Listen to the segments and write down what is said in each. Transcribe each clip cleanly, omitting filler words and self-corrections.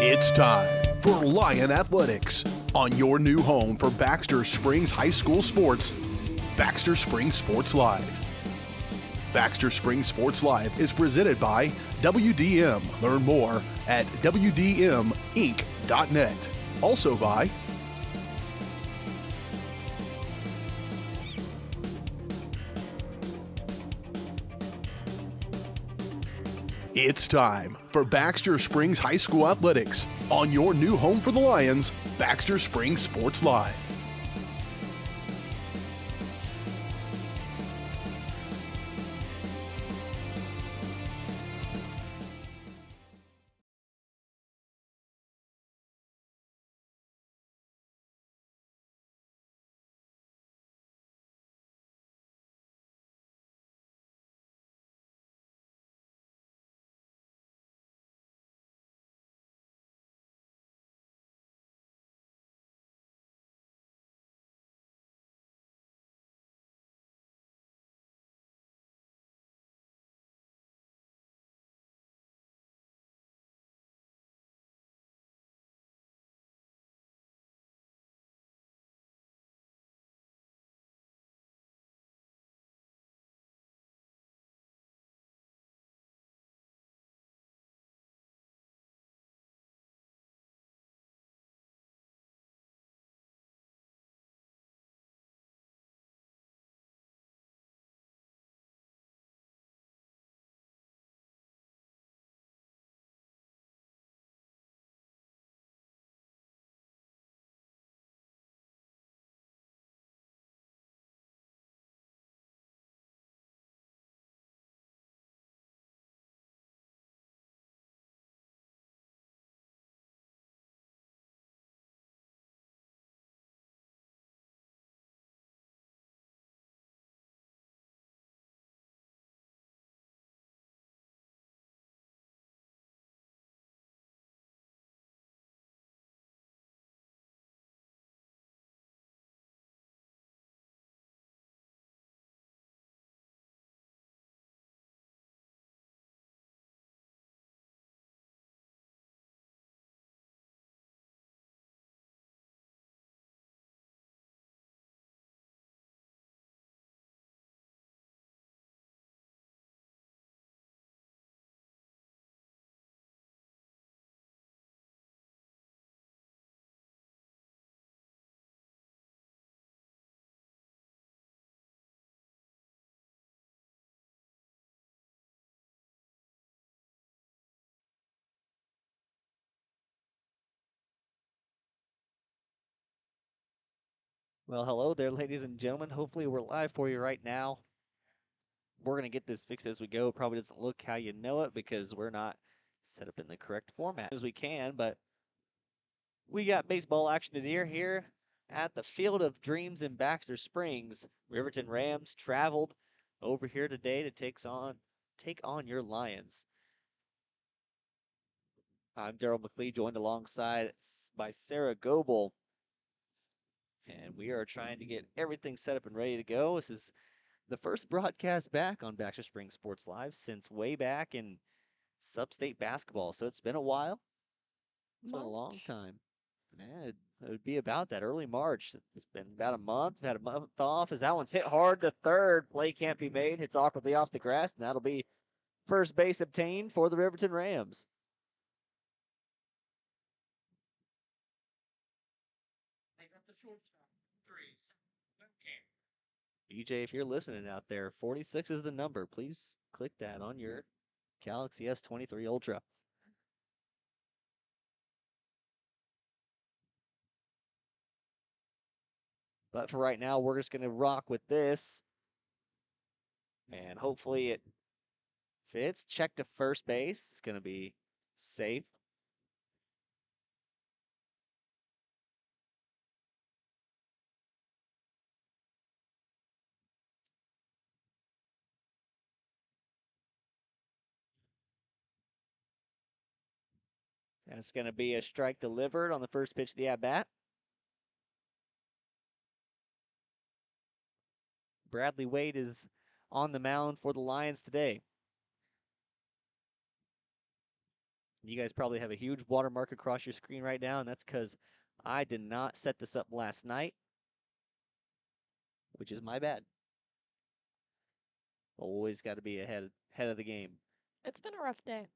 It's time for Lion Athletics on your new home for Baxter Springs High School sports, Baxter Springs Sports Live. Baxter Springs Sports Live is presented by WDM. Learn more at WDMinc.net. Also by It's time for Baxter Springs High School Athletics on your new home for the Lions, Baxter Springs Sports Live. Well, hello there, ladies and gentlemen. Hopefully, we're live for you right now. We're going to get this fixed as we go. It probably doesn't look how you know it because we're not set up in the correct format as we can, but we got baseball action today here at the Field of Dreams in Baxter Springs. Riverton Rams traveled over here today to take on your Lions. I'm Daryl McLeod, joined alongside by Sarah Goebel. And we are trying to get everything set up and ready to go. This is the first broadcast back on Baxter Springs Sports Live since way back in sub-state basketball. So it's been a while. It's been a long time. Man, it would be about that early March. It's been about a month. We've had a month off as that one's hit hard to third. Play can't be made. Hits awkwardly off the grass, and that'll be first base obtained for the Riverton Rams. BJ, if you're listening out there, 46 is the number. Please click that on your Galaxy S23 Ultra. But for right now, we're just going to rock with this. And hopefully it fits. Check to first base. It's going to be safe. And it's going to be a strike delivered on the first pitch of the at-bat. Bradley Wade is on the mound for the Lions today. You guys probably have a huge watermark across your screen right now, and that's because I did not set this up last night, which is my bad. Always got to be ahead of the game. It's been a rough day.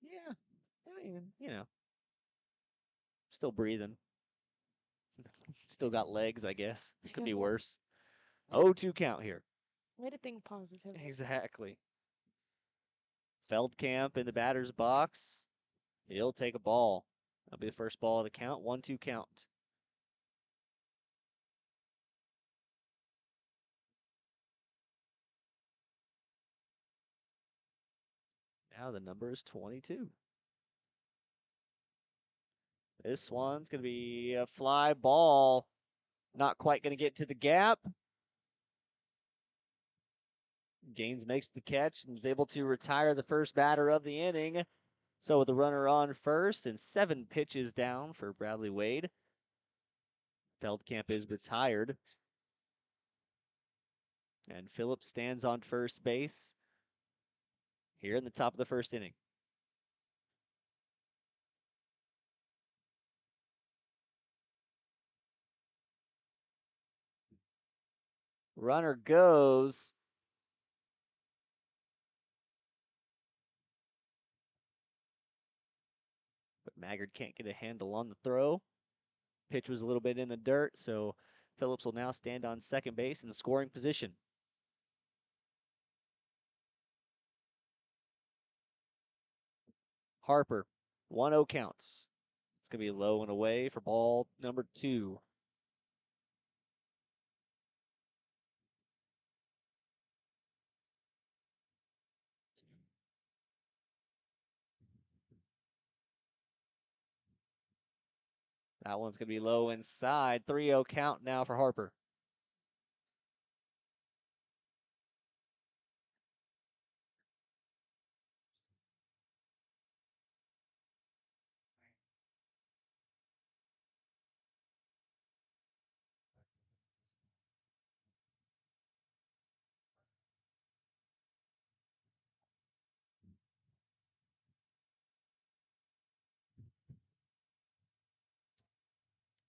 Yeah, I mean, still breathing. Still got legs, I guess. Could be Yes, worse. Way to- 0-2 count here. Way to think positive. Exactly. Feldkamp in the batter's box. He'll take a ball. That'll be the first ball of the count. 1-2 count. Now the number is 22. This one's going to be a fly ball. Not quite going to get to the gap. Gaines makes the catch and is able to retire the first batter of the inning. So with the runner on first and 7 pitches down for Bradley Wade, Feldkamp is retired. And Phillips stands on first base here in the top of the first inning. Runner goes. But Maggard can't get a handle on the throw. Pitch was a little bit in the dirt, so Phillips will now stand on second base in scoring position. Harper, 1-0 count. It's going to be low and away for ball number 2. That one's going to be low inside. 3-0 count now for Harper.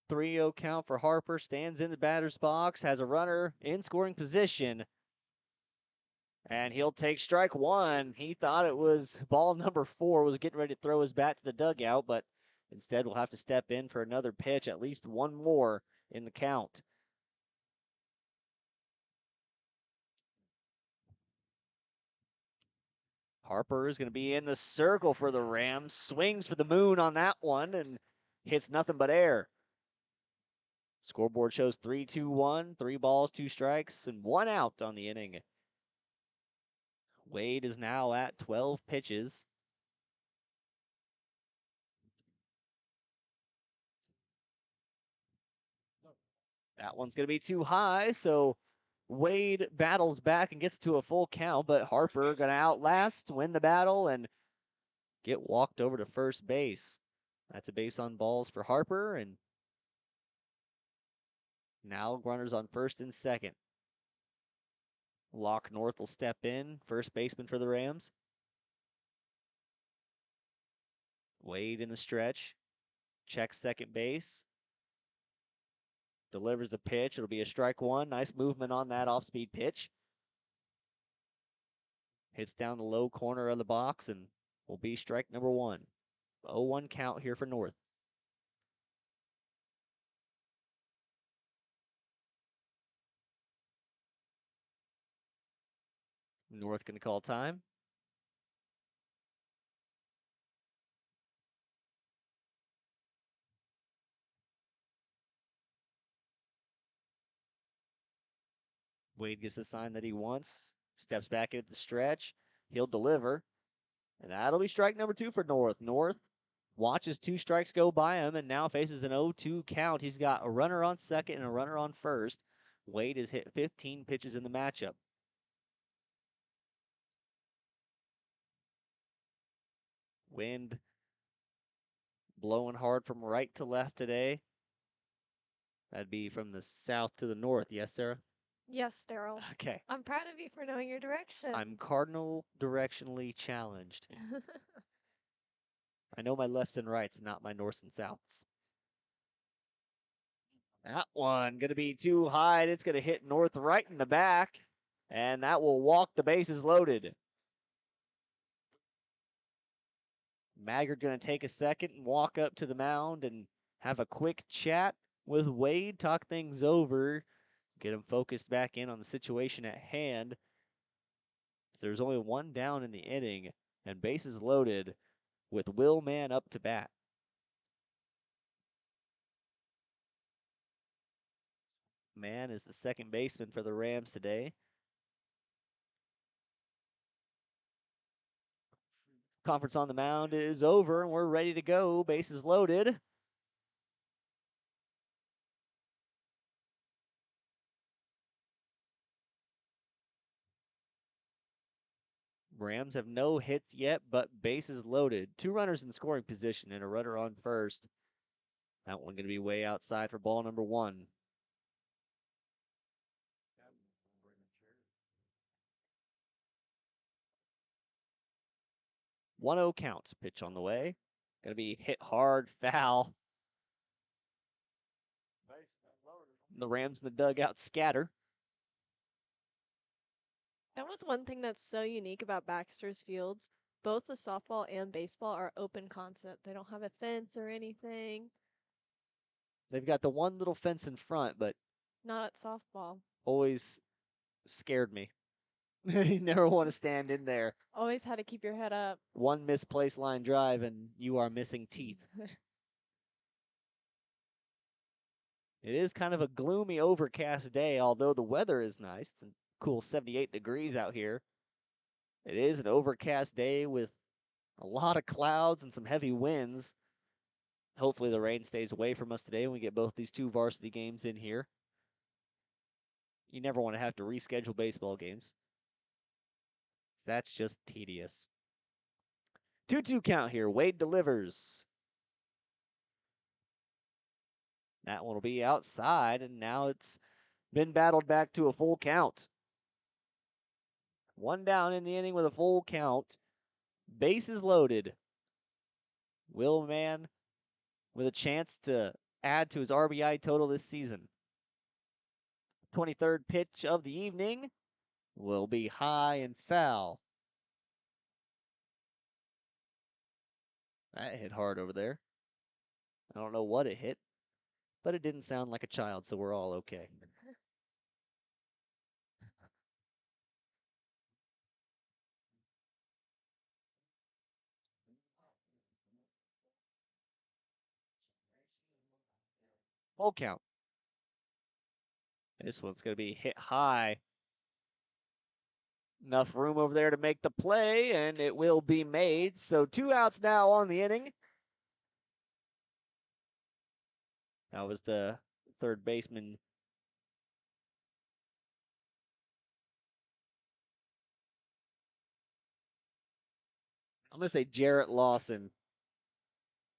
Three 0 count for Harper. Stands in the batter's box. Has a runner in scoring position. And he'll take strike 1. He thought it was ball number 4, was getting ready to throw his bat to the dugout, but instead will have to step in for another pitch, at least one more in the count. Harper is going to be in the circle for the Rams. Swings for the moon on that one and hits nothing but air. Scoreboard shows 3-2-1, 3 balls, 2 strikes, and 1 out on the inning. Wade is now at 12 pitches. That one's going to be too high, so Wade battles back and gets to a full count, but Harper going to outlast, win the battle, and get walked over to first base. That's a base on balls for Harper, and now runners on first and second. Locke North will step in, first baseman for the Rams. Wade in the stretch, checks second base, delivers the pitch. It'll be a strike 1. Nice movement on that off-speed pitch. Hits down the low corner of the box and will be strike number 1. 0-1 count here for North. North going to call time. Wade gets the sign that he wants. Steps back into the stretch. He'll deliver. And that'll be strike number 2 for North. North watches 2 strikes go by him and now faces an 0-2 count. He's got a runner on second and a runner on first. Wade has hit 15 pitches in the matchup. Wind blowing hard from right to left today. That'd be from the south to the north. Yes, Sarah? Yes, Daryl. Okay. I'm proud of you for knowing your direction. I'm cardinal directionally challenged. I know my lefts and rights, not my norths and souths. That one going to be too high. It's going to hit north right in the back, and that will walk the bases loaded. Maggard going to take a second and walk up to the mound and have a quick chat with Wade, talk things over, get him focused back in on the situation at hand. So there's only one down in the inning, and bases loaded with Will Mann up to bat. Mann is the second baseman for the Rams today. Conference on the mound is over, and we're ready to go. Bases loaded. Rams have no hits yet, but bases loaded. 2 runners in scoring position and a runner on first. That one going to be way outside for ball number 1. 1-0 count. Pitch on the way. Going to be hit hard, foul. The Rams in the dugout scatter. That was one thing that's so unique about Baxter's fields. Both the softball and baseball are open concept. They don't have a fence or anything. They've got the one little fence in front, but Not at softball. always scared me. You never want to stand in there. Always had to keep your head up. One misplaced line drive, and you are missing teeth. It is kind of a gloomy, overcast day, although the weather is nice. It's a cool 78 degrees out here. It is an overcast day with a lot of clouds and some heavy winds. Hopefully the rain stays away from us today and we get both these 2 varsity games in here. You never want to have to reschedule baseball games. So that's just tedious. 2-2 count here. Wade delivers. That one will be outside, and now it's been battled back to a full count. 1 down in the inning with a full count. Bases loaded. Will Mann with a chance to add to his RBI total this season. 23rd pitch of the evening will be high and foul. That hit hard over there. I don't know what it hit, but it didn't sound like a child, so we're all okay. Full count. This one's going to be hit high. Enough room over there to make the play, and it will be made. So 2 outs now on the inning. That was the third baseman. I'm going to say Jarrett Lawson.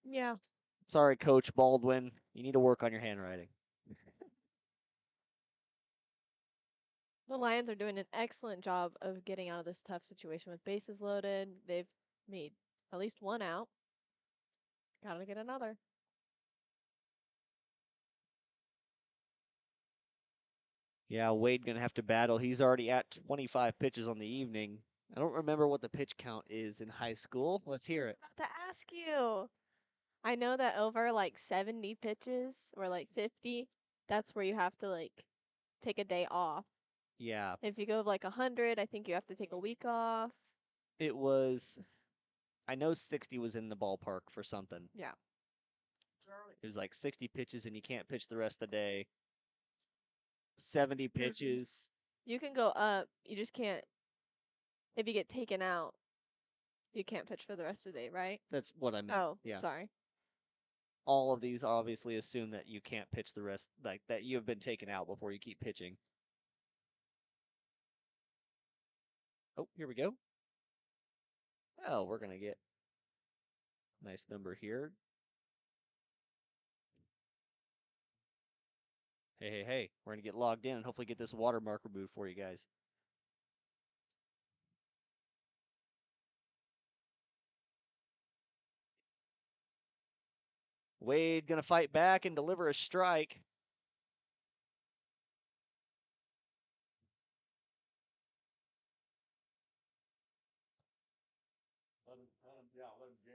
Yeah. Sorry, Coach Baldwin. You need to work on your handwriting. The Lions are doing an excellent job of getting out of this tough situation with bases loaded. They've made at least 1 out. Gotta get another. Yeah, Wade going to have to battle. He's already at 25 pitches on the evening. I don't remember what the pitch count is in high school. Let's hear it. About to ask you. I know that over like 70 pitches or like 50, that's where you have to like take a day off. Yeah, If you go like 100, I think you have to take a week off. it was, I know 60 was in the ballpark for something. Yeah. It was like 60 pitches and you can't pitch the rest of the day. 70 pitches. You can go up. You just can't. If you get taken out, you can't pitch for the rest of the day, right? That's what I meant. Oh, Yeah. sorry. All of these obviously assume that you can't pitch the rest, like that you have been taken out before you keep pitching. Oh, here we go. Oh, we're going to get a nice number here. Hey, we're going to get logged in and hopefully get this watermark removed for you guys. Wade going to fight back and deliver a strike. Let him guess.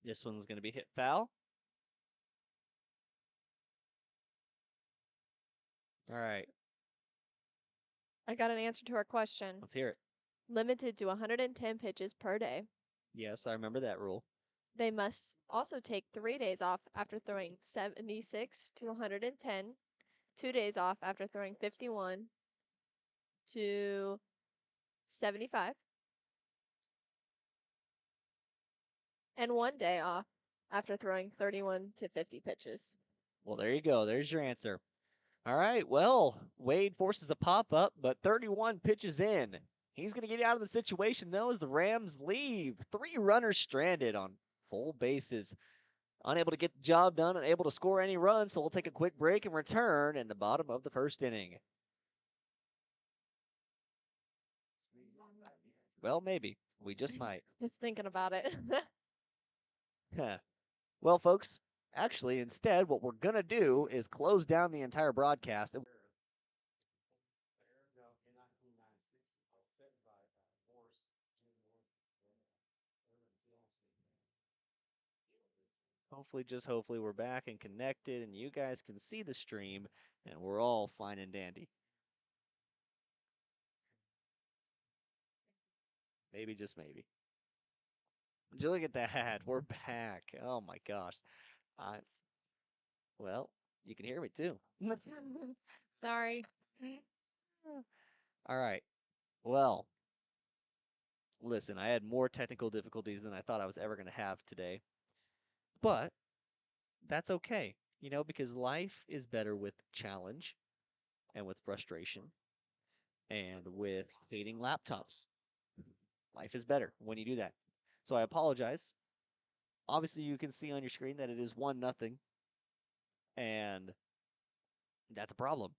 This one's going to be hit foul. All right, I got an answer to our question. let's hear it. Limited to 110 pitches per day. Yes, I remember that rule. They must also take 3 days off after throwing 76 to 110, 2 days off after throwing 51 to 75, and 1 day off after throwing 31 to 50 pitches. Well, there you go. There's your answer. All right, well, Wade forces a pop-up, but 31 pitches in. He's going to get out of the situation, though, as the Rams leave. 3 runners stranded on full bases. Unable to get the job done, unable to score any runs, so we'll take a quick break and return in the bottom of the first inning. Well, maybe. We just might. Just thinking about it. Well, folks, actually, instead, what we're going to do is close down the entire broadcast. Hopefully, we're back and connected, and you guys can see the stream, and we're all fine and dandy. Maybe, just maybe. Would you look at that? We're back. Oh my gosh. Well, you can hear me too. Sorry. All right. Well, listen, I had more technical difficulties than I thought I was ever going to have today. But that's okay, because life is better with challenge and with frustration and with hating laptops. Life is better when you do that. So I apologize. Obviously, you can see on your screen that it is 1-0, and that's a problem.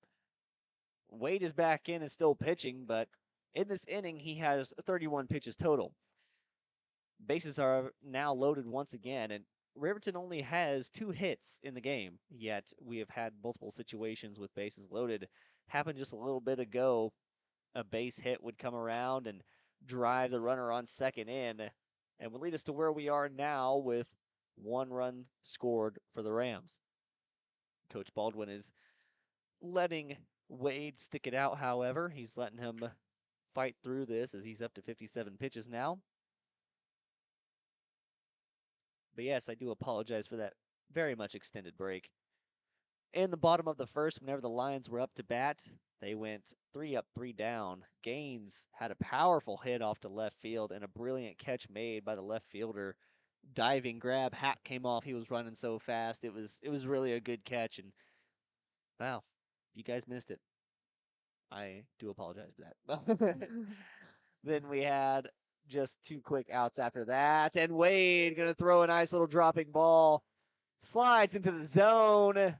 Wade is back in and still pitching, but in this inning, he has 31 pitches total. Bases are now loaded once again, and Riverton only has 2 hits in the game, yet we have had multiple situations with bases loaded. Happened just a little bit ago. A base hit would come around and drive the runner on second in, and would lead us to where we are now with 1 run scored for the Rams. Coach Baldwin is letting Wade stick it out, however. He's letting him fight through this as he's up to 57 pitches now. But yes, I do apologize for that very much extended break. In the bottom of the first, whenever the Lions were up to bat, they went 3 up, 3 down. Gaines had a powerful hit off to left field and a brilliant catch made by the left fielder. Diving grab, hat came off. He was running so fast. It was really a good catch, and wow, you guys missed it. I do apologize for that. Then we had just 2 quick outs after that, and Wade gonna throw a nice little dropping ball. Slides into the zone.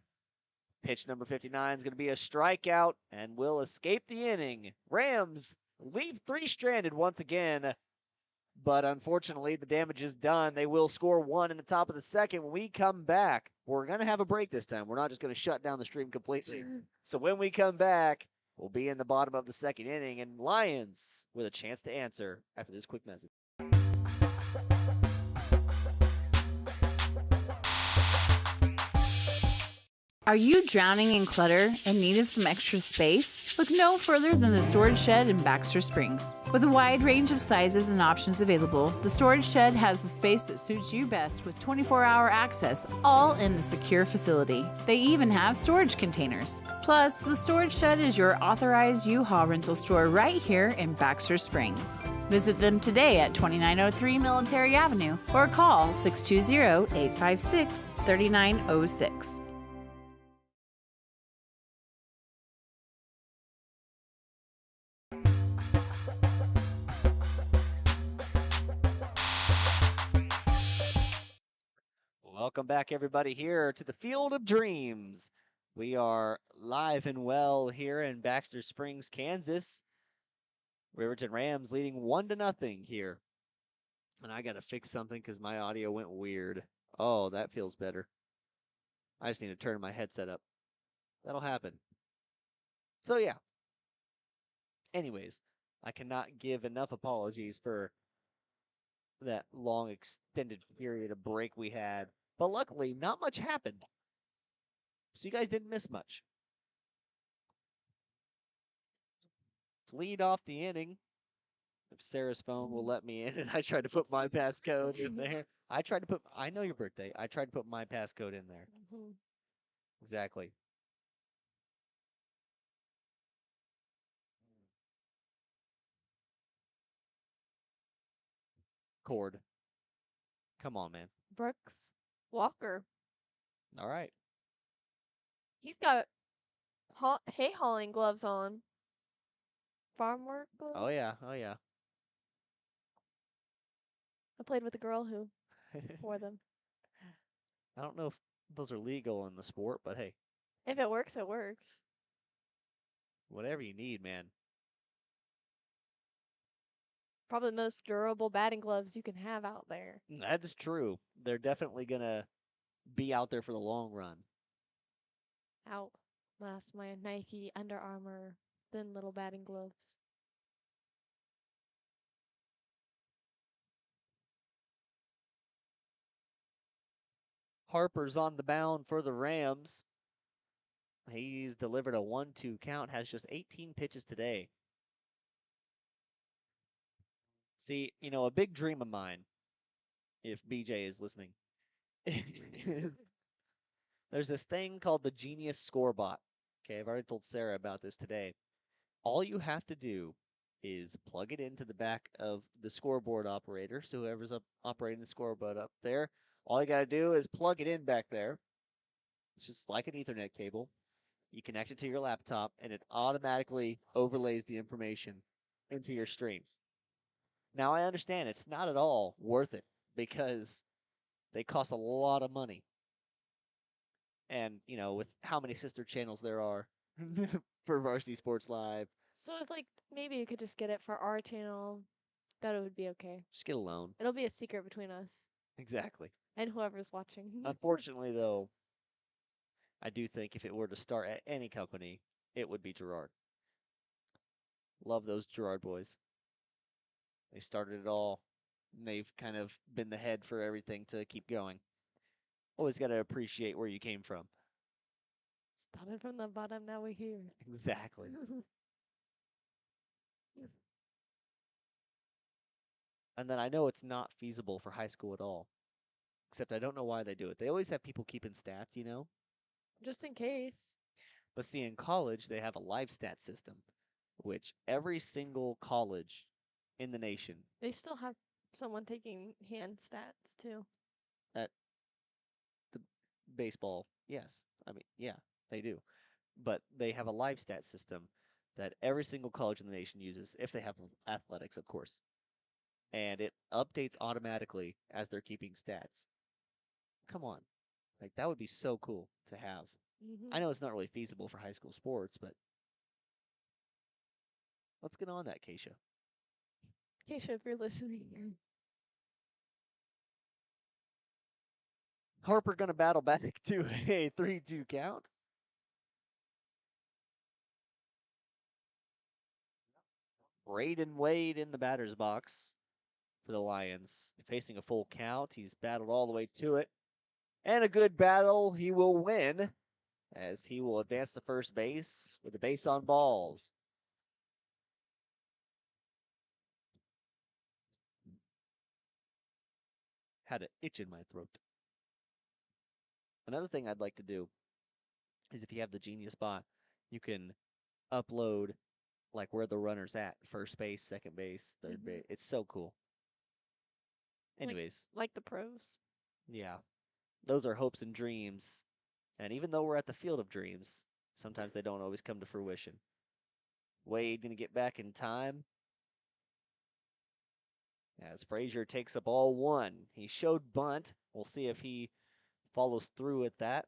Pitch number 59 is going to be a strikeout and will escape the inning. Rams leave 3 stranded once again, but unfortunately the damage is done. They will score 1 in the top of the second. When we come back, we're going to have a break this time. We're not just going to shut down the stream completely. So when we come back, we'll be in the bottom of the second inning, and Lions with a chance to answer after this quick message. Are you drowning in clutter and need of some extra space? Look no further than the Storage Shed in Baxter Springs. With a wide range of sizes and options available, the Storage Shed has the space that suits you best with 24-hour access, all in a secure facility. They even have storage containers. Plus, the Storage Shed is your authorized U-Haul rental store right here in Baxter Springs. Visit them today at 2903 Military Avenue or call 620-856-3906. Welcome back, everybody, here to the Field of Dreams. We are live and well here in Baxter Springs, Kansas. Riverton Rams leading 1-0 here. And I got to fix something because my audio went weird. Oh, that feels better. I just need to turn my headset up. That'll happen. So, yeah. Anyways, I cannot give enough apologies for that long extended period of break we had. But luckily, not much happened. So you guys didn't miss much. To lead off the inning, if Sarah's phone will let me in, and I tried to put my passcode in there. I know your birthday. I tried to put my passcode in there. Mhm. Exactly. Cord. Come on, man. Brooks Walker. All right. He's got hay hauling gloves on. Farm work gloves. Oh, yeah. Oh, yeah. I played with a girl who wore them. I don't know if those are legal in the sport, but hey, If it works, it works. whatever you need, man. Probably the most durable batting gloves you can have out there. That is true. They're definitely going to be out there for the long run. Outlast my Nike Under Armour thin little batting gloves. Harper's on the mound for the Rams. He's delivered a 1-2 count, has just 18 pitches today. See, a big dream of mine, if BJ is listening, there's this thing called the Genius Score Bot. Okay, I've already told Sarah about this today. All you have to do is plug it into the back of the scoreboard operator. So whoever's operating the scoreboard up there, all you got to do is plug it in back there. It's just like an Ethernet cable. You connect it to your laptop, and it automatically overlays the information into your stream. Now, I understand it's not at all worth it because they cost a lot of money. And, with how many sister channels there are for Varsity Sports Live, So if maybe you could just get it for our channel, that would be okay. just get a loan. It'll be a secret between us Exactly. and whoever's watching. Unfortunately, though, I do think if it were to start at any company, it would be Gerard. Love those Gerard boys. They started it all. And they've kind of been the head for everything to keep going. Always got to appreciate where you came from. Started from the bottom, now we're here. Exactly. And then I know it's not feasible for high school at all. Except I don't know why they do it. They always have people keeping stats. Just in case. But see, in college, they have a live stat system, which every single college in the nation They still have someone taking hand stats too. at the baseball, yes. I mean, yeah, they do. But they have a live stat system that every single college in the nation uses, if they have athletics, of course. And it updates automatically as they're keeping stats. Come on. Like, that would be so cool to have. I know it's not really feasible for high school sports, but let's get on that, Keisha. Keisha, if you're listening. Harper going to battle back to a 3-2 count. Braden Wade in the batter's box for the Lions. Facing a full count. He's battled all the way to it. And a good battle he will win as he will advance to first base with the base on balls. Had an itch in my throat. Another thing I'd like to do is if you have the Genius Bot, you can upload like where the runner's at, first base, second base, third base. It's so cool. Anyways, Like the pros. yeah, those are hopes and dreams. And even though we're at the field of dreams, sometimes they don't always come to fruition. Wade going to get back in time as Frazier takes up all one. He showed bunt. We'll see if he follows through with that.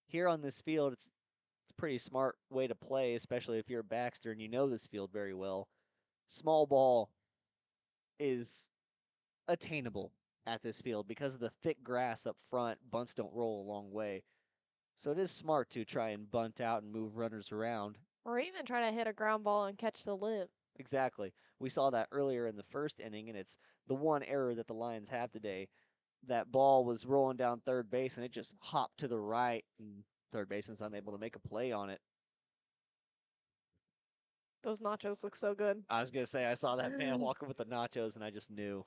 Here on this field, it's a pretty smart way to play, especially if you're a Baxter and you know this field very well. Small ball is attainable at this field because of the thick grass up front. Bunts don't roll a long way. So it is smart to try and bunt out and move runners around. Or even try to hit a ground ball and catch the lip. Exactly. We saw that earlier in the first inning, and it's the one error that the Lions have today. That ball was rolling down third base, and it just hopped to the right, and third baseman's unable to make a play on it. Those nachos look so good. I was going to say, I saw that man walking with the nachos, and I just knew.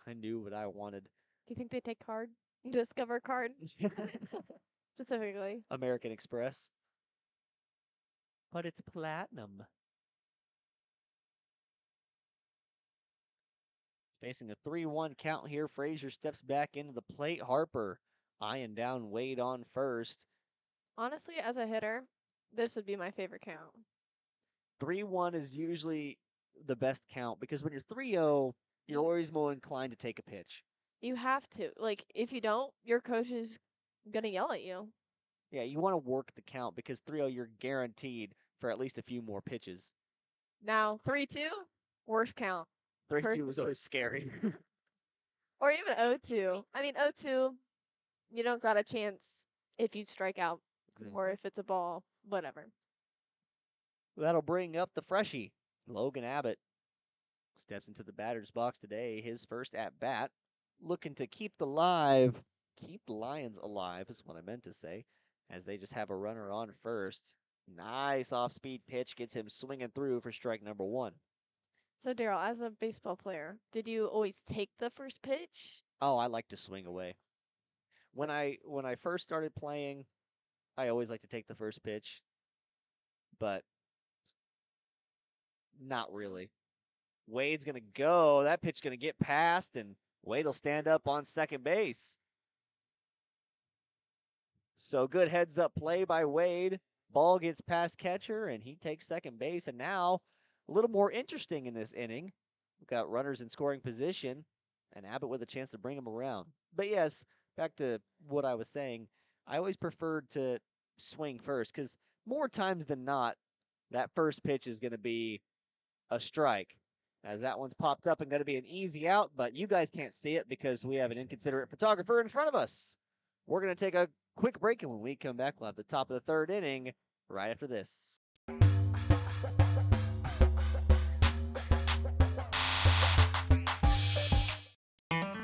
I knew what I wanted. Do you think they take card? Discover card? Specifically. American Express. But it's platinum. Facing a 3-1 count here, Frazier steps back into the plate. Harper eyeing down Wade on first. Honestly, as a hitter, this would be my favorite count. 3-1 is usually the best count because when you're 3-0, you're always more inclined to take a pitch. You have to. Like, if you don't, your coach is going to yell at you. Yeah, you want to work the count because 3-0, you're guaranteed for at least a few more pitches. Now, 3-2, worst count. 3-2 was always scary. Or even 0-2. I mean, 0-2, you don't got a chance if you strike out or if it's a ball, whatever. That'll bring up the freshie, Logan Abbott. Steps into the batter's box today, his first at bat. Looking to keep the Lions alive is what I meant to say, as they just have a runner on first. Nice off-speed pitch gets him swinging through for strike number 1. So, Daryl, as a baseball player, did you always take the first pitch? Oh, I like to swing away. When I first started playing, I always like to take the first pitch, but not really. Wade's going to go. That pitch going to get past, and Wade will stand up on second base. So good heads-up play by Wade. Ball gets past catcher, and he takes second base. And now, a little more interesting in this inning. We've got runners in scoring position, and Abbott with a chance to bring him around. But yes, back to what I was saying, I always preferred to swing first, because more times than not, that first pitch is going to be a strike. As that one's popped up and going to be an easy out, but you guys can't see it because we have an inconsiderate photographer in front of us. We're going to take a quick break, and when we come back, we'll have the top of the third inning right after this.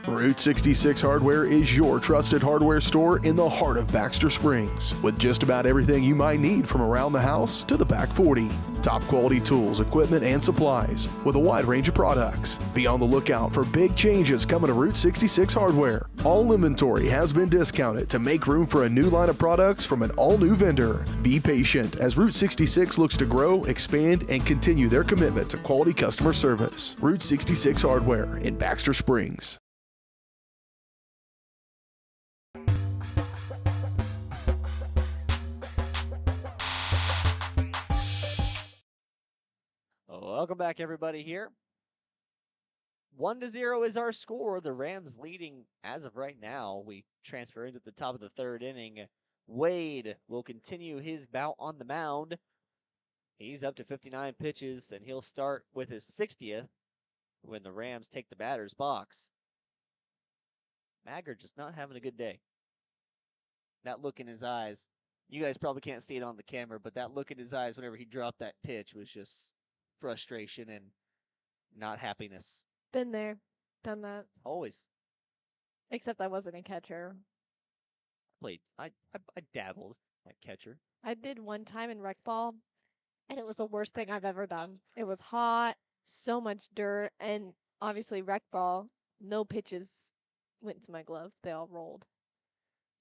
Route 66 Hardware is your trusted hardware store in the heart of Baxter Springs, with just about everything you might need from around the house to the back 40. Top quality tools, equipment, and supplies with a wide range of products. Be on the lookout for big changes coming to Route 66 Hardware. All inventory has been discounted to make room for a new line of products from an all-new vendor. Be patient as Route 66 looks to grow, expand, and continue their commitment to quality customer service. Route 66 Hardware in Baxter Springs. Welcome back, everybody, here. 1-0 is our score. The Rams leading as of right now. We transfer into the top of the third inning. Wade will continue his bout on the mound. He's up to 59 pitches, and he'll start with his 60th when the Rams take the batter's box. Maggard just not having a good day. That look in his eyes. You guys probably can't see it on the camera, but that look in his eyes whenever he dropped that pitch was just frustration and not happiness. Been there, done that. Always. Except I wasn't a catcher. I dabbled at catcher. I did one time in rec ball, and it was the worst thing I've ever done. It was hot, so much dirt, and obviously rec ball, no pitches went to my glove. They all rolled.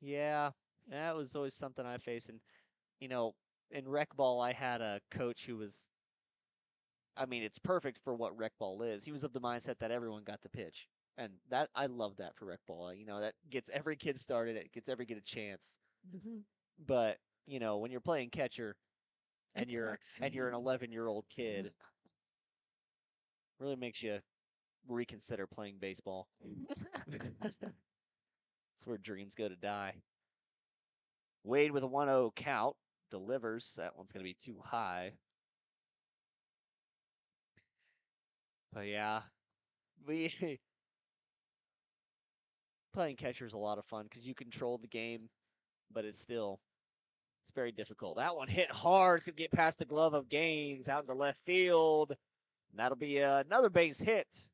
Yeah, that was always something I faced. And, in rec ball, I had a coach who was, it's perfect for what rec ball is. He was of the mindset that everyone got to pitch. And I love that for rec ball. That gets every kid started. It gets every kid a chance. Mm-hmm. But, when you're playing catcher and It you're sucks. an 11-year-old kid, really makes you reconsider playing baseball. That's where dreams go to die. Wade with a 1-0 count delivers. That one's going to be too high. But yeah, we playing catcher is a lot of fun because you control the game, but it's very difficult. That one hit hard. It's going to get past the glove of Gaines out into left field. And that'll be another base hit.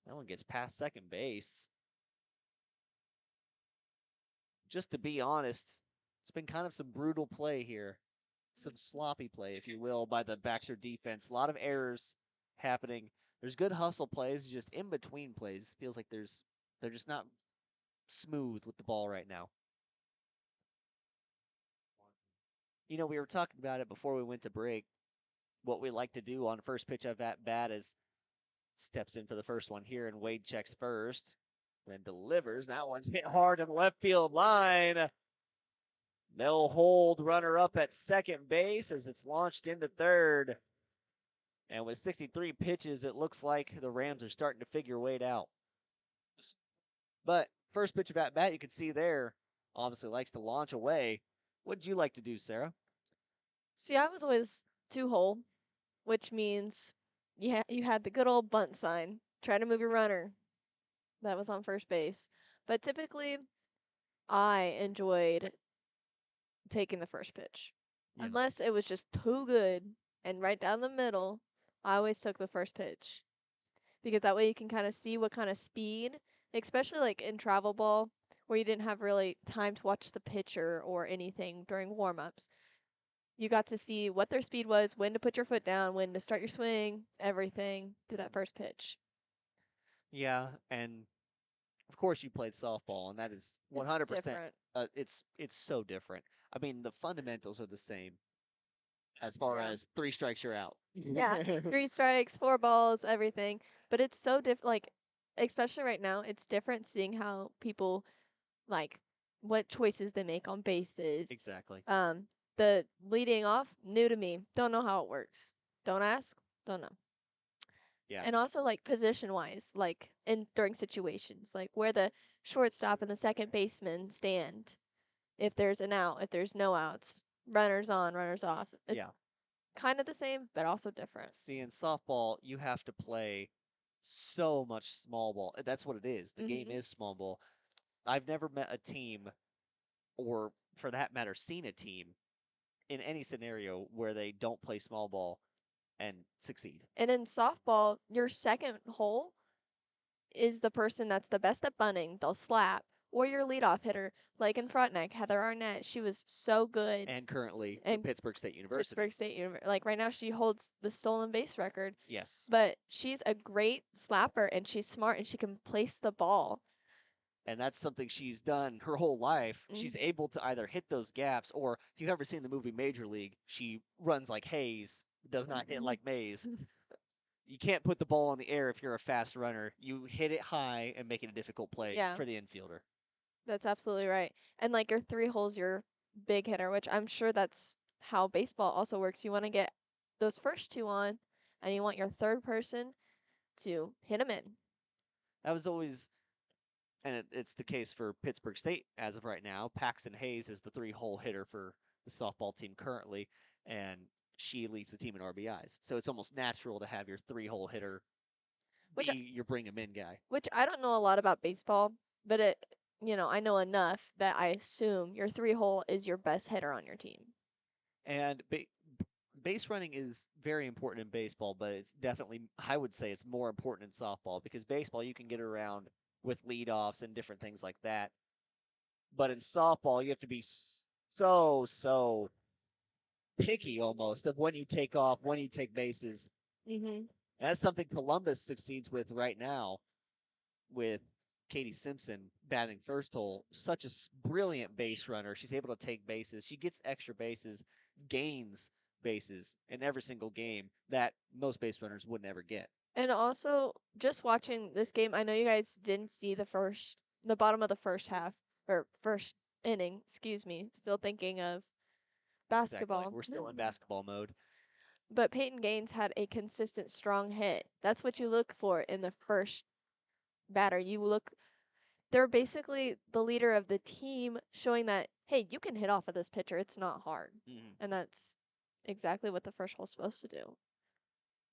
That one gets past second base. Just to be honest, it's been kind of some brutal play here. Some sloppy play, if you will, by the Baxter defense. A lot of errors happening. There's good hustle plays, just in between plays. Feels like they're just not smooth with the ball right now. You know, we were talking about it before we went to break. What we like to do on first pitch of at bat is steps in for the first one here, and Wade checks first, then delivers. That one's hit hard in the left field line. They'll hold runner up at second base as it's launched into third. And with 63 pitches, it looks like the Rams are starting to figure Wade out. But first pitch of at bat, you can see there, obviously likes to launch away. What did you like to do, Sarah? See, I was always 2-hole, which means you had the good old bunt sign. Try to move your runner. That was on first base. But typically, I enjoyed taking the first pitch. Yeah. Unless it was just too good and right down the middle, I always took the first pitch. Because that way you can kind of see what kind of speed, especially like in travel ball, where you didn't have really time to watch the pitcher or anything during warm-ups. You got to see what their speed was, when to put your foot down, when to start your swing, everything through that first pitch. Yeah, and of course you played softball, and that is 100%. It's different. It's so differerent. I mean, the fundamentals are the same as far Yeah. as 3 strikes, you're out. Yeah, 3 strikes, 4 balls, everything. But it's so different. Like, especially right now, it's different seeing how people, like, what choices they make on bases. Exactly. The leading off, new to me. Don't know how it works. Don't ask. Don't know. Yeah. And also, like, position-wise, like, during situations, like where the shortstop and the second baseman stand. If there's an out, if there's no outs, runners on, runners off. It's Yeah. kind of the same, but also different. See, in softball, you have to play so much small ball. That's what it is. The game is small ball. I've never met a team, or for that matter, seen a team in any scenario where they don't play small ball and succeed. And in softball, your second hole is the person that's the best at bunting. They'll slap. Or your leadoff hitter, like in Frontenac, Heather Arnett. She was so good. And currently And with Pittsburgh State University. Pittsburgh State University. Like right now, she holds the stolen base record. Yes. But she's a great slapper, and she's smart, and she can place the ball. And that's something she's done her whole life. She's able to either hit those gaps, or if you've ever seen the movie Major League, she runs like Hayes, does not hit like Mays. You can't put the ball in the air if you're a fast runner. You hit it high and make it a difficult play Yeah. for the infielder. That's absolutely right. And like your 3 holes, your big hitter, which I'm sure that's how baseball also works. You want to get those first 2 on, and you want your third person to hit them in. That was always, and it's the case for Pittsburgh State as of right now. Paxton Hayes is the 3-hole hitter for the softball team currently, and she leads the team in RBIs. So it's almost natural to have your 3-hole hitter be your bring him in guy. Which I don't know a lot about baseball, but I know enough that I assume your 3-hole is your best hitter on your team. And base running is very important in baseball, but it's definitely, I would say it's more important in softball, because baseball you can get around with leadoffs and different things like that. But in softball, you have to be so picky almost of when you take off, when you take bases. Mm-hmm. That's something Columbus succeeds with right now with Katie Simpson batting first hole. Such a brilliant base runner. She's able to take bases. She gets extra bases, gains bases in every single game that most base runners would never get. And also, just watching this game, I know you guys didn't see the bottom of the first half, or first inning, excuse me. Still thinking of basketball. Exactly. We're still in basketball mode. But Peyton Gaines had a consistent, strong hit. That's what you look for in the first batter. They're basically the leader of the team, showing that, hey, you can hit off of this pitcher. It's not hard. Mhm. And that's exactly what the first hole's supposed to do.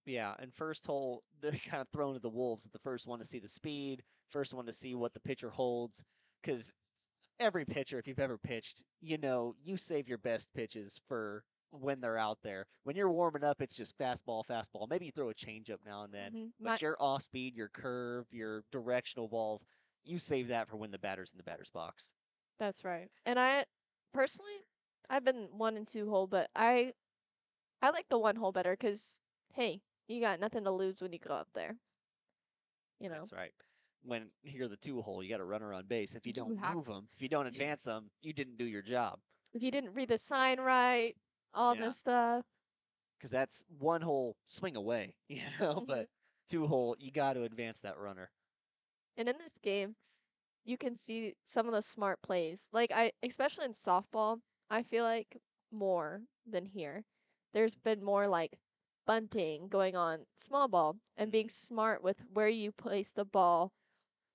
Yeah, and first hole, they're kind of thrown to the wolves. The first one to see the speed, first one to see what the pitcher holds. Because every pitcher, if you've ever pitched, you save your best pitches for when they're out there. When you're warming up, it's just fastball, fastball. Maybe you throw a changeup now and then. But your off speed, your curve, your directional balls, you save that for when the batter's in the batter's box. That's right. And personally, I've been 1 and 2 hole, but I like the 1 hole better because, hey, you got nothing to lose when you go up there. That's right. When you're the 2 hole, you got a runner on base. If you You don't have- move them, if you don't advance them, you didn't do your job. If you didn't read the sign right, all Yeah. this stuff. Because that's 1 hole swing away, but 2 hole, you got to advance that runner. And in this game, you can see some of the smart plays. Especially in softball, I feel like more than here. There's been more like bunting going on small ball and being smart with where you place the ball,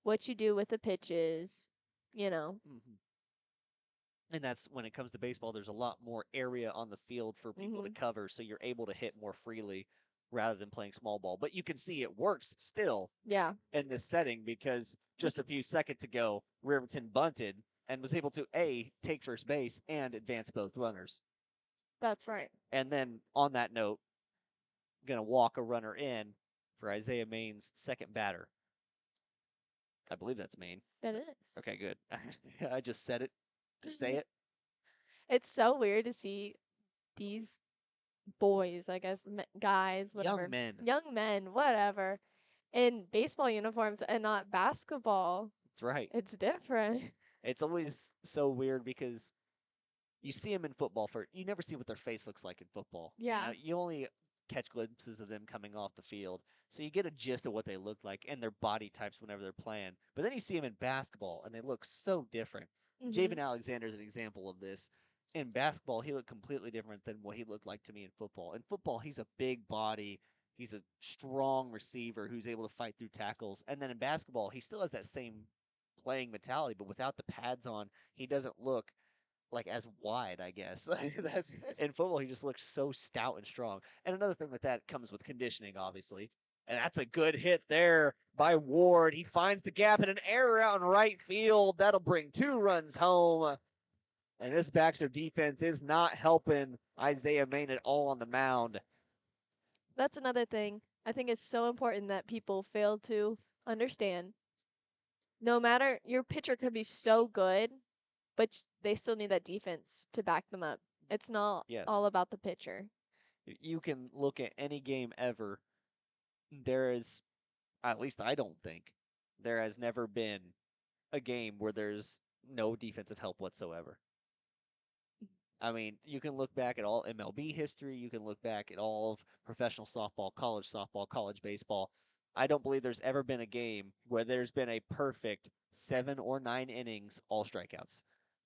what you do with the pitches, Mm-hmm. And that's when it comes to baseball, there's a lot more area on the field for people to cover, so you're able to hit more freely rather than playing small ball. But you can see it works still Yeah. in this setting because just a few seconds ago, Riverton bunted and was able to take first base and advance both runners. That's right. And then on that note, gonna walk a runner in for Isaiah Main's second batter. I believe that's Maine. That is. Okay, good. I just said it to say it. It's so weird to see these boys, I guess, guys, whatever. Young men, whatever, in baseball uniforms and not basketball. That's right. It's different. It's always so weird because you see them in football you never see what their face looks like in football. Yeah. You only catch glimpses of them coming off the field. So you get a gist of what they look like and their body types whenever they're playing. But then you see them in basketball and they look so different. Javen Alexander is an example of this. In basketball, he looked completely different than what he looked like to me in football. In football, he's a big body. He's a strong receiver who's able to fight through tackles. And then in basketball, he still has that same playing mentality, but without the pads on, he doesn't look like as wide, I guess. That's in football, he just looks so stout and strong. And another thing with that comes with conditioning, obviously. And that's a good hit there by Ward. He finds the gap and an error out in right field. That'll bring 2 runs home. And this Baxter defense is not helping Isaiah Main at all on the mound. That's another thing I think is so important that people fail to understand. No matter, your pitcher could be so good, but they still need that defense to back them up. It's not all about the pitcher. You can look at any game ever. There is, at least I don't think, there has never been a game where there's no defensive help whatsoever. I mean, you can look back at all MLB history. You can look back at all of professional softball, college baseball. I don't believe there's ever been a game where there's been a perfect 7 or 9 innings, all strikeouts.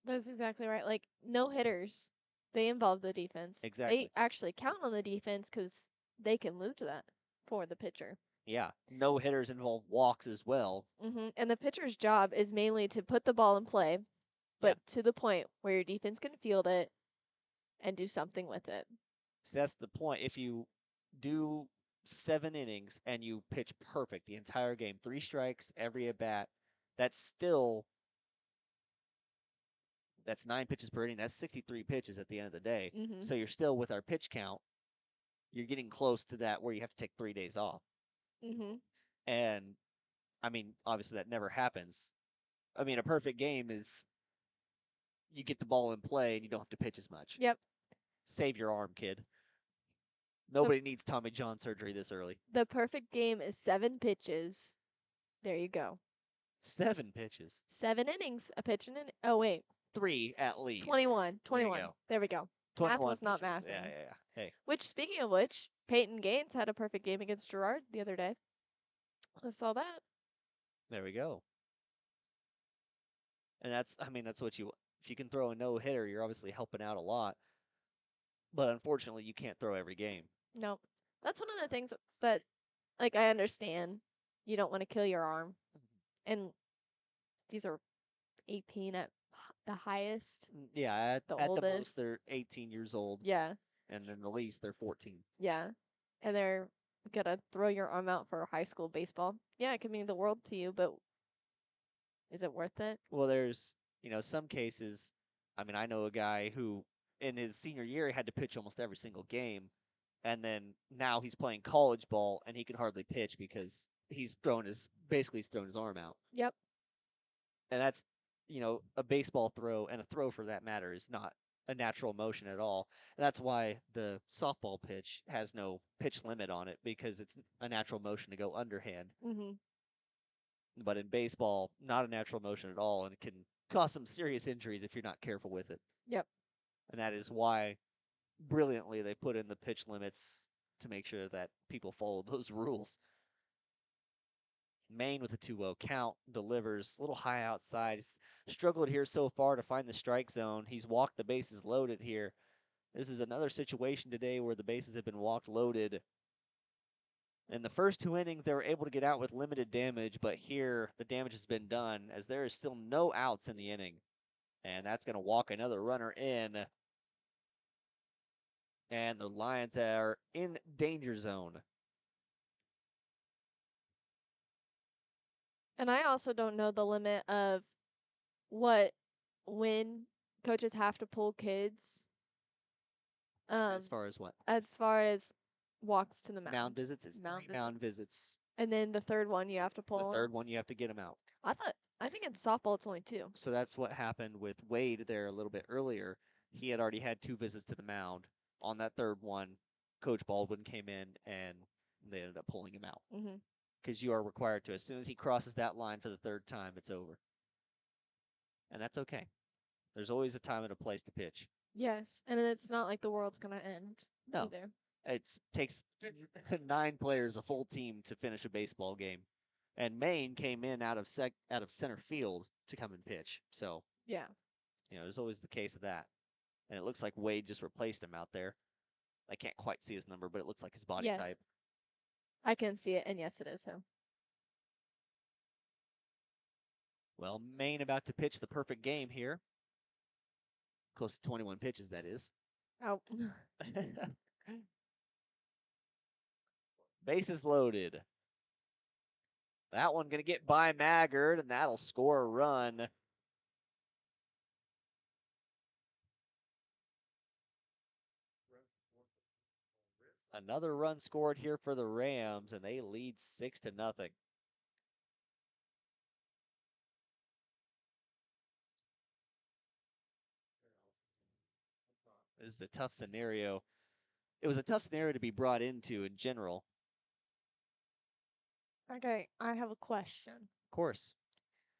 That's exactly right. Like, no hitters, they involve the defense. Exactly. They actually count on the defense because they can lose that for the pitcher. Yeah, no hitters involve walks as well. And the pitcher's job is mainly to put the ball in play, but to the point where your defense can field it and do something with it. So that's the point. If you do 7 innings and you pitch perfect the entire game, 3 strikes every at bat, that's 9 pitches per inning. That's 63 pitches at the end of the day. So you're still with our pitch count. You're getting close to that where you have to take 3 days off. And I mean, obviously that never happens. I mean, a perfect game is you get the ball in play and you don't have to pitch as much. Yep. Save your arm, kid. Nobody needs Tommy John surgery this early. The perfect game is 7 pitches. There you go. 7 pitches. 7 innings. A pitch and an. Oh, wait. 3 at least. 21. 21. There we go. Math was not pitches. math. Yeah. Hey. Which, speaking of which, Peyton Gaines had a perfect game against Gerard the other day. I saw that. There we go. And that's what if you can throw a no-hitter, you're obviously helping out a lot. But unfortunately, you can't throw every game. No. That's one of the things that, like, I understand you don't want to kill your arm. And these are 18 at the highest. Yeah, The at the most oldest. they're 18 years old, Yeah. and then the least they're 14. Yeah. And they're gonna throw your arm out for high school baseball. Yeah, it could mean the world to you, but is it worth it? Well, there's, some cases. I mean, I know a guy who in his senior year he had to pitch almost every single game, and then now he's playing college ball and he can hardly pitch because he's thrown his arm out. Yep. And that's, a baseball throw, and a throw for that matter, is not a natural motion at all. And that's why the softball pitch has no pitch limit on it, because it's a natural motion to go underhand. Mm-hmm. But in baseball, not a natural motion at all, and it can cause some serious injuries if you're not careful with it. Yep. And that is why, brilliantly, they put in the pitch limits to make sure that people follow those rules. Maine with a 2-0 count, delivers a little high outside. He's struggled here so far to find the strike zone. He's walked the bases loaded here. This is another situation today where the bases have been walked loaded. In the first 2 innings, they were able to get out with limited damage, but here the damage has been done as there is still no outs in the inning. And that's going to walk another runner in. And the Lions are in danger zone. And I also don't know the limit of when coaches have to pull kids. As far as what? As far as walks to the mound. Mound visits. It's Mound three mound visits. And then the third one you have to pull. The third one you have to get them out. I think in softball it's only 2. So that's what happened with Wade there a little bit earlier. He had already had 2 visits to the mound. On that third one, Coach Baldwin came in and they ended up pulling him out. Mm-hmm. Because you are required to. As soon as he crosses that line for the third time, it's over. And that's okay. There's always a time and a place to pitch. Yes, and then it's not like the world's gonna end either. It takes 9 players, a full team, to finish a baseball game. And Maine came in out of center field to come and pitch. So, Yeah. There's always the case of that. And it looks like Wade just replaced him out there. I can't quite see his number, but it looks like his body type. I can see it, and yes, it is him. Well, Maine about to pitch the perfect game here. Close to 21 pitches, that is. Oh. Bases loaded. That one going to get by Maggard, and that'll score a run. Another run scored here for the Rams, and they lead 6-0. This is a tough scenario. It was a tough scenario to be brought into in general. Okay, I have a question. Of course.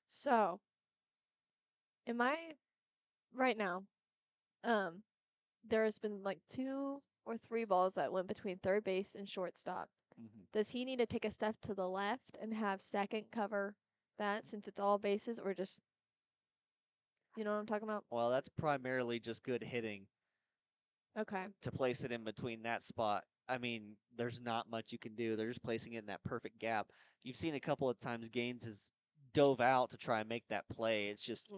So, right now, there has been like 2 or 3 balls that went between third base and shortstop. Mm-hmm. Does he need to take a step to the left and have second cover that since it's all bases, or just, you know what I'm talking about? Well, that's primarily just good hitting. Okay. To place it in between that spot. I mean, there's not much you can do. They're just placing it in that perfect gap. You've seen a couple of times Gaines has dove out to try and make that play. It's just,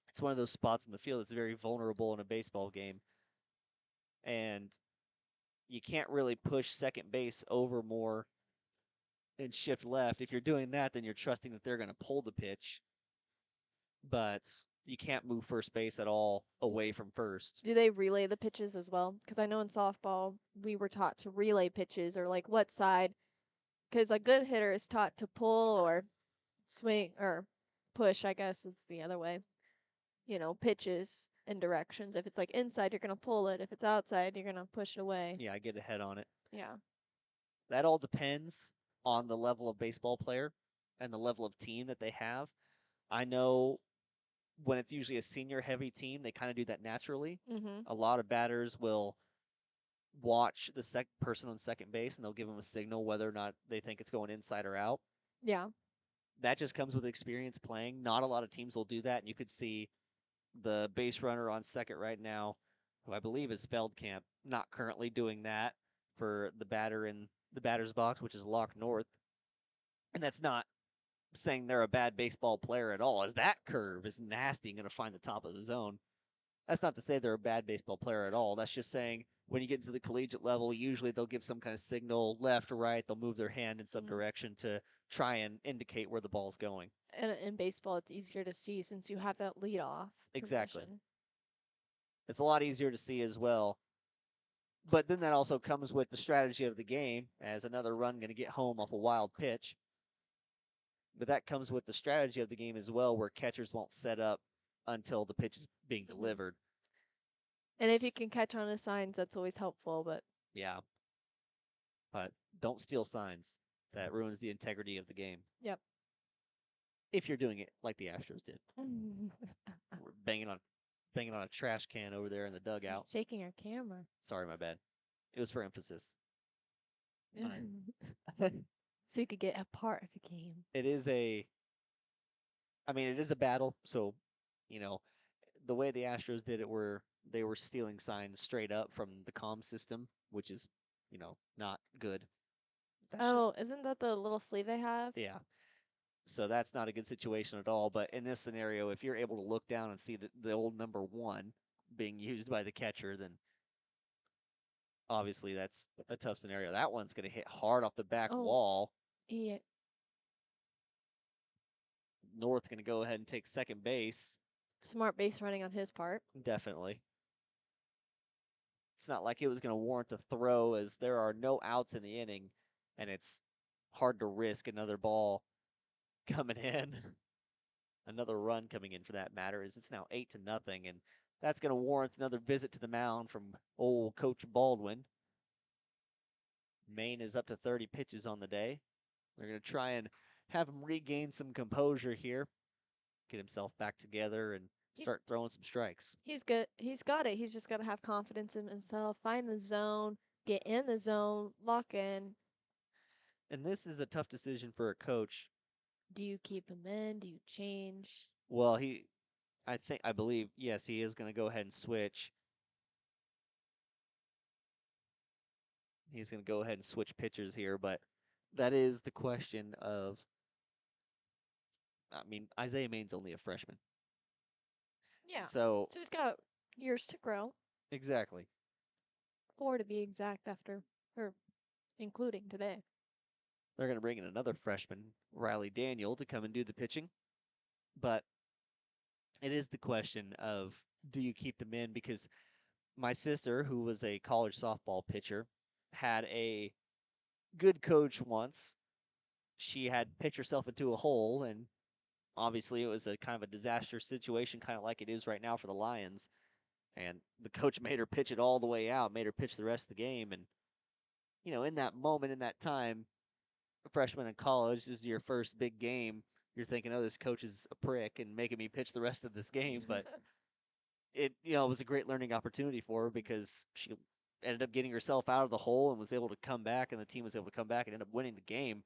it's one of those spots in the field that's very vulnerable in a baseball game. And you can't really push second base over more and shift left. If you're doing that, then you're trusting that they're going to pull the pitch. But you can't move first base at all away from first. Do they relay the pitches as well? Because I know in softball we were taught to relay pitches, or like what side. Because a good hitter is taught to pull or swing or push, I guess is the other way. Pitches and directions. If it's like inside, you're going to pull it. If it's outside, you're going to push it away. Yeah, I get ahead on it. Yeah. That all depends on the level of baseball player and the level of team that they have. I know when it's usually a senior-heavy team, they kind of do that naturally. Mm-hmm. A lot of batters will watch the person on second base, and they'll give them a signal whether or not they think it's going inside or out. Yeah. That just comes with experience playing. Not a lot of teams will do that, and you could see the base runner on second right now, who I believe is Feldkamp, not currently doing that. for the batter in the batter's box, which is Locke North. And that's not saying they're a bad baseball player at all, as that curve is nasty and going to find the top of the zone. That's not to say they're a bad baseball player at all. That's just saying when you get into the collegiate level, usually they'll give some kind of signal left or right. They'll move their hand in some direction to try and indicate where the ball's going. And in baseball, it's easier to see since you have that leadoff Exactly. position. It's a lot easier to see as well. But then that also comes with the strategy of the game, as another run going to get home off a wild pitch. But that comes with the strategy of the game as well, where catchers won't set up until the pitch is being delivered. And if you can catch on the signs, that's always helpful. But Yeah. But don't steal signs. That ruins the integrity of the game. Yep. If you're doing it like the Astros did. We're banging on a trash can over there in the dugout. Shaking our camera. Sorry, my bad. It was for emphasis. So you could get a part of the game. It is a battle. So, the way the Astros did it were they were stealing signs straight up from the comm system, which is, not good. That's isn't that the little sleeve they have? Yeah. So that's not a good situation at all. But in this scenario, if you're able to look down and see the old number 1 being used by the catcher, then obviously that's a tough scenario. That one's going to hit hard off the back wall. Yeah. North going to go ahead and take second base. Smart base running on his part. Definitely. It's not like it was going to warrant a throw, as there are no outs in the inning, and it's hard to risk another ball coming in. Another run coming in, for that matter, as it's now 8-0, and that's going to warrant another visit to the mound from old Coach Baldwin. Maine is up to 30 pitches on the day. They're going to try and have him regain some composure here, get himself back together, and start throwing some strikes. He's good. He's got it. He's just got to have confidence in himself, find the zone, get in the zone, lock in. And this is a tough decision for a coach. Do you keep him in? Do you change? Well, I believe, yes, he is going to go ahead and switch. He's going to go ahead and switch pitchers here, but that is the question of, Isaiah Maine's only a freshman. Yeah. So he's got years to grow. Exactly. 4 to be exact including today. They're going to bring in another freshman, Riley Daniel, to come and do the pitching. But it is the question of, do you keep them in? Because my sister, who was a college softball pitcher, had a good coach once. She had pitched herself into a hole, and obviously it was a kind of a disastrous situation, kind of like it is right now for the Lions. And the coach made her pitch it all the way out, made her pitch the rest of the game. And, in that moment, in that time, freshman in college, this is your first big game. You're thinking, oh, this coach is a prick and making me pitch the rest of this game. But it was a great learning opportunity for her, because she ended up getting herself out of the hole and was able to come back, and the team was able to come back and end up winning the game.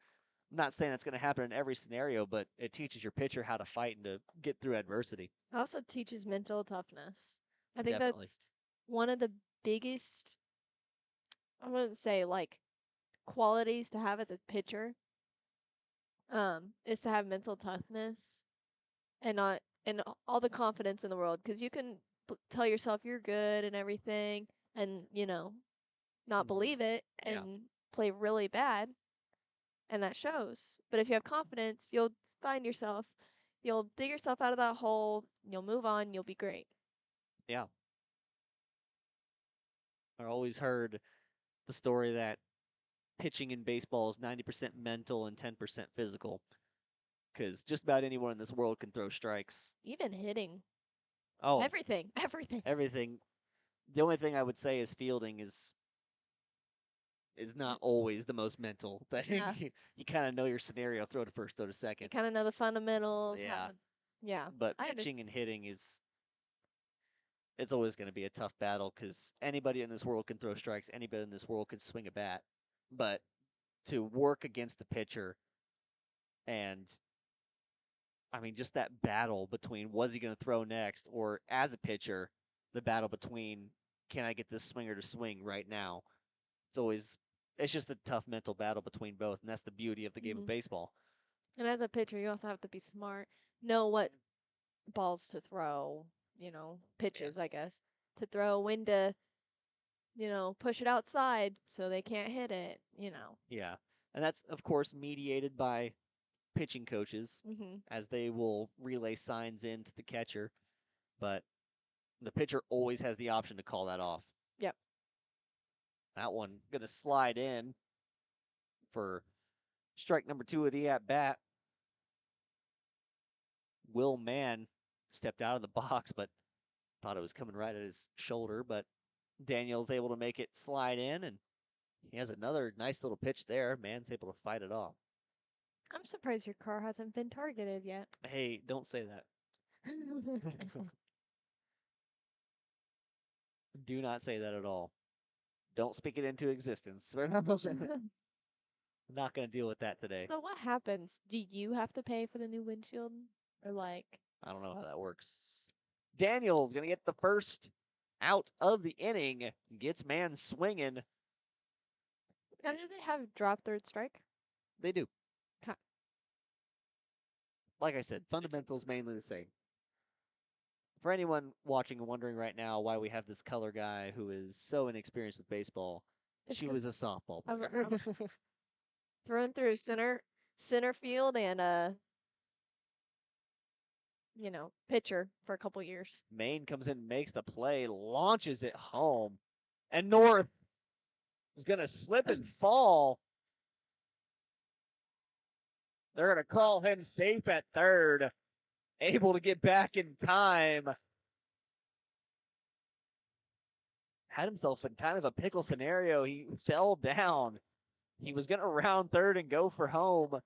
I'm not saying that's going to happen in every scenario, but it teaches your pitcher how to fight and to get through adversity. It also teaches mental toughness. I think Definitely. that's one of the biggest, I wouldn't say qualities to have as a pitcher, is to have mental toughness and all the confidence in the world, because you can tell yourself you're good and everything, and not believe it and play really bad, and that shows. But if you have confidence, you'll dig yourself out of that hole, you'll move on, you'll be great. Yeah. I always heard the story that pitching in baseball is 90% mental and 10% physical, because just about anyone in this world can throw strikes. Even hitting. Oh, Everything. everything. The only thing I would say is fielding is not always the most mental thing. Yeah. You kind of know your scenario, throw to first, throw to You second. kind of know the fundamentals. Yeah. Yeah. But I pitching and hitting it's always going to be a tough battle, because anybody in this world can throw strikes. Anybody in this world can swing a bat. But to work against the pitcher, and just that battle between, was he going to throw next, or as a pitcher, the battle between, can I get this swinger to swing right now? It's always it's just a tough mental battle between both, and that's the beauty of the game of Mhm. baseball. And as a pitcher, you also have to be smart, know what balls to throw, pitches, I guess, to throw, when to, push it outside so they can't hit it. Yeah. And that's, of course, mediated by pitching coaches Mm-hmm. as they will relay signs in to the catcher. But the pitcher always has the option to call that off. Yep. That one going to slide in for strike number 2 of the at-bat. Will Mann stepped out of the box, but thought it was coming right at his shoulder. But Daniel's able to make it slide in, and he has another nice little pitch there. Mann's able to fight it off. I'm surprised your car hasn't been targeted yet. Hey, don't say that. Do not say that at all. Don't speak it into existence. We're not going to deal with that today. So what happens? Do you have to pay for the new windshield? Or I don't know how that works. Daniel's going to get the first out of the inning. Gets Mann swinging. now do they have drop third strike? They do. 'Kay. Like I said, fundamentals mainly the same. For anyone watching and wondering right now why we have this color guy who is so inexperienced with baseball, It's she 'cause was a softball I'm- player. Thrown through center field and pitcher for a couple years. Maine comes in, makes the play, launches it home, and North is going to slip and fall. They're going to call him safe at third, able to get back in time. Had himself in kind of a pickle scenario. He fell down. He was going to round third and go for home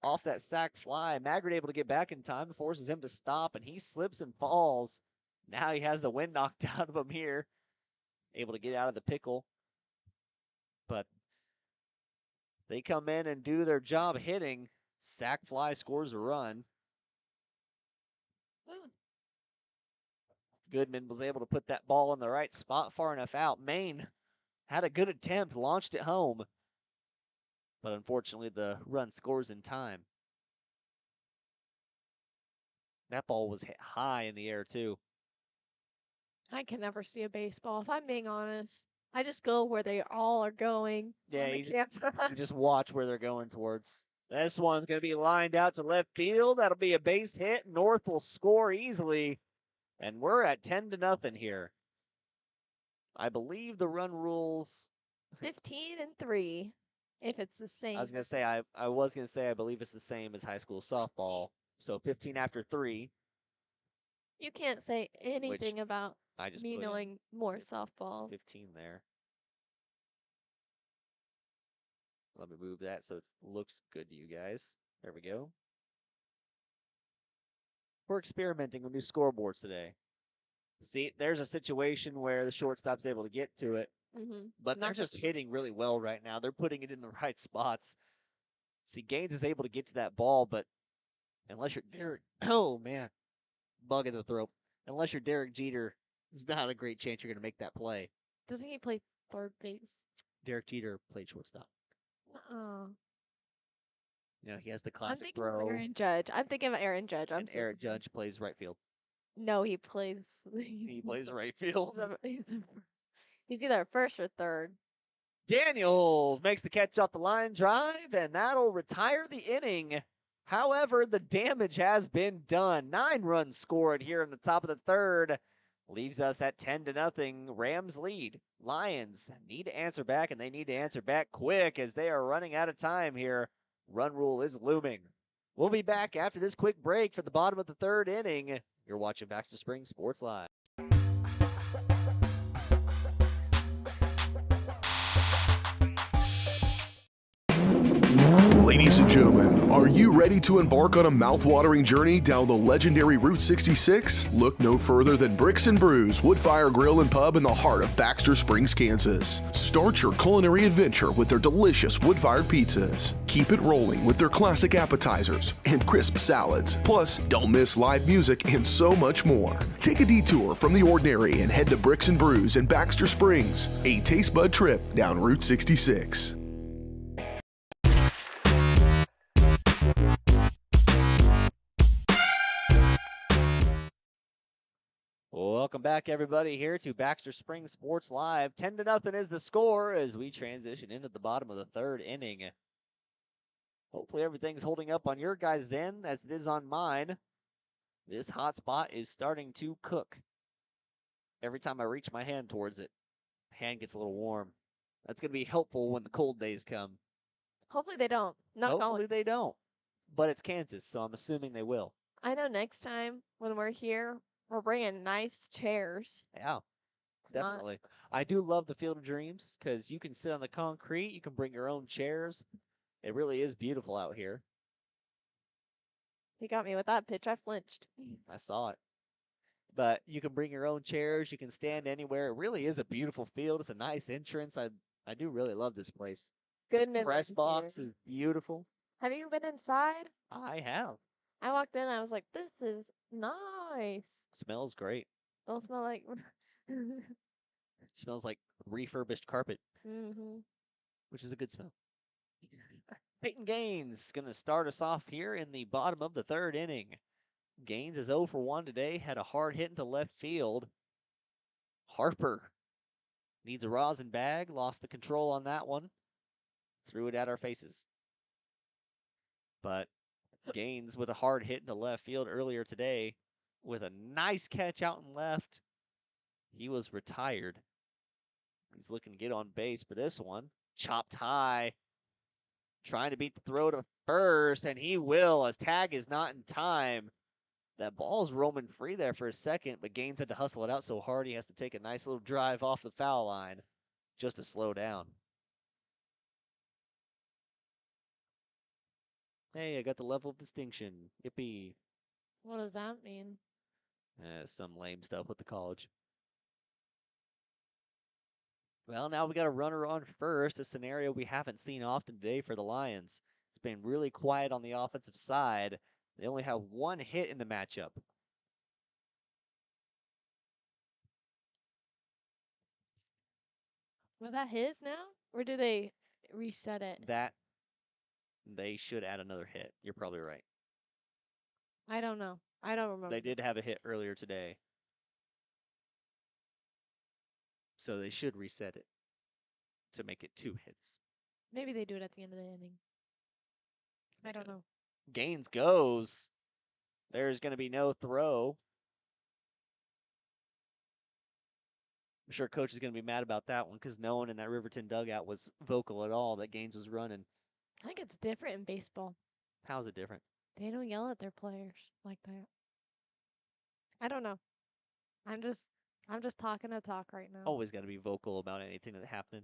off that sac fly. Maggard able to get back in time, forces him to stop, and he slips and falls. Now he has the wind knocked out of him here. Able to get out of the pickle. But they come in and do their job hitting. Sac fly scores a run. Goodman was able to put that ball in the right spot far enough out. Maine had a good attempt, launched it home. But unfortunately, the run scores in time. That ball was hit high in the air, too. I can never see a baseball, if I'm being honest. I just go where they all are going. Yeah, on the you camera. You just watch where they're going towards. This one's going to be lined out to left field. That'll be a base hit. North will score easily. And we're at 10-0 here. I believe the run rules. 15-3, if it's the same. I was going to say, I believe it's the same as high school softball. So 15 after 3. You can't say anything about I just me put knowing more softball. 15 there. Let me move that so it looks good to you guys. There we go. We're experimenting with new scoreboards today. See, there's a situation where the shortstop's able to get to it, Mm-hmm. but they're just hitting really well right now. They're putting it in the right spots. See, Gaines is able to get to that ball, but unless you're Derek, oh man, bug in the throat. Unless you're Derek Jeter, it's not a great chance you're going to make that play. Doesn't he play third base? Derek Jeter played shortstop. Oh. You know, he has the I'm classic thinking of throw. Aaron Judge. I'm thinking of Aaron Judge. And Eric Judge plays right field. No, he plays. He plays right field. He's either first or third. Daniels makes the catch off the line drive, and that'll retire the inning. However, the damage has been done. 9 runs scored here in the top of the third. Leaves us at 10-0. Rams lead. Lions need to answer back, and they need to answer back quick as they are running out of time here. Run rule is looming. We'll be back after this quick break for the bottom of the third inning. You're watching Baxter Springs Sports Live. Ladies and gentlemen, are you ready to embark on a mouth-watering journey down the legendary Route 66? Look no further than Bricks and Brews Woodfire Grill and Pub in the heart of Baxter Springs, Kansas. Start your culinary adventure with their delicious wood-fired pizzas. Keep it rolling with their classic appetizers and crisp salads. Plus, don't miss live music and so much more. Take a detour from the ordinary and head to Bricks and Brews in Baxter Springs, a taste bud trip down Route 66. Welcome back, everybody, here to Baxter Springs Sports Live. 10-0 is the score as we transition into the bottom of the third inning. Hopefully everything's holding up on your guys' end as it is on mine. This hot spot is starting to cook. Every time I reach my hand towards it, hand gets a little warm. That's going to be helpful when the cold days come. Hopefully they don't. Not Hopefully they don't. But it's Kansas, so I'm assuming they will. I know next time when we're here, we're bringing nice chairs. Yeah, It's not- definitely. I do love the Field of Dreams because you can sit on the concrete. You can bring your own chairs. It really is beautiful out here. He got me with that pitch. I flinched. I saw it. But you can bring your own chairs. You can stand anywhere. It really is a beautiful field. It's a nice entrance. I do really love this place. Good memories. Press box here. is beautiful. Have you been inside? I have. I walked in. I was like, this is nice. Smells great. Don't smell like. Smells like refurbished carpet, Mm-hmm. which is a good smell. Peyton Gaines going to start us off here in the bottom of the third inning. Gaines is 0 for 1 today, had a hard hit into left field. Harper needs a rosin bag, lost the control on that one, threw it at our faces. But Gaines with a hard hit into left field earlier today with a nice catch out in left. He was retired. He's looking to get on base for this one. Chopped high. Trying to beat the throw to first, and he will as tag is not in time. That ball's roaming free there for a second, but Gaines had to hustle it out so hard he has to take a nice little drive off the foul line just to slow down. Hey, I got the level of distinction. Yippee. What does that mean? Some lame stuff with the college. Well, now we got a runner on first, a scenario we haven't seen often today for the Lions. It's been really quiet on the offensive side. They only have one hit in the matchup. Was that his now? Or do they reset it? That they should add another hit. You're probably right. I don't know. I don't remember. They did have a hit earlier today. So they should reset it to make it 2 hits. Maybe they do it at the end of the inning. I don't know. Gaines goes. There's going to be no throw. I'm sure coach is going to be mad about that one because no one in that Riverton dugout was vocal at all that Gaines was running. I think it's different in baseball. How's it different? They don't yell at their players like that. I don't know. I'm just talking to talk right now. Always got to be vocal about anything that's happening.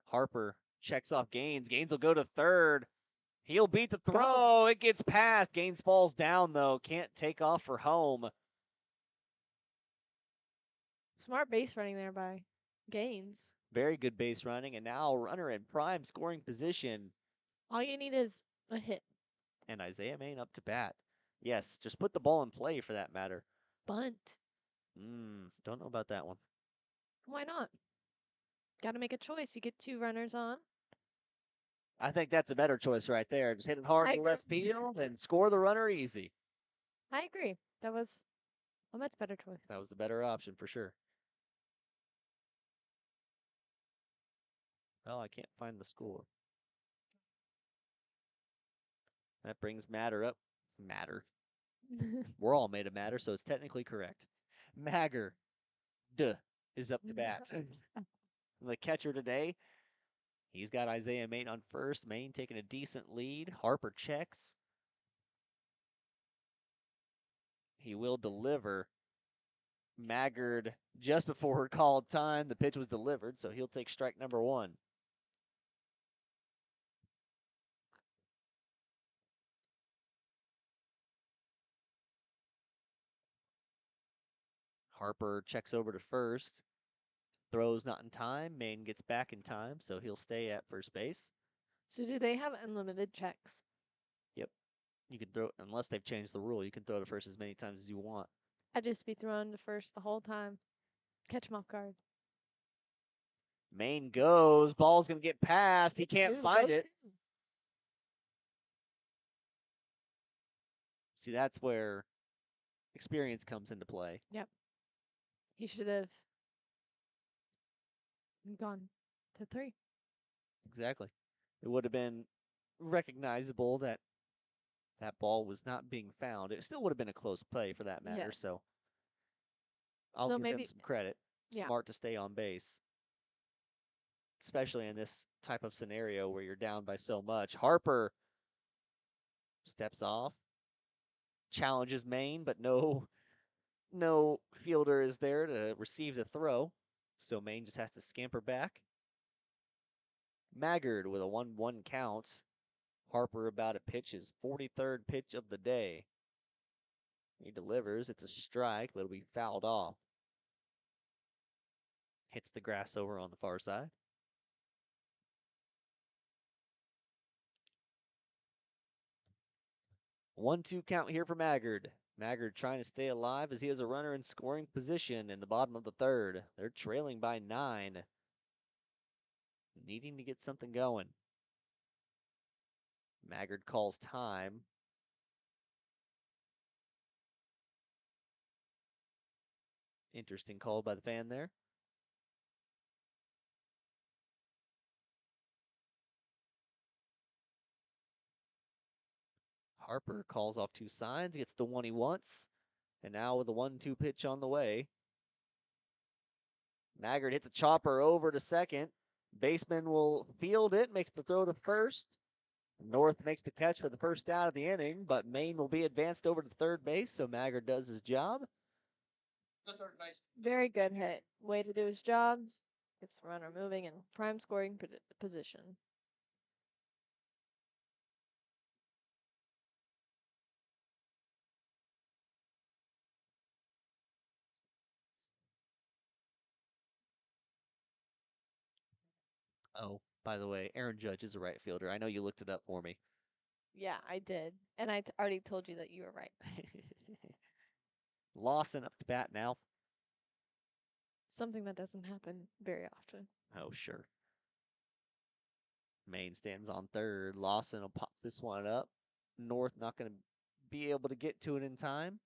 Harper checks off Gaines. Gaines will go to third. He'll beat the throw. It gets past. Gaines falls down, though. Can't take off for home. Smart base running there by Gaines. Very good base running. And now a runner in prime scoring position. All you need is a hit. And Isaiah Main up to bat. Yes, just put the ball in play for that matter. Bunt. Don't know about that one. Why not? Got to make a choice. You get 2 runners on. I think that's a better choice right there. Just hit it hard I to left field and score the runner easy. I agree. That was a much better choice. That was the better option for sure. Well, I can't find the score. That brings Matter up. Matter. We're all made of matter, so it's technically correct. Magger, is up to bat. The catcher today, he's got Isaiah Main on first. Main taking a decent lead. Harper checks. He will deliver. Maggard, just before her called time, the pitch was delivered, so he'll take strike number 1. Harper checks over to first. Throws not in time. Maine gets back in time, so he'll stay at first base. So do they have unlimited checks? Yep. You can throw, unless they've changed the rule, you can throw to first as many times as you want. I'd just be throwing to first the whole time. Catch him off guard. Maine goes. Ball's going to get past. He can't Two, find go it. two. See, that's where experience comes into play. He should have gone to 3. Exactly. It would have been recognizable that that ball was not being found. It still would have been a close play for that matter. Yes. So I'll So give them maybe- some credit. Yeah. Smart to stay on base, especially in this type of scenario where you're down by so much. Harper steps off, challenges Maine, but no fielder is there to receive the throw. So Maine just has to scamper back. Maggard with a 1-1 count. Harper about to pitch his 43rd pitch of the day. He delivers. It's a strike, but it'll be fouled off. Hits the grass over on the far side. One-two count here for Maggard. Maggard trying to stay alive as he has a runner in scoring position in the bottom of the third. They're trailing by 9. Needing to get something going. Maggard calls time. Interesting call by the fan there. Harper calls off 2 signs, gets the one he wants. And now with a 1-2 pitch on the way. Maggard hits a chopper over to second. Baseman will field it, makes the throw to first. North makes the catch for the first out of the inning, but Maine will be advanced over to third base, so Maggard does his job. Very good hit. Way to do his job. Gets the runner moving in prime scoring position. Oh, by the way, Aaron Judge is a right fielder. I know you looked it up for me. Yeah, I did. And I already told you that you were right. Lawson up to bat now. Something that doesn't happen very often. Oh, sure. Maine stands on third. Lawson will pop this one up. North not going to be able to get to it in time.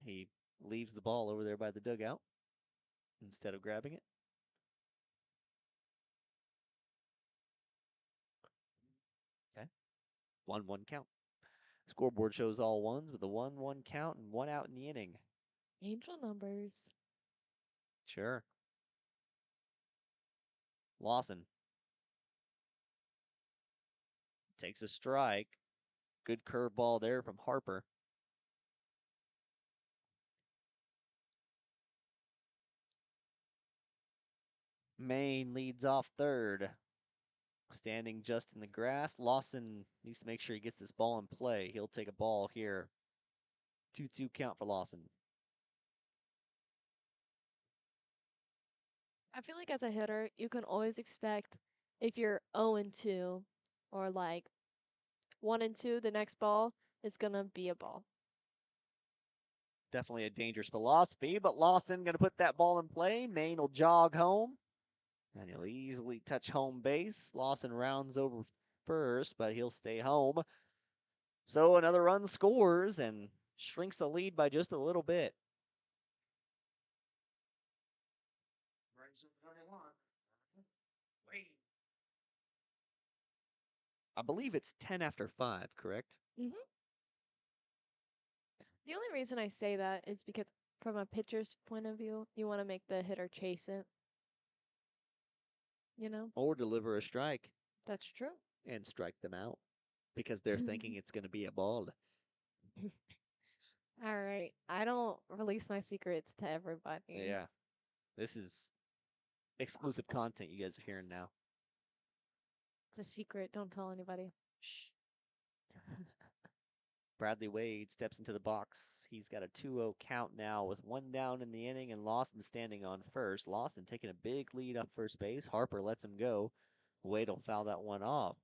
He leaves the ball over there by the dugout instead of grabbing it. Okay. 1-1 count. Scoreboard shows all ones with a 1-1 count and 1 out in the inning. Angel numbers. Sure. Lawson takes a strike. Good curveball there from Harper. Maine leads off third. Standing just in the grass. Lawson needs to make sure he gets this ball in play. He'll take a ball here. 2-2 count for Lawson. I feel like as a hitter, you can always expect if you're 0-2 or like 1-2, the next ball is going to be a ball. Definitely a dangerous philosophy, but Lawson going to put that ball in play. Maine will jog home, and he'll easily touch home base. Lawson rounds over first, but he'll stay home. So another run scores and shrinks the lead by just a little bit. I believe it's 10 after 5, correct? The only reason I say that is because from a pitcher's point of view, you want to make the hitter chase it. You know, Or deliver a strike that's true. and strike them out because they're thinking it's going to be a ball. All right. I don't release my secrets to everybody. Yeah. This is exclusive content you guys are hearing now. It's a secret. Don't tell anybody. Shh. Bradley Wade steps into the box. He's got a 2-0 count now with one down in the inning and Lawson standing on first. Lawson taking a big lead up first base. Harper lets him go. Wade will foul that one off.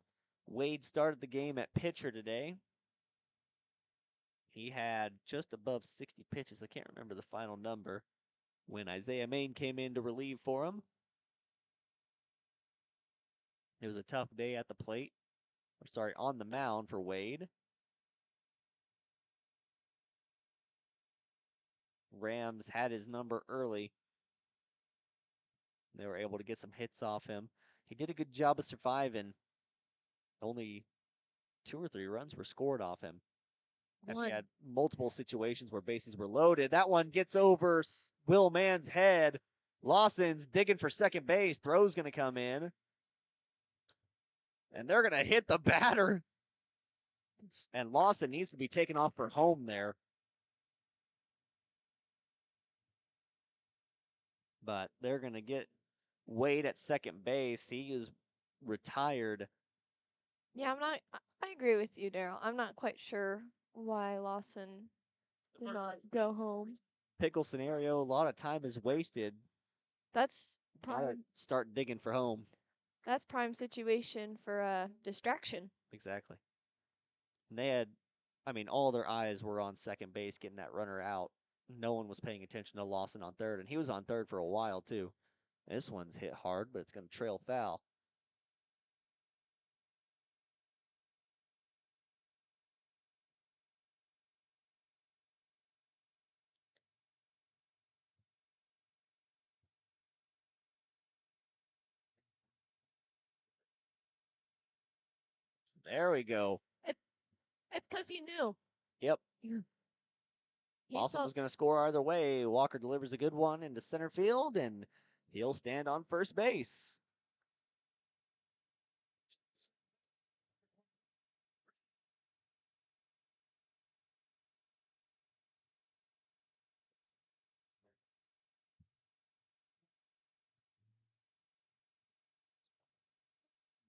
Wade started the game at pitcher today. He had just above 60 pitches. I can't remember the final number when Isaiah Main came in to relieve for him. It was a tough day at the plate. On the mound for Wade. Rams had his number early. They were able to get some hits off him. He did a good job of surviving. Only 2 or 3 runs were scored off him. And he had multiple situations where bases were loaded. That one gets over Will Mann's head. Lawson's digging for second base. Throw's going to come in. And they're going to hit the batter. And Lawson needs to be taken off for home there. But they're going to get Wade at second base. He is retired. Yeah, I agree with you, Daryl. I'm not quite sure why Lawson did not go home. Pickle scenario, a lot of time is wasted. That's Gotta prime. start digging for home. That's prime situation for a distraction. Exactly. And they had, all their eyes were on second base getting that runner out. No one was paying attention to Lawson on third, and he was on third for a while too. This one's hit hard, but it's going to trail foul. There we go. It's because he knew. Yep. He Lawson saw- was going to score either way. Walker delivers a good one into center field, and he'll stand on first base.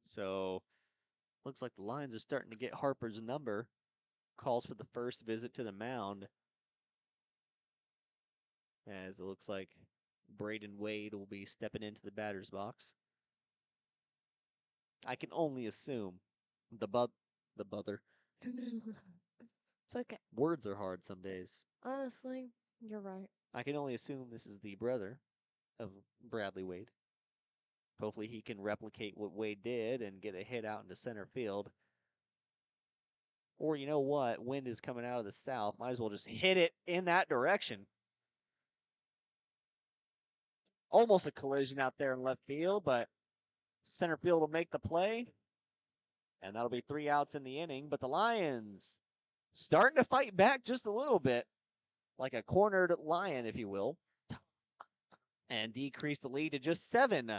So, looks like the Lions are starting to get Harper's number. Calls for the first visit to the mound. As it looks like Braden Wade will be stepping into the batter's box. I can only assume the buther. It's okay. Words are hard some days. Honestly, you're right. I can only assume this is the brother of Bradley Wade. Hopefully he can replicate what Wade did and get a hit out into center field. Or you know what? Wind is coming out of the south. Might as well just hit it in that direction. Almost a collision out there in left field, but center field will make the play. And that'll be 3 outs in the inning. But the Lions starting to fight back just a little bit. Like a cornered lion, if you will. And decrease the lead to just 7.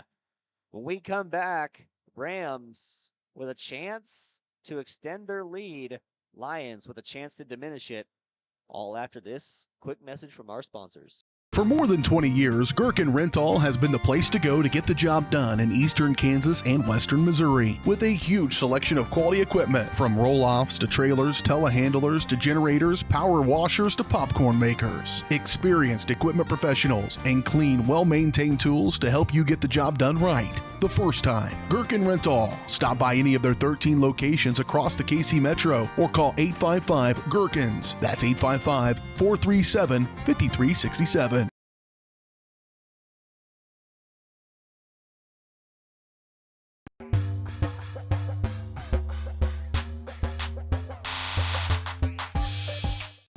When we come back, Rams with a chance to extend their lead. Lions with a chance to diminish it. All after this quick message from our sponsors. For more than 20 years, Gherkin Rental has been the place to go to get the job done in eastern Kansas and western Missouri. With a huge selection of quality equipment, from roll-offs to trailers, telehandlers to generators, power washers to popcorn makers. Experienced equipment professionals and clean, well-maintained tools to help you get the job done right the first time. Gherkin Rental. Stop by any of their 13 locations across the KC Metro or call 855-GHERKINS. That's 855-437-5367.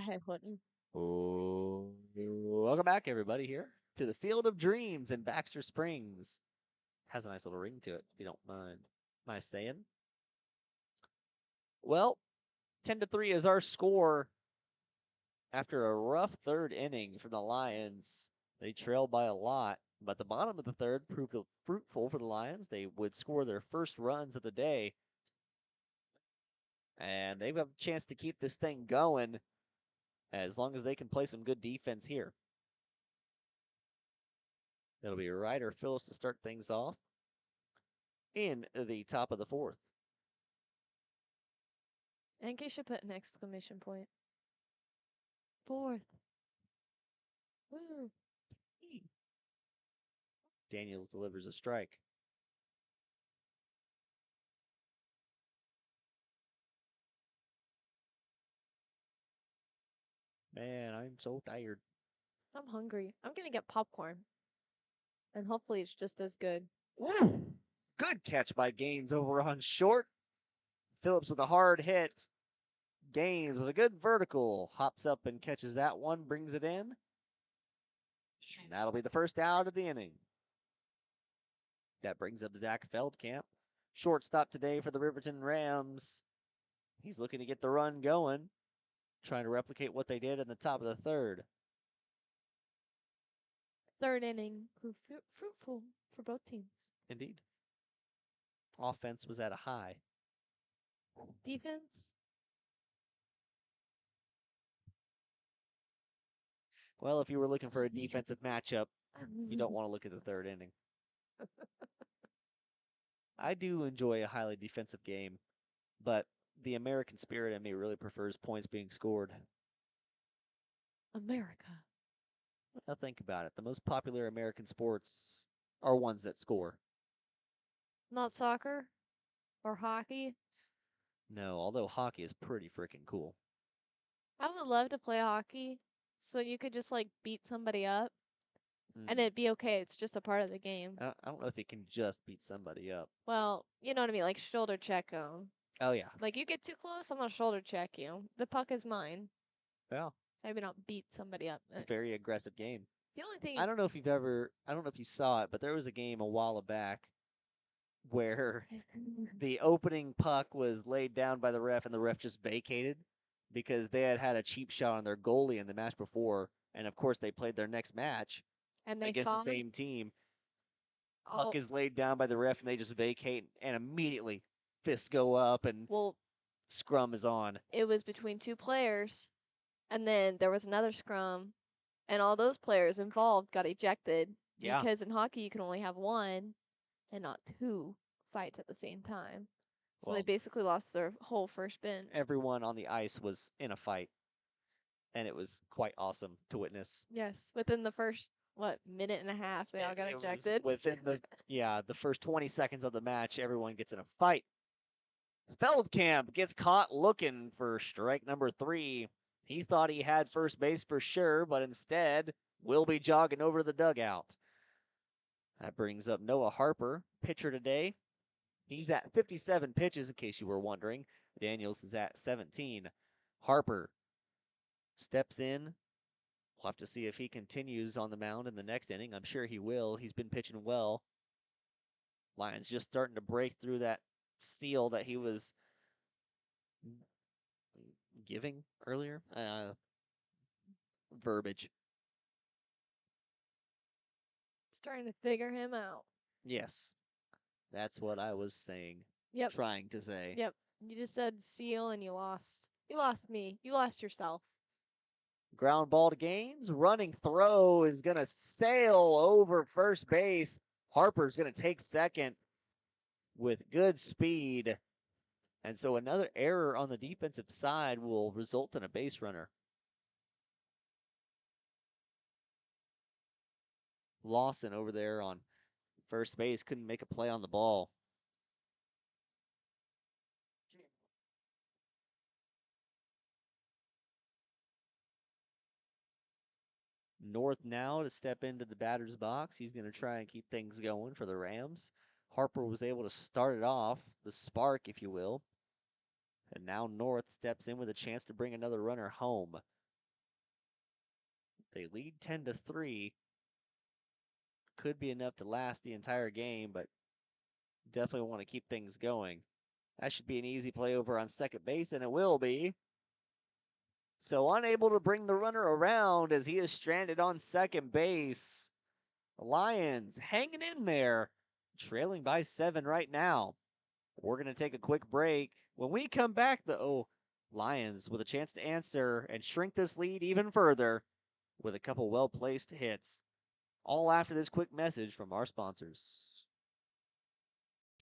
I wouldn't. Oh, welcome back, everybody, here to the Field of Dreams in Baxter Springs. Has a nice little ring to it, if you don't mind my saying. Well, 10-3 is our score after a rough third inning for the Lions. They trailed by a lot, but the bottom of the third proved fruitful for the Lions. They would score their first runs of the day, and they've got a chance to keep this thing going as long as they can play some good defense here. It'll be Ryder Phillips to start things off in the top of the fourth. I think you should put an exclamation point. 4th. Woo. Daniels delivers a strike. Man, I'm so tired. I'm hungry. I'm gonna get popcorn. And hopefully it's just as good. Woo! Good catch by Gaines over on short. Phillips with a hard hit. Gaines with a good vertical. Hops up and catches that one, brings it in. That'll be the first out of the inning. That brings up Zach Feldkamp. Shortstop today for the Riverton Rams. He's looking to get the run going, trying to replicate what they did in the top of the third. 3rd inning proved fruitful for both teams. Indeed. Offense was at a high. Defense, Well, if you were looking for a defensive matchup, you don't want to look at the third inning. I do enjoy a highly defensive game, but the American spirit in me really prefers points being scored. America. Now think about it. The most popular American sports are ones that score. Not soccer or hockey. No, although hockey is pretty freaking cool. I would love to play hockey so you could just like beat somebody up and Mm. it'd be okay. It's just a part of the game. I don't know if you can just beat somebody up. Well, you know what I mean? Like shoulder check them. Oh, yeah. Like you get too close, I'm gonna shoulder check you. The puck is mine. Yeah. Maybe not beat somebody up. It's a very aggressive game. The only thing I don't know if you saw it, but there was a game a while back where the opening puck was laid down by the ref and the ref just vacated because they had a cheap shot on their goalie in the match before. And of course, they played their next match and they against the found same team. oh, Puck is laid down by the ref and they just vacate and immediately fists go up and well, scrum is on. it was between 2 players, and then there was another scrum, and all those players involved got ejected Yeah. because in hockey you can only have 1 and not 2 fights at the same time. So they Well- basically lost their whole first bench. Everyone on the ice was in a fight, and it was quite awesome to witness. Yes, within the first minute and a half, they all got It was ejected. within the first 20 seconds of the match, everyone gets in a fight. Feldkamp gets caught looking for strike number 3. He thought he had first base for sure, but instead will be jogging over the dugout. That brings up Noah Harper, pitcher today. He's at 57 pitches, in case you were wondering. Daniels is at 17. Harper steps in. We'll have to see if he continues on the mound in the next inning. I'm sure he will. He's been pitching well. Lions just starting to break through that seal that he was giving earlier. Verbiage. Starting to figure him out. Yes. That's what I was saying. Yep. Trying to say. Yep. You just said seal and you lost. You lost me. You lost yourself. Ground ball to Gaines. Running throw is going to sail over first base. Harper's going to take second with good speed. And so another error on the defensive side will result in a base runner. Lawson over there on first base couldn't make a play on the ball. North now to step into the batter's box. He's going to try and keep things going for the Rams. Harper was able to start it off, the spark, if you will. And now North steps in with a chance to bring another runner home. They lead 10-3. Could be enough to last the entire game, but definitely want to keep things going. That should be an easy play over on second base, and it will be. So unable to bring the runner around as he is stranded on second base. Lions hanging in there, trailing by 7 right now. We're going to take a quick break. When we come back, Lions with a chance to answer and shrink this lead even further with a couple well-placed hits. All after this quick message from our sponsors.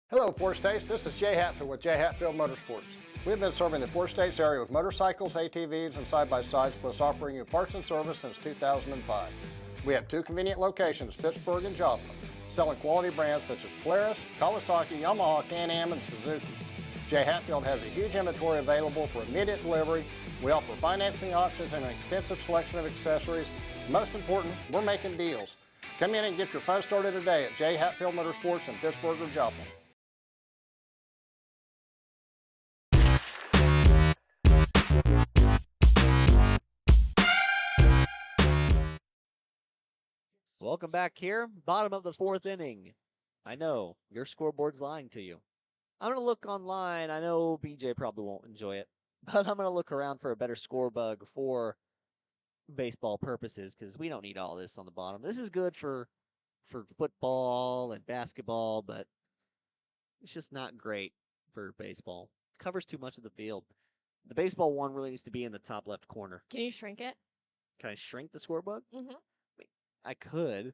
Hello, Forest Taste. This is Jay Hatfield with Jay Hatfield Motorsports. We've been serving the 4 states area with motorcycles, ATVs, and side-by-sides, plus offering you parts and service since 2005. We have 2 convenient locations, Pittsburgh and Joplin, selling quality brands such as Polaris, Kawasaki, Yamaha, Can-Am, and Suzuki. J. Hatfield has a huge inventory available for immediate delivery. We offer financing options and an extensive selection of accessories. Most important, we're making deals. Come in and get your fun started today at J. Hatfield Motorsports in Pittsburgh or Joplin. Welcome back here. Bottom of the 4th inning. I know, your scoreboard's lying to you. I'm going to look online. I know BJ probably won't enjoy it, but I'm going to look around for a better score bug for baseball purposes because we don't need all this on the bottom. This is good for football and basketball, but it's just not great for baseball. It covers too much of the field. The baseball one really needs to be in the top left corner. Can you shrink it? Can I shrink the score bug? Mm-hmm. I could,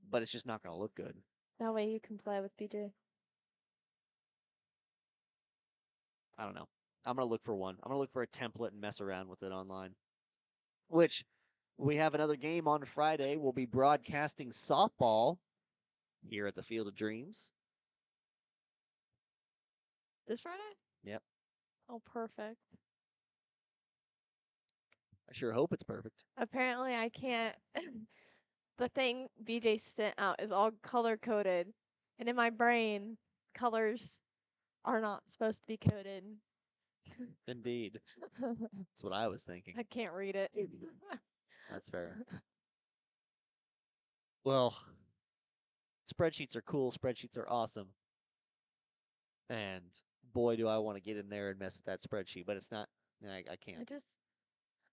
but it's just not going to look good. That way you can play with BJ. I don't know. I'm going to look for one. I'm going to look for a template and mess around with it online. Which, we have another game on Friday. We'll be broadcasting softball here at the Field of Dreams. This Friday? Yep. Oh, perfect. I sure hope it's perfect. Apparently, I can't. The thing BJ sent out is all color coded, and in my brain, colors are not supposed to be coded. Indeed. That's what I was thinking. I can't read it. That's fair. Well, spreadsheets are cool. Spreadsheets are awesome. And boy, do I want to get in there and mess with that spreadsheet, but it's not. I I can't. just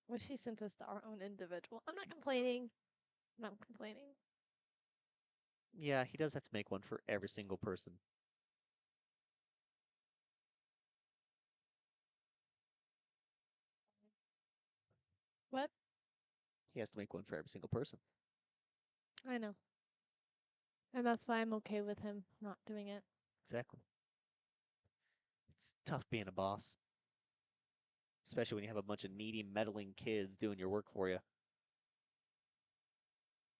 wish he sent us to our own individual. I'm not complaining. I'm not complaining. Yeah, he does have to make one for every single person. What? He has to make one for every single person. I know. And that's why I'm okay with him not doing it. Exactly. It's tough being a boss, especially when you have a bunch of needy, meddling kids doing your work for you.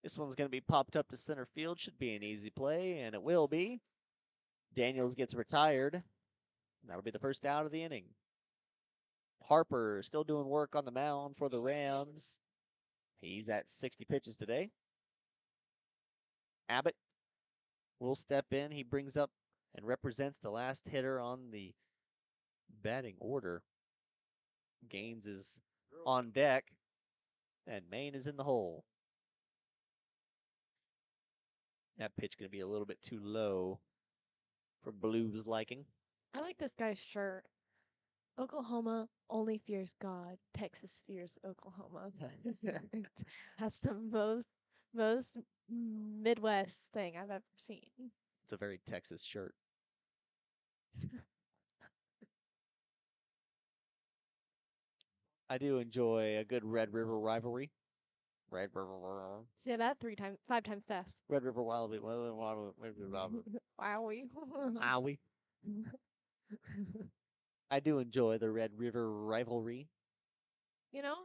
This one's going to be popped up to center field. Should be an easy play, and it will be. Daniels gets retired. That'll be the first out of the inning. Harper still doing work on the mound for the Rams. He's at 60 pitches today. Abbott will step in. He brings up and represents the last hitter on the batting order. Gaines is on deck, and Maine is in the hole. That pitch going to be a little bit too low for Blues liking. I like this guy's shirt. Oklahoma only fears God. Texas fears Oklahoma. That's the most Midwest thing I've ever seen. It's a very Texas shirt. I do enjoy a good Red River rivalry. Red River. Say that 5 times fast. Red River Wildly. Wowie. Owie. I do enjoy the Red River rivalry. You know,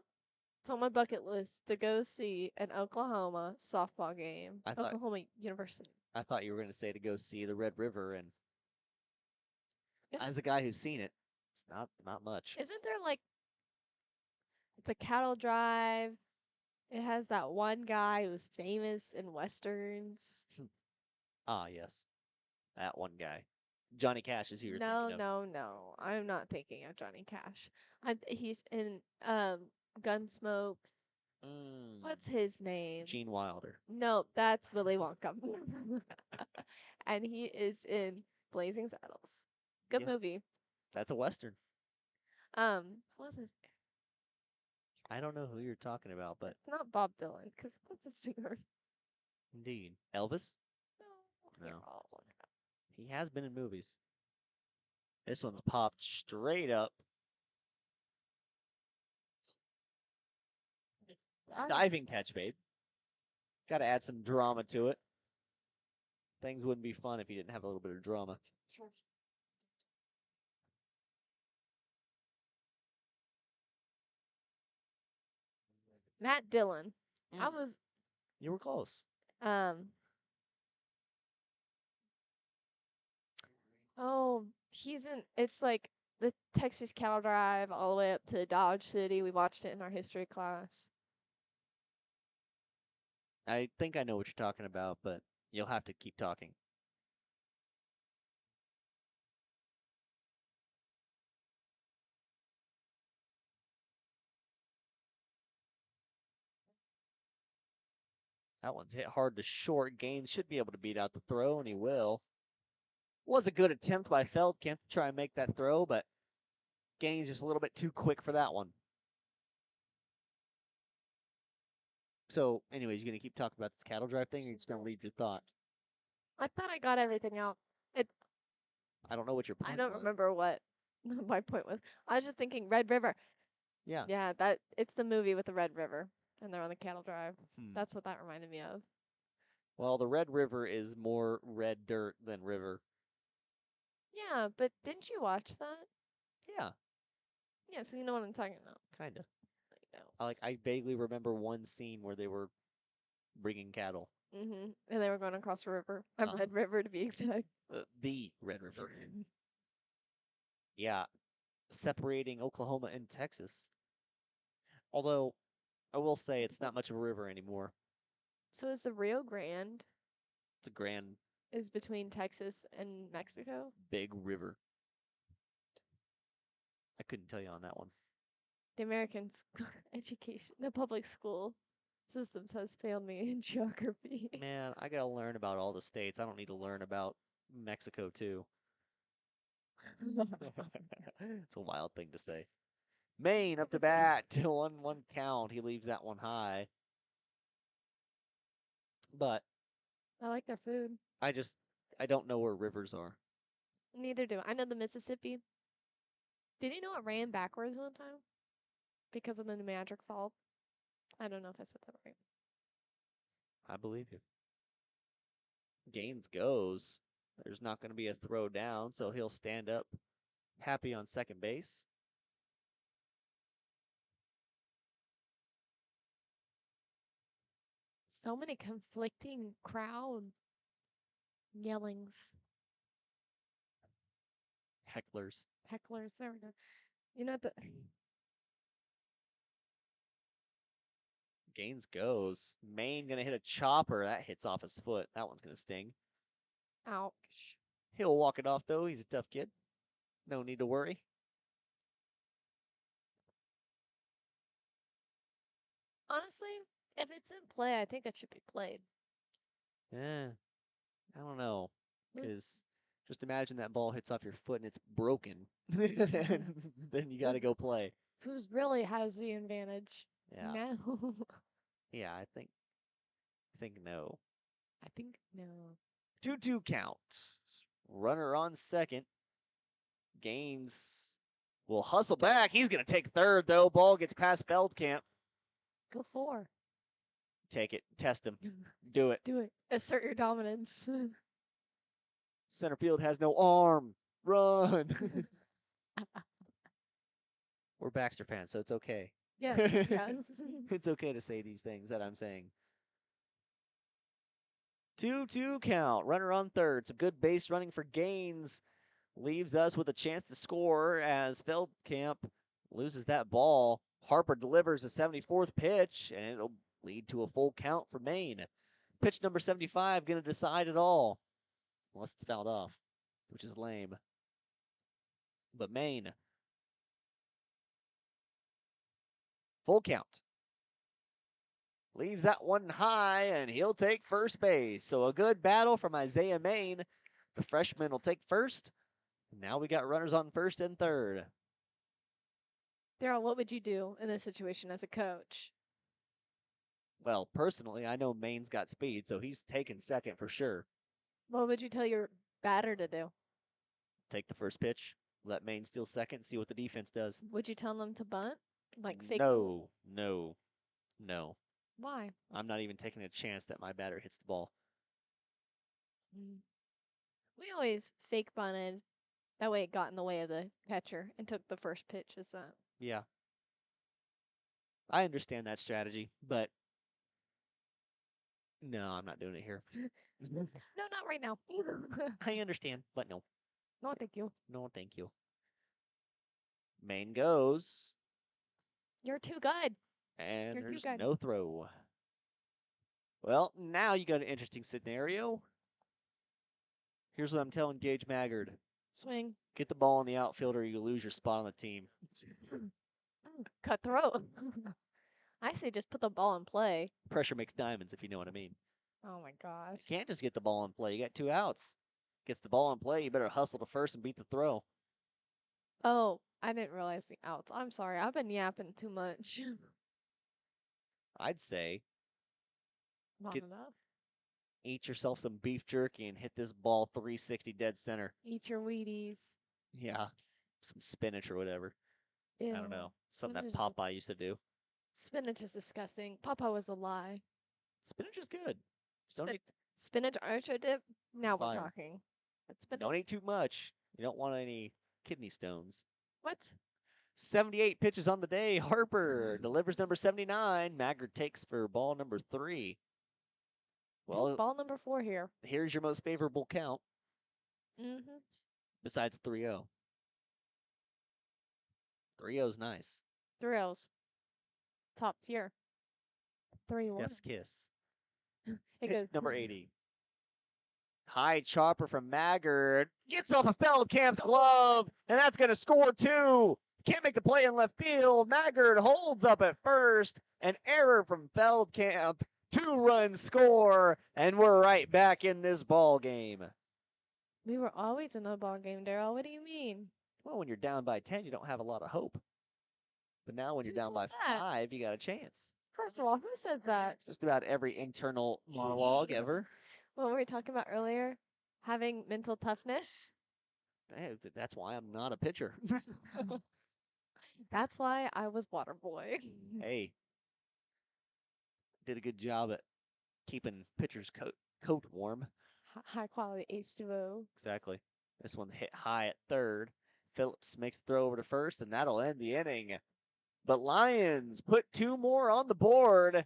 it's on my bucket list to go see an Oklahoma softball game. Oklahoma University. I thought you were going to say to go see the Red River, and Isn't, as a guy who's seen it, it's not much. isn't there like, it's a cattle drive. It has that one guy who's famous in westerns. Ah, yes. That one guy. Johnny Cash is who you're No, thinking of. no. I'm not thinking of Johnny Cash. He's in Gunsmoke. What's his name? Gene Wilder. No, that's Willy Wonka. And he is in Blazing Saddles. Good Yeah. movie. That's a Western. What's his name? I don't know who you're talking about, but It's not Bob Dylan, because that's a singer. indeed. Elvis? No. Here, No. I'll look it up. He has been in movies. This one's popped straight up. Diving catch, babe. Got to add some drama to it. Things wouldn't be fun if you didn't have a little bit of drama. Matt Dillon. I Mm. was You were close. um. Oh, he's in. It's like the Texas Cattle Drive all the way up to Dodge City. We watched it in our history class. I think I know what you're talking about, but you'll have to keep talking. That one's hit hard to short. Gaines should be able to beat out the throw, and he will. Was a good attempt by Feldkamp to try and make that throw, but Gaines just a little bit too quick for that one. So, anyways, you're going to keep talking about this cattle drive thing, or you're just going to leave your thought? I thought I got everything out. I don't know what your point I don't was. remember what my point was. I was just thinking Red River. Yeah. Yeah, it's the movie with the Red River, and they're on the cattle drive. That's what that reminded me of. Well, the Red River is more red dirt than river. Yeah, but didn't you watch that? Yeah, Yeah, so you know what I'm talking about. kind of. I know. I vaguely remember one scene where they were bringing cattle. And they were going across the river, a Uh-huh. Red River to be exact. The Red River. Yeah, separating Oklahoma and Texas. Although, I will say it's not much of a river anymore. So is the Rio Grande It's a grand, is between Texas and Mexico? big river. I couldn't tell you on that one. The American education, the public school systems has failed me in geography. Man, I gotta learn about all the states. I don't need to learn about Mexico, too. It's a wild thing to say. Maine up to bat. 1-1 count. He leaves that one high. But I like their food. I don't know where rivers are. Neither do I. I know the Mississippi. Did you know it ran backwards one time? Because of the Niagara Fault? I don't know if I said that right. I believe you. Gaines goes. There's not going to be a throw down, so he'll stand up happy on second base. So many conflicting crowd yellings, Hecklers. hecklers. There we go. You know the Gaines goes. Maine going to hit a chopper. That hits off his foot. That one's going to sting. ouch. He'll walk it off, though. He's a tough kid. No need to worry. Honestly, if it's in play, I think it should be played. Yeah. I don't know. Mm. Because just imagine that ball hits off your foot and it's broken. Then you got to go play. Who's really has the advantage? Yeah. No. Yeah, I think no. I think no. 2-2 count. Runner on second. Gaines will hustle back. He's going to take third, though. Ball gets past Feldkamp. Go for. Take it. Test him. Do it. Do it. Assert your dominance. Center field has no arm. Run. We're Baxter fans, so it's okay. Yes, yes. It's okay to say these things that I'm saying. 2-2 count. Runner on third. Some good base running for Gaines. Leaves us with a chance to score as Feldkamp loses that ball. Harper delivers a 74th pitch, and it'll lead to a full count for Maine. Pitch number 75 going to decide it all. Unless it's fouled off, which is lame. But Maine. Full count. Leaves that one high, and he'll take first base. So a good battle from Isaiah Maine. The freshman will take first. Now we got runners on first and third. Daryl, what would you do in this situation as a coach? Well, personally, I know Maine's got speed, so he's taking second for sure. What would you tell your batter to do? Take the first pitch, let Maine steal second, see what the defense does. Would you tell them to bunt? Like fake? No. Why? I'm not even taking a chance that my batter hits the ball. We always fake bunted. That way it got in the way of the catcher and took the first pitch as that. Yeah. I understand that strategy, but no, I'm not doing it here. No, not right now. I understand, but no. No, thank you. No, thank you. Main goes, You're too good. and You're too there's good. no throw. Well, now you got an interesting scenario. Here's what I'm telling Gage Maggard. Swing. Get the ball in the outfield or you lose your spot on the team. Cutthroat. I say just put the ball in play. Pressure makes diamonds, if you know what I mean. Oh my gosh. You can't just get the ball in play. You got 2 outs. Gets the ball in play, you better hustle to first and beat the throw. Oh, I didn't realize the outs. I'm sorry. I've been yapping too much. I'd say Not Get- enough. eat yourself some beef jerky and hit this ball 360 dead center. Eat your Wheaties. Yeah, some spinach or whatever. I don't Ew. know. Something that Spinach is- Popeye used to do. Spinach is disgusting. Papa was a lie. Spinach is good. Don't Spin- eat, Spinach archer dip. Now we're Fire. talking. But spinach. don't eat too much. You don't want any kidney stones. What? 78 pitches on the day. Harper delivers number 79. Maggard takes for ball number 3. Well, Well, ball number 4 here. here's your most favorable count Mm-hmm. besides 3-0. 3-0's nice. Thrills. Top tier. 3-1. Jeff's kiss. It Hit goes number 80. High chopper from Maggard. Gets off of Feldkamp's glove, and that's going to score 2. Can't make the play in left field. Maggard holds up at first. An error from Feldkamp. 2-run score, and we're right back in this ball game. We were always in the ball game, Daryl. What do you mean? Well, when you're down by 10, you don't have a lot of hope. But now when you're Who down said by that? 5, you got a chance. First of all, who said that? Just about every internal monologue ever. What were we talking about earlier? Having mental toughness. Hey, that's why I'm not a pitcher. That's why I was water boy. Hey, did a good job at keeping pitcher's coat warm. High quality H2O. Exactly. This one hit high at third. Phillips makes the throw over to first, and that'll end the inning. But Lions put 2 more on the board.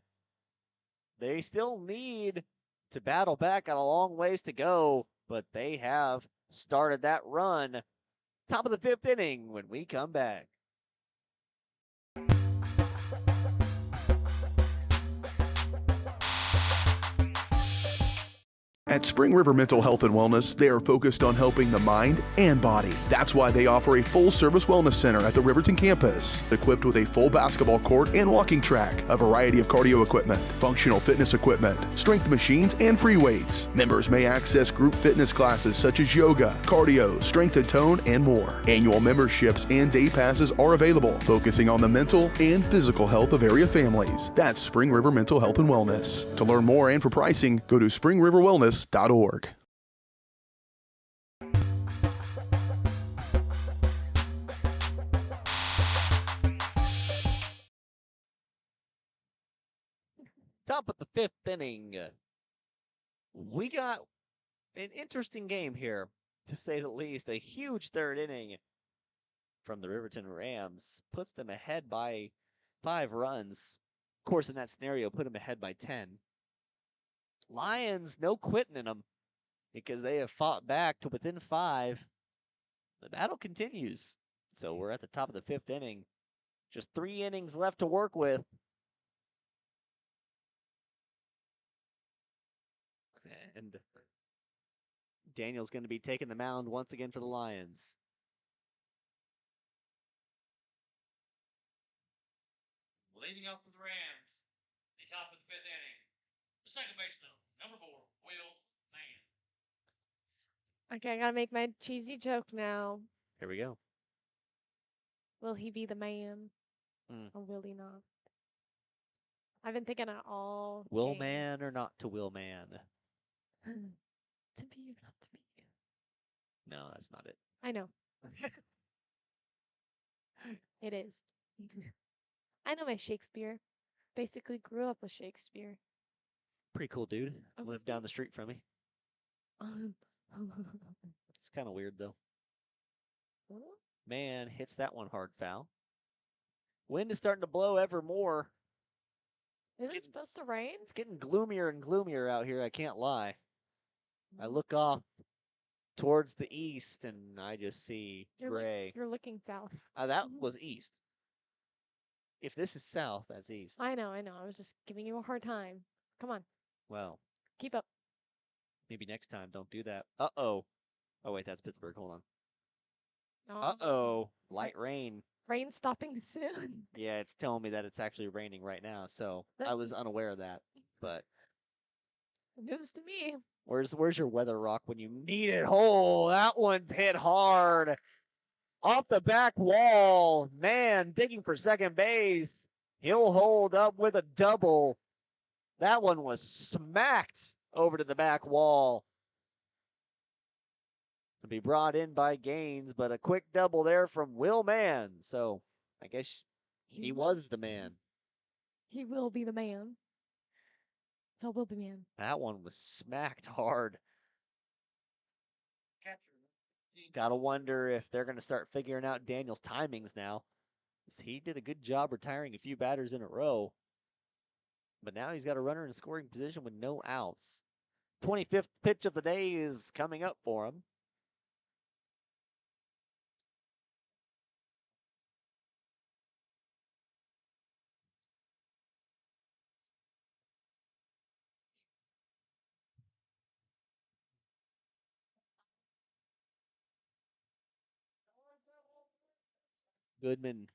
They still need to battle back, got a long ways to go, but they have started that run. Top of the 5th inning when we come back. At Spring River Mental Health and Wellness, they are focused on helping the mind and body. That's why they offer a full-service wellness center at the Riverton campus, equipped with a full basketball court and walking track, a variety of cardio equipment, functional fitness equipment, strength machines, and free weights. Members may access group fitness classes such as yoga, cardio, strength and tone, and more. Annual memberships and day passes are available, focusing on the mental and physical health of area families. That's Spring River Mental Health and Wellness. To learn more and for pricing, go to springriverwellness.org. Top of the 5th inning. We got an interesting game here, to say the least. A huge 3rd inning from the Riverton Rams. Puts them ahead by 5 runs. Of course, in that scenario, put them ahead by 10. Lions, no quitting in them because they have fought back to within 5. The battle continues. So we're at the top of the 5th inning. Just 3 innings left to work with. And Daniel's going to be taking the mound once again for the Lions. Leading off for the Rams, the top of the 5th inning, the second baseman, number 4, Will Mann. Okay, I gotta make my cheesy joke now. Here we go. Will he be the man? Or will he not? I've been thinking it all. Will game. man or not to will man? To be or not to be. No, that's not it. I know. It is. I know my Shakespeare. Basically grew up with Shakespeare. Pretty cool dude. Lived down the street from me. It's kind of weird though. Man hits that one hard foul. Wind is starting to blow ever more. Is it supposed to rain? It's getting gloomier and gloomier out here, I can't lie. I look off towards the east and I just see gray. You're looking south. That was east. If this is south, that's east. I know. I was just giving you a hard time. Come on, Well, keep up. maybe next time don't do that. Uh-oh. Oh, wait, that's Pittsburgh. Hold on. Oh, Uh-oh. Light rain. rain stopping soon. Yeah, it's telling me that it's actually raining right now, so I was unaware of that. But News to me. where's your weather rock when you need it? Oh, that one's hit hard. Off the back wall. Man, digging for second base. He'll hold up with a double. That one was smacked over to the back wall. To be brought in by Gaines, but a quick double there from Will Mann. So I guess he was the man. He will be the man. He will be man. That one was smacked hard. Catcher. Gotta wonder if they're gonna start figuring out Daniel's timings now. 'Cause he did a good job retiring a few batters in a row. But now he's got a runner in scoring position with no outs. 25th pitch of the day is coming up for him. Goodman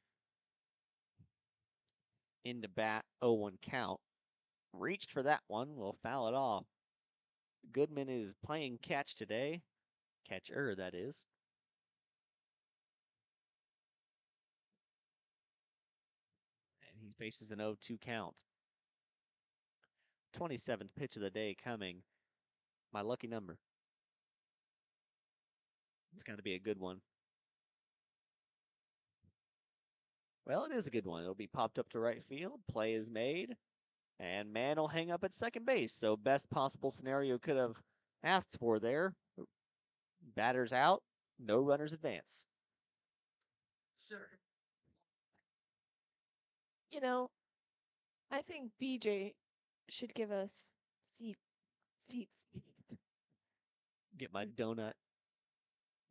into bat, 0-1 count. Reached for that one, will foul it off. Goodman is playing catch today. Catcher, that is. And he faces an 0-2 count. 27th pitch of the day coming. My lucky number. It's going to be a good one. Well, it is a good one. It'll be popped up to right field. Play is made. And Mann will hang up at second base. So best possible scenario could have asked for there. Batters out. No runners advance. Sir. You know, I think BJ should give us seats. Get my donut.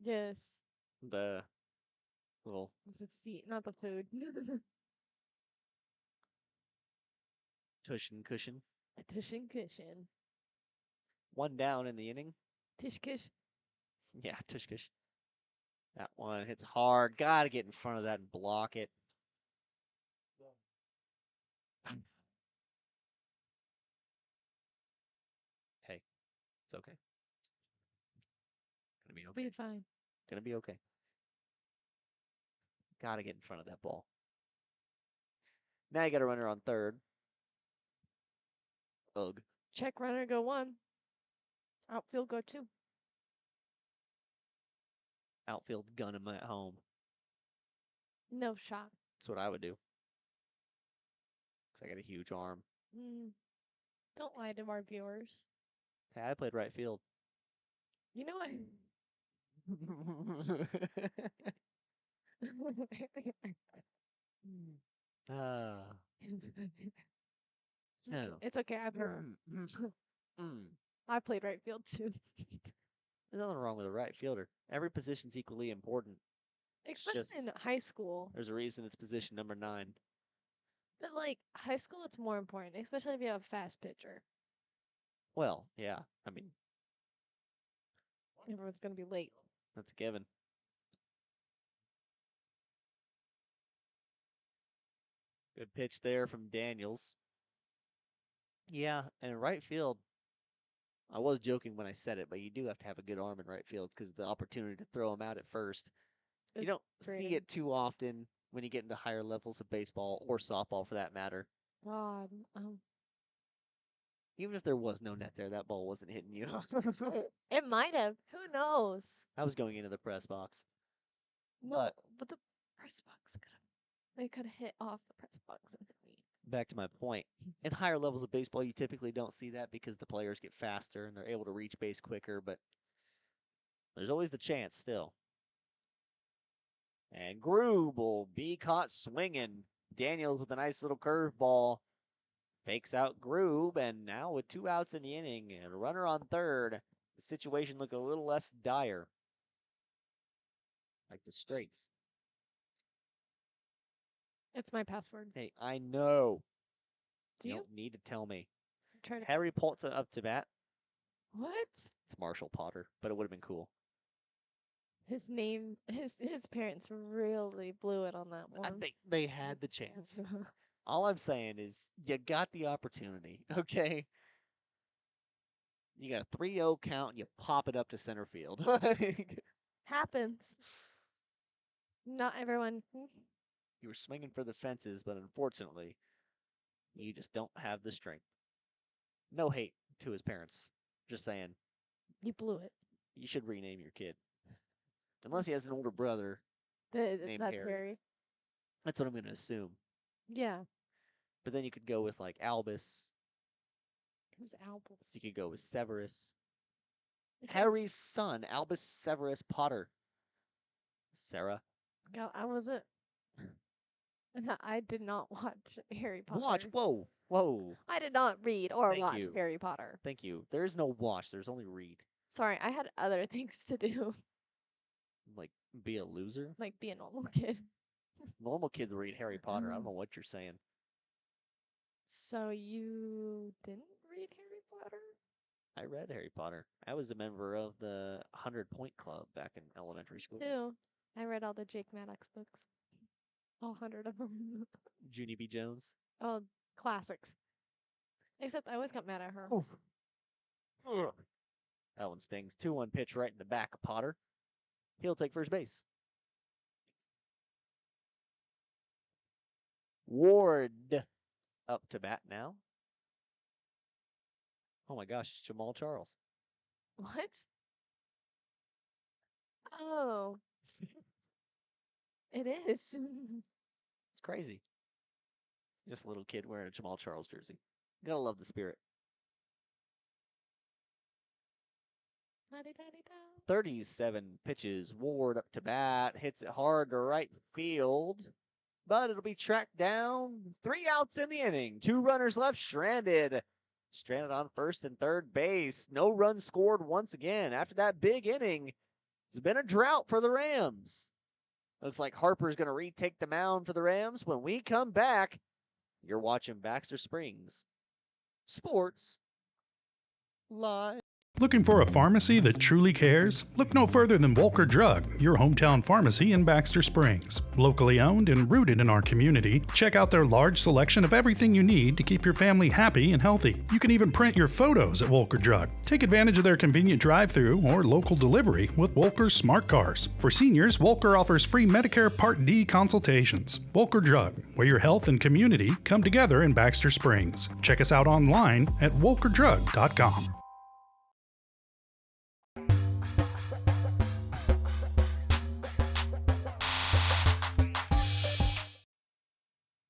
Yes. The little The seat, not the food. tush and cushion. A tush and cushion. One down in the inning. Tish kush. Yeah, tush cush. That one hits hard. Gotta get in front of that and block it. Hey, it's okay. Gonna be okay. Be fine. Gonna be okay. Gotta get in front of that ball. Now you got a runner on third. Ugh. Check runner go 1. Outfield go 2. Outfield gun him at home. No shot. That's what I would do. Because I got a huge arm. Don't lie to our viewers. Hey, I played right field. You know what? Ah. No. It's okay. I played right field too. There's nothing wrong with a right fielder. Every position's equally important. Especially just- in high school. There's a reason it's position number 9. But like high school, it's more important, especially if you have a fast pitcher. Well, yeah. I mean, Everyone's gonna be late. that's a given. Good pitch there from Daniels. Yeah, and right field, I was joking when I said it, but you do have to have a good arm in right field because the opportunity to throw him out at first. You It's don't see great. it too often when you get into higher levels of baseball or softball for that matter. God, Even if there was no net there, that ball wasn't hitting you. it might have. Who knows? I was going into the press box. No, but the press box could have. They could have hit off the press box and hit me. Back to my point. In higher levels of baseball, you typically don't see that because the players get faster and they're able to reach base quicker, but there's always the chance still. And Groob will be caught swinging. Daniels with a nice little curveball. Fakes out Groob, and now with 2 outs in the inning and a runner on third, the situation looked a little less dire. Like the straights. It's my password. Hey, I know. Do You you? don't need to tell me. Try to. Harry Potter up to bat. What? It's Marshall Potter, but it would have been cool. His name, his parents really blew it on that one. They had the chance. All I'm saying is you got the opportunity, okay? You got a 3-0 count, you pop it up to center field. Happens. Not everyone. You were swinging for the fences, but unfortunately, you just don't have the strength. No hate to his parents. Just saying, You blew it. you should rename your kid. Unless he has an older brother. Named That's Harry. Harry. That's what I'm going to assume. Yeah. But then you could go with like Albus. Who's Albus? You could go with Severus. Okay. Harry's son, Albus Severus Potter. Sarah. I was it. I did not watch Harry Potter. Watch. Whoa. Whoa. I did not read or Thank watch you. Harry Potter. Thank you. There is no watch. There's only read. Sorry, I had other things to do, Like, be a loser? like be a normal kid. Normal kids read Harry Potter. I don't know what you're saying. So you didn't read Harry Potter? I read Harry Potter. I was a member of the 100-point club back in elementary school. Too. I read all the Jake Maddox books. All 100 of them. Junie B. Jones. Oh, classics. Except I always got mad at her. That one stings. 2-1 pitch right in the back of Potter. He'll take first base. Ward up to bat now. Oh my gosh, it's Jamal Charles. What? Oh. It is. It's crazy. Just a little kid wearing a Jamal Charles jersey. Gotta love the spirit. La-di-da-di-da. 37 pitches. Ward up to bat. Hits it hard to right field. But it'll be tracked down. 3 outs in the inning. 2 runners left. Stranded. Stranded on first and third base. No runs scored once again. After that big inning, it's been a drought for the Rams. Looks like Harper's going to retake the mound for the Rams. When we come back, you're watching Baxter Springs Sports Live. Looking for a pharmacy that truly cares? Look no further than Volker Drug, your hometown pharmacy in Baxter Springs. Locally owned and rooted in our community, check out their large selection of everything you need to keep your family happy and healthy. You can even print your photos at Volker Drug. Take advantage of their convenient drive-through or local delivery with Volker's smart cars. For seniors, Volker offers free Medicare Part D consultations. Volker Drug, where your health and community come together in Baxter Springs. Check us out online at volkerdrug.com.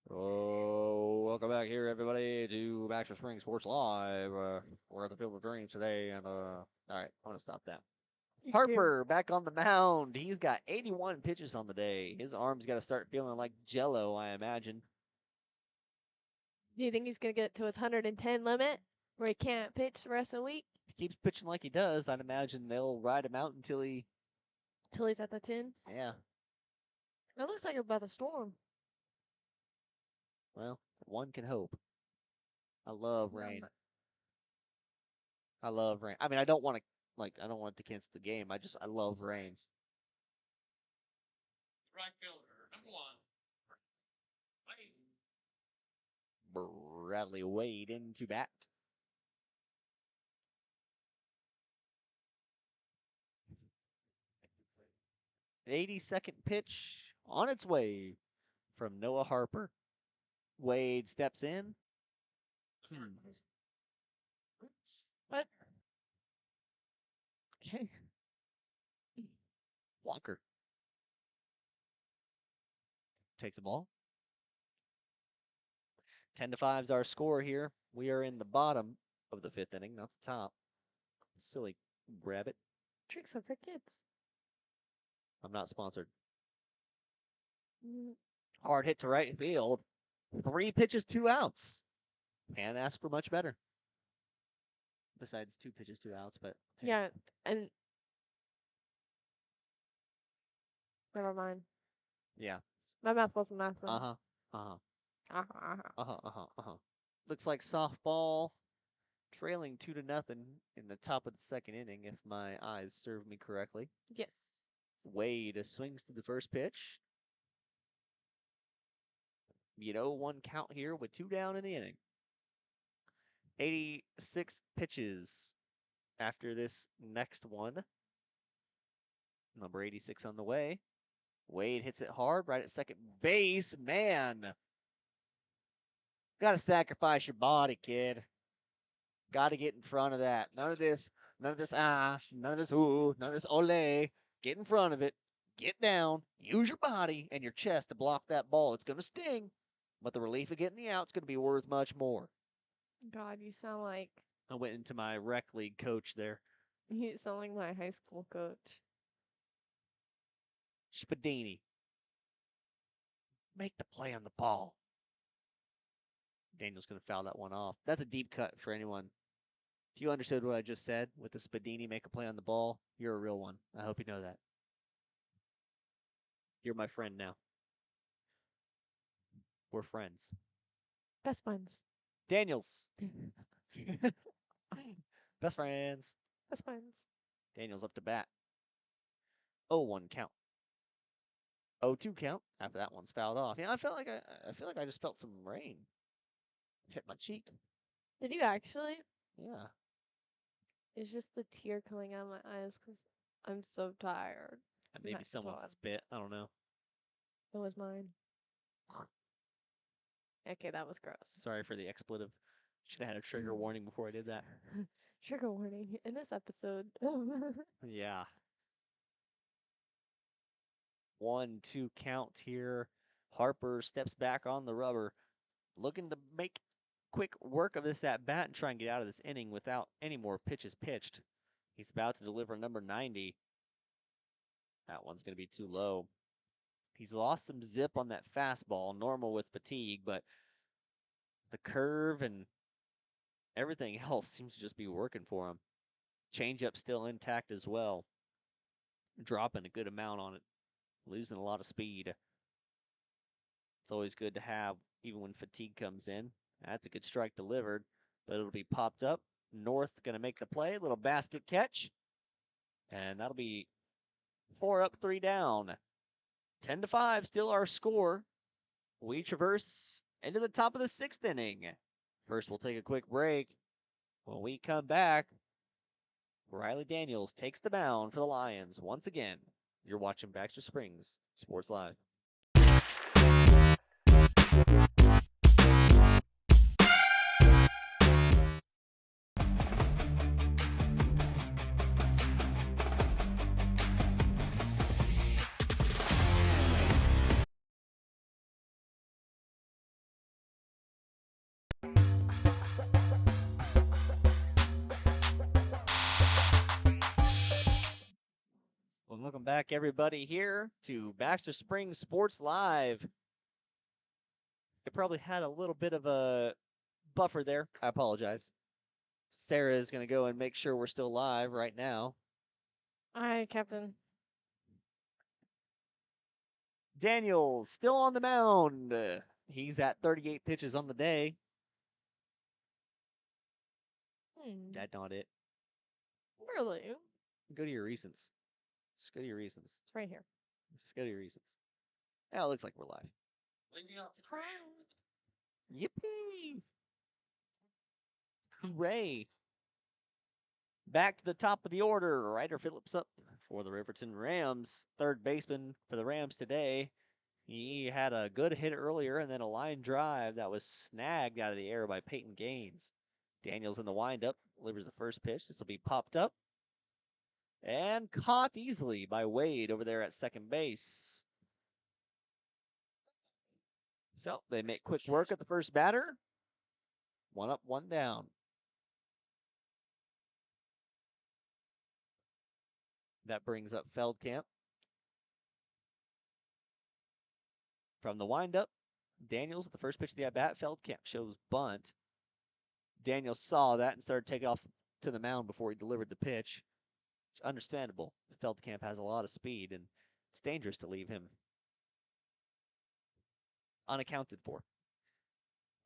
Oh, welcome back here, everybody, to Baxter Springs Sports Live. We're at the Field of Dreams today, and all right, I'm gonna stop that. Harper back on the mound. He's got 81 pitches on the day. His arm's got to start feeling like Jello, I imagine. Do you think he's going to get to his 110 limit where he can't pitch the rest of the week? If he keeps pitching like he does, I'd imagine they'll ride him out until he. Till he's at the 10? Yeah. It looks like it's about to storm. Well, one can hope. I love rain. I love rain. I mean, I don't want to I don't want it to cancel the game. I love rain. Right fielder, number 1. Wade. Bradley Wade into bat. The 82nd pitch on its way from Noah Harper. Wade steps in. What? Okay. Walker takes the ball. 10-5 is our score here. We are in the bottom of the 5th inning, not the top. Silly rabbit. Tricks are for kids. I'm not sponsored. Mm, Hard hit to right field. 3 pitches, 2 outs. Can't ask for much better. Besides 2 pitches, 2 outs, but hey. Yeah, and never mind. Yeah. My math wasn't math. Uh-huh. Uh-huh. Uh-huh. Uh-huh. Uh-huh. Uh-huh. Looks like softball trailing 2-0 in the top of the second inning, if my eyes serve me correctly. Yes. Wade swings to the first pitch. 0-1 count here with 2 down in the inning. 86 pitches after this next one. Number 86 on the way. Wade hits it hard right at second base. Man, gotta sacrifice your body, kid. Gotta get in front of that. None of this none of this ooh, none of this ole. Get in front of it. Get down. Use your body and your chest to block that ball. It's gonna sting, but the relief of getting the out's gonna be worth much more. God, you sound like I went into my rec league coach there. you sound like my high school coach. Spadini. Make the play on the ball. Daniel's going to foul that one off. That's a deep cut for anyone. If you understood what I just said with the Spadini make a play on the ball, you're a real one. I hope you know that. You're my friend now. We're friends. Best friends. Daniels. Best friends. Best friends. Daniels up to bat. 0-1 count. 0-2 count after that one's fouled off. Yeah, I feel like I just felt some rain hit my cheek. Did you actually? Yeah. It's just the tear coming out of my eyes because I'm so tired. That may be someone's bit. I don't know. It was mine. Okay, that was gross. Sorry for the expletive. Should have had a trigger warning before I did that. Trigger warning in this episode. Yeah. 1-2 count here. Harper steps back on the rubber, looking to make quick work of this at bat and try and get out of this inning without any more pitches pitched. He's about to deliver number 90. That one's going to be too low. He's lost some zip on that fastball, normal with fatigue, but the curve and everything else seems to just be working for him. Changeup still intact as well. Dropping a good amount on it. Losing a lot of speed. It's always good to have, even when fatigue comes in. That's a good strike delivered, but it'll be popped up. North going to make the play. Little basket catch. And that'll be 4 up, 3 down. 10-5, still our score. We traverse into the top of the 6th inning. First, we'll take a quick break. When we come back, Riley Daniels takes the mound for the Lions once again. You're watching Baxter Springs Sports Live. Well, welcome back, everybody, here to Baxter Springs Sports Live. It probably had a little bit of a buffer there. I apologize. Sarah is going to go and make sure we're still live right now. Alright, Captain. Daniels still on the mound. He's at 38 pitches on the day. That's not it. Really? Go to your recents. Just go to your recents. It's right here. Just go to your recents. Yeah, it looks like we're live. Leading off the ground. Yippee! Hooray! Back to the top of the order. Ryder Phillips up for the Riverton Rams. Third baseman for the Rams today. He had a good hit earlier and then a line drive that was snagged out of the air by Peyton Gaines. Daniels in the windup delivers the first pitch. This will be popped up and caught easily by Wade over there at second base. So they make quick work at the first batter. 1 up, 1 down. That brings up Feldkamp. From the windup, Daniels with the first pitch of the at-bat. Feldkamp shows bunt. Daniels saw that and started taking off to the mound before he delivered the pitch. Understandable. Feldkamp has a lot of speed, and it's dangerous to leave him unaccounted for.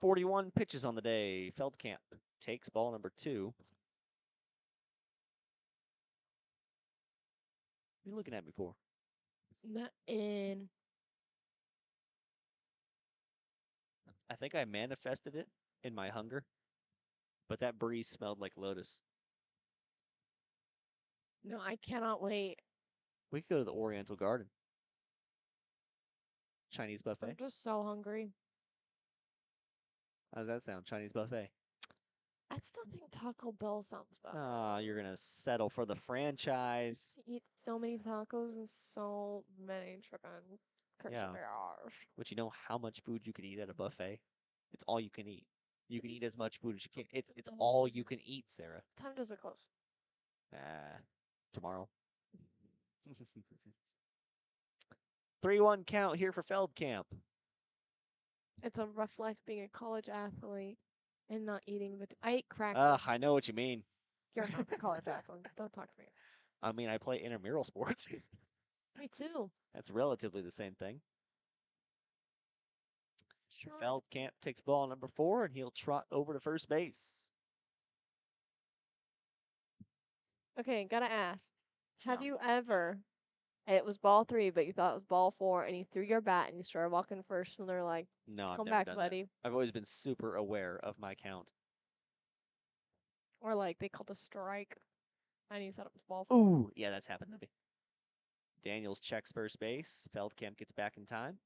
41 pitches on the day. Feldkamp takes ball number 2. What are you looking at me for? Not in. I think I manifested it in my hunger, but that breeze smelled like lotus. No, I cannot wait. We could go to the Oriental Garden. Chinese I'm buffet. just so hungry. How does that sound? Chinese buffet. I still think Taco Bell sounds better. Ah, you're going to settle for the franchise. Eat so many tacos and so many chicken Yeah. quesadillas. But you know how much food you can eat at a buffet? It's all you can eat. You can eat as much food as you can. It's all you can eat, Sarah. Time does it close? Tomorrow. 3-1 count here for Feldkamp. It's a rough life being a college athlete and not eating. I ate crackers. Ugh, I know what you mean. You're not a college athlete. Don't talk to me. I mean, I play intramural sports. Me too. That's relatively the same thing. Sure. Feldkamp takes ball number 4, and he'll trot over to first base. Okay, gotta ask. Have No. you ever, it was ball 3, but you thought it was ball 4, and you threw your bat and you started walking first, and they're like, No, I've come never back, done buddy. that. I've always been super aware of my count. Or like they called a strike, and you thought it was ball 4. Ooh, yeah, that's happened to me. Daniels checks first base. Feldkamp gets back in time.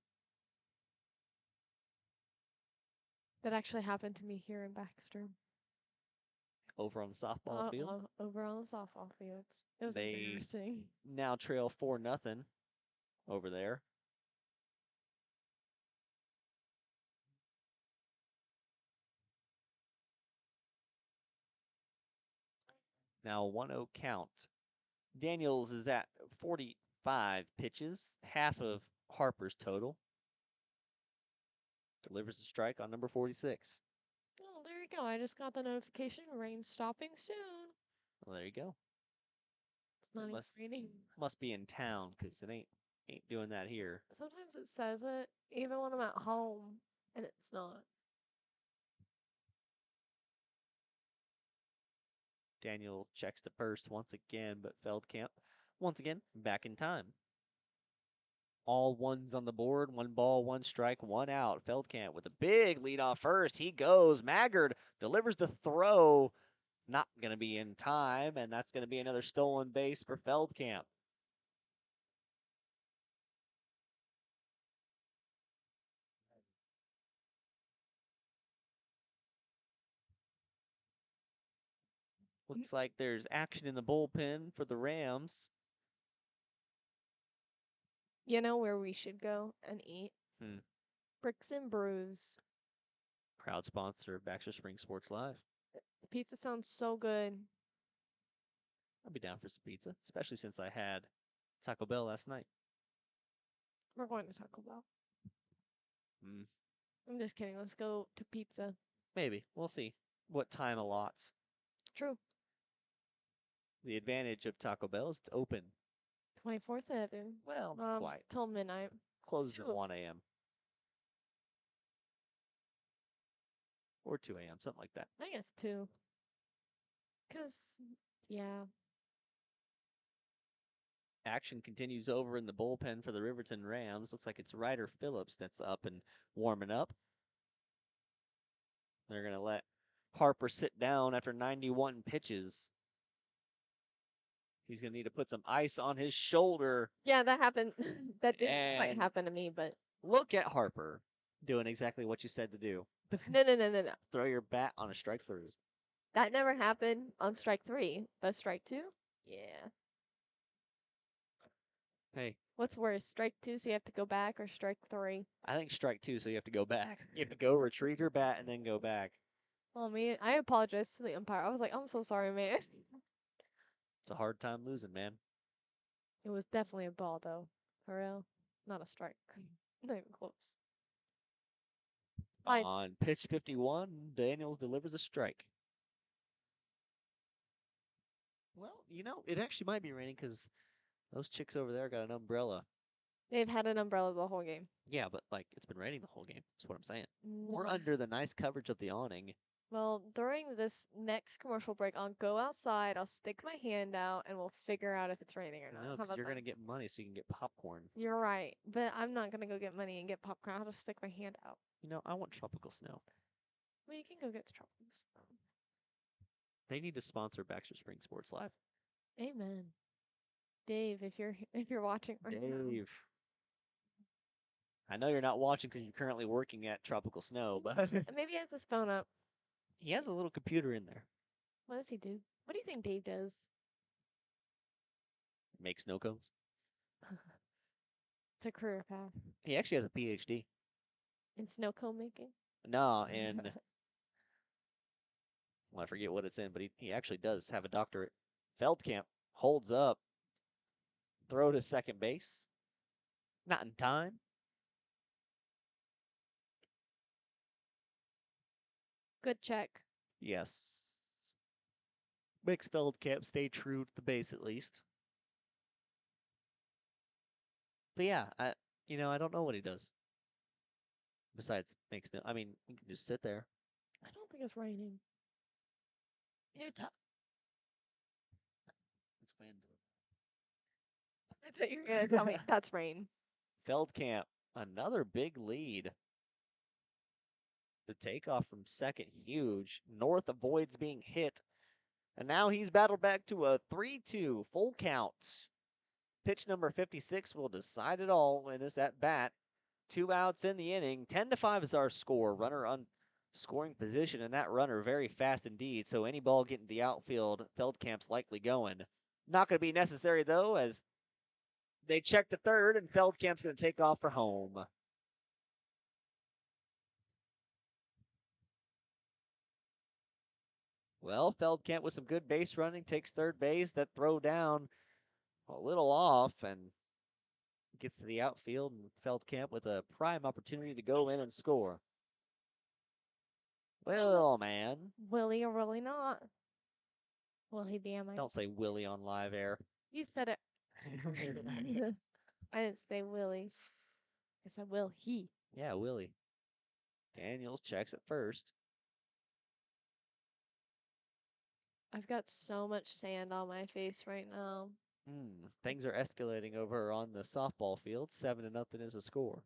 That actually happened to me here in Baxter. Over on the softball field. Over on the softball fields. It was They- embarrassing. Now trail 4-0 over there. Now 1-0 count. Daniels is at 45 pitches, half of Harper's total. Delivers a strike on number 46. Oh, there you go. I just got the notification. Rain stopping soon. Well, there you go. It's not even Must- raining. Must be in town because it ain't doing that here. Sometimes it says it, even when I'm at home, and it's not. Daniel checks to first once again, but Feldkamp once again back in time. All ones on the board, 1 ball, 1 strike, 1 out. Feldkamp with a big lead off first. He goes. Maggard delivers the throw. Not going to be in time, and that's going to be another stolen base for Feldkamp. Looks like there's action in the bullpen for the Rams. You know where we should go and eat? Hmm. Bricks and Brews. Proud sponsor of Baxter Springs Sports Live. The pizza sounds so good. I'll be down for some pizza, especially since I had Taco Bell last night. We're going to Taco Bell. Hmm. I'm just kidding. Let's go to pizza. Maybe. We'll see what time allots. True. The advantage of Taco Bell is it's open. 24/7. Well, quite. Till midnight. Closes at Two. 1 a.m. or 2 a.m., something like that. I guess 2. Because, yeah. Action continues over in the bullpen for the Riverton Rams. Looks like it's Ryder Phillips that's up and warming up. They're going to let Harper sit down after 91 pitches. He's going to need to put some ice on his shoulder. Yeah, that happened. That didn't quite And- happen to me, but Look at Harper doing exactly what you said to do. no. Throw your bat on a strike through. That never happened on strike 3, but strike 2? Yeah. Hey, What's worse, strike 2 so you have to go back, or strike 3? I think strike 2, so you have to go back. You have to go retrieve your bat and then go back. Oh, man, I apologize to the umpire. I was like, I'm so sorry, man. It's a hard time losing, man. It was definitely a ball, though. For real. Not a strike. Not even close. Fine. On pitch 51, Daniels delivers a strike. Well, it actually might be raining because those chicks over there got an umbrella. They've had an umbrella the whole game. Yeah, but it's been raining the whole game. That's what I'm saying. We're No. under the nice coverage of the awning. Well, during this next commercial break, I'll go outside, I'll stick my hand out, and we'll figure out if it's raining or not. No, How because about you're that? gonna get money, so you can get popcorn. You're right, but I'm not gonna go get money and get popcorn. I'll just stick my hand out. I want tropical snow. Well, you can go get tropical snow. They need to sponsor Baxter Spring Sports Live. Amen. Dave, if you're watching right now. Dave. I know you're not watching because you're currently working at Tropical Snow, but Maybe he has his phone up. he has a little computer in there. What does he do? What do you think Dave does? Make snow cones. It's a career path He actually has a PhD. in snow cone making. No, and well, I forget what it's in, but he actually does have a doctorate. Feldkamp holds up, throw to second base. Not in time. Good check. Yes. Makes Feldkamp stay true to the base at least. But yeah, I don't know what he does. Besides make snow. I mean, you can just sit there. I don't think it's raining. Utah. It's wind. I thought you were gonna tell me that's rain. Feldkamp, another big lead. The takeoff from second, huge. North avoids being hit. And now he's battled back to a 3-2 full count. Pitch number 56 will decide it all in this at bat. 2 outs in the inning. 10-5 is our score. Runner on scoring position, and that runner very fast indeed. So any ball getting to the outfield, Feldkamp's likely going. Not going to be necessary, though, as they check to third, and Feldkamp's going to take off for home. Well, Feldkamp with some good base running takes third base. That throw down a little off and gets to the outfield, and Feldkamp with a prime opportunity to go in and score. Well, man. Will he or will he not? Will he be on my? Don't say Willie on live air. You said it. I didn't say Willie. I said will he. Yeah, Willie. Daniels checks at first. I've got so much sand on my face right now. Things are escalating over on the softball field. 7-0 is the score.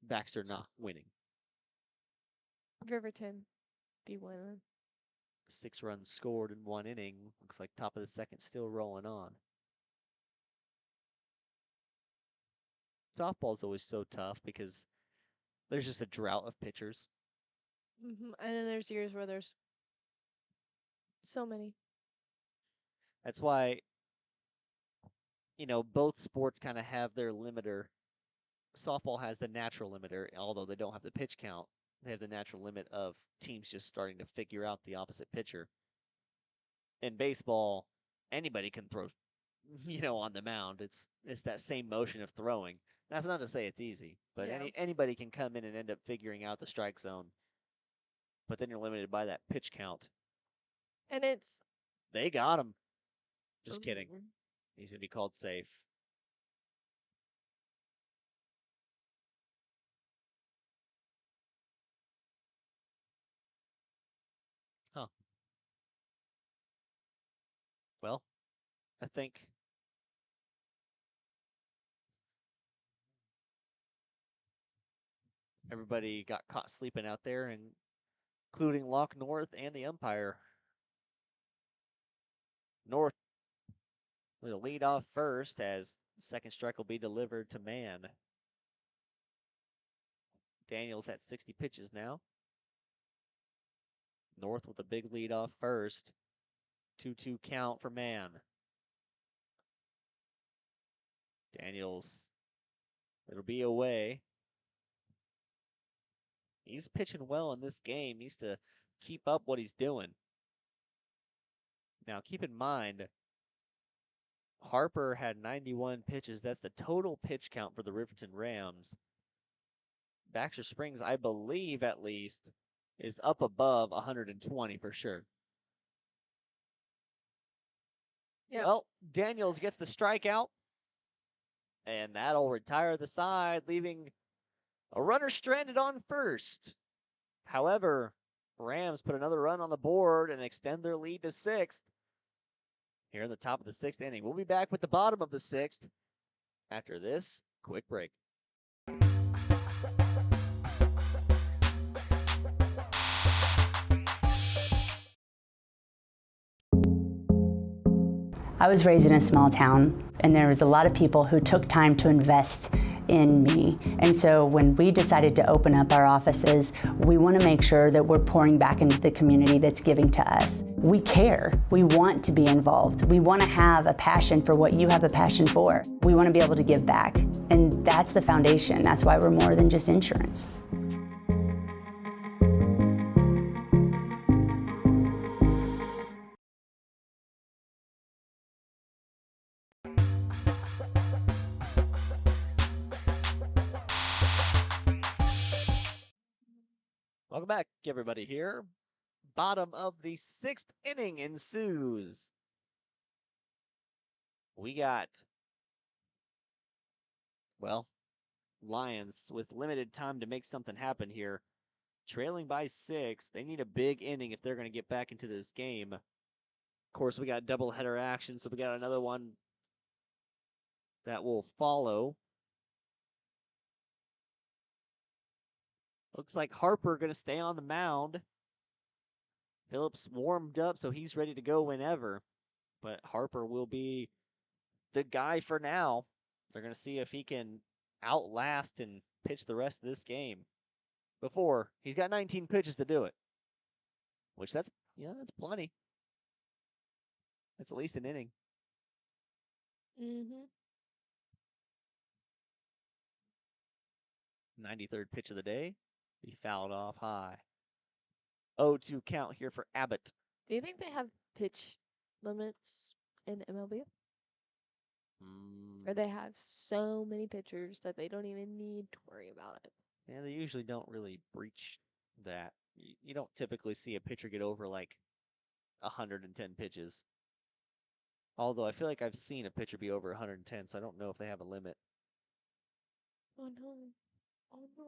Baxter not winning. Riverton be winning. 6 runs scored in 1 inning. Looks like top of the second still rolling on. Softball's always so tough because there's just a drought of pitchers. And then there's years where there's so many. That's why, both sports kind of have their limiter. Softball has the natural limiter, although they don't have the pitch count. They have the natural limit of teams just starting to figure out the opposite pitcher. In baseball, anybody can throw, on the mound. It's that same motion of throwing. That's not to say it's easy, but Yeah. anybody can come in and end up figuring out the strike zone. But then you're limited by that pitch count. And it's. They got him. Just kidding. He's going to be called safe. Huh. Well, I think everybody got caught sleeping out there, including Locke North and the umpire. North will lead off first as second strike will be delivered to Mann. Daniels at 60 pitches now. North with a big lead off first. 2-2 count for Mann. Daniels, it'll be away. He's pitching well in this game. Needs to keep up what he's doing. Now, keep in mind, Harper had 91 pitches. That's the total pitch count for the Riverton Rams. Baxter Springs, I believe at least, is up above 120 for sure. Yeah. Well, Daniels gets the strikeout, and that'll retire the side, leaving a runner stranded on first. However, Rams put another run on the board and extend their lead to sixth. Here in the top of the sixth inning. We'll be back with the bottom of the sixth after this quick break. I was raised in a small town, and there was a lot of people who took time to invest in me. And so when we decided to open up our offices, we want to make sure that we're pouring back into the community that's giving to us. We care. We want to be involved. We want to have a passion for what you have a passion for. We want to be able to give back. And that's the foundation. That's why we're more than just insurance. Welcome back, everybody, here. Bottom of the sixth inning ensues. We got, well, Lions with limited time to make something happen here. Trailing by 6. They need a big inning if they're going to get back into this game. Of course, we got doubleheader action, so we got another one that will follow. Looks like Harper going to stay on the mound. Phillips warmed up, so he's ready to go whenever. But Harper will be the guy for now. They're going to see if he can outlast and pitch the rest of this game. Before, he's got 19 pitches to do it. Which that's plenty. That's at least an inning. Mm-hmm. 93rd pitch of the day. He fouled off high. 0-2 count here for Abbott. Do you think they have pitch limits in MLB? Or they have so many pitchers that they don't even need to worry about it? Yeah, they usually don't really breach that. You don't typically see a pitcher get over like 110 pitches. Although I feel like I've seen a pitcher be over 110, so I don't know if they have a limit. Oh no. Oh no.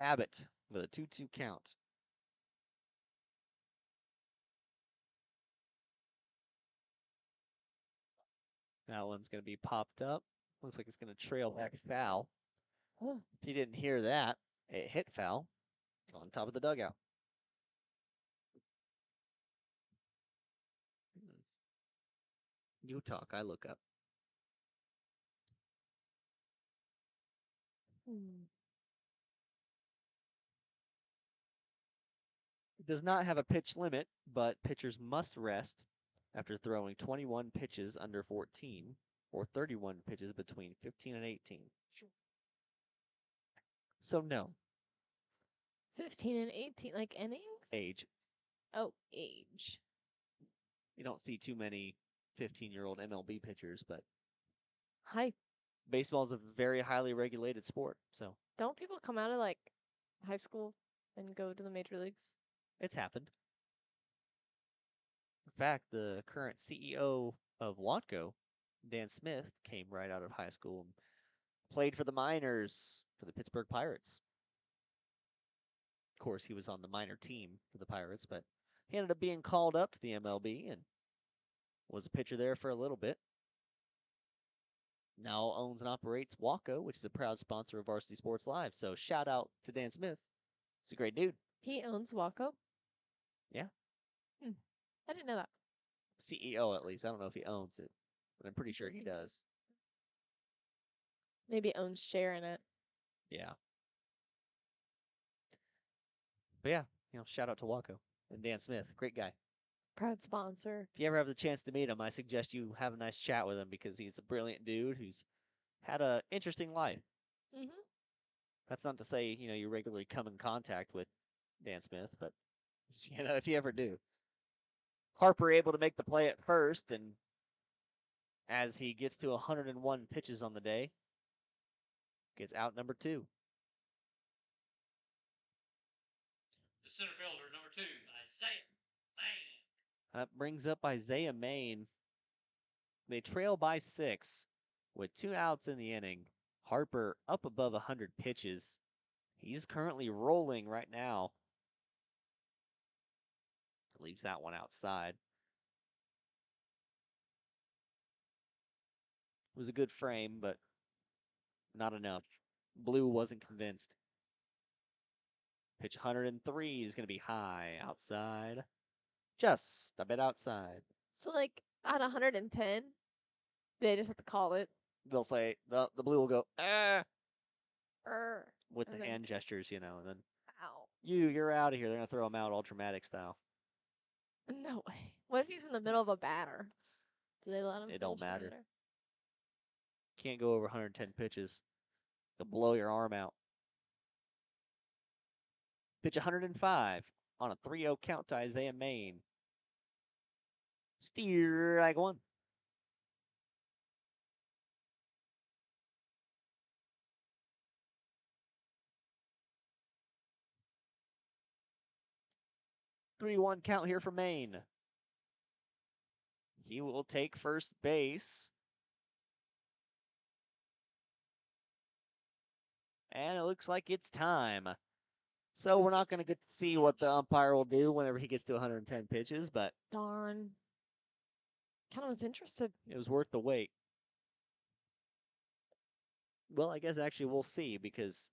Abbott with a 2-2 count. That one's going to be popped up. Looks like it's going to trail back foul. If you didn't hear that, it hit foul on top of the dugout. You talk, I look up. It does not have a pitch limit, but pitchers must rest after throwing 21 pitches under 14 or 31 pitches between 15 and 18. So no. 15 and 18, like innings? Age. Oh, age. You don't see too many 15-year-old MLB pitchers, but Hi. baseball is a very highly regulated sport, so Don't people come out of like high school and go to the major leagues? it's happened. In fact, the current CEO of Watco, Dan Smith, came right out of high school and played for the minors for the Pittsburgh Pirates. Of course, he was on the minor team for the Pirates, but he ended up being called up to the MLB and was a pitcher there for a little bit. Now owns and operates Watco, which is a proud sponsor of Varsity Sports Live. So shout out to Dan Smith. He's a great dude. He owns Waco? Yeah. I didn't know that. CEO, at least. I don't know if he owns it, but I'm pretty sure he does. Maybe owns share in it. Yeah. But yeah, shout out to Waco and Dan Smith. Great guy. Proud sponsor. If you ever have the chance to meet him, I suggest you have a nice chat with him because he's a brilliant dude who's had a interesting life. Mm-hmm. That's not to say, you regularly come in contact with Dan Smith, but, if you ever do. Harper able to make the play at first, and as he gets to 101 pitches on the day, gets out number 2. The center fielder, number 2, Isaiah Main. That brings up Isaiah Main. They trail by 6 with 2 outs in the inning. Harper up above 100 pitches. He's currently rolling right now. Leaves that one outside. It was a good frame, but not enough. Blue wasn't convinced. Pitch 103 is going to be high outside. Just a bit outside. So, like, at 110, they just have to call it. They'll say, the blue will go, with And the then- hand gestures, and then, Ow. you're out of here. They're going to throw him out all dramatic style. No way. What if he's in the middle of a batter? Do they let him? It don't finish the matter. batter? Can't go over 110 pitches. They'll blow your arm out. Pitch 105 on a 3-0 count to Isaiah Main. Strike 1. Three-one count here for Maine. He will take first base. And it looks like it's time. So we're not going to get to see what the umpire will do whenever he gets to 110 pitches, but Darn. Kind of was interested. it was worth the wait. Well, I guess actually we'll see because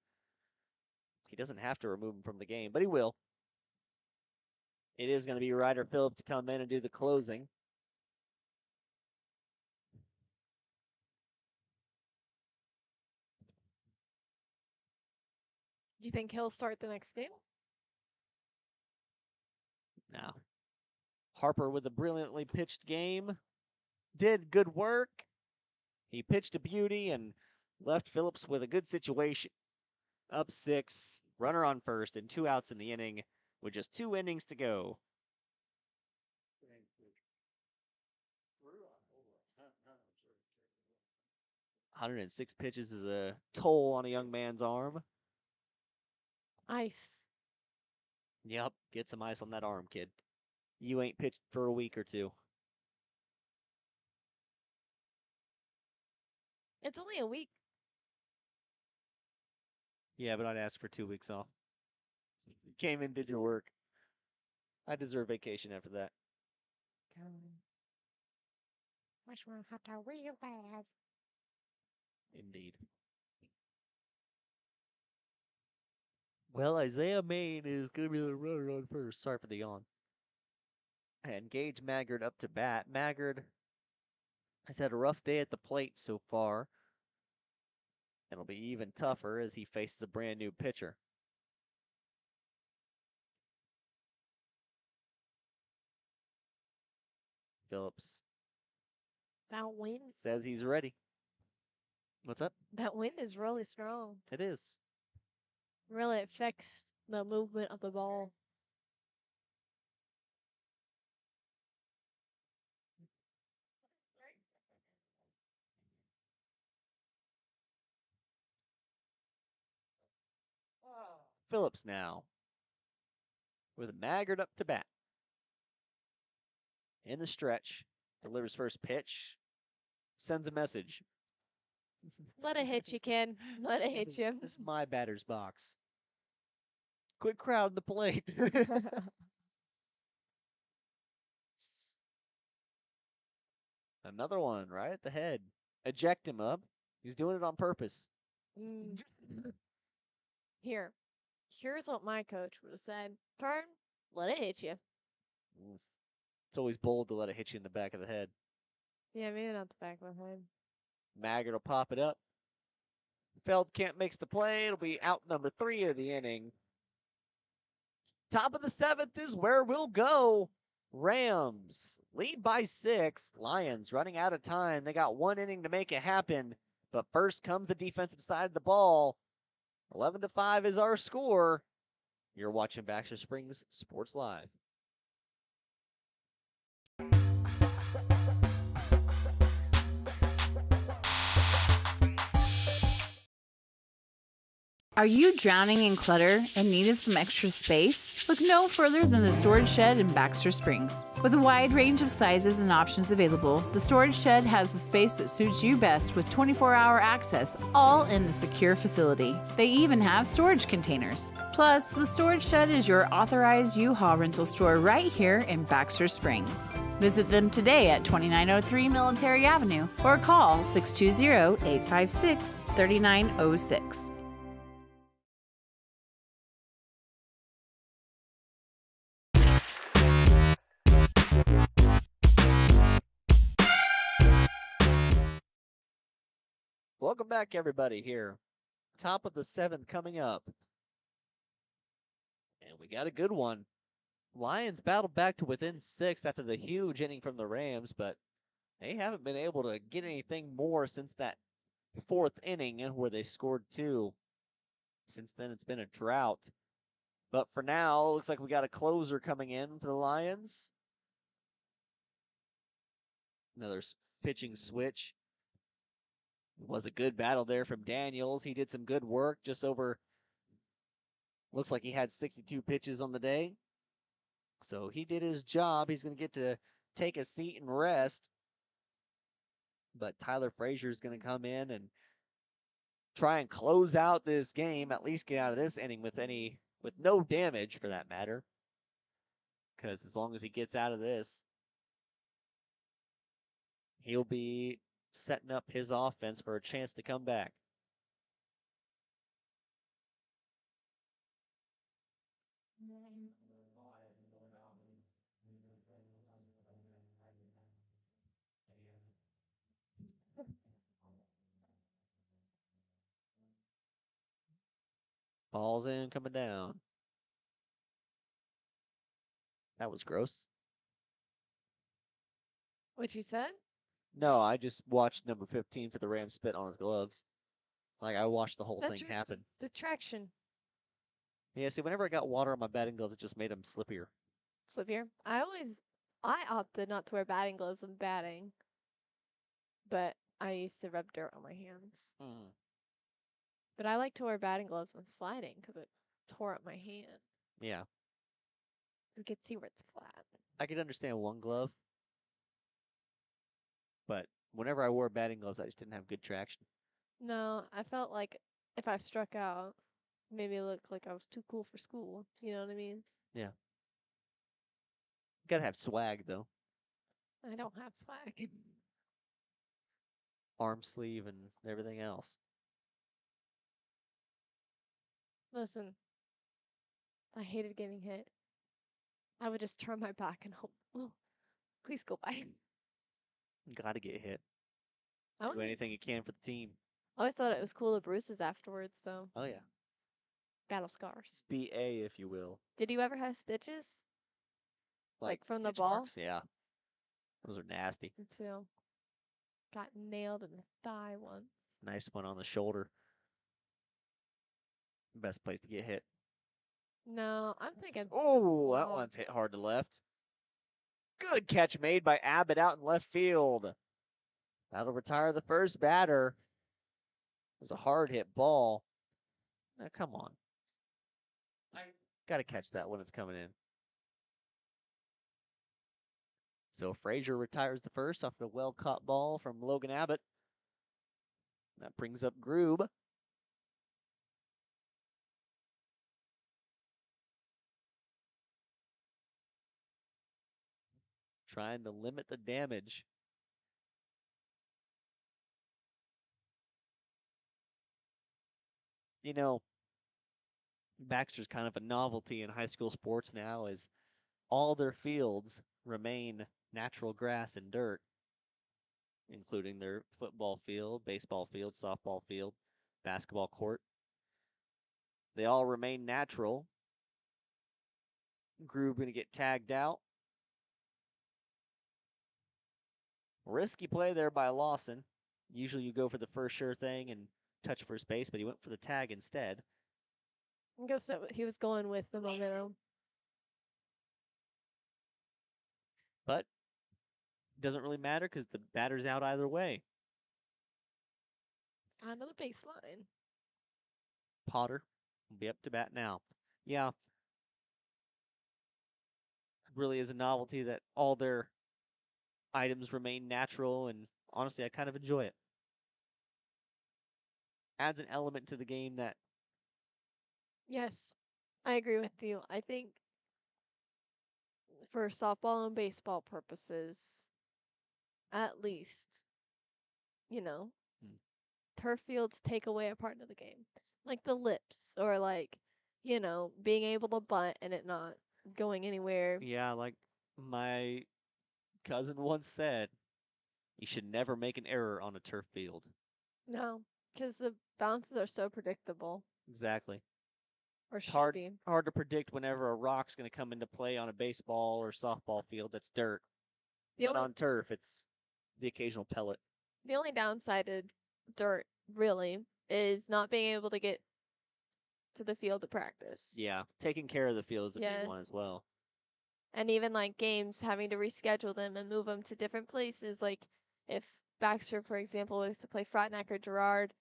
he doesn't have to remove him from the game, but he will. It is going to be Ryder Phillips to come in and do the closing. Do you think he'll start the next game? Now, Harper with a brilliantly pitched game. Did good work. He pitched a beauty and left Phillips with a good situation. Up 6, runner on first, and 2 outs in the inning with just 2 innings to go. 106 pitches is a toll on a young man's arm. Ice. Yep, get some ice on that arm, kid. You ain't pitched for a week or 2. It's only a week. Yeah, but I'd ask for 2 weeks off. Came in, did your work. I deserve vacation after that. Which one had to real bad? Indeed. Well, Isaiah Main is going to be the runner on first. Sorry for the yawn. And Gage Maggard up to bat. Maggard has had a rough day at the plate so far. It'll be even tougher as he faces a brand new pitcher. Phillips That wind. says he's ready. What's up? That wind is really strong. It is. Really affects the movement of the ball. Phillips now with Maggard up to bat. In the stretch, delivers first pitch, sends a message. Let it hit you, Ken. Let it hit you. This is my batter's box. Quick crowd the plate. Another one right at the head. Eject him up. He's doing it on purpose. Mm. Here's what my coach would have said. Turn, let it hit you. Oof. It's always bold to let it hit you in the back of the head. Yeah, maybe not the back of the head. Maggard will pop it up. Feldkamp makes the play. It'll be out number 3 of the inning. Top of the 7th is where we'll go. Rams lead by 6. Lions running out of time. They got 1 inning to make it happen. But first comes the defensive side of the ball. 11-5 is our score. You're watching Baxter Springs Sports Live. Are you drowning in clutter and need of some extra space? Look no further than the storage shed in Baxter Springs. With a wide range of sizes and options available, the storage shed has the space that suits you best with 24-hour access, all in a secure facility. They even have storage containers. Plus, the storage shed is your authorized U-Haul rental store right here in Baxter Springs. Visit them today at 2903 Military Avenue or call 620-856-3906. Welcome back, everybody, here. Top of the 7th coming up. And we got a good one. Lions battled back to within 6 after the huge inning from the Rams, but they haven't been able to get anything more since that 4th inning where they scored 2. Since then, it's been a drought. But for now, it looks like we got a closer coming in for the Lions. Another pitching switch. It was a good battle there from Daniels. He did some good work just over, looks like he had 62 pitches on the day. So he did his job. He's going to get to take a seat and rest. But Tyler Frazier is going to come in and try and close out this game, at least get out of this inning with no damage for that matter. Because as long as he gets out of this, he'll be setting up his offense for a chance to come back. Ball's in, coming down. That was gross. What you said? No, I just watched number 15 for the Rams spit on his gloves. Like, I watched the whole That's thing happen. The traction. Yeah, see, whenever I got water on my batting gloves, it just made them slippier. Slippier. I opted not to wear batting gloves when batting, but I used to rub dirt on my hands. Mm. But I like to wear batting gloves when sliding because it tore up my hand. Yeah, You could see where it's flat. I could understand one glove, but whenever I wore batting gloves, I just didn't have good traction. No, I felt like if I struck out, maybe it looked like I was too cool for school. You know what I mean? Yeah. You gotta have swag, though. I don't have swag. Arm sleeve and everything else. Listen, I hated getting hit. I would just turn my back and hope, oh, please go by. You gotta get hit. I Do always, anything you can for the team. I always thought it was cool to bruises afterwards, though. Oh, yeah. Battle scars. BA, if you will. Did you ever have stitches? Like from the stitch ball? marks? Yeah. Those are nasty. Me too. Got nailed in the thigh once. Nice one on the shoulder. Best place to get hit. No, I'm thinking. Oh, that one's hit hard to left. Good catch made by Abbott out in left field. That'll retire the first batter. It was a hard hit ball. Now, come on. Got to catch that when it's coming in. So Frazier retires the first off the well caught ball from Logan Abbott. That brings up Groob. Trying to limit the damage. You know, Baxter's kind of a novelty in high school sports now, as all their fields remain natural grass and dirt, including their football field, baseball field, softball field, basketball court. They all remain natural. Groob going to get tagged out. Risky play there by Lawson. Usually you go for the first sure thing and touch first base, but he went for the tag instead. I guess he was going with the momentum. But doesn't really matter because the batter's out either way. Another baseline. Potter will be up to bat now. Yeah. Really is a novelty that all their items remain natural, and honestly, I kind of enjoy it. Adds an element to the game that Yes, I agree with you. I think for softball and baseball purposes, at least, you know, Hmm. turf fields take away a part of the game. Like the lips, or like, being able to bunt and it not going anywhere. yeah, like my cousin once said, you should never make an error on a turf field. No, because the bounces are so predictable, Exactly. or It's should be. hard to predict whenever a rock's going to come into play on a baseball or softball field that's dirt. The But only on turf, it's the occasional pellet. the only downside to dirt really is not being able to get to the field to practice. Yeah, taking care of the field is a Yeah. big one as well. And even like games, having to reschedule them and move them to different places. Like if Baxter, for example, was to play Frontenac or Girard,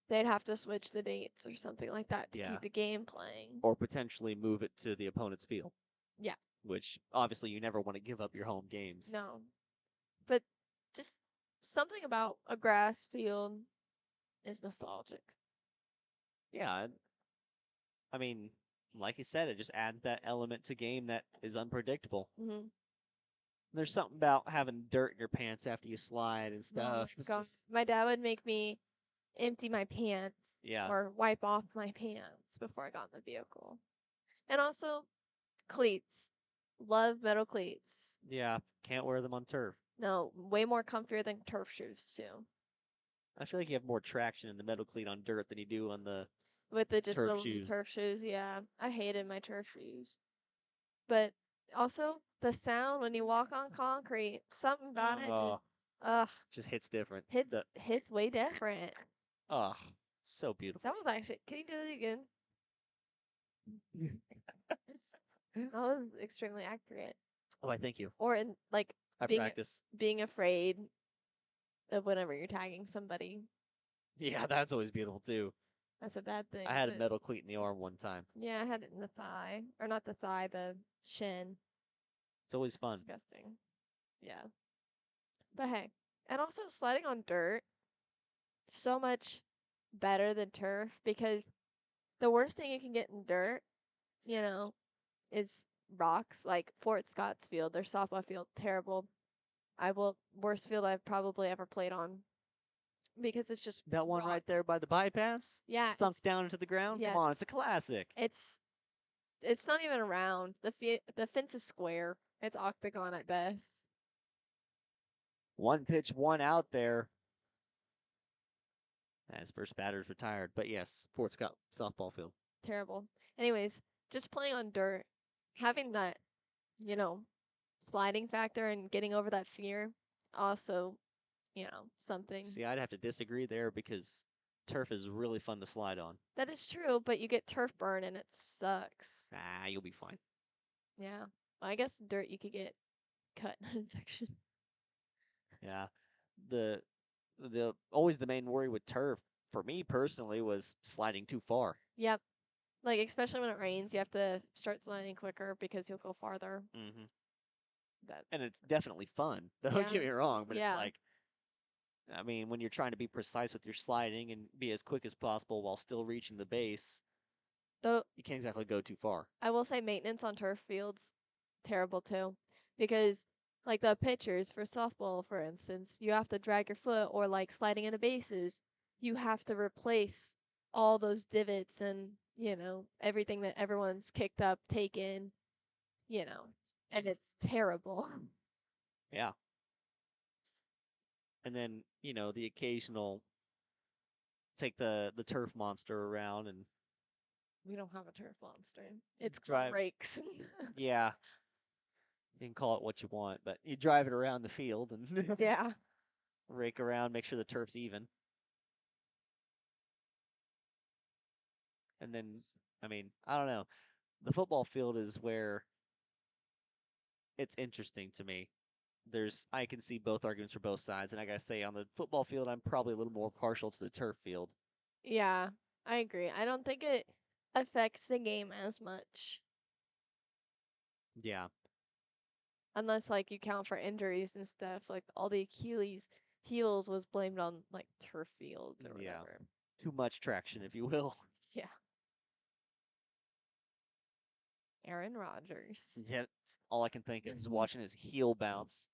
they'd have to switch the dates or something like that to Yeah. keep the game playing. Or potentially move it to the opponent's field. Yeah. Which obviously you never want to give up your home games. No. But just something about a grass field is nostalgic. Yeah. I mean, like you said, it just adds that element to game that is unpredictable. Mm-hmm. There's something about having dirt in your pants after you slide and Oh stuff. my gosh. My dad would make me empty my pants Yeah. or wipe off my pants before I got in the vehicle. And also cleats. Love metal cleats. Yeah, can't wear them on turf. No, way more comfier than turf shoes too. I feel like you have more traction in the metal cleat on dirt than you do on the With the just turf the shoes. turf shoes, yeah. I hated my turf shoes. But also the sound when you walk on concrete, something about it Oh, just just hits different. hits way different. Oh, so beautiful. That was actually, can you do it again? That was extremely accurate. Why, thank you. Or in like I being practice. being afraid of whenever you're tagging somebody. Yeah, that's always beautiful too. That's a bad thing. I had a but- metal cleat in the arm one time. Yeah, I had it in the thigh. Or not the thigh, the shin. It's always fun. Disgusting. Yeah. But hey, and also sliding on dirt, so much better than turf because the worst thing you can get in dirt, is rocks. Like Fort Scotts Field, their softball field, terrible. Worst field I've probably ever played on because it's just That one rock. right there by the bypass? Yeah, Sunk it's- down into the ground? yeah, Come on, it's a classic. It's not even round. The fence is square. It's octagon at best. One pitch, one out there. As first batter's retired. But yes, Fort Scott softball field. Terrible. Anyways, just playing on dirt, having that, sliding factor and getting over that fear, also, something. See, I'd have to disagree there because turf is really fun to slide on. That is true, but you get turf burn and it sucks. Ah, you'll be fine. Yeah. Well, I guess dirt you could get cut infection. Yeah. The always the main worry with turf for me personally was sliding too far. Yep. Like especially when it rains, you have to start sliding quicker because you'll go farther. Mm-hmm. That And it's definitely fun. Don't Yeah. get me wrong, but it's Yeah. like, I mean, when you're trying to be precise with your sliding and be as quick as possible while still reaching the base, though you can't exactly go too far. I will say maintenance on turf fields terrible too, because like the pitchers for softball, for instance, you have to drag your foot, or like sliding into bases, you have to replace all those divots and everything that everyone's kicked up, taken, and it's terrible. Yeah. And then, the occasional take the turf monster around and We don't have a turf monster. It's Drive. rakes. yeah. You can call it what you want, but you drive it around the field and Yeah. rake around, make sure the turf's even. And then, I mean, I don't know. The football field is where it's interesting to me. I can see both arguments for both sides, and I gotta say, on the football field, I'm probably a little more partial to the turf field. Yeah, I agree. I don't think it affects the game as much Yeah, unless like you count for injuries and stuff. Like all the Achilles heels was blamed on like turf fields or yeah. whatever. Too much traction, if you will. Yeah. Aaron Rodgers. Yeah, it's all I can think of is watching his heel bounce.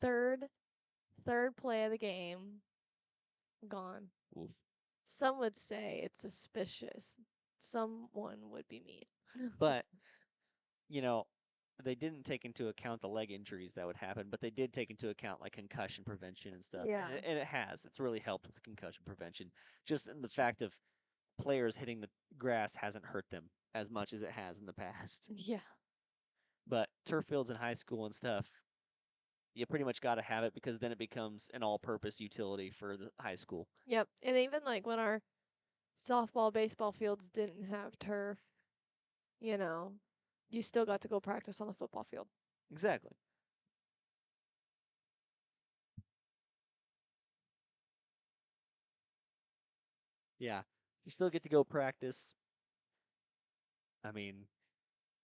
Third play of the game. Gone. Oof. Some would say it's suspicious. Someone would be mean. But, you know, they didn't take into account the leg injuries that would happen, but they did take into account like concussion prevention and stuff. Yeah. And it has. It's really helped with concussion prevention. Just in the fact of players hitting the grass hasn't hurt them as much as it has in the past. Yeah. But turf fields in high school and stuff, you pretty much got to have it because then it becomes an all-purpose utility for the high school. Yep. And even like when our softball, baseball fields didn't have turf, you still got to go practice on the football field. Exactly. Yeah. You still get to go practice. I mean,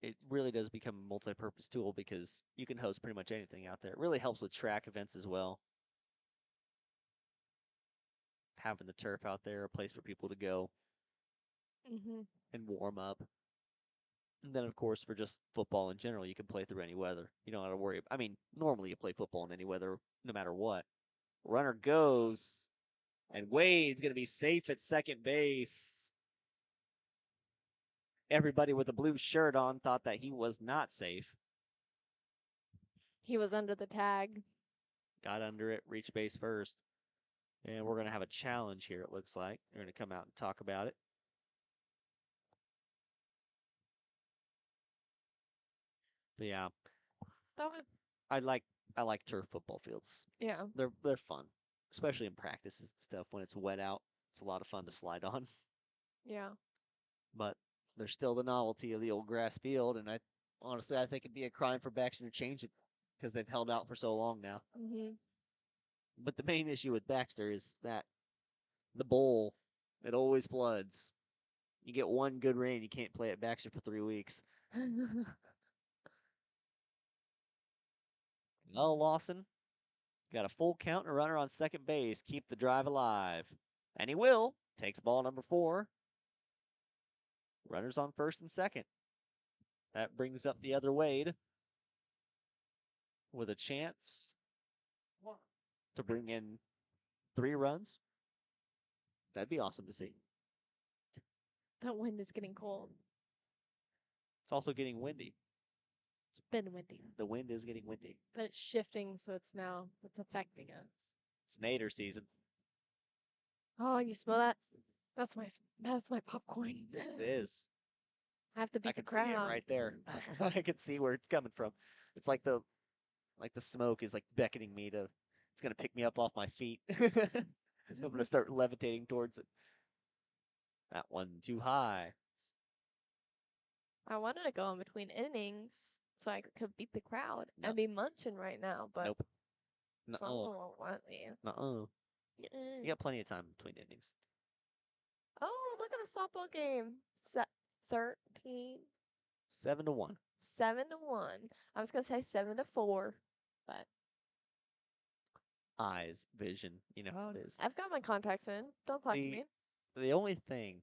it really does become a multi-purpose tool because you can host pretty much anything out there. It really helps with track events as well. Having the turf out there, a place for people to go Mm-hmm. and warm up. And then, of course, for just football in general, you can play through any weather. You don't have to worry. I mean, normally you play football in any weather, no matter what. Runner goes, and Wade's going to be safe at second base. Everybody with a blue shirt on thought that he was not safe. He was under the tag. Got under it, reached base first. And we're going to have a challenge here, it looks like. They're going to come out and talk about it. But yeah, That was I like turf football fields. yeah. They're fun, especially in practices and stuff when it's wet out. It's a lot of fun to slide on. Yeah. But there's still the novelty of the old grass field, and I think it'd be a crime for Baxter to change it because they've held out for so long now. Mm-hmm. But the main issue with Baxter is that the bowl, it always floods. You get one good rain, you can't play at Baxter for 3 weeks. Oh, Lawson got a full count and a runner on second base. Keep the drive alive. And he will. Takes ball number 4. Runners on first and second. That brings up the other Wade with a chance to bring in 3 runs. That'd be awesome to see. That wind is getting cold. It's also getting windy. It's been windy, The wind is getting windy. but it's shifting, so it's affecting us. It's Nader season. Oh, you smell that? That's my popcorn. It is. I have to I beat the can see it crowd. right there. I can see where it's coming from. It's like the smoke is like beckoning me to. It's gonna pick me up off my feet. So I'm gonna start levitating towards it. That one too high. I wanted to go in between innings so I could beat the crowd. No. I'd be munching right now, but Nope. someone No. won't let me. You got plenty of time between innings. Oh, look at the softball game. 13, 7-1. 7-1. I was gonna say 7-4, but Eyes, vision. You know how it is. I've got my contacts in. Don't talk to me. The only thing,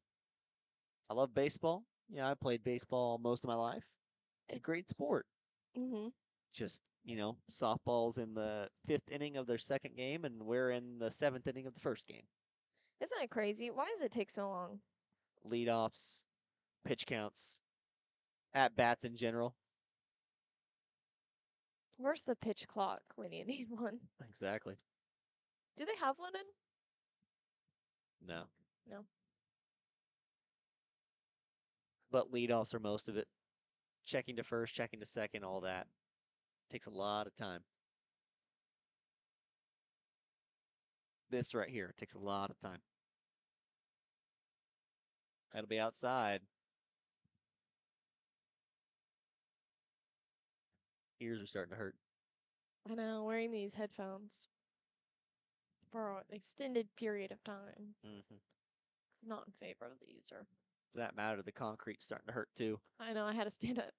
I love baseball. I played baseball most of my life. A great sport. Mm-hmm. Just, softball's in the 5th inning of their second game, and we're in the 7th inning of the first game. Isn't it crazy? Why does it take so long? Leadoffs, pitch counts, at bats in general. Where's the pitch clock when you need one? Exactly. Do they have one in? No. No. But leadoffs are most of it. checking to first, checking to second, all that. Takes a lot of time. This right here takes a lot of time. That'll be outside. Ears are starting to hurt. I know, wearing these headphones for an extended period of time Mm-hmm. is not in favor of the user. For that matter, the concrete's starting to hurt too. I know, I had to stand up.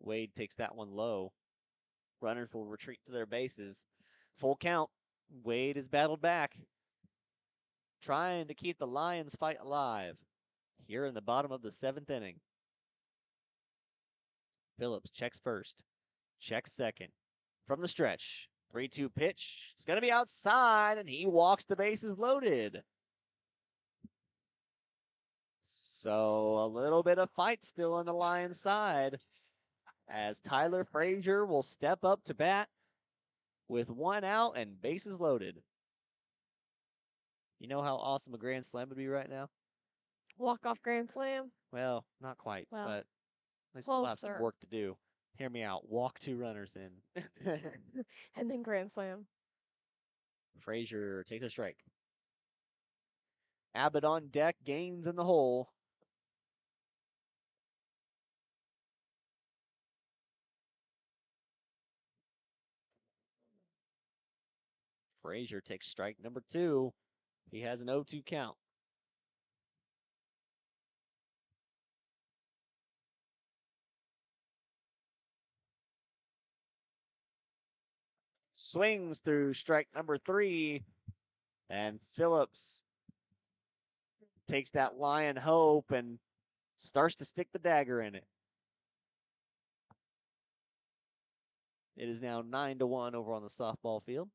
Wade takes that one low. Runners will retreat to their bases. Full count. Wade is battled back. Trying to keep the Lions fight alive. Here in the bottom of the 7th inning. Phillips checks first. Checks second. From the stretch. 3-2 pitch. It's going to be outside, and he walks the bases loaded. So a little bit of fight still on the Lions side, as Tyler Frazier will step up to bat with 1 out and bases loaded. You know how awesome a grand slam would be right now? Walk-off grand slam. Well, not quite, Well, but they still have some closer. work to do. Hear me out. Walk 2 runners in. And then grand slam. Frazier takes a strike. Abbott on deck, Gaines in the hole. Frazier takes strike number 2. He has an 0-2 count. Swings through strike number 3. And Phillips takes that Lion hope and starts to stick the dagger in it. It is now 9-1 over on the softball field,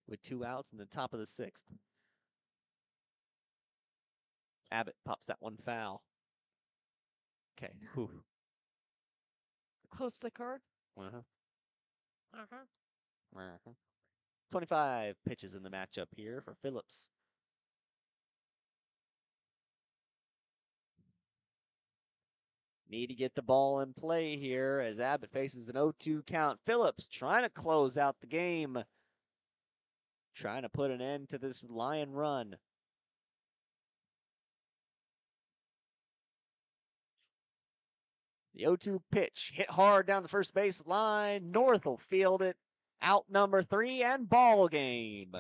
with 2 outs in the top of the 6th. Abbott pops that one foul. Okay. Whew. Close to the card. Uh-huh. Uh-huh. 25 pitches in the matchup here for Phillips. Need to get the ball in play here as Abbott faces an 0-2 count. Phillips trying to close out the game. Trying to put an end to this Lion run. The 0-2 pitch hit hard down the first base line. North will field it. Out number 3 and ball game.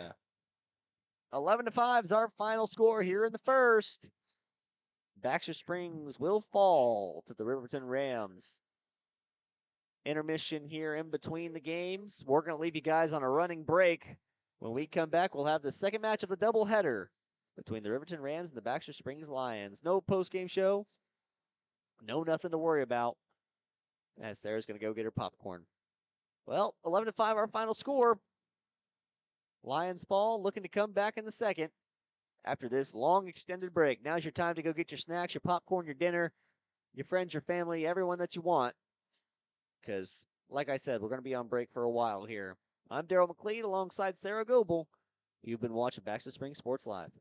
11-5 is our final score here in the first. Baxter Springs will fall to the Riverton Rams. Intermission here in between the games. We're going to leave you guys on a running break. When we come back, we'll have the second match of the doubleheader between the Riverton Rams and the Baxter Springs Lions. No post-game show. No nothing to worry about. As Sarah's going to go get her popcorn. Well, 11-5 our final score. Lions ball looking to come back in the second after this long extended break. Now's your time to go get your snacks, your popcorn, your dinner, your friends, your family, everyone that you want. Because, like I said, we're going to be on break for a while here. I'm Daryl McLeod alongside Sarah Goebel. You've been watching Baxter Springs Sports Live.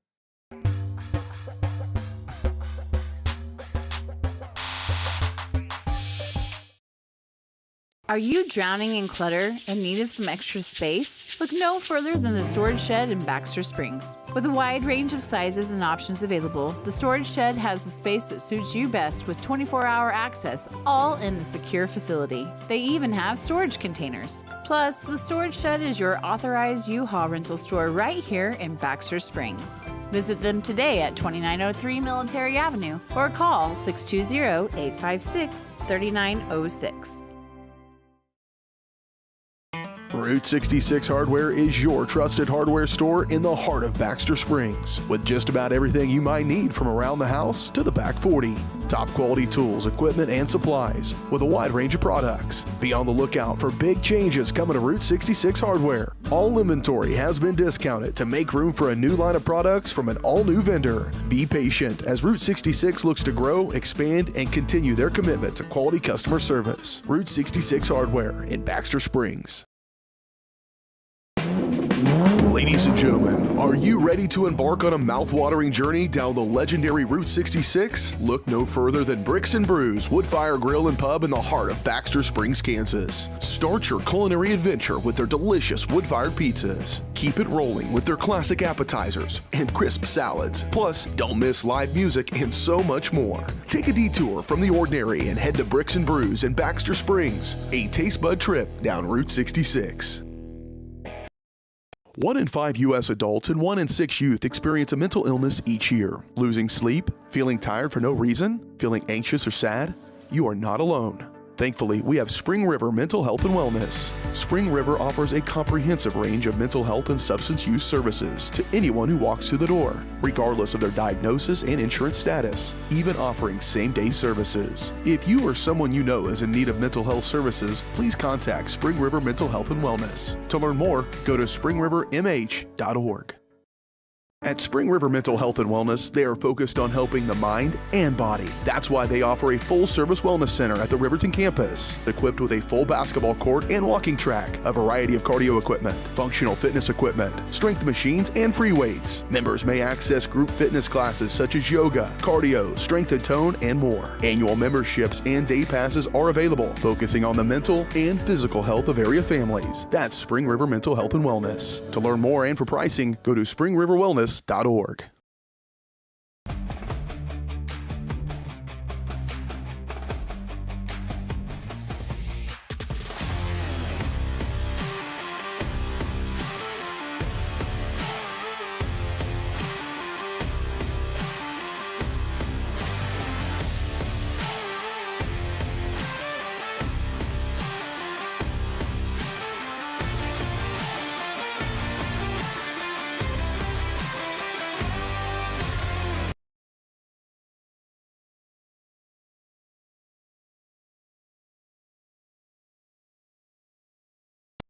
Are you drowning in clutter and need of some extra space? Look no further than the Storage Shed in Baxter Springs. With a wide range of sizes and options available, the Storage Shed has the space that suits you best with 24-hour access, all in a secure facility. They even have storage containers. Plus, the Storage Shed is your authorized U-Haul rental store right here in Baxter Springs. Visit them today at 2903 Military Avenue or call 620-856-3906. Route 66 Hardware is your trusted hardware store in the heart of Baxter Springs, with just about everything you might need from around the house to the back 40. Top quality tools, equipment, and supplies with a wide range of products. Be on the lookout for big changes coming to Route 66 Hardware. All inventory has been discounted to make room for a new line of products from an all-new vendor. Be patient as Route 66 looks to grow, expand, and continue their commitment to quality customer service. Route 66 Hardware in Baxter Springs. Ladies and gentlemen, are you ready to embark on a mouth-watering journey down the legendary Route 66? Look no further than Bricks and Brews Woodfire Grill and Pub in the heart of Baxter Springs, Kansas. Start your culinary adventure with their delicious wood-fired pizzas. Keep it rolling with their classic appetizers and crisp salads. Plus, don't miss live music and so much more. Take a detour from the ordinary and head to Bricks and Brews in Baxter Springs, a taste bud trip down Route 66. 1 in 5 U.S. adults and 1 in 6 youth experience a mental illness each year. Losing sleep? Feeling tired for no reason? Feeling anxious or sad? You are not alone. Thankfully, we have Spring River Mental Health and Wellness. Spring River offers a comprehensive range of mental health and substance use services to anyone who walks through the door, regardless of their diagnosis and insurance status, even offering same-day services. If you or someone you know is in need of mental health services, please contact Spring River Mental Health and Wellness. To learn more, go to springrivermh.org. At Spring River Mental Health and Wellness, they are focused on helping the mind and body. That's why they offer a full-service wellness center at the Riverton campus, equipped with a full basketball court and walking track, a variety of cardio equipment, functional fitness equipment, strength machines, and free weights. Members may access group fitness classes such as yoga, cardio, strength and tone, and more. Annual memberships and day passes are available, focusing on the mental and physical health of area families. That's Spring River Mental Health and Wellness. To learn more and for pricing, go to springriverwellness.org.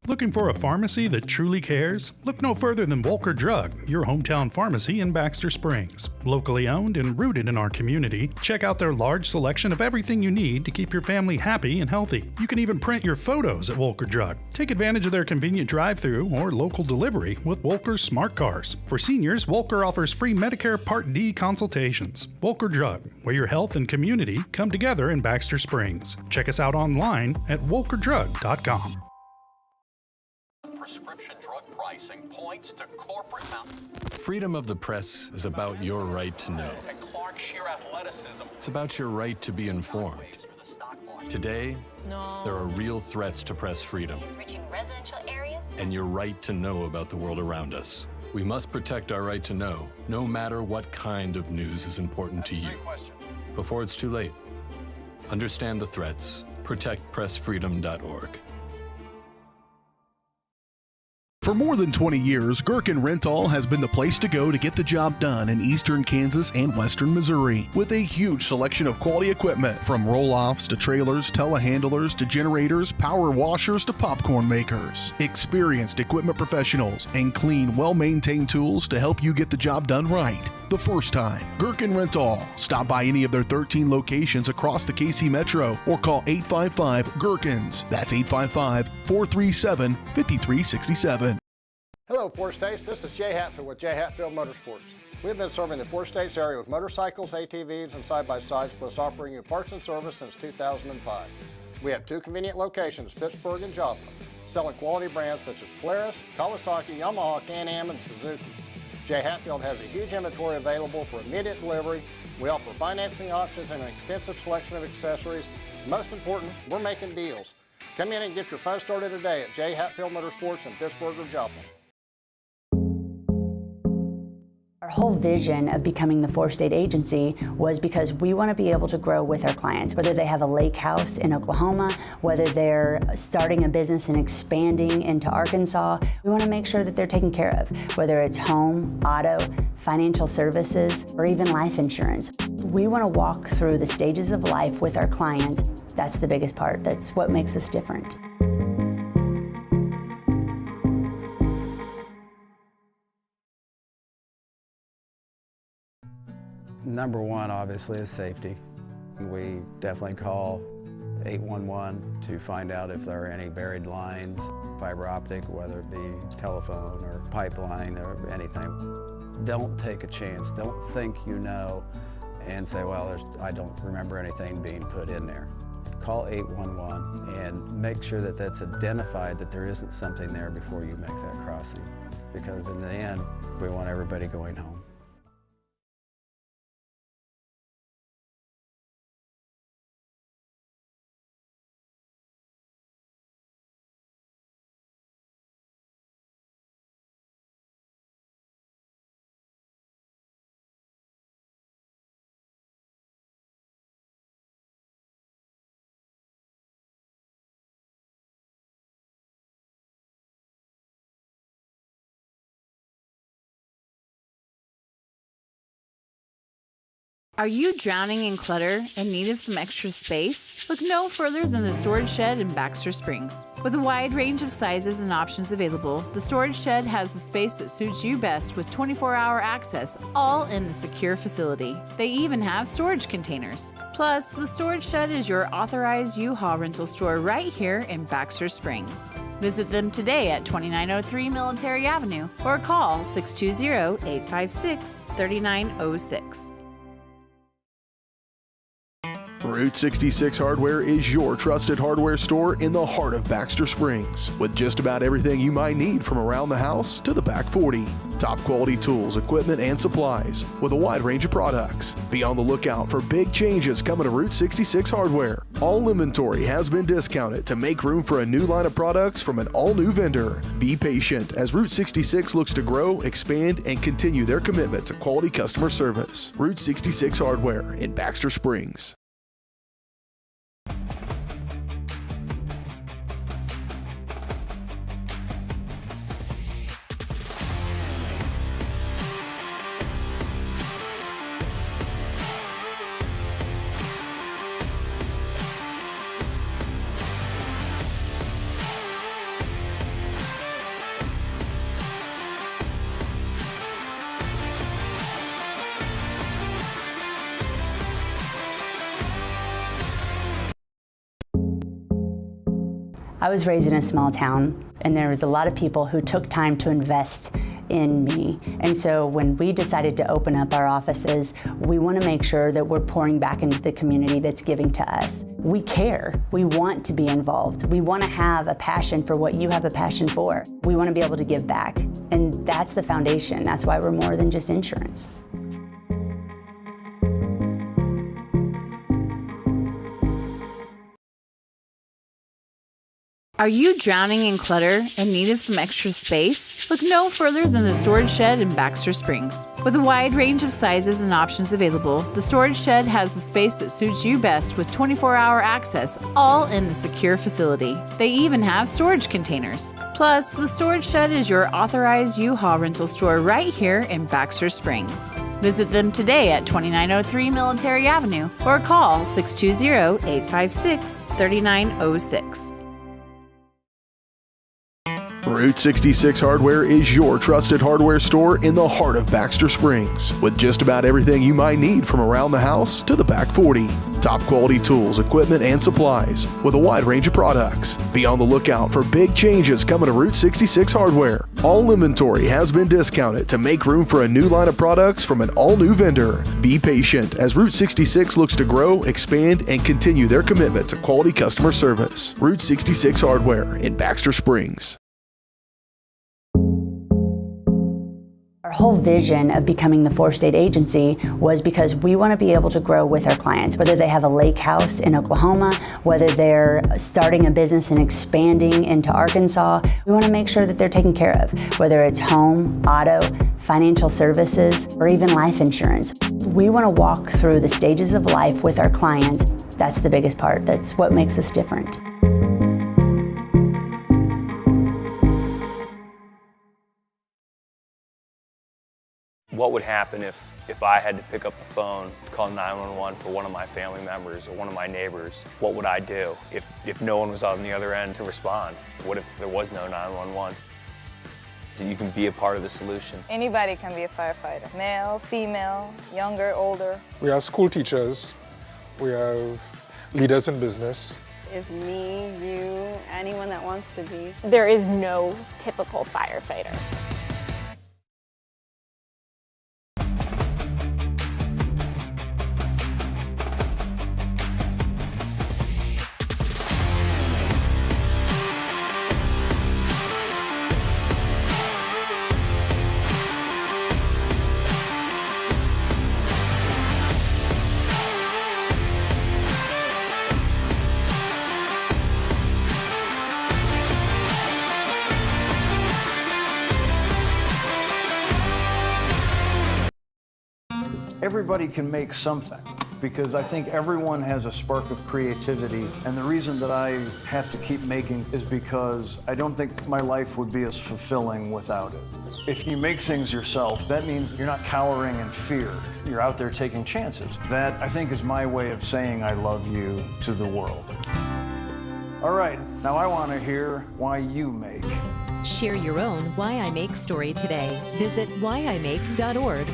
Looking for a pharmacy that truly cares? Look no further than Wolker Drug, your hometown pharmacy in Baxter Springs. Locally owned and rooted in our community, check out their large selection of everything you need to keep your family happy and healthy. You can even print your photos at Wolker Drug. Take advantage of their convenient drive-thru or local delivery with Wolker's Smart Cars. For seniors, Wolker offers free Medicare Part D consultations. Wolker Drug, where your health and community come together in Baxter Springs. Check us out online at wolkerdrug.com. Prescription drug pricing points to corporate mountain. Freedom of the press is about your right to know. And Clark sheer athleticism. It's about your right to be informed. Today, there are real threats to press freedom. And your right to know about the world around us. We must protect our right to know, no matter what kind of news is important to you. Before it's too late, understand the threats. ProtectPressFreedom.org. For more than 20 years, Gherkin Rental has been the place to go to get the job done in eastern Kansas and western Missouri. With a huge selection of quality equipment, from roll-offs to trailers, telehandlers to generators, power washers to popcorn makers. Experienced equipment professionals and clean, well-maintained tools to help you get the job done right the first time. Gherkin Rental. Stop by any of their 13 locations across the KC Metro or call 855-GHERKINS. That's 855-437-5367. Hello, Four States. This is Jay Hatfield with Jay Hatfield Motorsports. We've been serving the Four States area with motorcycles, ATVs, and side-by-sides, plus offering you parts and service since 2005. We have 2 convenient locations, Pittsburgh and Joplin, selling quality brands such as Polaris, Kawasaki, Yamaha, Can-Am, and Suzuki. Jay Hatfield has a huge inventory available for immediate delivery. We offer financing options and an extensive selection of accessories. Most important, we're making deals. Come in and get your fun started today at Jay Hatfield Motorsports in Pittsburgh or Joplin. Our whole vision of becoming the four-state agency was because we want to be able to grow with our clients, whether they have a lake house in Oklahoma, whether they're starting a business and expanding into Arkansas. We want to make sure that they're taken care of, whether it's home, auto, financial services, or even life insurance. We want to walk through the stages of life with our clients. That's the biggest part. That's what makes us different. Number one, obviously, is safety. We definitely call 811 to find out if there are any buried lines, fiber optic, whether it be telephone or pipeline or anything. Don't take a chance. Don't think you know and say, well, I don't remember anything being put in there. Call 811 and make sure that that's identified, that there isn't something there before you make that crossing. Because in the end, we want everybody going home. Are you drowning in clutter and need of some extra space? Look no further than the storage shed in Baxter Springs. With a wide range of sizes and options available, the storage shed has the space that suits you best with 24-hour access, all in a secure facility. They even have storage containers. Plus, the storage shed is your authorized U-Haul rental store right here in Baxter Springs. Visit them today at 2903 Military Avenue or call 620-856-3906. Route 66 Hardware is your trusted hardware store in the heart of Baxter Springs, with just about everything you might need from around the house to the back 40. Top quality tools, equipment, and supplies with a wide range of products. Be on the lookout for big changes coming to Route 66 Hardware. All inventory has been discounted to make room for a new line of products from an all-new vendor. Be patient as Route 66 looks to grow, expand, and continue their commitment to quality customer service. Route 66 Hardware in Baxter Springs. I was raised in a small town, and there was a lot of people who took time to invest in me. And so when we decided to open up our offices, we want to make sure that we're pouring back into the community that's giving to us. We care. We want to be involved. We want to have a passion for what you have a passion for. We want to be able to give back. And that's the foundation. That's why we're more than just insurance. Are you drowning in clutter and need of some extra space? Look no further than the storage shed in Baxter Springs. With a wide range of sizes and options available, the storage shed has the space that suits you best with 24-hour access, all in a secure facility. They even have storage containers. Plus, the storage shed is your authorized U-Haul rental store right here in Baxter Springs. Visit them today at 2903 Military Avenue or call 620-856-3906. Route 66 Hardware is your trusted hardware store in the heart of Baxter Springs, with just about everything you might need from around the house to the back 40. Top quality tools, equipment, and supplies with a wide range of products. Be on the lookout for big changes coming to Route 66 Hardware. All inventory has been discounted to make room for a new line of products from an all-new vendor. Be patient as Route 66 looks to grow, expand, and continue their commitment to quality customer service. Route 66 Hardware in Baxter Springs. Our whole vision of becoming the 4-state agency was because we want to be able to grow with our clients, whether they have a lake house in Oklahoma, whether they're starting a business and expanding into Arkansas. We want to make sure that they're taken care of, whether it's home, auto, financial services, or even life insurance. We want to walk through the stages of life with our clients. That's the biggest part. That's what makes us different. What would happen if I had to pick up the phone, call 911 for one of my family members or one of my neighbors? What would I do if no one was on the other end to respond? What if there was no 911? So you can be a part of the solution. Anybody can be a firefighter, male, female, younger, older. We have school teachers, we have leaders in business, is me, you, anyone that wants to be. There is no typical firefighter. Everybody can make something, because I think everyone has a spark of creativity, and the reason that I have to keep making is because I don't think my life would be as fulfilling without it. If you make things yourself, that means you're not cowering in fear. You're out there taking chances. That, I think, is my way of saying I love you to the world. All right, now I want to hear why you make. Share your own Why I Make story today. Visit whyimake.org.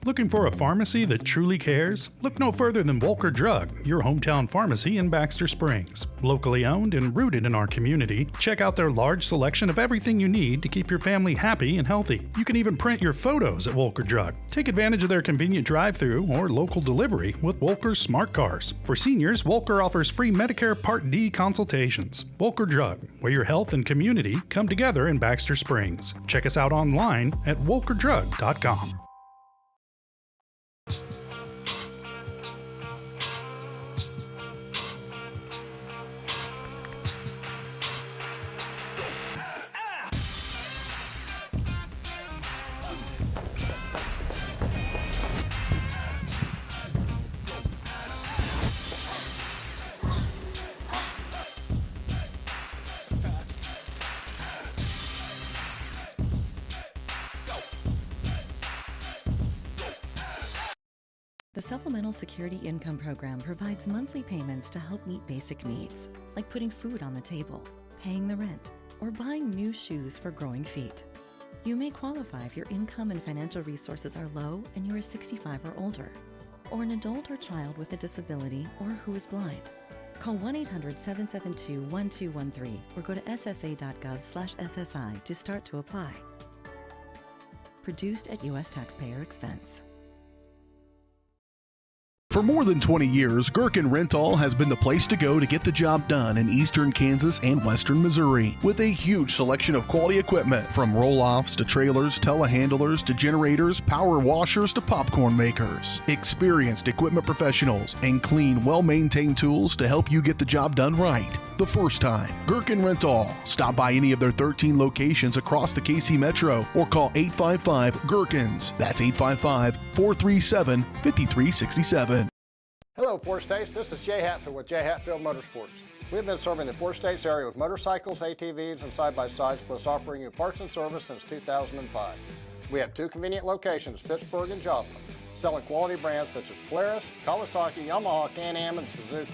Looking for a pharmacy that truly cares? Look no further than Wolker Drug, your hometown pharmacy in Baxter Springs. Locally owned and rooted in our community, check out their large selection of everything you need to keep your family happy and healthy. You can even print your photos at Wolker Drug. Take advantage of their convenient drive-thru or local delivery with Wolker's Smart Cars. For seniors, Wolker offers free Medicare Part D consultations. Wolker Drug, where your health and community come together in Baxter Springs. Check us out online at wolkerdrug.com. The Supplemental Security Income Program provides monthly payments to help meet basic needs, like putting food on the table, paying the rent, or buying new shoes for growing feet. You may qualify if your income and financial resources are low and you are 65 or older, or an adult or child with a disability or who is blind. Call 1-800-772-1213 or go to ssa.gov/SSI to start to apply. Produced at U.S. taxpayer expense. For more than 20 years, Gherkin Rental has been the place to go to get the job done in eastern Kansas and western Missouri. With a huge selection of quality equipment, from roll-offs to trailers, telehandlers to generators, power washers to popcorn makers. Experienced equipment professionals and clean, well-maintained tools to help you get the job done right the first time. Gherkin Rental. Stop by any of their 13 locations across the KC Metro or call 855-GHERKINS. That's 855-437-5367. Hello, Four States. This is Jay Hatfield with Jay Hatfield Motorsports. We've been serving the Four States area with motorcycles, ATVs, and side-by-sides, plus offering you parts and service since 2005. We have two convenient locations, Pittsburgh and Joplin, selling quality brands such as Polaris, Kawasaki, Yamaha, Can-Am, and Suzuki.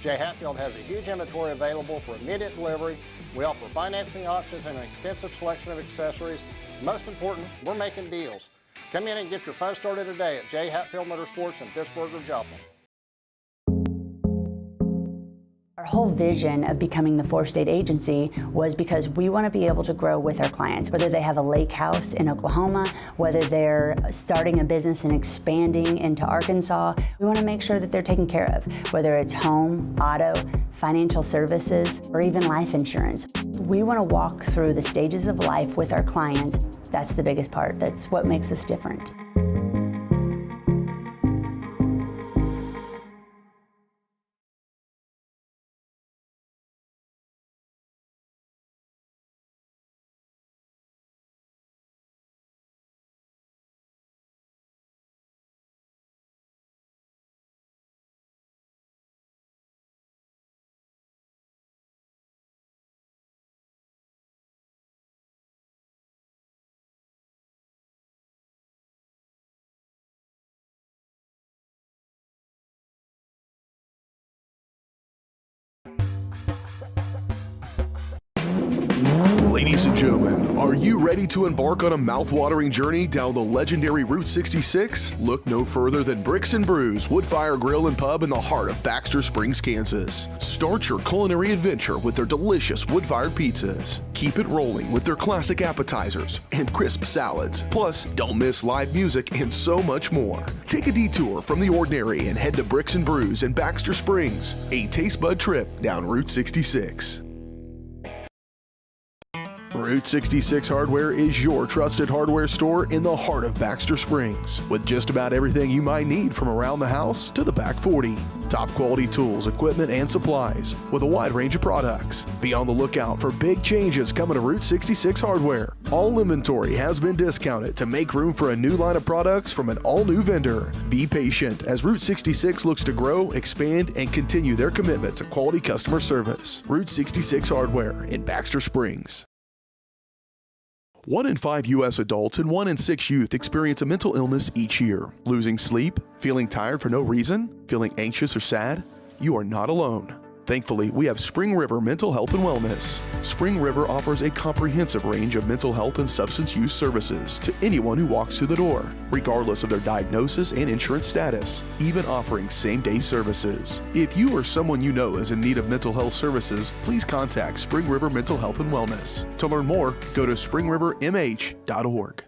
Jay Hatfield has a huge inventory available for immediate delivery. We offer financing options and an extensive selection of accessories. Most important, we're making deals. Come in and get your fun started today at Jay Hatfield Motorsports in Pittsburgh or Joplin. Our whole vision of becoming the four-state agency was because we want to be able to grow with our clients, whether they have a lake house in Oklahoma, whether they're starting a business and expanding into Arkansas. We want to make sure that they're taken care of, whether it's home, auto, financial services, or even life insurance. We want to walk through the stages of life with our clients. That's the biggest part. That's what makes us different. Ladies and gentlemen, are you ready to embark on a mouth-watering journey down the legendary Route 66? Look no further than Bricks and Brews Woodfire Grill and Pub in the heart of Baxter Springs, Kansas. Start your culinary adventure with their delicious wood-fired pizzas. Keep it rolling with their classic appetizers and crisp salads. Plus, don't miss live music and so much more. Take a detour from the ordinary and head to Bricks and Brews in Baxter Springs, a taste bud trip down Route 66. Route 66 Hardware is your trusted hardware store in the heart of Baxter Springs, with just about everything you might need from around the house to the back 40. Top quality tools, equipment, and supplies with a wide range of products. Be on the lookout for big changes coming to Route 66 Hardware. All inventory has been discounted to make room for a new line of products from an all-new vendor. Be patient as Route 66 looks to grow, expand, and continue their commitment to quality customer service. Route 66 Hardware in Baxter Springs. 1 in 5 U.S. adults and 1 in 6 youth experience a mental illness each year. Losing sleep? Feeling tired for no reason? Feeling anxious or sad? You are not alone. Thankfully, we have Spring River Mental Health and Wellness. Spring River offers a comprehensive range of mental health and substance use services to anyone who walks through the door, regardless of their diagnosis and insurance status, even offering same-day services. If you or someone you know is in need of mental health services, please contact Spring River Mental Health and Wellness. To learn more, go to springrivermh.org.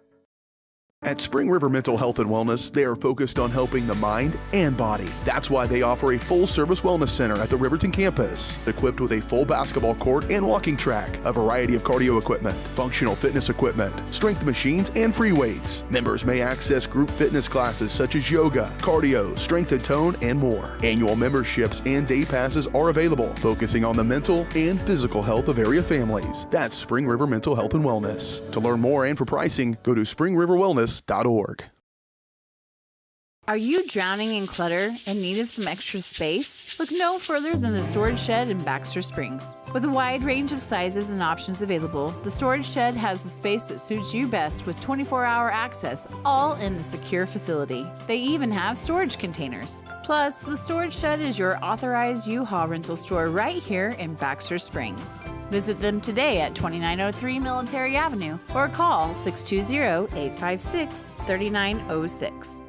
At Spring River Mental Health and Wellness, they are focused on helping the mind and body. That's why they offer a full-service wellness center at the Riverton campus, equipped with a full basketball court and walking track, a variety of cardio equipment, functional fitness equipment, strength machines, and free weights. Members may access group fitness classes such as yoga, cardio, strength and tone, and more. Annual memberships and day passes are available, focusing on the mental and physical health of area families. That's Spring River Mental Health and Wellness. To learn more and for pricing, go to springriverwellness.org. Are you drowning in clutter and need of some extra space? Look no further than the Storage Shed in Baxter Springs. With a wide range of sizes and options available, the Storage Shed has the space that suits you best with 24-hour access, all in a secure facility. They even have storage containers. Plus, the Storage Shed is your authorized U-Haul rental store right here in Baxter Springs. Visit them today at 2903 Military Avenue or call 620-856-3906.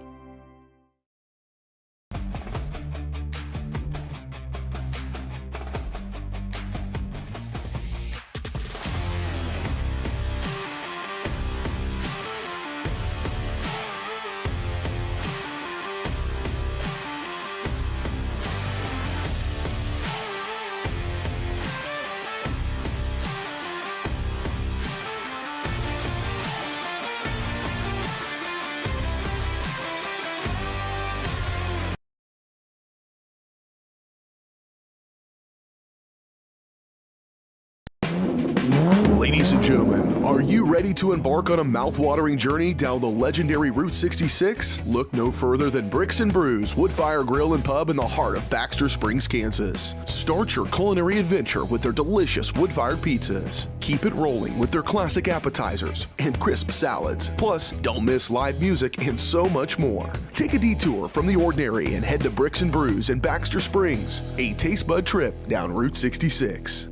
Ladies and gentlemen, are you ready to embark on a mouth-watering journey down the legendary Route 66? Look no further than Bricks and Brews Woodfire Grill and Pub in the heart of Baxter Springs, Kansas. Start your culinary adventure with their delicious wood-fired pizzas. Keep it rolling with their classic appetizers and crisp salads. Plus, don't miss live music and so much more. Take a detour from the ordinary and head to Bricks and Brews in Baxter Springs, a taste bud trip down Route 66.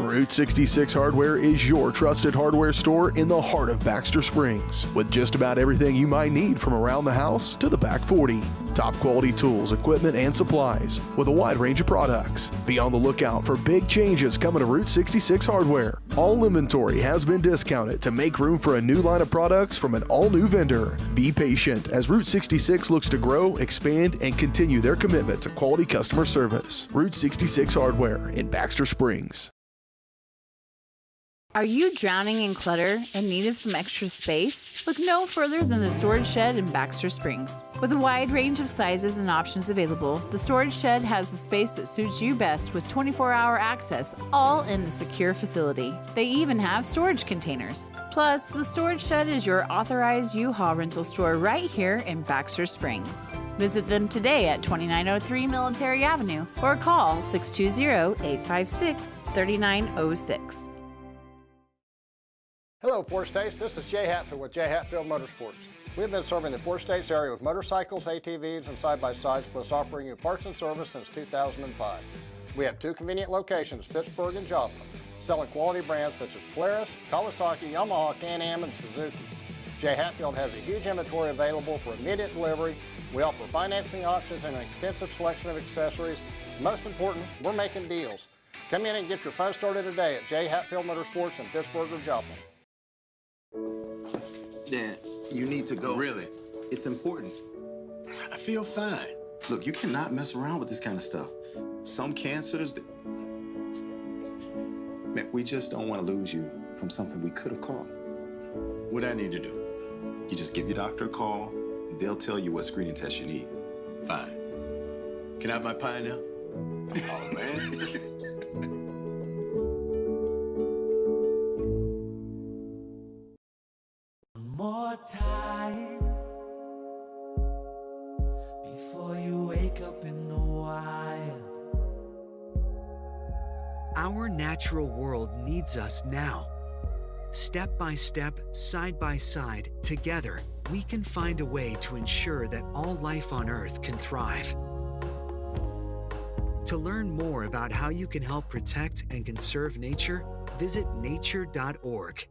Route 66 Hardware is your trusted hardware store in the heart of Baxter Springs, with just about everything you might need from around the house to the back 40. Top quality tools, equipment, and supplies with a wide range of products. Be on the lookout for big changes coming to Route 66 Hardware. All inventory has been discounted to make room for a new line of products from an all-new vendor. Be patient as Route 66 looks to grow, expand, and continue their commitment to quality customer service. Route 66 Hardware in Baxter Springs. Are you drowning in clutter and need of some extra space? Look no further than the Storage Shed in Baxter Springs. With a wide range of sizes and options available, the Storage Shed has the space that suits you best with 24-hour access, all in a secure facility. They even have storage containers. Plus, the Storage Shed is your authorized U-Haul rental store right here in Baxter Springs. Visit them today at 2903 Military Avenue or call 620-856-3906. Hello, Four States. This is Jay Hatfield with Jay Hatfield Motorsports. We've been serving the Four States area with motorcycles, ATVs, and side-by-sides, plus offering you parts and service since 2005. We have 2 convenient locations, Pittsburgh and Joplin. selling quality brands such as Polaris, Kawasaki, Yamaha, Can-Am, and Suzuki. J. Hatfield has a huge inventory available for immediate delivery. We offer financing options and an extensive selection of accessories. Most important, we're making deals. Come in and get your fun started today at J. Hatfield Motorsports in Pittsburgh or Joplin. Dad, you need to go. Really? It's important. I feel fine. Look, you cannot mess around with this kind of stuff. Some cancers, man, we just don't want to lose you from something we could have caught. What I need to do? You just give your doctor a call. They'll tell you what screening test you need. Fine. Can I have my pie now? Oh, man. More time before you wake up in the wild. Our natural world needs us now. Step by step, side by side, together, we can find a way to ensure that all life on Earth can thrive. To learn more about how you can help protect and conserve nature, visit nature.org.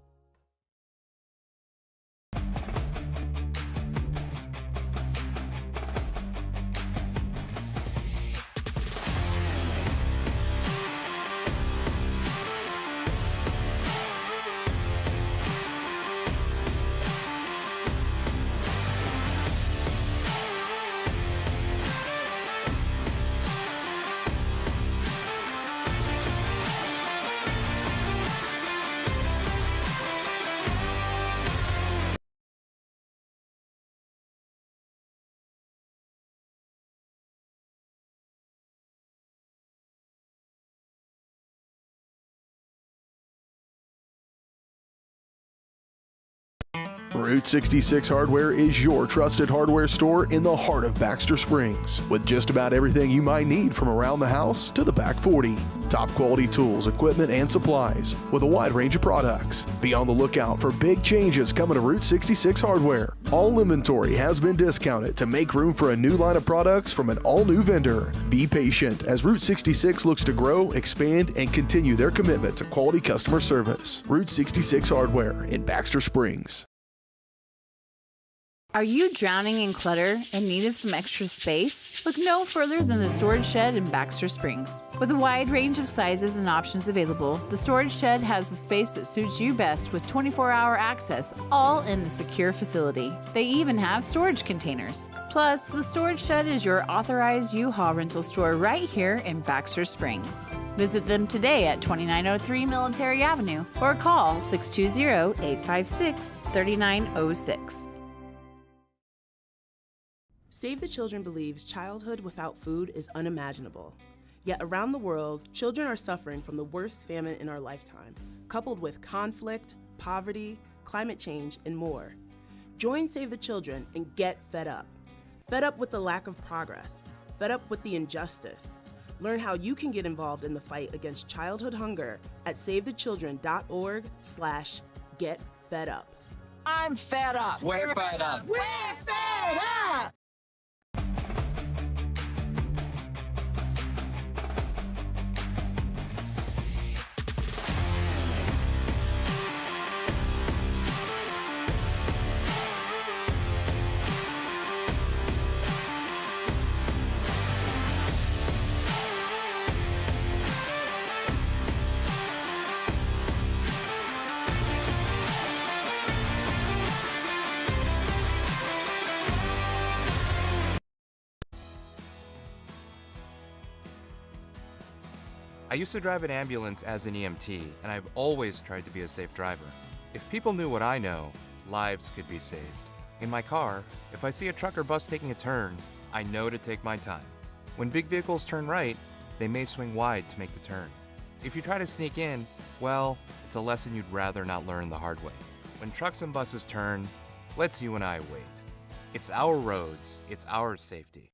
Route 66 Hardware is your trusted hardware store in the heart of Baxter Springs, with just about everything you might need from around the house to the back 40. Top quality tools, equipment, and supplies with a wide range of products. Be on the lookout for big changes coming to Route 66 Hardware. All inventory has been discounted to make room for a new line of products from an all-new vendor. Be patient as Route 66 looks to grow, expand, and continue their commitment to quality customer service. Route 66 Hardware in Baxter Springs. Are you drowning in clutter and need of some extra space? Look no further than the Storage Shed in Baxter Springs. With a wide range of sizes and options available, the Storage Shed has the space that suits you best with 24-hour access, all in a secure facility. They even have storage containers. Plus, the Storage Shed is your authorized U-Haul rental store right here in Baxter Springs. Visit them today at 2903 Military Avenue or call 620-856-3906. Save the Children believes childhood without food is unimaginable. Yet around the world, children are suffering from the worst famine in our lifetime, coupled with conflict, poverty, climate change, and more. Join Save the Children and get fed up. Fed up with the lack of progress. Fed up with the injustice. Learn how you can get involved in the fight against childhood hunger at savethechildren.org/getfedup. I'm fed up. We're fed up. We're fed up. I used to drive an ambulance as an EMT, and I've always tried to be a safe driver. If people knew what I know, lives could be saved. In my car, if I see a truck or bus taking a turn, I know to take my time. When big vehicles turn right, they may swing wide to make the turn. If you try to sneak in, well, it's a lesson you'd rather not learn the hard way. When trucks and buses turn, let's you and I wait. It's our roads, it's our safety.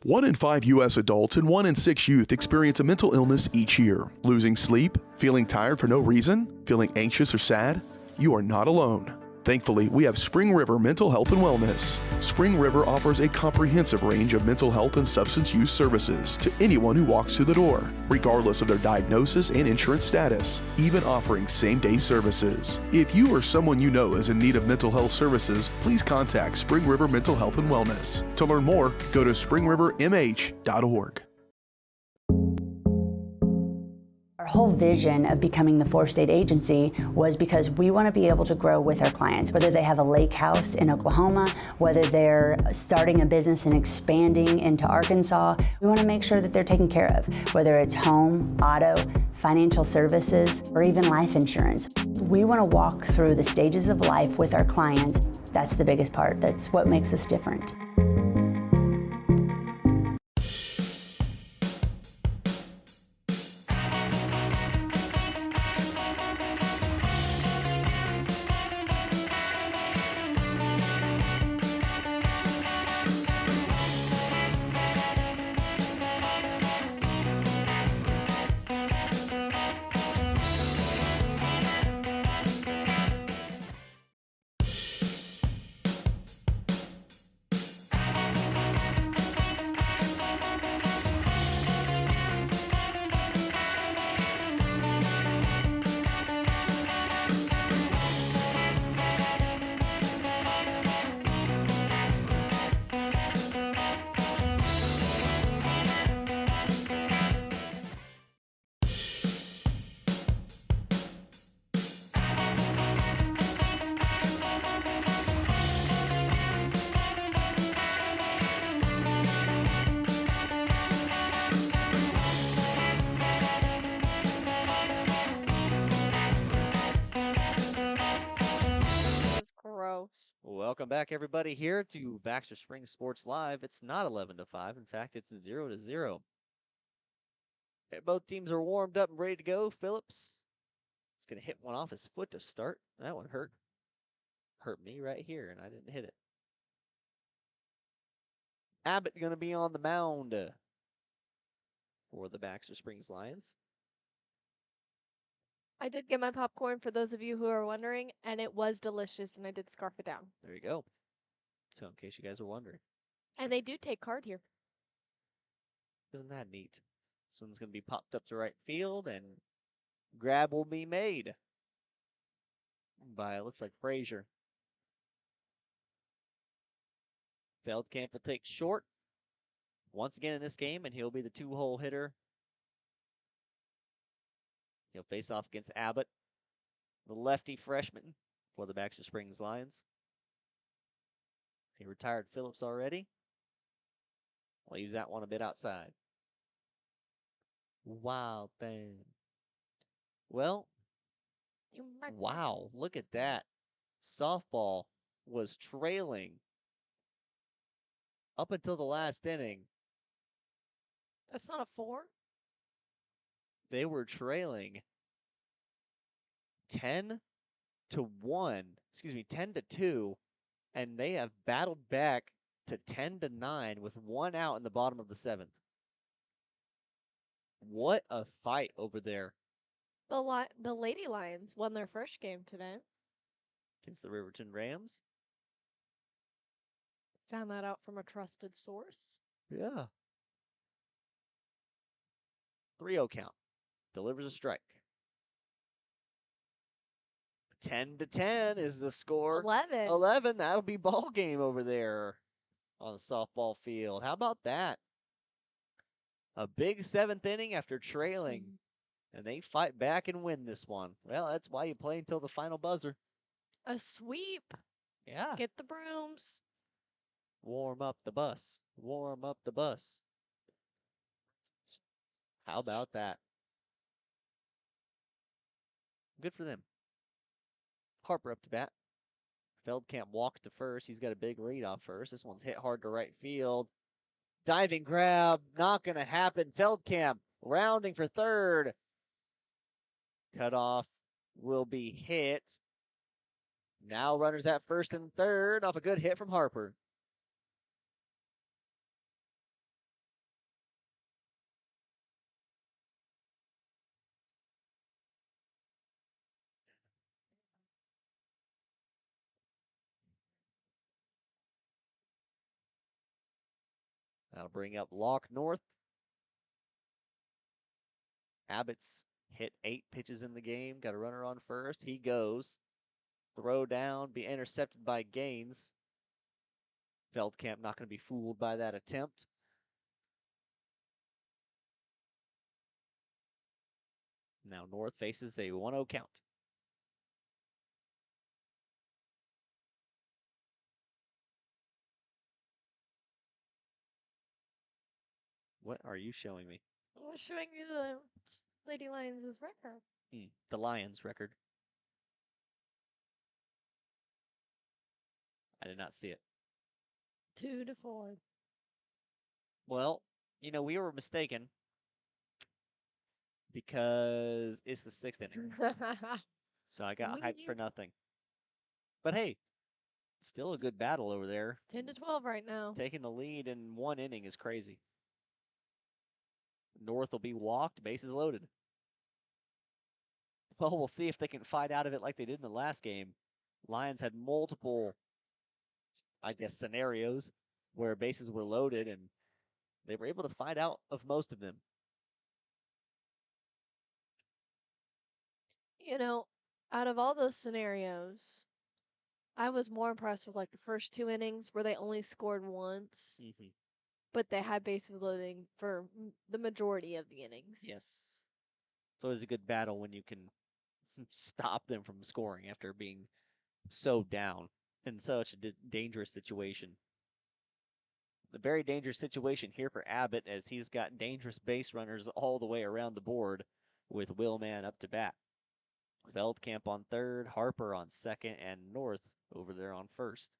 1 in 5 U.S. adults and 1 in 6 youth experience a mental illness each year. Losing sleep? Feeling tired for no reason? Feeling anxious or sad? You are not alone. Thankfully, we have Spring River Mental Health and Wellness. Spring River offers a comprehensive range of mental health and substance use services to anyone who walks through the door, regardless of their diagnosis and insurance status, even offering same-day services. If you or someone you know is in need of mental health services, please contact Spring River Mental Health and Wellness. To learn more, go to springrivermh.org. Our whole vision of becoming the 4-state agency was because we want to be able to grow with our clients, whether they have a lake house in Oklahoma, whether they're starting a business and expanding into Arkansas. We want to make sure that they're taken care of, whether it's home, auto, financial services, or even life insurance. We want to walk through the stages of life with our clients. That's the biggest part. That's what makes us different. Welcome back, everybody, here to Baxter Springs Sports Live. It's not 11 to 5. In fact, it's 0 to 0. Both teams are warmed up and ready to go. Phillips is going to hit one off his foot to start. That one hurt. Hurt me right here, and I didn't hit it. Abbott going to be on the mound for the Baxter Springs Lions. I did get my popcorn for those of you who are wondering, and it was delicious, and I did scarf it down. There you go. So in case you guys are wondering. And they do take card here. Isn't that neat? This one's going to be popped up to right field, and grab will be made by, it looks like, Frazier. Feldkamp will take short once again in this game, and he'll be the two-hole hitter. He'll face off against Abbott, the lefty freshman for the Baxter Springs Lions. He retired Phillips already. Leaves that one a bit outside. Wild thing. Well, wow, look at that. Softball was trailing up until the last inning. That's not a 4? They were trailing 10 to 1, 10 to 2, and they have battled back to 10 to 9 with one out in the bottom of the 7th. What a fight over there. The Lady Lions won their first game today. Against the Riverton Rams. Found that out from a trusted source. Yeah. 3-0 count. Delivers a strike. 10 to 10 is the score. 11. That'll be ball game over there on the softball field. How about that? A big 7th inning after trailing. And they fight back and win this one. Well, that's why you play until the final buzzer. A sweep. Yeah. Get the brooms. Warm up the bus. Warm up the bus. How about that? Good for them. Harper up to bat. Feldkamp walked to first. He's got a big lead off first. This one's hit hard to right field. Diving grab. Not going to happen. Feldkamp rounding for third. Cutoff will be hit. Now runners at first and third off a good hit from Harper. That'll bring up Locke North. Abbott's hit 8 pitches in the game. Got a runner on first. He goes. Throw down, be intercepted by Gaines. Feldkamp not going to be fooled by that attempt. Now North faces a 1-0 count. What are you showing me? I was showing you the Lady Lions' record. The Lions record. I did not see it. 2-4. Well, we were mistaken because it's the 6th inning. So I got hyped for nothing. But hey, still a good battle over there. 10-12 right now. Taking the lead in 1 inning is crazy. North will be walked, bases loaded. Well, we'll see if they can fight out of it like they did in the last game. Lions had multiple, scenarios where bases were loaded, and they were able to fight out of most of them. Out of all those scenarios, I was more impressed with the first 2 innings where they only scored once, but they had bases loading for the majority of the innings. Yes. It's always a good battle when you can stop them from scoring after being so down in such a dangerous situation. A very dangerous situation here for Abbott as he's got dangerous base runners all the way around the board with Willman up to bat. Feldkamp on third, Harper on second, and North over there on first.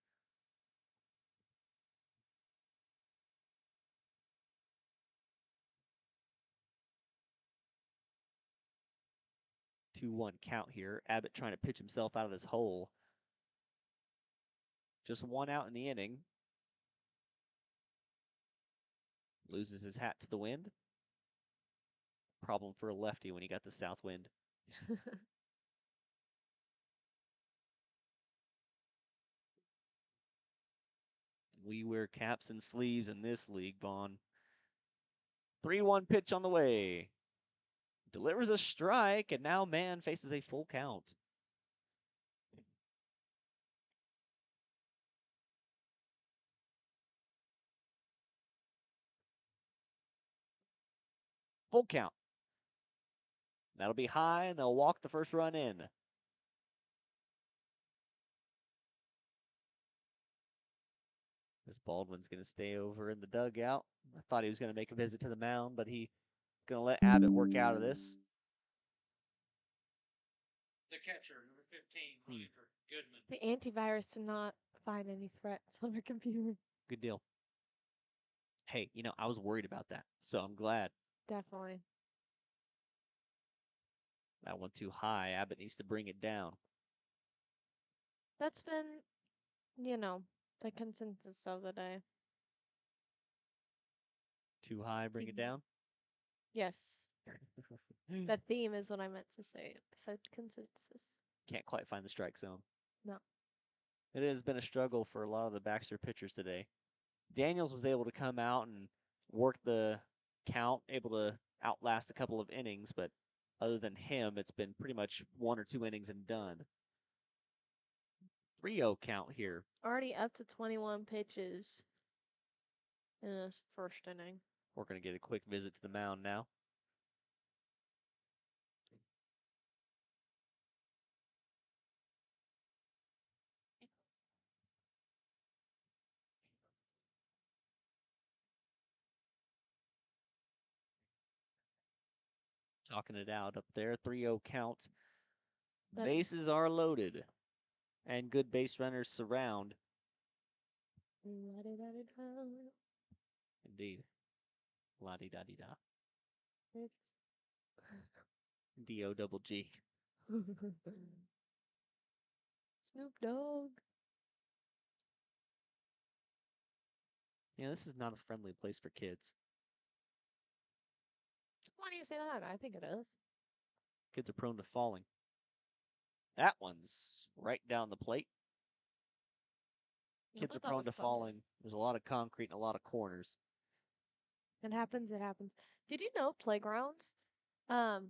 Two 2-1 count here. Abbott trying to pitch himself out of this hole. Just 1 out in the inning. Loses his hat to the wind. Problem for a lefty when he got the south wind. We wear caps and sleeves in this league, Vaughn. 3-1 pitch on the way. Delivers a strike, and now Mann faces a full count. Full count. That'll be high, and they'll walk the first run in. This Baldwin's going to stay over in the dugout. I thought he was going to make a visit to the mound, but he's going to let Abbott work out of this. The catcher, number 15, Goodman. The antivirus did not find any threats on her computer. Good deal. Hey, I was worried about that, so I'm glad. Definitely. That one too high. Abbott needs to bring it down. That's been, the consensus of the day. Too high, bring it down? Yes. The theme is what I meant to say. I said consensus. Can't quite find the strike zone. No. It has been a struggle for a lot of the Baxter pitchers today. Daniels was able to come out and work the count, able to outlast a couple of innings, but other than him, it's been pretty much 1 or 2 innings and done. 3-0 count here. Already up to 21 pitches in this first inning. We're going to get a quick visit to the mound now. Talking it out up there. 3-0 count. Bases are loaded. And good base runners surround. Indeed. La-di-da-di-da. D-O-double-G. Snoop Dogg. This is not a friendly place for kids. Why do you say that? I think it is. Kids are prone to falling. That one's right down the plate. Kids are prone to falling. There's a lot of concrete and a lot of corners. It happens. It happens. Did you know playgrounds? Um,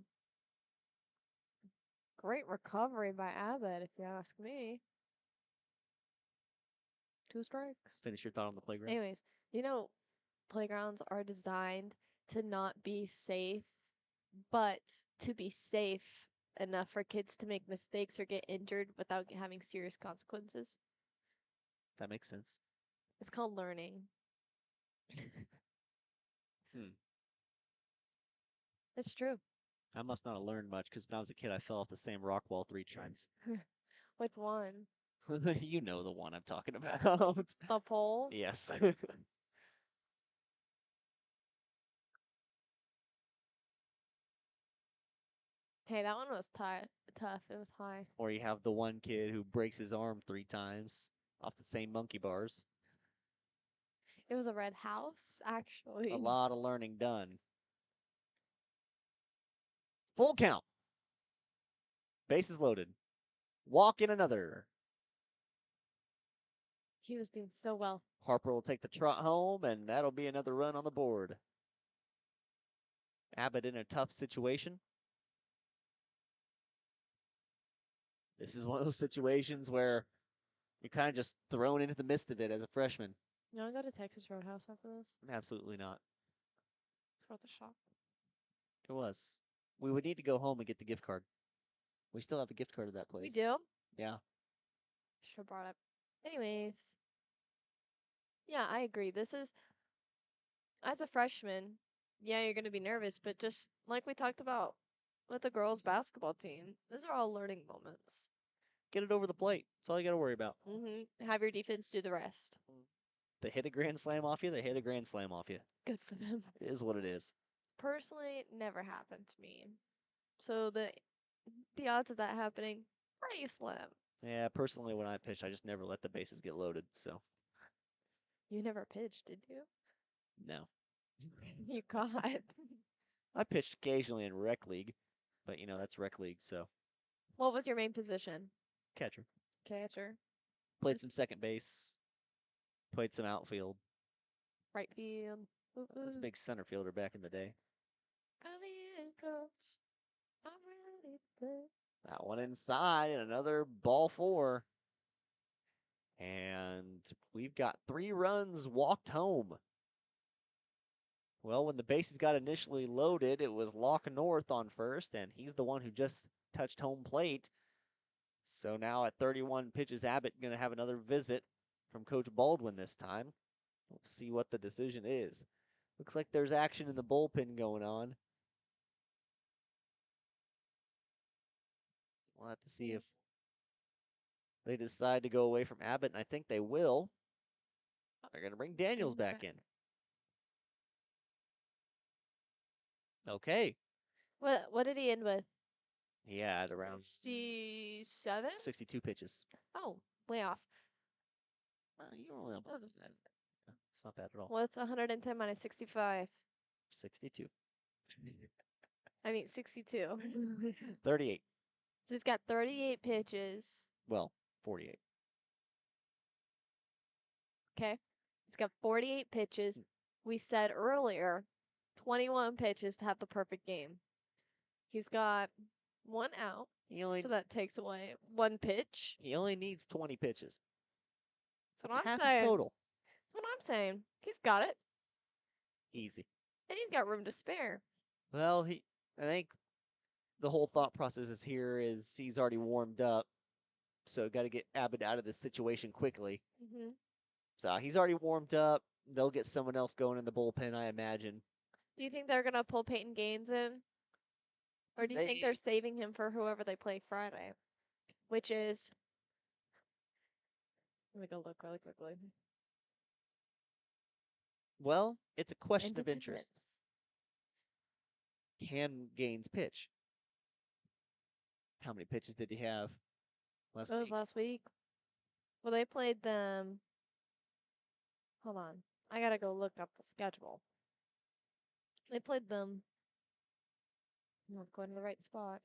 Great recovery by Abbott, if you ask me. 2 strikes. Finish your thought on the playground. Anyways, you know, playgrounds are designed to not be safe, but to be safe enough for kids to make mistakes or get injured without having serious consequences. That makes sense. It's called learning. It's true. I must not have learned much because when I was a kid, I fell off the same rock wall 3 times. Which one? You know the one I'm talking about. The pole? Yes. Hey, that one was tough. It was high. Or you have the one kid who breaks his arm 3 times off the same monkey bars. It was a red house, actually. A lot of learning done. Full count. Bases loaded. Walk in another. He was doing so well. Harper will take the trot home, and that'll be another run on the board. Abbott in a tough situation. This is one of those situations where you're kind of just thrown into the midst of it as a freshman. You want to go to Texas Roadhouse after this? Absolutely not. It's worth a shot. It was. We would need to go home and get the gift card. We still have a gift card to that place. We do? Yeah. Should have brought up. Anyways. Yeah, I agree. This is, as a freshman, yeah, you're going to be nervous, but just like we talked about with the girls' basketball team, these are all learning moments. Get it over the plate. That's all you got to worry about. Have your defense do the rest. They hit a grand slam off you, they hit a grand slam off you. Good for them. It is what it is. Personally, never happened to me. So the odds of that happening, pretty slim. Yeah, personally, when I pitch, I just never let the bases get loaded, so. You never pitched, did you? No. You got. I pitched occasionally in rec league, but that's rec league, so. What was your main position? Catcher. Catcher. Played some second base. Played some outfield. Right field. I was a big center fielder back in the day. Come in, coach. I'm ready to play. That one inside and another ball 4. And we've got 3 runs walked home. Well, when the bases got initially loaded, it was Locke North on first, and he's the one who just touched home plate. So now at 31 pitches, Abbott going to have another visit from Coach Baldwin this time. We'll see what the decision is. Looks like there's action in the bullpen going on. We'll have to see if they decide to go away from Abbott, and I think they will. They're going to bring Daniels back in. Okay. What did he end with? He had around 67? 62 pitches. Oh, way off. You don't know about that. It's not bad at all. What's 110 minus 65? 62. I mean, 62. 38. So he's got 38 pitches. Well, 48. Okay. He's got 48 pitches. We said earlier, 21 pitches to have the perfect game. He's got 1 out. So that takes away 1 pitch. He only needs 20 pitches. That's That's what I'm half saying. his total. That's what I'm saying. He's got it. Easy. And he's got room to spare. Well, I think the whole thought process is he's already warmed up. So got to get Abbott out of this situation quickly. Mm-hmm. So he's already warmed up. They'll get someone else going in the bullpen, I imagine. Do you think they're going to pull Peyton Gaines in? Or do you think they're saving him for whoever they play Friday? Which is... Let me go look really quickly. Well, it's a question of interest. Can Gaines pitch? How many pitches did he have last week? It was last week. Well, they played them... Hold on. I gotta go look up the schedule. They played them... I'm not going to the right spot.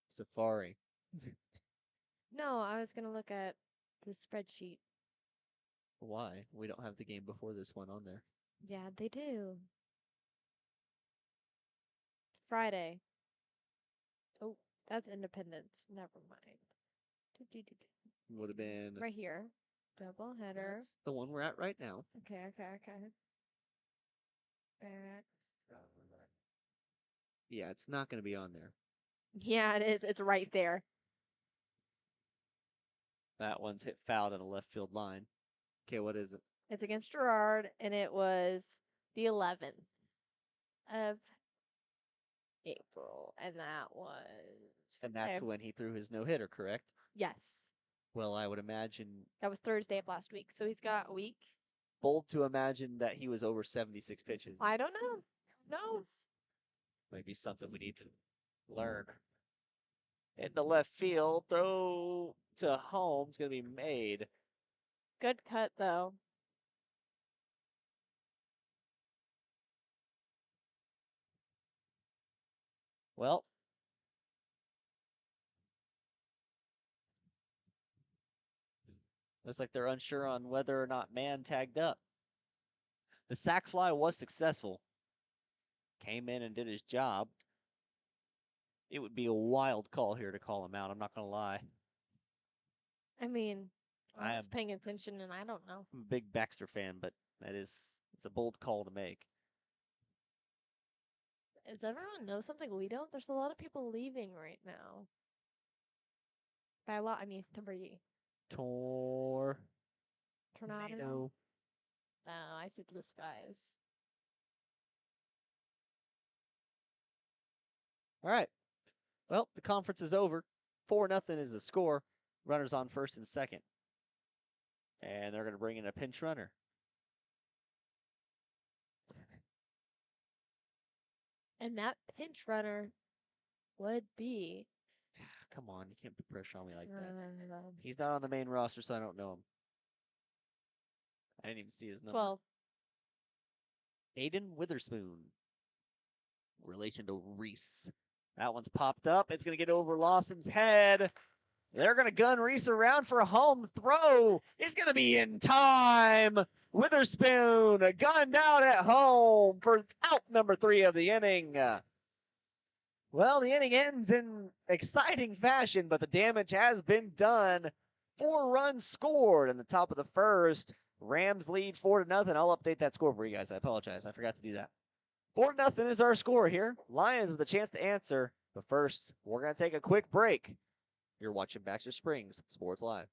Safari. No, I was gonna look at the spreadsheet. Why? We don't have the game before this one on there. Yeah, they do. Friday. Oh, that's Independence. Never mind. Would have been Right here. Double header. That's the one we're at right now. Okay. Barracks. Yeah, it's not going to be on there. Yeah, it is. It's right there. That one's hit foul to the left field line. Okay, what is it? It's against Gerard, and it was the 11th of April, and that was. And that's when he threw his no-hitter, correct? Yes. Well, I would imagine. That was Thursday of last week, so he's got a week. Bold to imagine that he was over 76 pitches. I don't know. Who knows? Maybe something we need to learn. In the left field, throw to home is going to be made. Good cut, though. Well, looks like they're unsure on whether or not man tagged up. The sac fly was successful. Came in and did his job. It would be a wild call here to call him out. I'm not going to lie. I mean, I I was am paying attention, and I don't know. I'm a big Baxter fan, but it's a bold call to make. Does everyone know something we don't? There's a lot of people leaving right now. By a lot, I mean 3. Tornado. Tornado. Oh, I see blue skies. All right. Well, the conference is over. 4-0 is the score. Runners on first and second. And they're going to bring in a pinch runner. And that pinch runner would be. Come on, you can't put pressure on me like that. He's not on the main roster, so I don't know him. I didn't even see his number. 12. Aiden Witherspoon. Relation to Reese. That one's popped up. It's going to get over Lawson's head. They're going to gun Reese around for a home throw. It's going to be in time. Witherspoon gunned out at home for out number 3 of the inning. Well, the inning ends in exciting fashion, but the damage has been done. 4 runs scored in the top of the first. Rams lead 4-0. I'll update that score for you guys. I apologize. I forgot to do that. 4-0 is our score here. Lions with a chance to answer. But first, we're going to take a quick break. You're watching Baxter Springs Sports Live.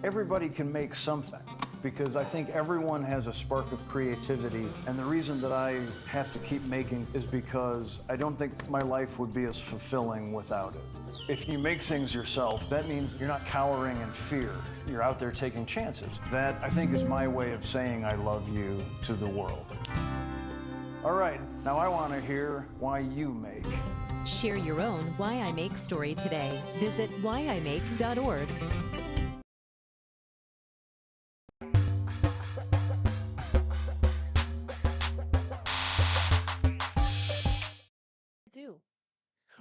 Everybody can make something, because I think everyone has a spark of creativity, and the reason that I have to keep making is because I don't think my life would be as fulfilling without it. If you make things yourself, that means you're not cowering in fear. You're out there taking chances. That, I think, is my way of saying I love you to the world. All right, now I want to hear why you make. Share your own Why I Make story today. Visit whyimake.org.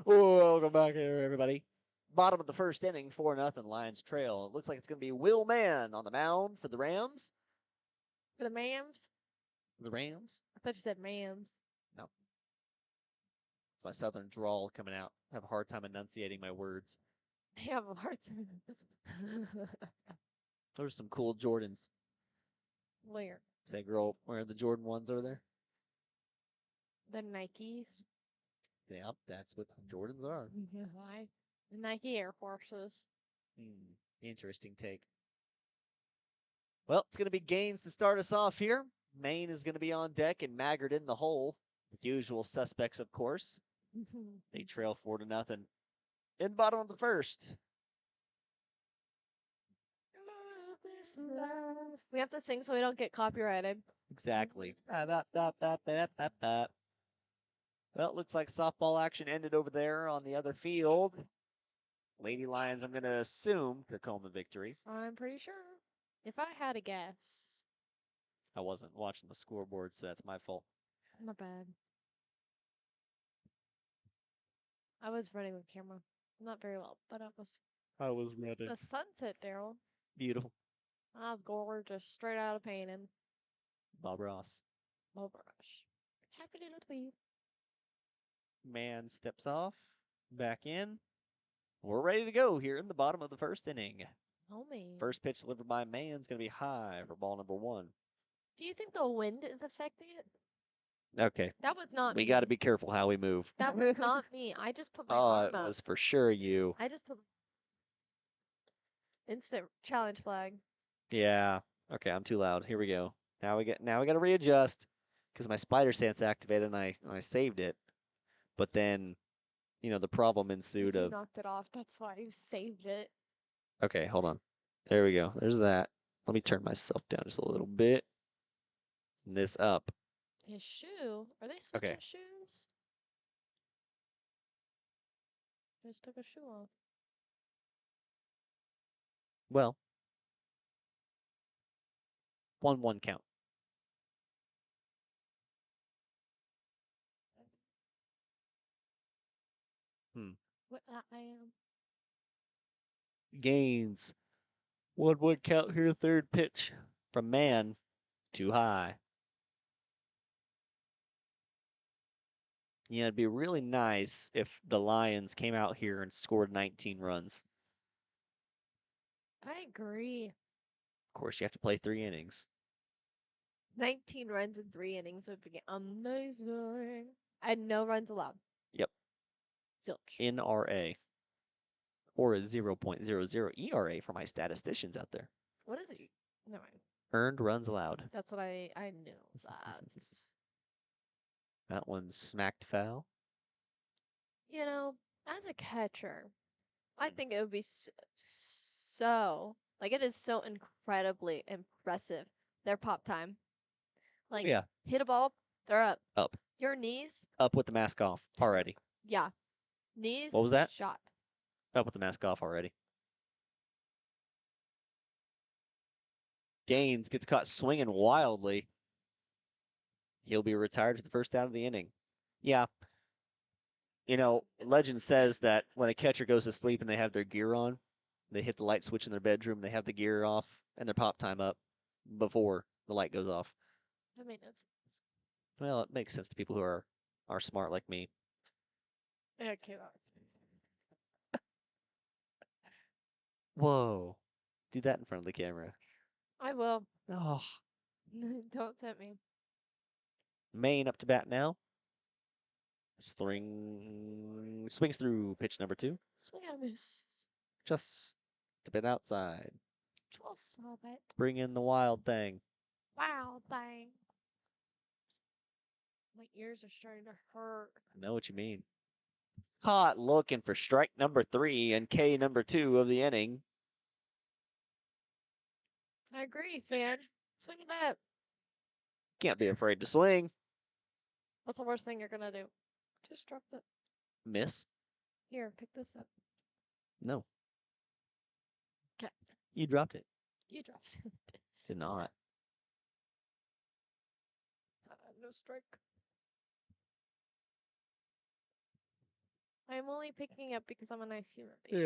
Welcome back here, everybody. Bottom of the first inning, 4-0 Lions trail. It looks like it's going to be Will Mann on the mound for the Rams. For the Mams? The Rams? I thought you said Mams. No. It's my southern drawl coming out. I have a hard time enunciating my words. They have a hard time. Those are some cool Jordans. Where? Is that girl wearing the Jordan ones over there? The Nikes. Yep, that's what Jordans are. The Nike Air Forces. Interesting take. Well, it's going to be Gaines to start us off here. Maine is going to be on deck and Maggard in the hole. The usual suspects, of course. They trail 4-0 in bottom of the first. We have to sing so we don't get copyrighted. Exactly. Well, it looks like softball action ended over there on the other field. Lady Lions, I'm going to assume, took home the victory. I'm pretty sure. If I had a guess. I wasn't watching the scoreboard, so that's my fault. Not bad. I was running the camera. Not very well, but I was. I was ready. The sunset, Daryl. Beautiful. Oh, gorgeous. Straight out of painting. Bob Ross. Oh, gosh. Happy little tweet. Man steps off. Back in. We're ready to go here in the bottom of the first inning. Oh, man. First pitch delivered by Man's going to be high for ball number 1. Do you think the wind is affecting it? Okay. That was not We me. got to be careful how we move. That was not me. I just put my Oh, arm it up. was for sure you. I just put instant challenge flag. Yeah. Okay, I'm too loud. Here we go. Now we got to readjust because my spider sense activated and I saved it. But then, the problem ensued You of. knocked it off. That's why you saved it. Okay, hold on. There we go. There's that. Let me turn myself down just a little bit. And this up. His shoe? Are they switching Okay. shoes? They just took a shoe off. Well. 1-1 count. What I am. Gains. 1-1 count here. Third pitch from Man. Too high. Yeah, it'd be really nice if the Lions came out here and scored 19 runs. I agree. Of course, you have to play 3 innings. 19 runs in 3 innings would be amazing. And no runs allowed. Yep. Zilch. NRA. Or a 0.00 ERA for my statisticians out there. What is it? No, Earned runs allowed. that's what I knew. That's That one's smacked foul. as a catcher, I think it would be so like it is so incredibly impressive. Their pop time. Like Yeah. hit a ball, they're up. Up. Your knees, Up with the mask off already. yeah. Knees. What was that? Shot. Up with the mask off already. Gaines gets caught swinging wildly. He'll be retired at the first out of the inning. Yeah. Legend says that when a catcher goes to sleep and they have their gear on, they hit the light switch in their bedroom, they have the gear off and their pop time up before the light goes off. That made no sense. Well, it makes sense to people who are smart like me. Okay, Whoa. Do that in front of the camera. I will. Oh. Don't tempt me. Maine up to bat now. Swings through pitch number 2. Swing and a miss. Just a bit outside. Just stop it. Bring in the wild thing. Wow, thing. My ears are starting to hurt. I know what you mean. Caught looking for strike number 3 and K number 2 of the inning. I agree, fan. Swing a bat. Can't be afraid to swing. What's the worst thing you're gonna do? Just drop the. Miss? Here, pick this up. No. Okay. You dropped it. You dropped it. Did not. No strike. I'm only picking up because I'm a nice human being.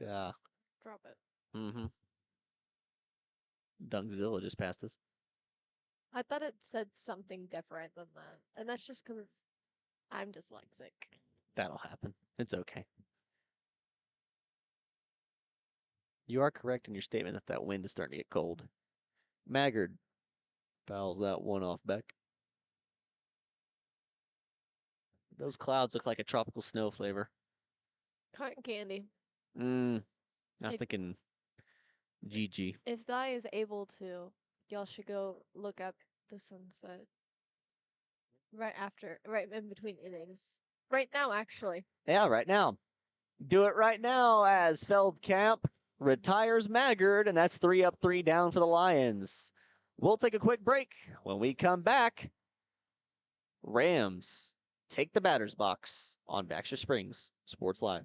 Yeah. Drop it. Mm-hmm. Dunkzilla just passed us. I thought it said something different than that. And that's just because I'm dyslexic. That'll happen. It's okay. You are correct in your statement that wind is starting to get cold. Maggard fouls that one off back. Those clouds look like a tropical snow flavor. Cotton candy. I was thinking GG. If Thy is able to, y'all should go look at the sunset. Right in between innings. Right now, actually. Yeah, right now. Do it right now as Feldkamp retires Maggard, and that's 3 up, 3 down for the Lions. We'll take a quick break. When we come back, Rams take the batter's box on Baxter Springs Sports Live.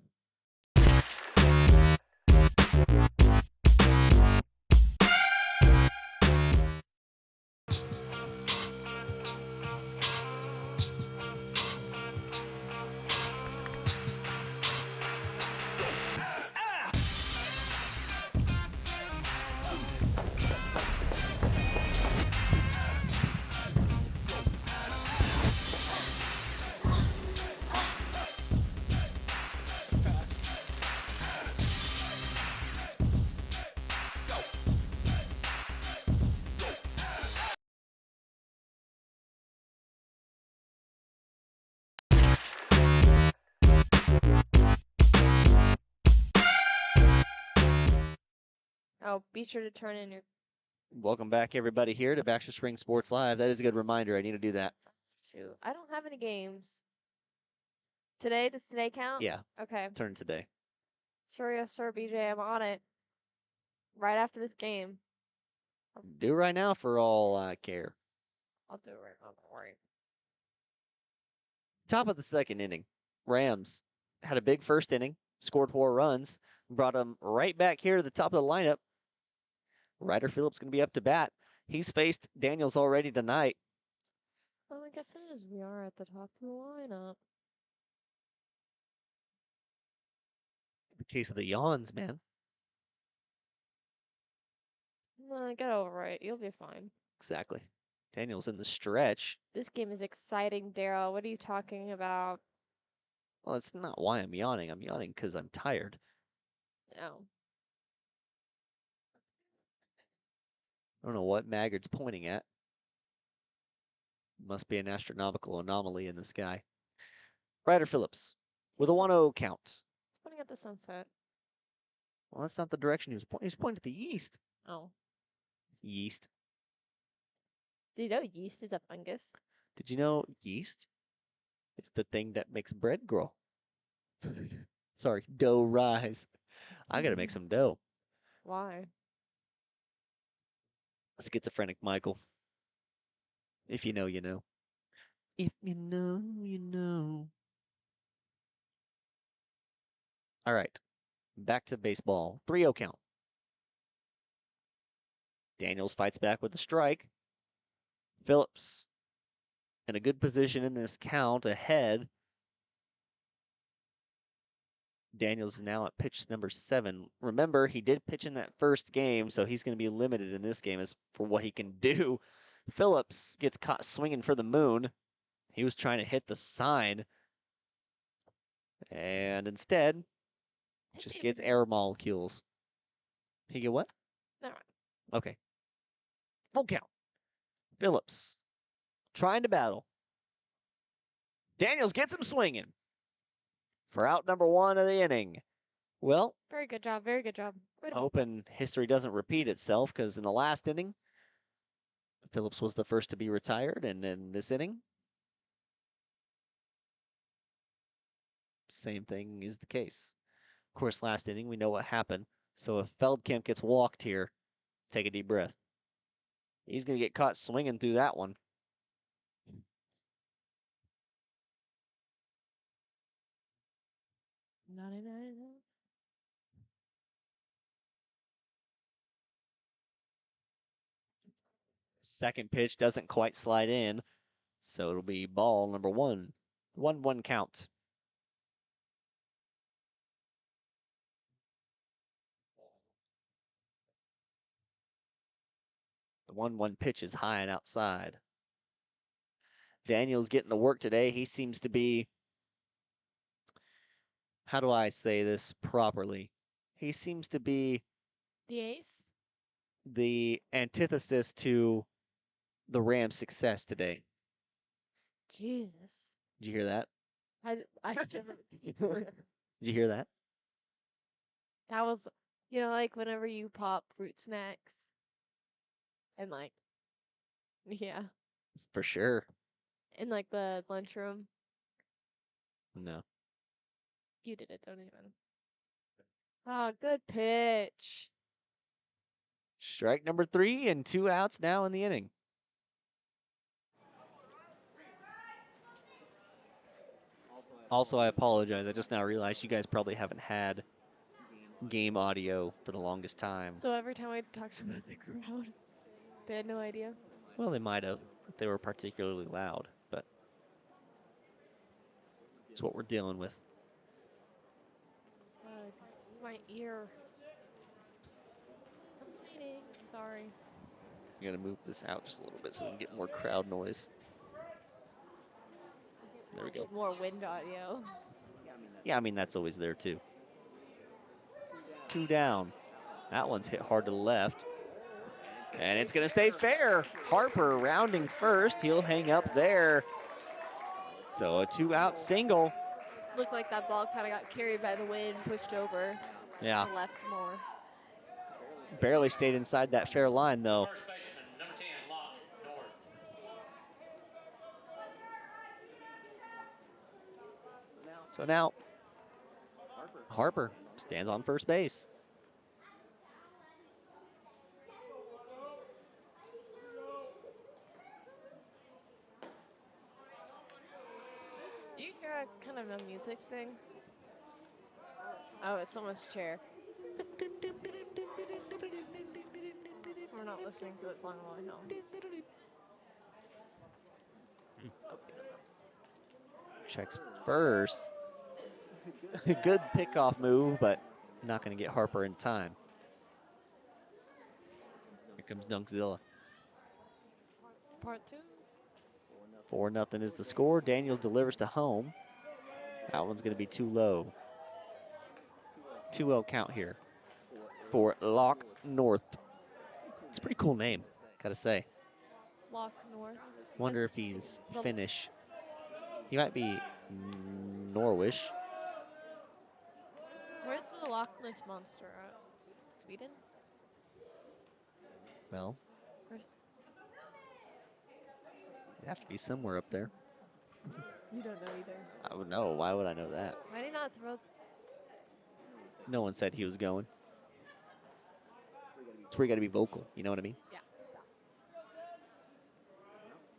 Oh, be sure to turn in your. Welcome back, everybody, here to Baxter Springs Sports Live. That is a good reminder. I need to do that. Shoot, I don't have any games. Today, does today count? Yeah. Okay. Turn today. Sure, yes, sir, BJ. I'm on it. Right after this game. Do it right now for all I care. I'll do it right now. Don't worry. Top of the second inning. Rams had a big first inning, scored 4 runs, brought them right back here to the top of the lineup. Ryder Phillips going to be up to bat. He's faced Daniels already tonight. Well, I guess it is. We are at the top of the lineup. The case of the yawns, man. Get over it. You'll be fine. Exactly. Daniels in the stretch. This game is exciting, Daryl. What are you talking about? Well, it's not why I'm yawning. I'm yawning because I'm tired. No. I don't know what Maggard's pointing at. Must be an astronomical anomaly in the sky. Ryder Phillips with a 1-0 count. It's pointing at the sunset. Well, that's not the direction he was pointing. He was pointing at the east. Oh. Yeast. Do you know yeast is a fungus? Did you know yeast? It's the thing that makes bread grow. Sorry, dough rise. I gotta make some dough. Why? Schizophrenic Michael. If you know, you know. If you know, you know. All right. Back to baseball. 3-0 count. Daniels fights back with the strike. Phillips in a good position in this count ahead. Daniels is now at pitch number 7. Remember, he did pitch in that first game, so he's going to be limited in this game as for what he can do. Phillips gets caught swinging for the moon. He was trying to hit the sign. And instead, just gets air molecules. He get what? Never mind. Okay. Full count. Phillips trying to battle. Daniels gets him swinging for out number 1 of the inning. Well, very good job. Very good job. hoping history doesn't repeat itself, because in the last inning, Phillips was the first to be retired, and in this inning, same thing is the case. Of course, last inning, we know what happened. So if Feldkamp gets walked here, take a deep breath. He's going to get caught swinging through that one. Second pitch doesn't quite slide in, so it'll be ball number 1. 1-1 count. The 1-1 pitch is high and outside. Daniels getting the work today. He seems to be, how do I say this properly? He seems to be the ace? The antithesis to the Rams' success today. Jesus. Did you hear that? I Did you hear that? That was, like whenever you pop fruit snacks. And yeah. For sure. In the lunchroom. No. You did it, don't even. Oh, good pitch. Strike number 3 and 2 outs now in the inning. Also, I apologize. I just now realized you guys probably haven't had game audio for the longest time. So every time I talked about the crowd, they had no idea? Well, they might have if they were particularly loud, but it's what we're dealing with. My ear. I'm bleeding. Sorry. I'm going to move this out just a little bit so we can get more crowd noise. There we go. More wind audio. Yeah, I mean, that's always there, too. 2 down. That one's hit hard to the left. And it's going to stay fair. Harper rounding first. He'll hang up there. So a 2-out single. looked like that ball kind of got carried by the wind, pushed over. Yeah. To the left more. Barely stayed inside that fair line, though. First baseman, number 10, Locke North. So now, Harper stands on first base. Do you hear a kind of a music thing? Oh, it's someone's chair. We're not listening to that song all the way home. Checks first. Good pickoff move, but not going to get Harper in time. Here comes Dunkzilla. Part 2. 4-0 is the score. Daniels delivers to home. That one's going to be too low. 2-0 count here for Locke North. It's a pretty cool name, gotta say. Locke North. Wonder if he's Finnish. He might be Norwish. Where's the Loch Ness Monster at? Sweden? Well, Where's... it'd have to be somewhere up there. You don't know either. I would know. Why would I know that? Why did he not throw? No one said he was going. It's where you got to be vocal. You know what I mean? Yeah.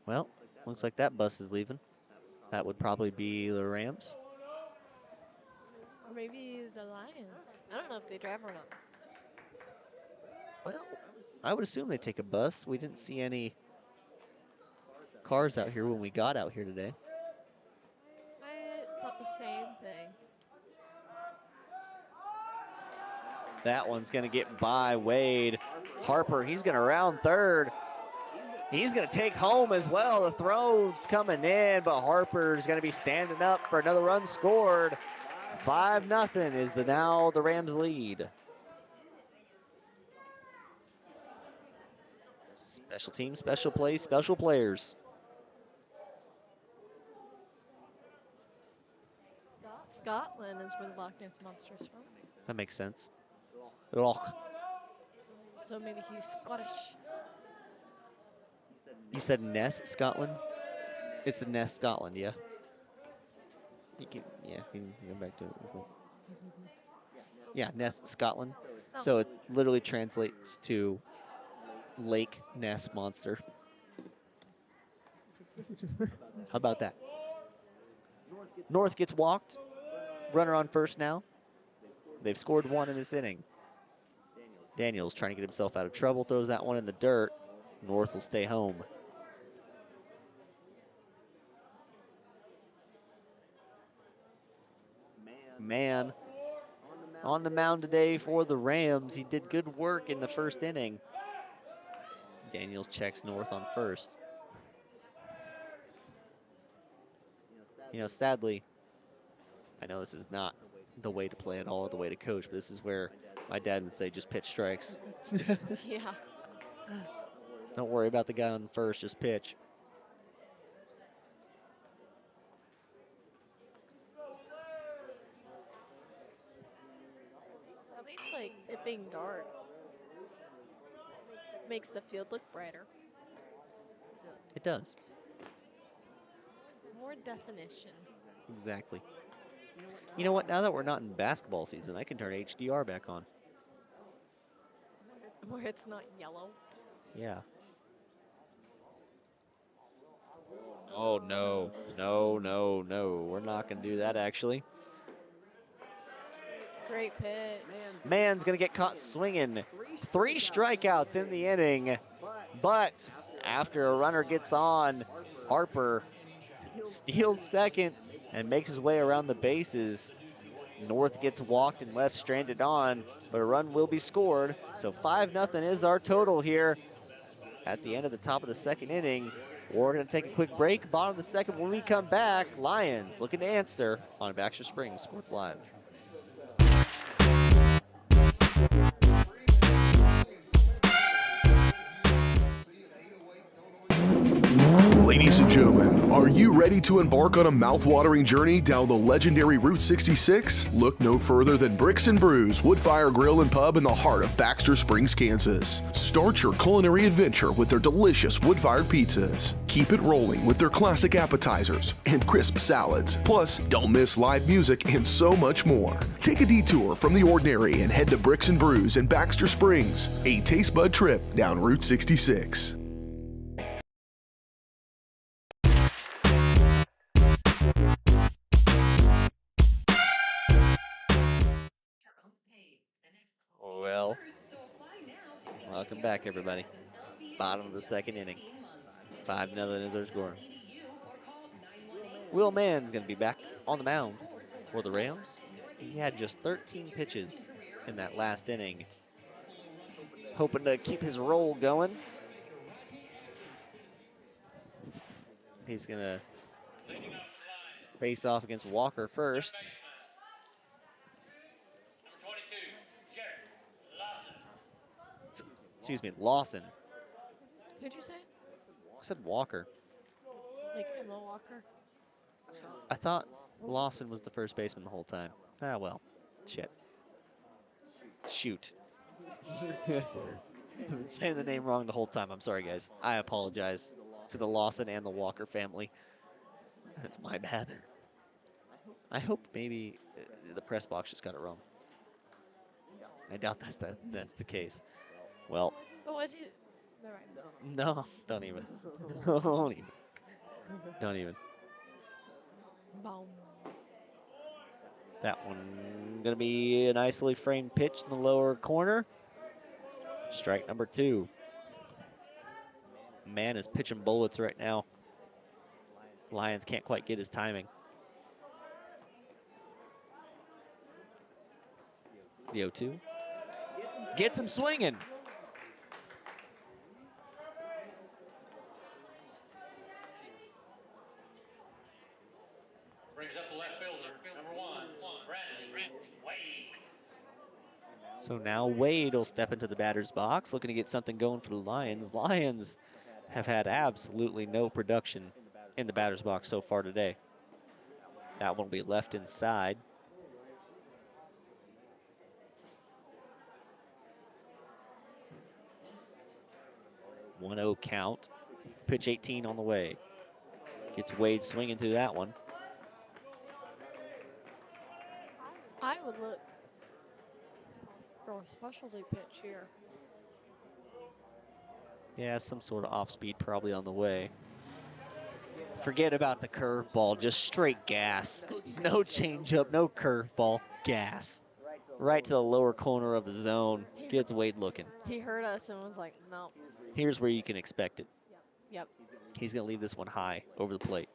Well, looks like that bus is leaving. That would probably be the Rams. Or maybe the Lions. I don't know if they drive or not. Well, I would assume they take a bus. We didn't see any cars out here when we got out here today. I thought the same thing. That one's going to get by Wade. Harper, he's going to round third. He's going to take home as well. The throw's coming in, but Harper's going to be standing up for another run scored. 5-0 is now the Rams lead. Special team, special play, special players. Scotland is where the Loch Ness Monster is from. That makes sense. Loch. So maybe he's Scottish. You said Ness, Scotland? It's the Ness, Scotland, yeah. You can go back to it. Yeah, Ness, Scotland. So it literally translates to Lake Ness Monster. How about that? North gets walked. Runner on first now. They've scored one in this inning. Daniels trying to get himself out of trouble, throws that one in the dirt. North will stay home. Man on the mound today for the Rams. He did good work in the first inning. Daniels checks North on first. You know, sadly, I know this is not the way to play at all, the way to coach, but this is where my dad would say just pitch strikes. Yeah. Don't worry about the guy on first, just pitch. At least, like, it being dark makes the field look brighter. It does. More definition. Exactly. You know what? Now that we're not in basketball season, I can turn HDR back on. Where it's not yellow. Yeah. Oh, no. No, no, no. We're not going to do that, actually. Great pitch. Man's going to get caught swinging. 3 strikeouts in the inning. But after a runner gets on, Harper steals second and makes his way around the bases. North gets walked and left stranded on, but a run will be scored. So 5-0 is our total here at the end of the top of the second inning. We're going to take a quick break. Bottom of the second, when we come back, Lions looking to answer on Baxter Springs Sports Live. Ladies and gentlemen, are you ready to embark on a mouth-watering journey down the legendary Route 66? Look no further than Bricks and Brews Woodfire Grill and Pub in the heart of Baxter Springs, Kansas. Start your culinary adventure with their delicious wood-fired pizzas. Keep it rolling with their classic appetizers and crisp salads. Plus, don't miss live music and so much more. Take a detour from the ordinary and head to Bricks and Brews in Baxter Springs, a taste bud trip down Route 66. Well, welcome back, everybody. Bottom of the second inning. 5-0 is our score. Will Mann's going to be back on the mound for the Rams. He had just 13 pitches in that last inning. Hoping to keep his roll going. He's going to face off against Walker first. Excuse me, Lawson. Who'd you say? I said Walker. Like Emma Walker? I thought Lawson was the first baseman the whole time. Ah, well, shit. Shoot. I've been saying the name wrong the whole time. I'm sorry, guys. I apologize to the Lawson and the Walker family. That's my bad. I hope maybe the press box just got it wrong. I doubt that's the case. Well. But what'd you? Never mind. No, don't even. Don't even. Don't even. Boom. That one gonna be an nicely framed pitch in the lower corner. Strike number 2. Man is pitching bullets right now. Lions can't quite get his timing. The 0-2. Gets him swinging. Brings up the left fielder, number 1, Bradley Wade. So now Wade will step into the batter's box, looking to get something going for the Lions. Lions have had absolutely no production in the batter's box so far today. That one will be left inside. One 0 count. Pitch 18 on the way. Gets Wade swinging through that one. I would look for a specialty pitch here. Yeah, some sort of off speed probably on the way. Forget about the curveball, just straight gas. No changeup, no curveball, gas. Right to the lower corner of the zone. Gets Wade looking. He heard us and was like, no. Here's where you can expect it. Yep. He's going to leave this one high over the plate.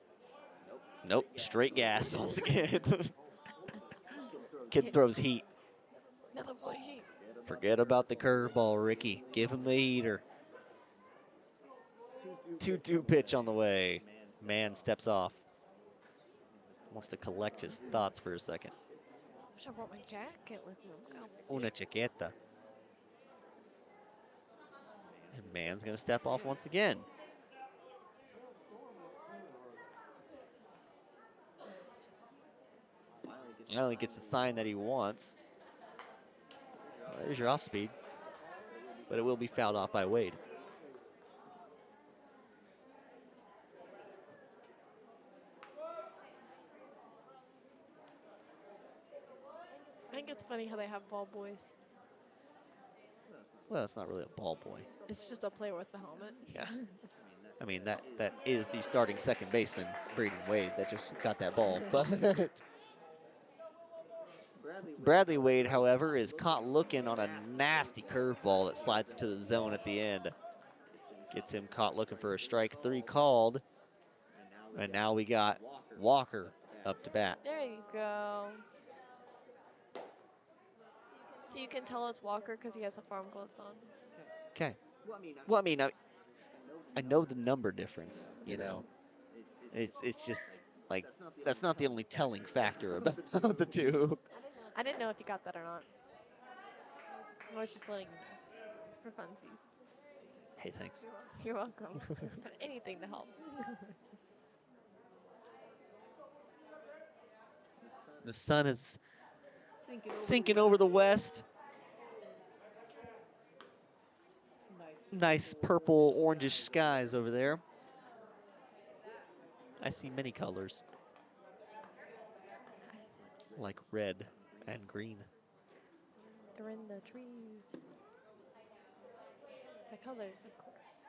Nope, straight gas once again. Kid throws heat. Another play heat. Forget about the curveball, Ricky. Give him the heater. 2-2 pitch on the way. Man steps off. Wants to collect his thoughts for a second. Wish I brought my jacket with me. Una chaqueta. And Man's going to step off once again. He only gets the sign that he wants. Well, there's your off speed. But it will be fouled off by Wade. I think it's funny how they have ball boys. Well, it's not really a ball boy. It's just a player with the helmet. Yeah. I mean, that is the starting second baseman, Braden Wade, that just got that ball. But Bradley Wade, however, is caught looking on a nasty curveball that slides to the zone at the end. Gets him caught looking for a strike 3 called. And now we got Walker up to bat. There you go. So you can tell it's Walker because he has the farm gloves on. Okay. Well, I mean, I know the number difference, you know. It's just, like, that's not the only telling factor about the two. I didn't know if you got that or not. I was just letting you know for funsies. Hey, thanks. You're welcome. Anything to help. The sun is sinking over the west. Nice purple, orangish skies over there. I see many colors, like red and green. They're in the trees. The colors, of course.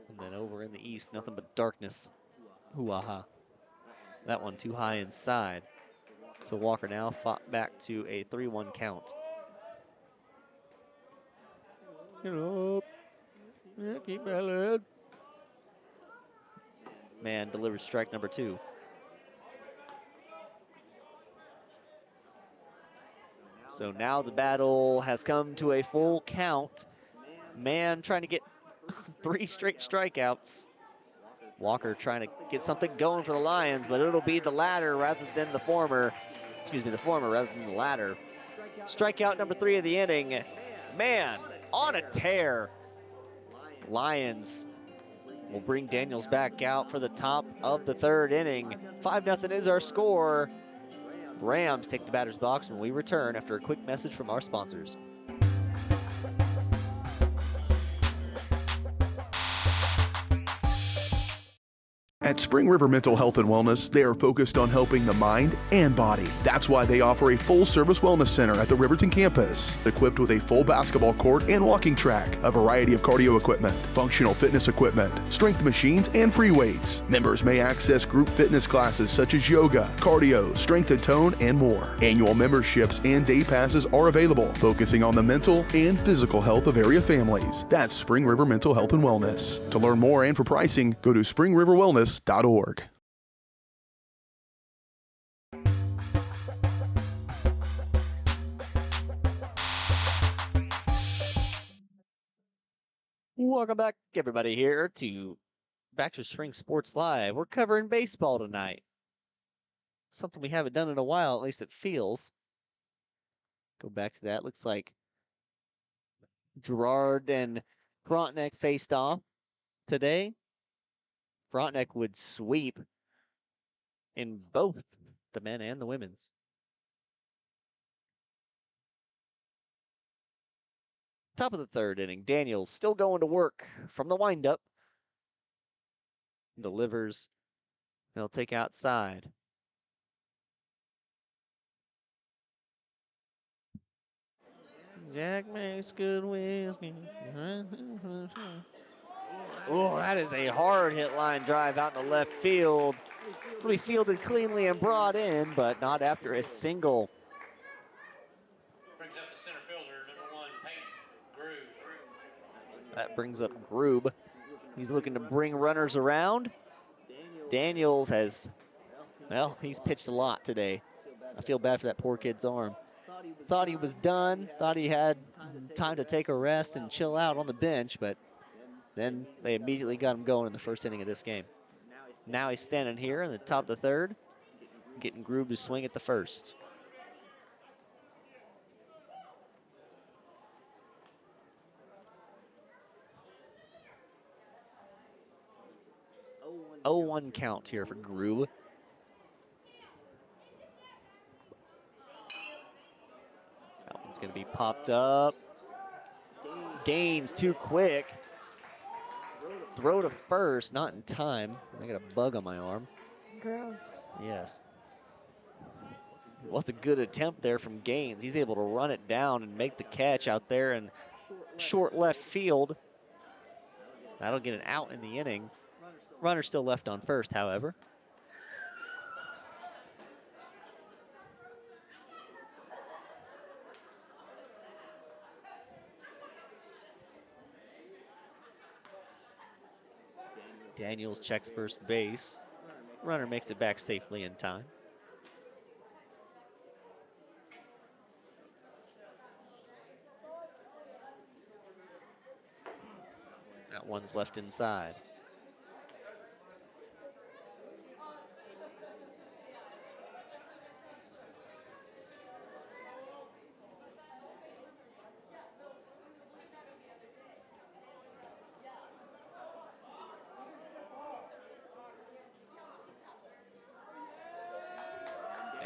And then over in the east, nothing but darkness. Hoo-ah-ha. That one too high inside. So Walker now fought back to a 3-1 count. Get up. Yeah, keep that lid. Man delivers strike number 2. So now the battle has come to a full count. Man trying to get 3 straight strikeouts. Walker trying to get something going for the Lions, but it'll be the latter rather than the former. Excuse me, the former rather than the latter. Strikeout number 3 of the inning. Man, on a tear. Lions will bring Daniels back out for the top of the 3rd inning. 5-0 is our score. Rams take the batter's box when we return after a quick message from our sponsors. At Spring River Mental Health and Wellness, they are focused on helping the mind and body. That's why they offer a full-service wellness center at the Riverton campus, equipped with a full basketball court and walking track, a variety of cardio equipment, functional fitness equipment, strength machines, and free weights. Members may access group fitness classes such as yoga, cardio, strength and tone, and more. Annual memberships and day passes are available, focusing on the mental and physical health of area families. That's Spring River Mental Health and Wellness. To learn more and for pricing, go to springriverwellness.org. Welcome back, everybody, here to Baxter Spring Sports Live. We're covering baseball tonight. Something we haven't done in a while, at least it feels. Go back to that. Looks like Gerard and Frontenac faced off today. Frontenac would sweep in both the men and the women's. Top of the 3rd inning, Daniels still going to work from the windup. Delivers. He'll take outside. Jack makes good whiskey. Oh, that is a hard hit line drive out in the left field. It'll be fielded cleanly and brought in, but not after a single. Brings up the center fielder, number 1, Peyton Grube. That brings up Grube. He's looking to bring runners around. Daniels has, well, he's pitched a lot today. I feel bad for that poor kid's arm. Thought he was done, thought he had time to take a rest and chill out on the bench, but then they immediately got him going in the 1st inning of this game. Now he's standing here in the top of the 3rd, getting Grube to swing at the 1st. Oh, 1 count here for Grube. That one's going to be popped up. Gaines too quick. Throw to first, not in time. I got a bug on my arm. Gross. Yes. What's a good attempt there from Gaines. He's able to run it down and make the catch out there in short left field. That'll get an out in the inning. Runner still left on first, however. Daniels checks first base. Runner makes it back safely in time. That one's left inside.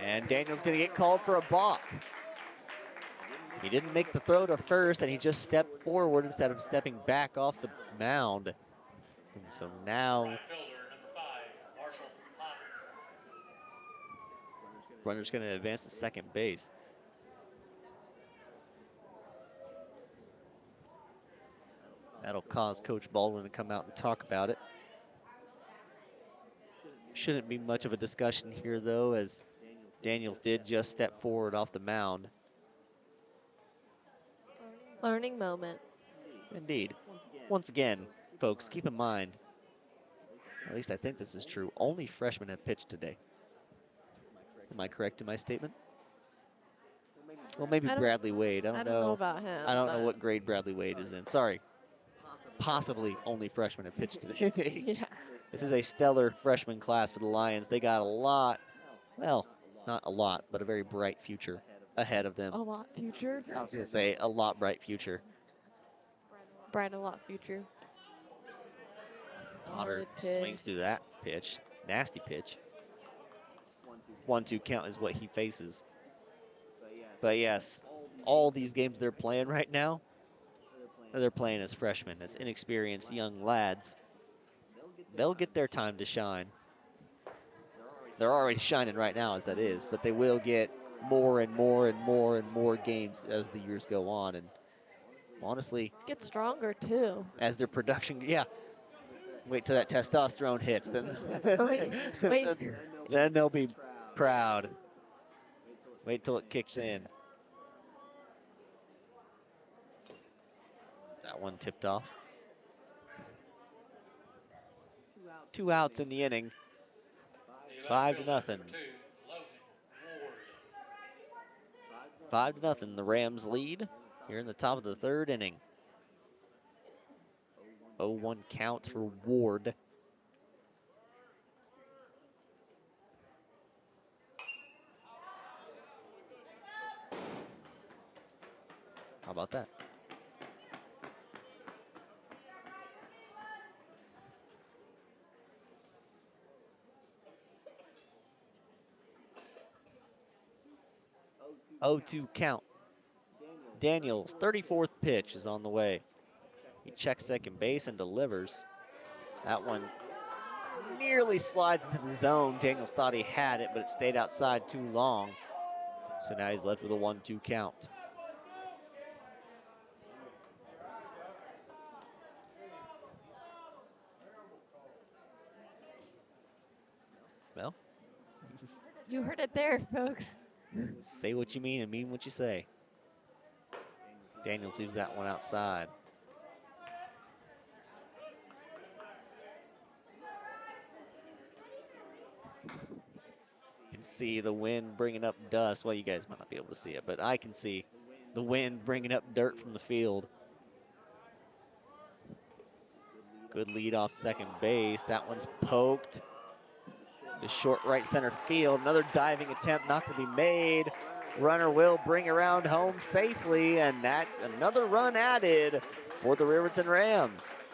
And Daniel's going to get called for a balk. He didn't make the throw to first, and he just stepped forward instead of stepping back off the mound. And so now, runner's going to advance to second base. That'll cause Coach Baldwin to come out and talk about it. Shouldn't be much of a discussion here, though, as Daniels did just step forward off the mound. Learning moment. Indeed. Once again, folks, keep in mind, at least I think this is true, only freshmen have pitched today. Am I correct in my statement? Well, maybe Bradley Wade. I don't know about him. I don't know what grade Bradley Wade is in. Sorry. Possibly only freshmen have pitched today. Yeah. This is a stellar freshman class for the Lions. They got a lot, well, not a lot, but a very bright future ahead of them. A lot future? I was going to say a lot bright future. Bright a lot future. Potter swings through that pitch. Nasty pitch. 1-2 count is what he faces. But yes, all these games they're playing right now, they're playing as freshmen, as inexperienced young lads. They'll get their time to shine. They're already shining right now as that is, but they will get more and more and more and more games as the years go on. And honestly, get stronger too. As their production, yeah. Wait till that testosterone hits, then wait. Then they'll be proud. Wait till it kicks in. That one tipped off. 2 outs in the inning. 5-0. 5-0. The Rams lead here in the top of the third inning. 0-1 count for Ward. How about that? Oh-2 count. Daniels' 34th pitch is on the way. He checks second base and delivers. That one nearly slides into the zone. Daniels thought he had it, but it stayed outside too long. So now he's left with a 1-2 count. Well, you heard it there, folks. Say what you mean and mean what you say. Daniels leaves that one outside. You can see the wind bringing up dust. Well, you guys might not be able to see it, but I can see the wind bringing up dirt from the field. Good lead off second base. That one's poked. The short right center field. Another diving attempt not going to be made. Runner will bring around home safely, and that's another run added for the Riverton Rams.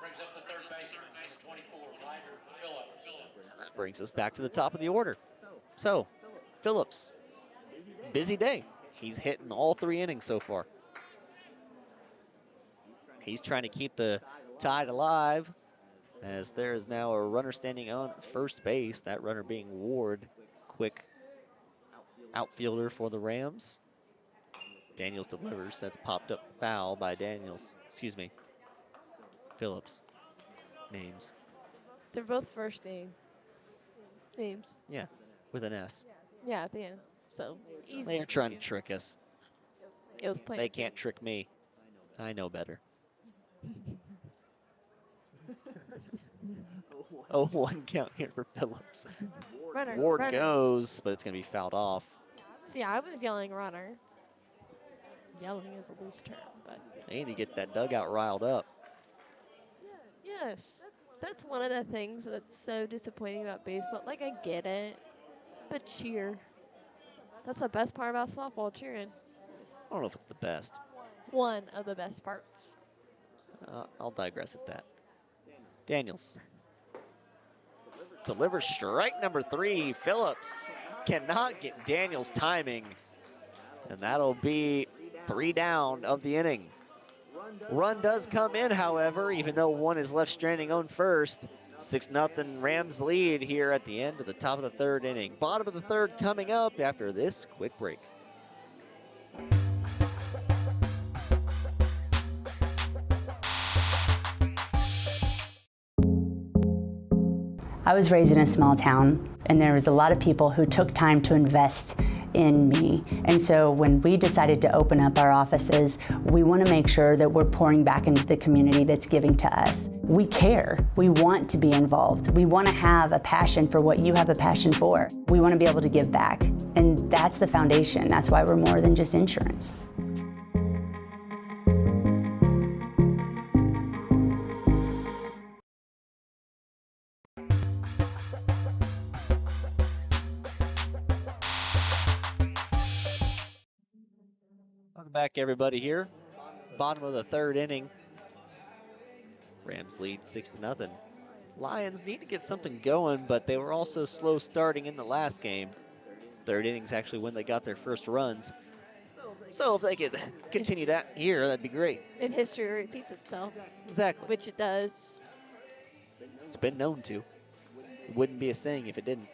Brings up the third baseman, number 24, Phillips. That brings us back to the top of the order. So, Phillips, busy day. He's hitting all 3 innings so far. He's trying to keep the tide alive, as there is now a runner standing on first base, that runner being Ward, quick outfielder for the Rams. Daniels delivers. That's popped up foul by Daniels. Excuse me. Phillips. Names. They're both first names. Yeah, with an S. Yeah, at the end. So easy. They're trying to trick us. It was playing. They can't trick me. I know better. 0-1 count here for Phillips. Runner, Ward runner. goes, but it's going to be fouled off. See, I was yelling runner. Yelling is a loose term, but. They need to get that dugout riled up. Yes, that's one of the things that's so disappointing about baseball. Like, I get it, but cheer. That's the best part about softball, cheering. I don't know if it's the best. One of the best parts. I'll digress at that. Daniels delivers strike number 3. Phillips cannot get Daniels' timing, and that'll be 3 down of the inning. Run does come in, however, even though one is left stranding on first. 6-0 Rams lead here at the end of the top of the 3rd inning. Bottom of the 3rd coming up after this quick break. I was raised in a small town, and there was a lot of people who took time to invest in me. And so when we decided to open up our offices, we want to make sure that we're pouring back into the community that's giving to us. We care. We want to be involved. We want to have a passion for what you have a passion for. We want to be able to give back. And that's the foundation. That's why we're more than just insurance. Welcome back, everybody, here. Bottom of the 3rd inning. Rams lead 6-0. Lions need to get something going, but they were also slow starting in the last game. 3rd inning's actually when they got their first runs. So if they could continue that here, that'd be great. And history repeats itself. Exactly. Which it does. It's been known to. It wouldn't be a saying if it didn't.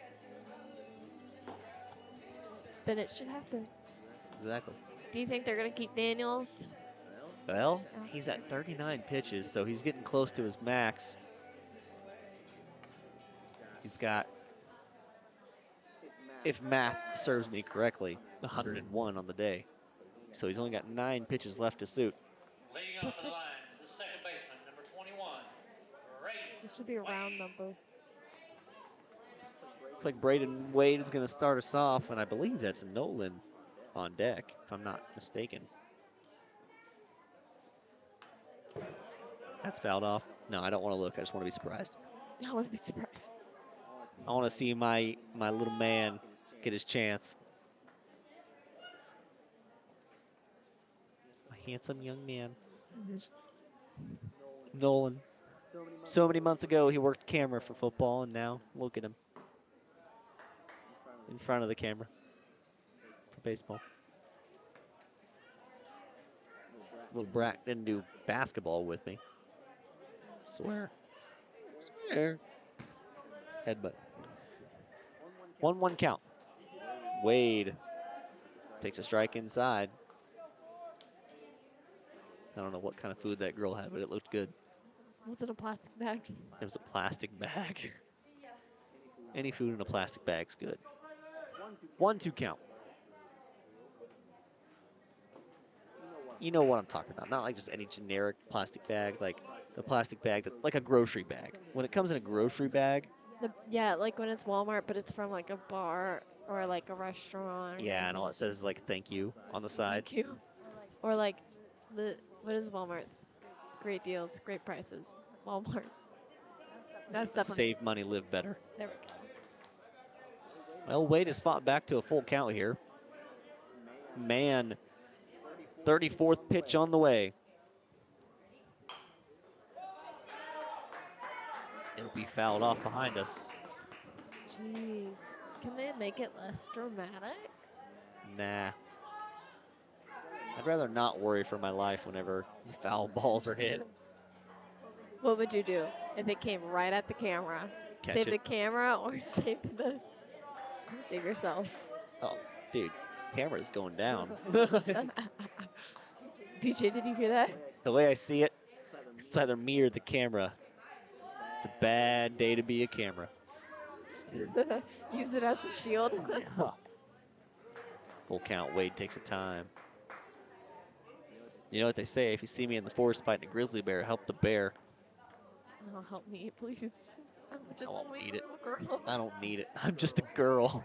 Then it should happen. Exactly. Do you think they're going to keep Daniels? Well, he's at 39 pitches, so he's getting close to his max. He's got, if math serves me correctly, 101 on the day. So he's only got 9 pitches left to suit. Leading off for the Lions, the second baseman, number 21, This should be a round number. Looks like Braden Wade is going to start us off, and I believe that's Nolan on deck, if I'm not mistaken. That's fouled off. No, I don't want to look. I just want to be surprised. I want to be surprised. I want to see my little man get his chance. A handsome young man. Nolan. So many months ago, he worked camera for football, and now look at him in front of the camera for baseball. Little brat didn't do basketball with me. Swear. Swear. Headbutt. 1-1 count. Wade takes a strike inside. I don't know what kind of food that girl had, but it looked good. Was it a plastic bag? It was a plastic bag. Any food in a plastic bag's good. 1-2 count. You know what I'm talking about. Not like just any generic plastic bag, like the plastic bag that, like a grocery bag. When it comes in a grocery bag. Yeah, like when it's Walmart, but it's from like a bar or like a restaurant. Yeah, and all it says is like thank you on the side. Thank you. Or like what is Walmart's? Great deals, great prices. Walmart. That's stuff. Save money, live better. There we go. Well, Wade has fought back to a full count here. Man, 34th pitch on the way. It'll be fouled off behind us. Jeez. Can they make it less dramatic? Nah. I'd rather not worry for my life whenever foul balls are hit. What would you do if it came right at the camera? Catch save it. the camera or save yourself? Oh, dude, camera's going down. BJ, did you hear that? The way I see it, it's either me or the camera. It's a bad day to be a camera. Use it as a shield. Full count, Wade takes a time. You know what they say, if you see me in the forest fighting a grizzly bear, help the bear. No, help me, please. I'm just I won't a wee need it. little girl. I don't need it. I'm just a girl.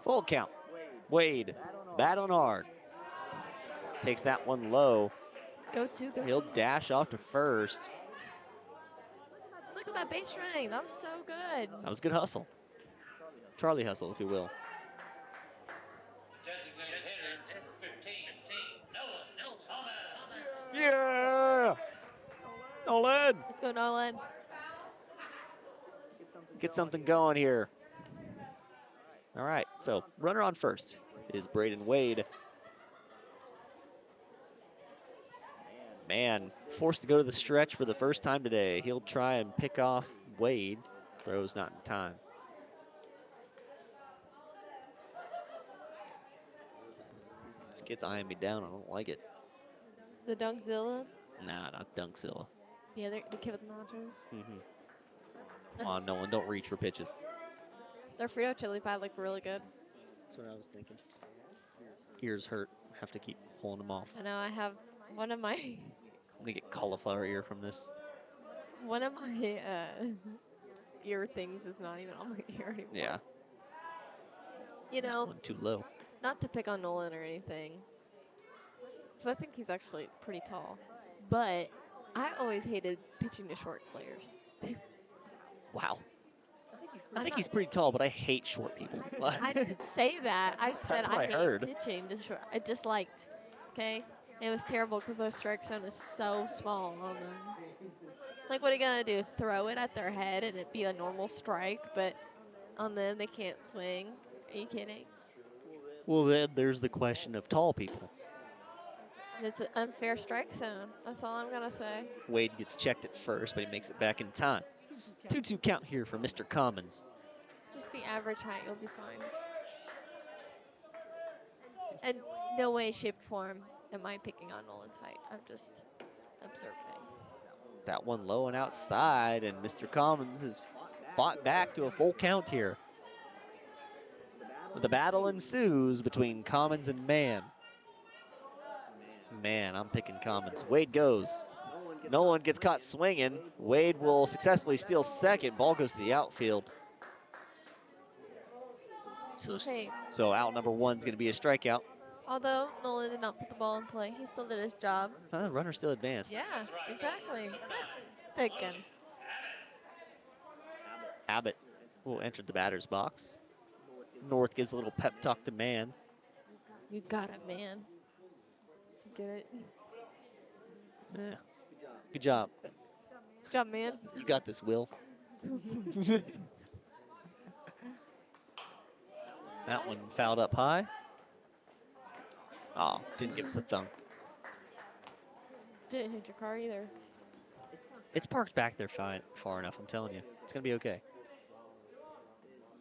Full count. Wade, battling hard. Takes that one low. Go to. He'll dash off to first. Look at that base running. That was so good. That was good hustle. Charlie hustle, if you will. designated hitter, number 15, Nolan. Yeah! Nolan! Let's go, Nolan. get something going here. All right, so runner on first is Braden Wade. Man, forced to go to the stretch for the first time today. He'll try and pick off Wade. Throws not in time. This kid's eyeing me down. I don't like it. The Dunkzilla? Nah, not Dunkzilla. The kid with the nachos. Come on, Nolan, don't reach for pitches. Their Frito chili pie looked really good. That's what I was thinking. Ears hurt. Have to keep pulling them off. I know I have one of my I'm gonna get cauliflower ear from this. one of my ear things is not even on my ear anymore. Yeah. You know, One too low. not to pick on Nolan or anything, because I think he's actually pretty tall, but I always hated pitching to short players. Wow. I think he's pretty tall, but I hate short people. I didn't say that. I said That's what I hate heard. pitching to short. I disliked. Okay, it was terrible because the strike zone is so small on them. Like, what are you gonna do? Throw it at their head and it'd be a normal strike, but on them they can't swing. Are you kidding? Well, then there's the question of tall people. It's an unfair strike zone. That's all I'm gonna say. Wade gets checked at first, but he makes it back in time. 2-2 count here for Mr. Commons. Just be average height, you'll be fine. And no way, shape, or form am I picking on Nolan's height. I'm just observing. That one low and outside, and Mr. Commons has fought back to a full count here. The battle ensues between Commons and Mann. Man, I'm picking Commons. Wade goes. Nolan gets caught swinging. Wade will successfully steal second. Ball goes to the outfield. So out number one's going to be a strikeout. Although Nolan did not put the ball in play, he still did his job. The runner still advanced. Yeah, exactly. Thinking. Abbott will enter the batter's box. North gives a little pep talk to Mann. You got it, man. Get it? Yeah. Good job. Good job, man. You got this, Will. That one fouled up high. Oh, didn't give us a thumb. Didn't hit your car either. It's parked back there far enough, I'm telling you. It's going to be okay.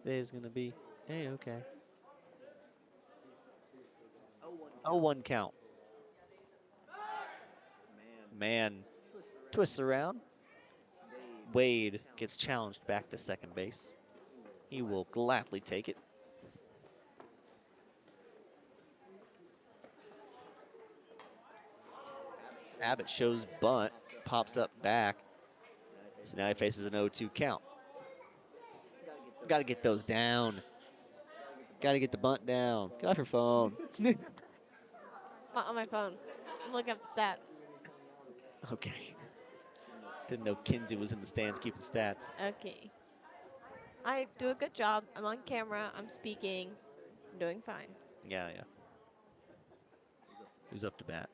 It is going to be okay. 0-1 count. Mann twists around. Wade gets challenged back to second base. He will gladly take it. Abbott shows bunt, pops up back. So now he faces an 0-2 count. Got to get those down. Got to get the bunt down. Get off your phone. Not on my phone. I'm looking up the stats. Okay. Didn't know Kinsey was in the stands keeping stats. Okay. I do a good job. I'm on camera. I'm speaking. I'm doing fine. Yeah. Who's up to bat?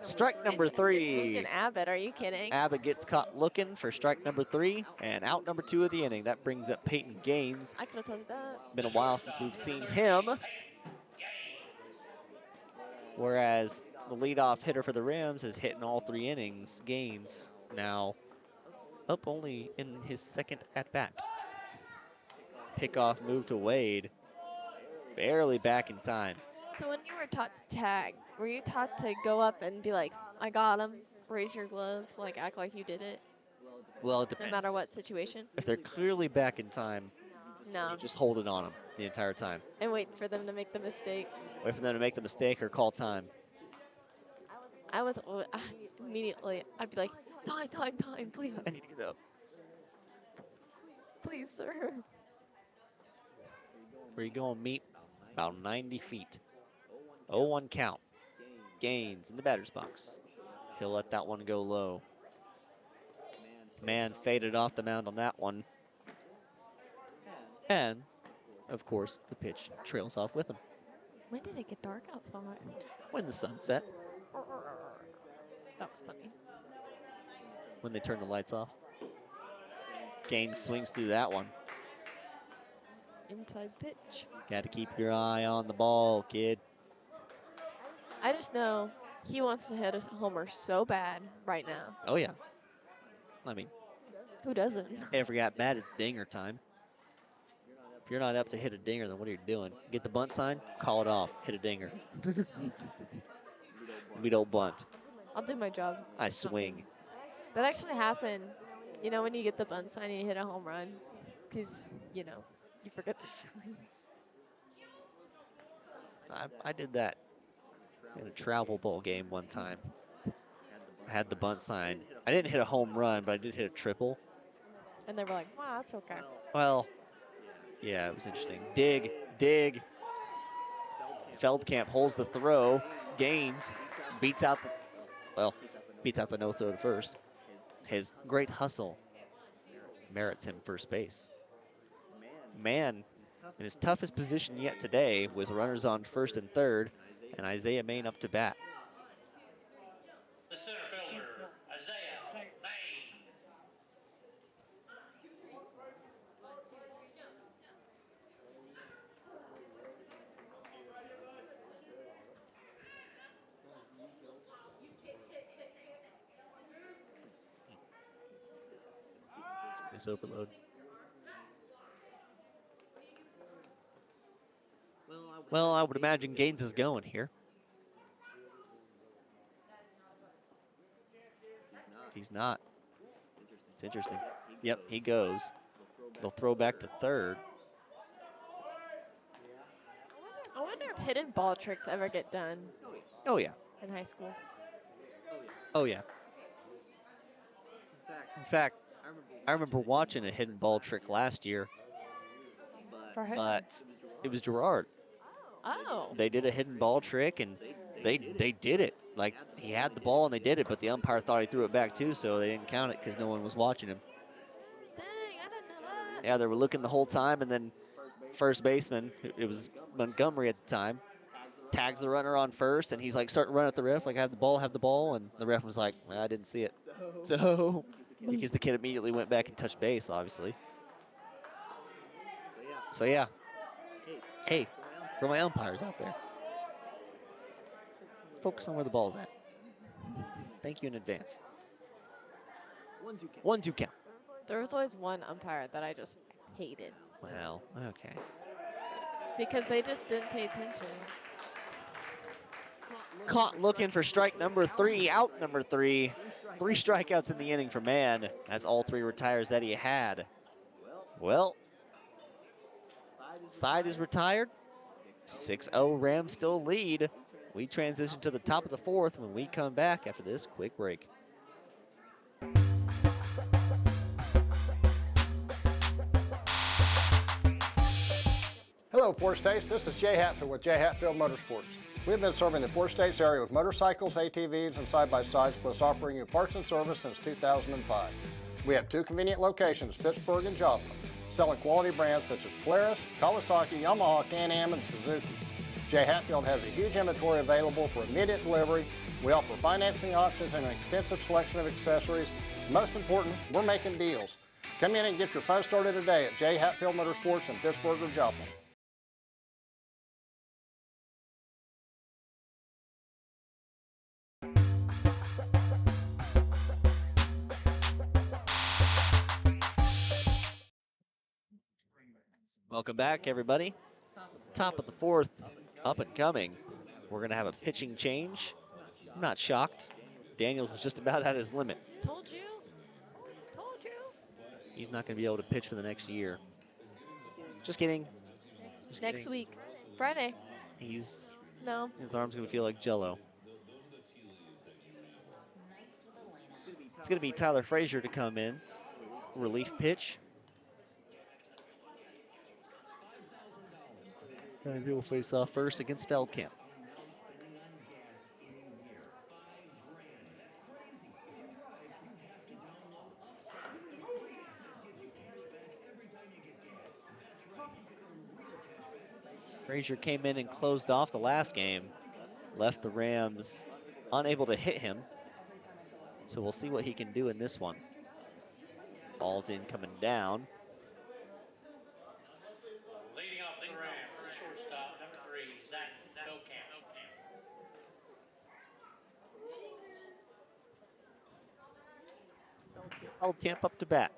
Strike number 3. It's looking Abbott. Are you kidding? Abbott gets caught looking for strike number 3 and out number 2 of the inning. That brings up Peyton Gaines. I could have told you that. Been a while since we've seen him. Whereas the leadoff hitter for the Rams has hit in all 3 innings. Gaines now up only in his second at-bat. Pickoff move to Wade. Barely back in time. So when you were taught to tag, were you taught to go up and be like, I got him, raise your glove, like act like you did it? Well, it depends. No matter what situation? If they're clearly back in time, No. you just hold it on them the entire time. And wait for them to make the mistake. Wait for them to make the mistake or call time. I was immediately, I'd be like, time, please. I need to get up. Please, sir. Where you going, meet? About 90 feet. 0-1 count. Gaines in the batter's box. He'll let that one go low. Mann faded off the mound on that one. And, of course, the pitch trails off with him. When did it get dark outside? When the sun set. That was funny. When they turn the lights off. Gaines swings through that one. Inside pitch. Got to keep your eye on the ball, kid. I just know he wants to hit a homer so bad right now. Oh, yeah. I mean, who doesn't? Every at bat is dinger time. If you're not up to hit a dinger, then what are you doing? Get the bunt sign, call it off, hit a dinger. We don't bunt. I'll do my job. I swing. That actually happened. You know, when you get the bunt sign and you hit a home run, because, you know, you forget the signs. I did that in a travel ball game one time. I had the bunt sign. I didn't hit a home run, but I did hit a triple. And they were like, wow, that's okay. Well, yeah, it was interesting. Dig, dig. Feldkamp holds the throw. Gaines beats out the no-throw to first. His great hustle merits him first base. Mann in his toughest position yet today with runners on first and third, and Isaiah Main up to bat. The center fielder, Isaiah Main. Space overload. Well, I would imagine Gaines is going here. If he's not, it's interesting. Yep, he goes. They'll throw back to third. I wonder if hidden ball tricks ever get done. Oh, yeah. In high school. Oh, yeah. In fact, I remember watching a hidden ball trick last year, For who? but it was Gerard. Oh. They did a hidden ball trick, and they did it. Like, he had the ball, and they did it, but the umpire thought he threw it back, too, so they didn't count it because no one was watching him. Dang, I didn't know that. Yeah, they were looking the whole time, and then first baseman, it was Montgomery at the time, tags the runner on first, and he's like starting to run at the ref, like, have the ball, and the ref was like, well, I didn't see it. So, because the kid immediately went back and touched base, obviously. So, yeah. Hey, for my umpires out there, focus on where the ball's at. Thank you in advance. 1-2 count. There was always one umpire that I just hated. Well, okay. Because they just didn't pay attention. Caught looking for strike number 3, out number 3. 3 strikeouts in the inning for Mann. That's all 3 retires that he had. Well, side is retired. 6-0 Rams still lead. We transition to the top of the 4th when we come back after this quick break. Hello, Four States. This is Jay Hatfield with Jay Hatfield Motorsports. We've been serving the Four States area with motorcycles, ATVs, and side-by-sides, plus offering you parts and service since 2005. We have 2 convenient locations, Pittsburgh and Joplin, selling quality brands such as Polaris, Kawasaki, Yamaha, Can-Am, and Suzuki. Jay Hatfield has a huge inventory available for immediate delivery. We offer financing options and an extensive selection of accessories. Most important, we're making deals. Come in and get your fun started today at Jay Hatfield Motorsports in Pittsburgh or Joplin. Welcome back, everybody. Top of the 4th, up and coming. We're going to have a pitching change. I'm not shocked. Daniels was just about at his limit. Told you. Told you. He's not going to be able to pitch for the next year. Just kidding. Next week. Friday. His No. arm's going to feel like Jell-O. It's going to be Tyler Frazier to come in. Relief pitch. And he will face off first against Feldkamp. Frazier came in and closed off the last game, left the Rams unable to hit him. So we'll see what he can do in this one. Ball's in coming down. Leading off the Rams, shortstop, number 3, Zach Feldkamp. Feldkamp up to bat.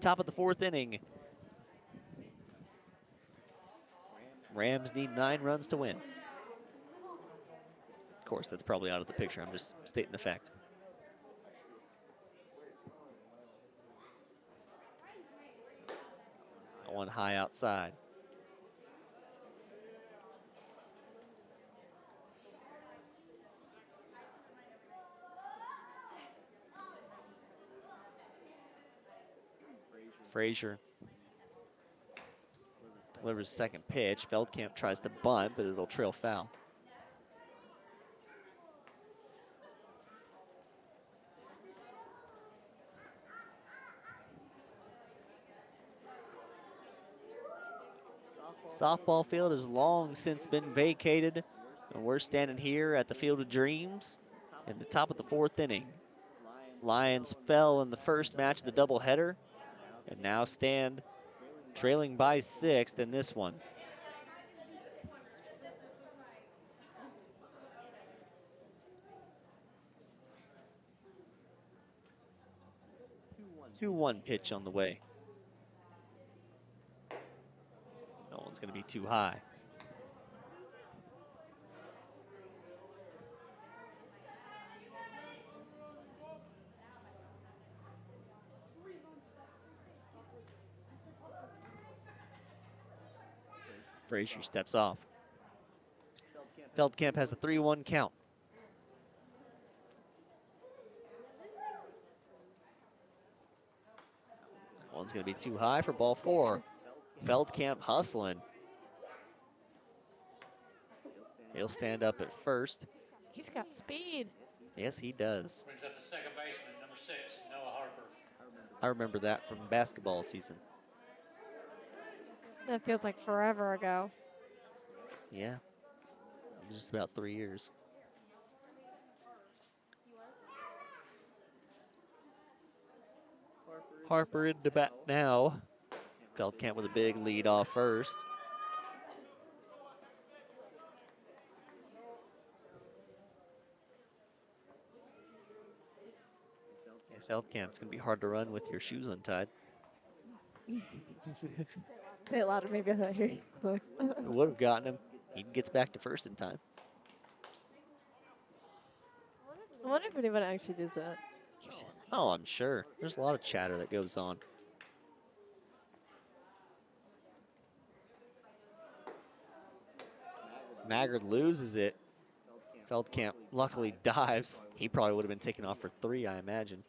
Top of the 4th inning. Rams need 9 runs to win. Of course, that's probably out of the picture. I'm just stating the fact. One high outside. Frazier delivers second pitch. Feldkamp tries to bunt, but it'll trail foul. Softball field has long since been vacated, and we're standing here at the Field of Dreams in the top of the 4th inning. Lions fell in the first match of the doubleheader and now stand trailing by 6th in this one. Two-one pitch on the way. That one's going to be too high. Frazier steps off. Feldkamp has a 3-1 count. One's going to be too high for ball 4. Feldkamp hustling. He'll stand up at first. He's got speed. Yes, he does. Brings up the second baseman, number 6, Noah Harper. I remember that from basketball season. That feels like forever ago. Yeah, just about 3 years. Harper into bat now. Feldkamp with a big lead off first. Yeah, Feldkamp, it's going to be hard to run with your shoes untied. Say it louder, maybe I don't hear you. It would have gotten him. He gets back to first in time. I wonder if anyone actually does that. Oh, I'm sure. There's a lot of chatter that goes on. Maggard loses it. Feldkamp luckily dives. He probably would have been taken off for 3, I imagine.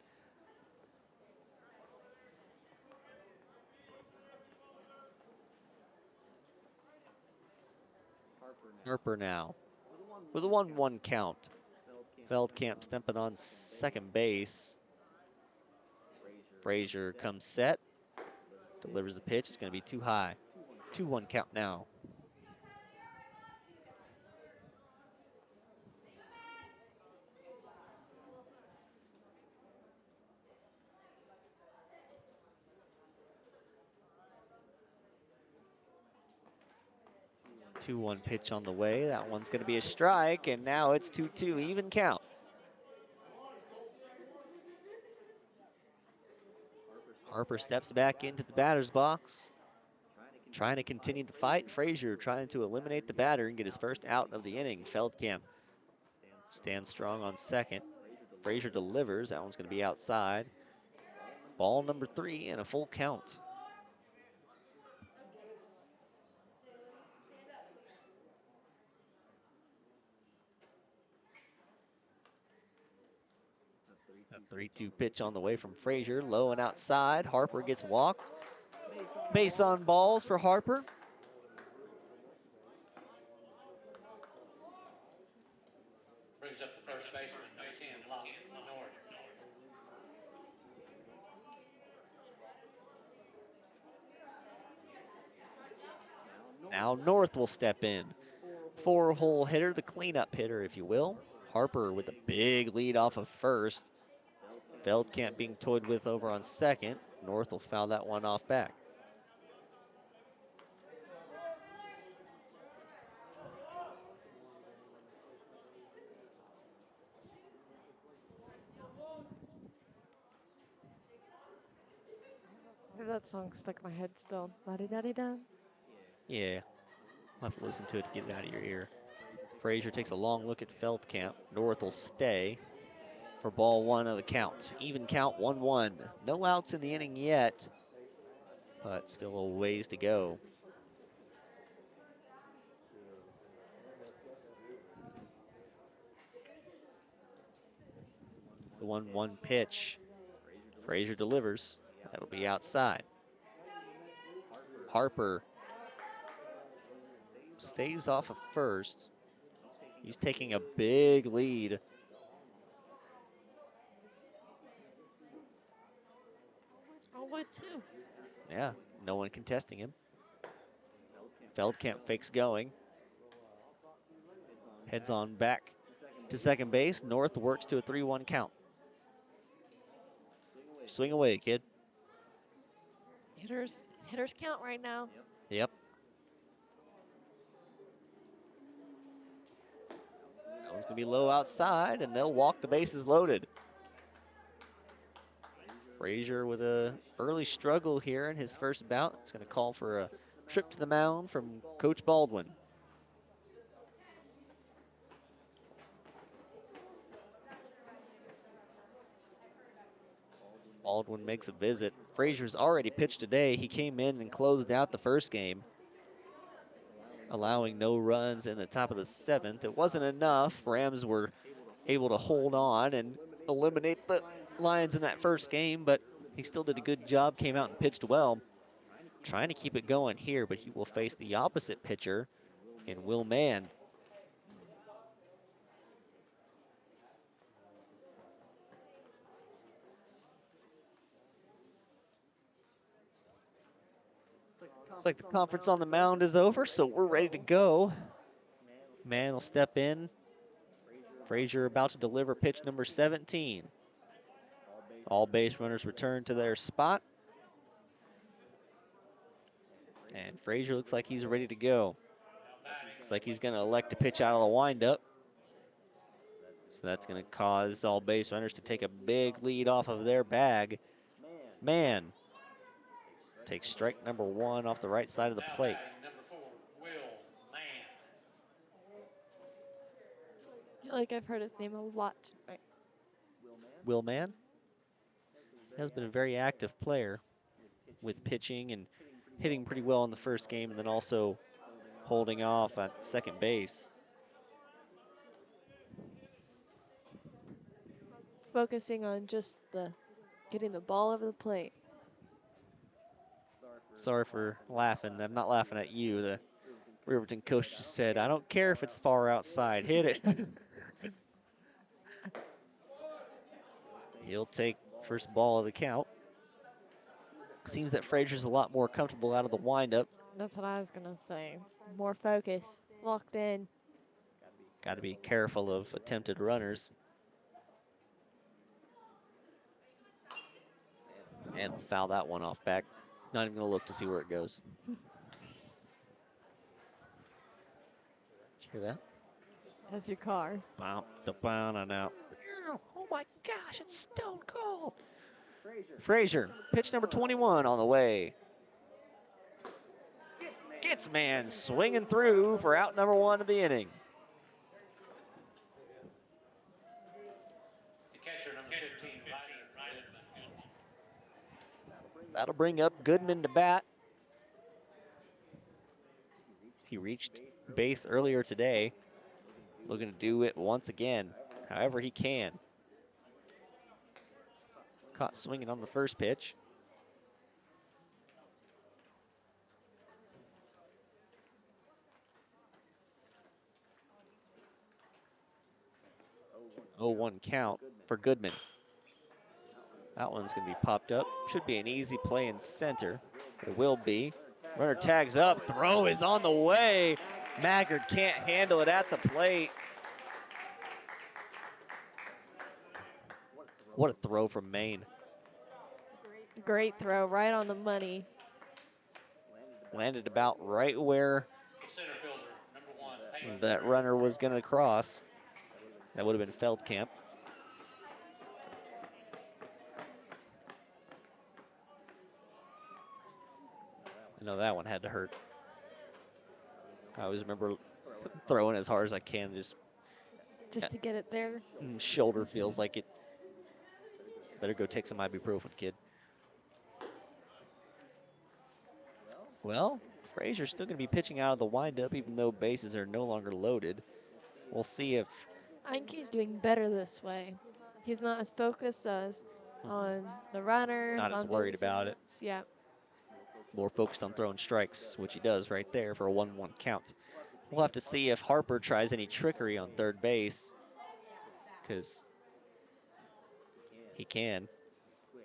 Harper now with a 1-1 count. Feldkamp stepping on second base. Frazier comes set, delivers a pitch. It's going to be too high. 2-1 count now. Two-one pitch on the way. That one's going to be a strike, and now it's 2-2, even count. Harper steps back into the batter's box, trying to continue the fight. Frazier trying to eliminate the batter and get his first out of the inning. Feldkamp stands strong on second. Frazier delivers. That one's going to be outside. Ball number 3 and a full count. A 3-2 pitch on the way from Frazier, low and outside. Harper gets walked. Base on balls for Harper. Brings up the first baseman, number 10, Locke North. Now North will step in. 4-hole hitter, the cleanup hitter, if you will. Harper with a big lead off of first. Feldkamp being toyed with over on second. North will foul that one off back. That song stuck in my head still. La-di-da-di-da. Yeah, I'll have to listen to it to get it out of your ear. Frazier takes a long look at Feldkamp. North will stay for ball one of the count. Even count 1-1. No outs in the inning yet, but still a ways to go. The 1-1 pitch. Frazier delivers. That'll be outside. Harper stays off of first. He's taking a big lead. Oh, what two? Yeah, no one contesting him. Feldkamp fakes going. Heads on back to second base. North works to a 3-1 count. Swing away, kid. Hitters count right now. Yep. That one's gonna be low outside, and they'll walk the bases loaded. Frazier with a early struggle here in his first bout. It's gonna call for a trip to the mound from Coach Baldwin. Baldwin makes a visit. Frazier's already pitched today. He came in and closed out the first game, allowing no runs in the top of the seventh. It wasn't enough. Rams were able to hold on and eliminate the Lions in that first game, but he still did a good job, came out and pitched well. Trying to keep it going here, but he will face the opposite pitcher in Will Mann. Looks like the conference on the mound is over, so we're ready to go. Mann will step in. Frazier about to deliver pitch number 17. All base runners return to their spot. And Frazier looks like he's ready to go. Looks like he's gonna elect to pitch out of the windup. So that's gonna cause all base runners to take a big lead off of their bag. Mann takes strike number one off the right side of the plate. Number 4, Will Mann. I feel like I've heard his name a lot tonight. Will Mann has been a very active player with pitching and hitting pretty well in the first game, and then also holding off at second base. Focusing on just getting the ball over the plate. Sorry for laughing. I'm not laughing at you. The Riverton coach just said, I don't care if it's far outside, hit it. He'll take first ball of the count. Seems that Frazier's a lot more comfortable out of the windup. That's what I was gonna say. More focused, locked in. Got to be careful of attempted runners. And foul that one off back. Not even gonna look to see where it goes. Did you hear that? That's your car. Bow, da, bow, and out. Oh my gosh, it's stone cold. Frazier, pitch number 21 on the way. Gets Mann swinging through for out number one of the inning. The catcher, number 15, Ryder. That'll bring up Goodman to bat. He reached base earlier today. Looking to do it once again, however he can. Caught swinging on the first pitch. Oh, 1 count for Goodman. That one's gonna be popped up. Should be an easy play in center. It will be. Runner tags up, throw is on the way. Maggard can't handle it at the plate. What a throw from Maine. Great throw, right on the money. Landed about right where Center fielder, number 1, Peyton. that runner was going to cross. That would have been Feldkamp. I know that one had to hurt. I always remember throwing as hard as I can, just to get it there. Shoulder feels like it. Better go take some ibuprofen, kid. Well, Frazier's still going to be pitching out of the windup, even though bases are no longer loaded. We'll see if... I think he's doing better this way. He's not as focused as on the runners. Not as worried about it. Yeah. More focused on throwing strikes, which he does right there for a 1-1 count. We'll have to see if Harper tries any trickery on third base, because he can.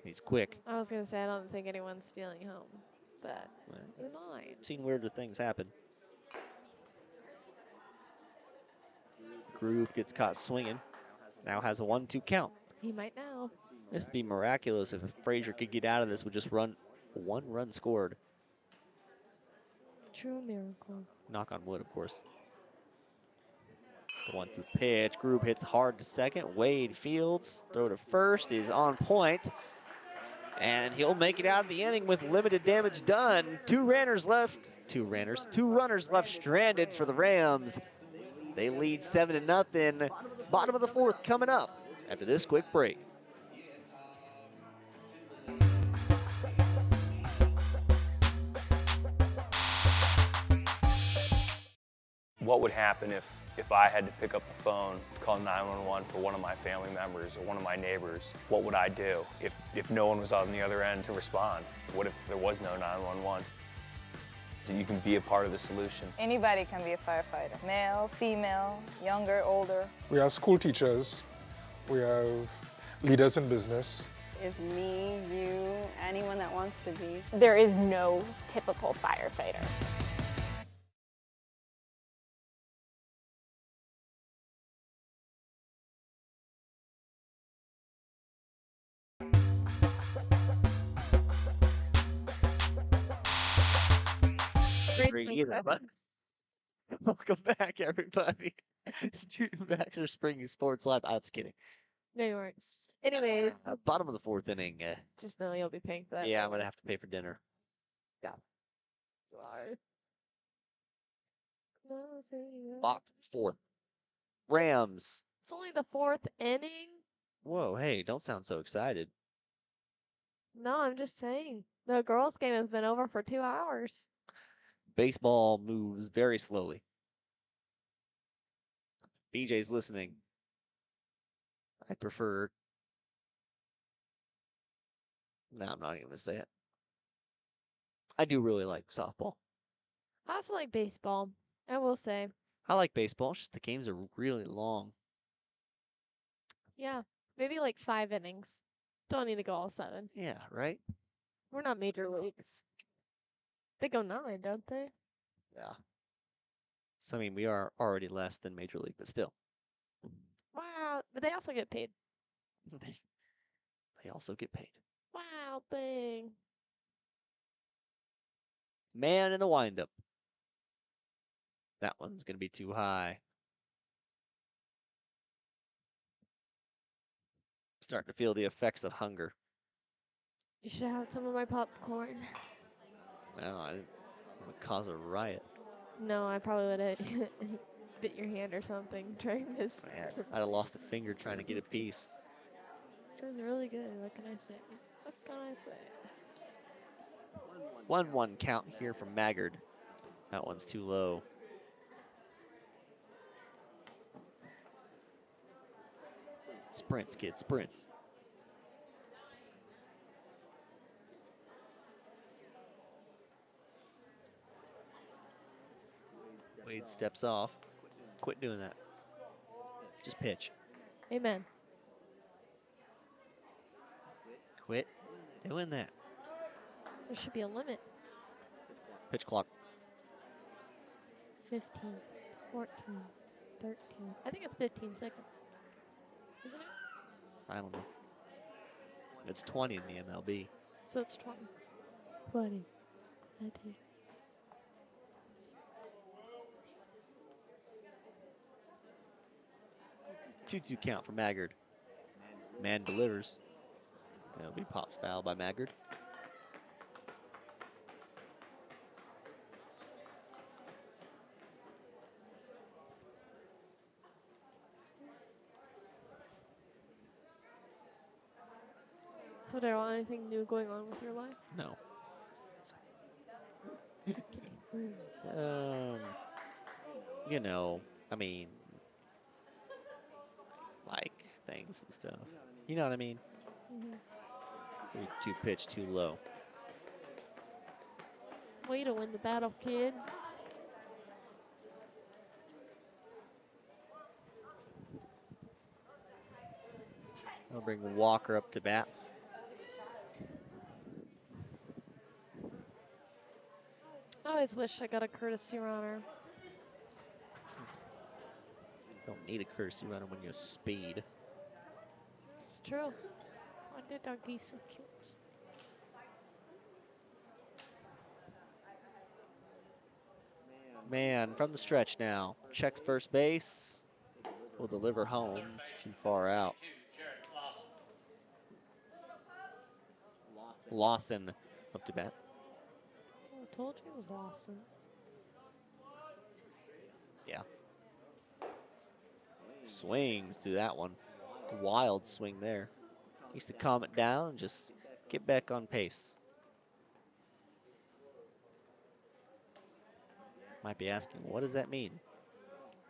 He's quick. I was going to say, I don't think anyone's stealing home, but we might. I've seen weirder things happen. Groove gets caught swinging. Now has a 1-2 count. He might now. This would be miraculous if Frazier could get out of this with just one run scored. True miracle. Knock on wood, of course. The 1-2 pitch. Groove hits hard to second. Wade Fields, throw to first, is on point. And he'll make it out of the inning with limited damage done. Two runners left stranded for the Rams. They lead 7-0. Bottom of the fourth coming up after this quick break. What would happen if I had to pick up the phone, call 911 for one of my family members or one of my neighbors? What would I do if no one was on the other end to respond? What if there was no 911? So you can be a part of the solution. Anybody can be a firefighter. Male, female, younger, older. We have school teachers. We have leaders in business. Is me, you, anyone that wants to be. There is no typical firefighter. Either, but welcome back, everybody, to Baxter Springs Sports Live. I was kidding. No, you weren't. Anyway. Bottom of the fourth inning. Just know you'll be paying for that. Yeah, I'm going to have to pay for dinner. Yeah. You are. Bottom fourth. Rams. It's only the fourth inning. Whoa, hey, don't sound so excited. No, I'm just saying. The girls' game has been over for 2 hours. Baseball moves very slowly. BJ's listening. I prefer... No, I'm not even going to say it. I do really like softball. I also like baseball, I will say. I like baseball, it's just the games are really long. Yeah, maybe like 5 innings. Don't need to go all 7. Yeah, right? We're not major leagues. They go 9, don't they? Yeah. So, I mean, we are already less than Major League, but still. Wow. But they also get paid. They also get paid. Wow, thing. Man in the windup. That one's going to be too high. Starting to feel the effects of hunger. You should have some of my popcorn. No, I didn't want to cause a riot. No, I probably would have bit your hand or something during this. I'd have lost a finger trying to get a piece. It was really good. What can I say? What can I say? 1-1 count here from Maggard. That one's too low. Sprints, kid, sprints. Wade steps off. Quit doing that. Just pitch. Amen. Quit doing that. There should be a limit. Pitch clock. 15, 14, 13. I think it's 15 seconds. Isn't it? I don't know. It's 20 in the MLB. So it's 20. 20. I do. 2-2 count for Maggard. Man delivers. It'll be popped foul by Maggard. So, Daryl, anything new going on with your life? No. You know, I mean, like things and stuff. You know what I mean? 3-2 pitch too low. Way to win the battle, kid. I'll bring Walker up to bat. I always wish I got a courtesy runner. Don't need a courtesy runner when you're speed. It's true. Why did doggy so cute? Man, from the stretch now. Checks first base. Will deliver home. It's too far out. Lawson up to bat. I told you it was Lawson. Yeah. Swings through that one. Wild swing there. Needs to calm it down and just get back on pace. Might be asking, what does that mean?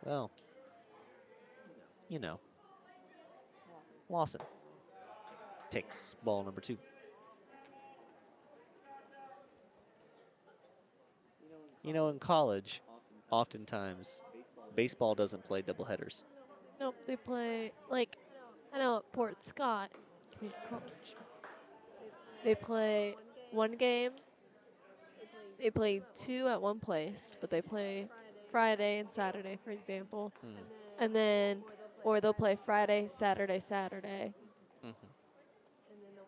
Well, you know. Lawson takes ball number 2. You know, in college, oftentimes, baseball doesn't play doubleheaders. Nope, they play, like, I know at Port Scott Community College, they play one game. They play 2 at one place, but they play Friday and Saturday, for example. And then, or they'll play Friday, Saturday, Saturday.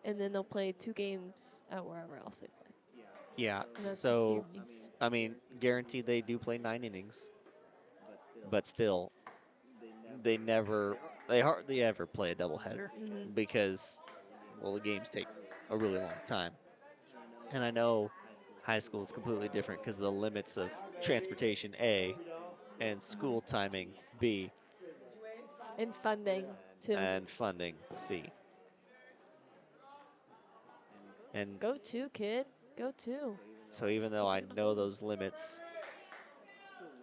And then they'll play 2 games at wherever else they play. Yeah, that's so, series. I mean, guaranteed they do play 9 innings. But still, they hardly ever play a doubleheader because, well, the games take a really long time. And I know high school is completely different because of the limits of transportation, A, and school timing, B. And funding, too. And funding, C. And Go 2, kid. Go 2. so even though I know those limits,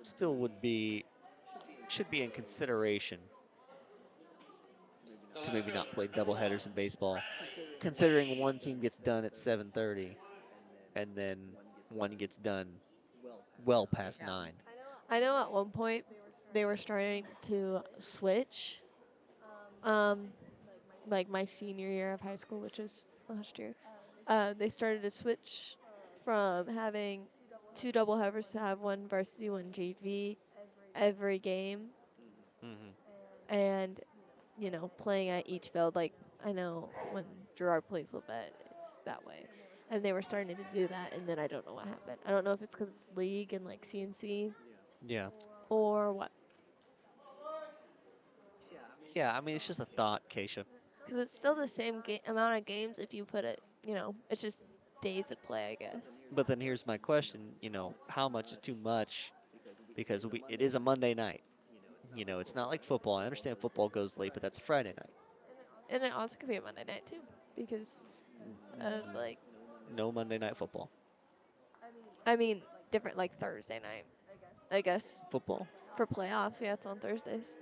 still should be in consideration to maybe not play doubleheaders in baseball, considering one team gets done at 7:30 and then one gets done well past 9. I know at one point they were starting to switch. Like my senior year of high school, which is last year, they started to switch from having 2 doubleheaders to have 1 varsity, 1 JV every game. And, you know, playing at each field. Like, I know when Gerard plays Levette, it's that way. And they were starting to do that, and then I don't know what happened. I don't know if it's because it's league and, like, CNC. Yeah. Or what. Yeah, I mean, it's just a thought, Keisha. Because it's still the same amount of games if you put it, you know, it's just days of play, I guess. But then here's my question, you know, how much is too much? Because it is a Monday night. You know, it's not like football. I understand football goes late, but that's a Friday night. And it also could be a Monday night, too, because of, like... No Monday night football. I mean, different, like, Thursday night, I guess. Football? For playoffs, yeah, it's on Thursdays.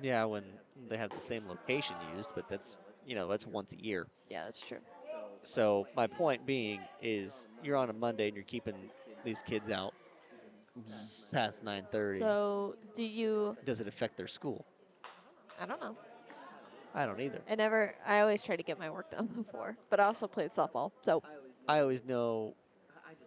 Yeah, when they have the same location used, but that's, you know, that's once a year. Yeah, that's true. So my point being is you're on a Monday and you're keeping these kids out past 9:30. So do you... Does it affect their school? I don't know. I don't either. I always try to get my work done before, but I also played softball, so. I always know,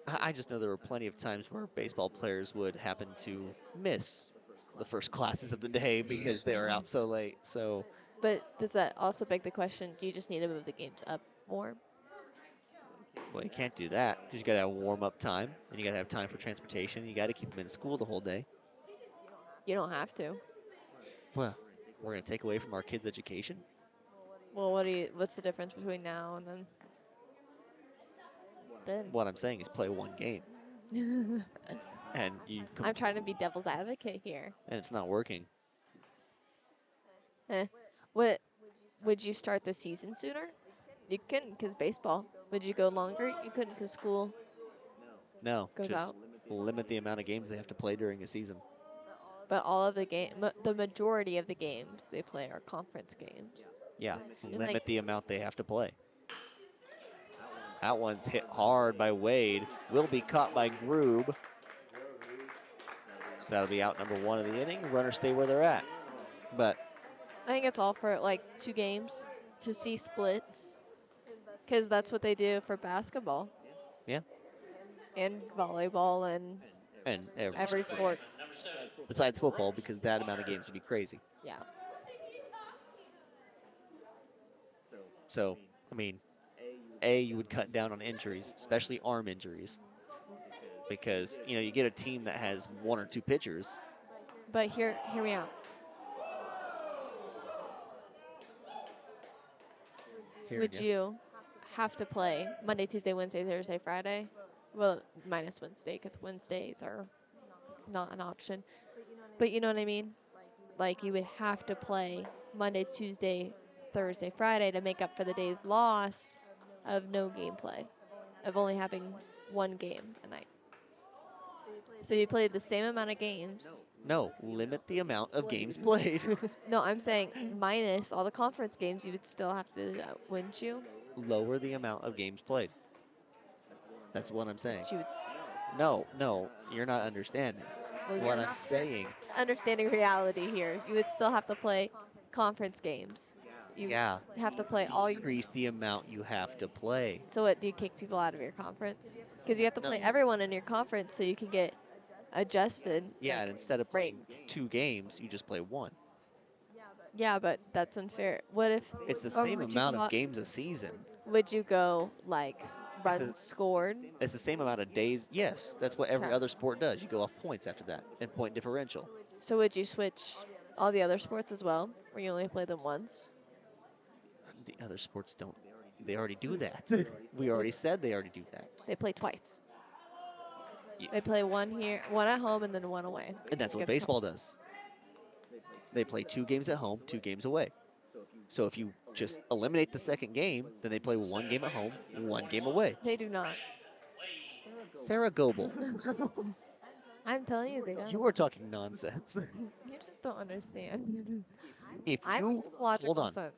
I just know there were plenty of times where baseball players would happen to miss the first classes of the day because they were out so late, so. But does that also beg the question, do you just need to move the games up warm. Well, you can't do that because you got to have warm-up time, and you got to have time for transportation. You got to keep them in school the whole day. You don't have to. Well, we're going to take away from our kids' education? Well, what's the difference between now and then? What I'm saying is play one game. And I'm trying to be devil's advocate here. And it's not working. What would you start the season sooner? You couldn't because baseball. Would you go longer? You couldn't because school. No, goes just out. limit the amount of games they have to play during a season. But all of the majority of the games they play are conference games. Yeah, And, limit like, the amount they have to play. That one's hit hard by Wade. Will be caught by Groob. So that'll be out number 1 of the inning. Runners stay where they're at. But I think it's all for like 2 games to see splits, because that's what they do for basketball. Yeah. And volleyball and every sport. Besides football, because that amount of games would be crazy. Yeah. So, I mean, you would cut down on injuries, especially arm injuries. Because, you get a team that has 1 or 2 pitchers. But hear me out. Would you have to play Monday, Tuesday, Wednesday, Thursday, Friday? Well, minus Wednesday, because Wednesdays are not an option. But you know what I mean? Like, you would have to play Monday, Tuesday, Thursday, Friday to make up for the days lost of no gameplay, of only having 1 game a night. So you played the same amount of games. No, limit the amount of games played. No, I'm saying minus all the conference games, you would still have to do that, wouldn't you? Lower the amount of games played. That's what I'm saying. You would No, you're not understanding what I'm saying. Understanding reality here. You would still have to play conference games. You would have to play all your... Decrease the amount you have to play. So what, do you kick people out of your conference? Because you have to play everyone in your conference so you can get adjusted. Yeah, and instead of playing 2 games, you just play 1. Yeah, but that's unfair. What if... It's the same amount of games a season. Would you go, like, runs scored? It's the same amount of days. Yes, that's what every other sport does. You go off points after that and point differential. So would you switch all the other sports as well, where you only play them once? The other sports don't. They already do that. We already said they already do that. They play twice. They play 1 here, 1 at home, and then 1 away. And that's what baseball does. They play 2 games at home, 2 games away. So if you just eliminate the second game, then they play 1 game at home, 1 game away. They do not. Sarah Goebel. I'm telling you, they don't. You are talking nonsense. You just don't understand. If you hold on, son.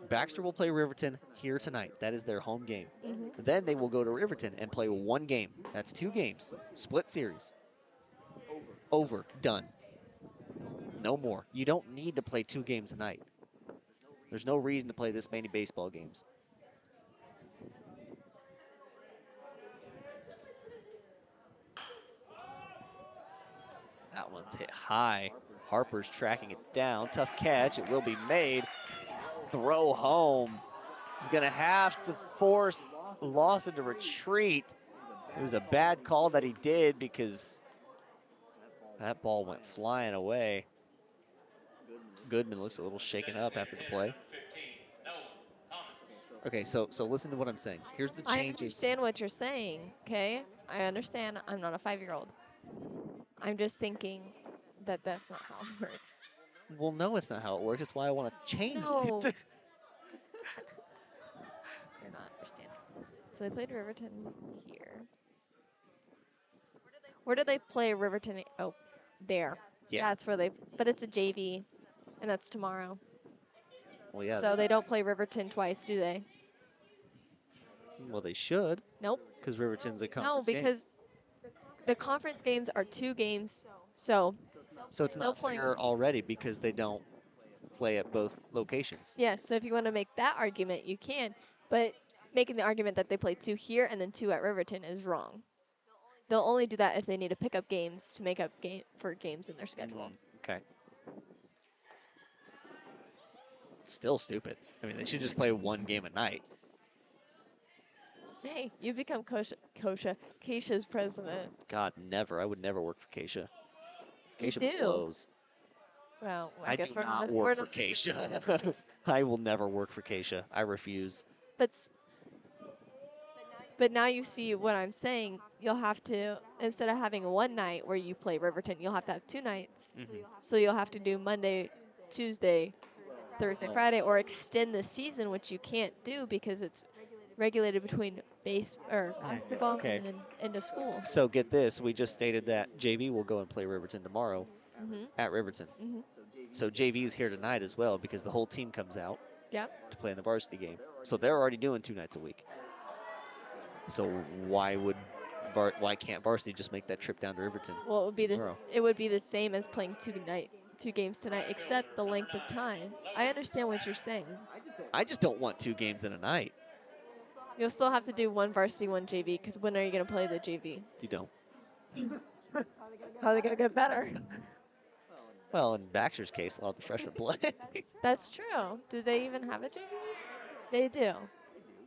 Baxter will play Riverton here tonight. That is their home game. Mhm. Then they will go to Riverton and play 1 game. That's 2 games. Split series. Over. Done. No more. You don't need to play 2 games a night. There's no reason to play this many baseball games. That one's hit high. Harper's tracking it down. Tough catch. It will be made. Throw home. He's going to have to force Lawson to retreat. It was a bad call that he did because that ball went flying away. Goodman looks a little shaken up after the play. Okay, so listen to what I'm saying. Here's the changes. I understand what you're saying, okay? I understand. I'm not a 5-year-old. I'm just thinking that that's not how it works. Well, no, it's not how it works. That's why I want to change No. it. You're not understanding. So they played Riverton here. Where did they play Riverton? Oh, there. Yeah. That's where they, but it's a JV, and that's tomorrow. Well, yeah. So they don't play Riverton twice, do they? Well, they should. Nope. Because Riverton's a conference No, because the conference games are 2 games. So it's not fair already because they don't play at both locations. yes, so if you want to make that argument, you can. But making the argument that they play 2 here and then 2 at Riverton is wrong. They'll only do that if they need to pick up games to make up for games in their schedule. Okay. It's still stupid. I mean, they should just play 1 game a night. Hey, you become Keisha's president. God, never. I would never work for Keisha. You Keisha do. blows. Well, I I guess do we're not not. work for Keisha. I will never work for Keisha. I refuse. But now you see what I'm saying. You'll have to, instead of having one night where you play Riverton, you'll have to have 2 nights. So you'll have to do Monday, Tuesday, Thursday, Friday, or extend the season, which you can't do because it's regulated between basketball Okay. and into school. So get this. We just stated that JV will go and play Riverton tomorrow Mhm. at Riverton. Mhm. So JV is here tonight as well because the whole team comes out Yep. to play in the varsity game. So they're already doing 2 nights a week. So why can't varsity just make that trip down to Riverton? Well, tomorrow? it would be the same as playing 2 games tonight, except the length of time. I understand what you're saying. I just don't want 2 games in a night. You'll still have to do 1 varsity, 1 JV, because when are you going to play the JV? You don't. How are they going to get better? Well, in Baxter's case, a lot of the freshmen play. That's true. Do they even have a JV? They do.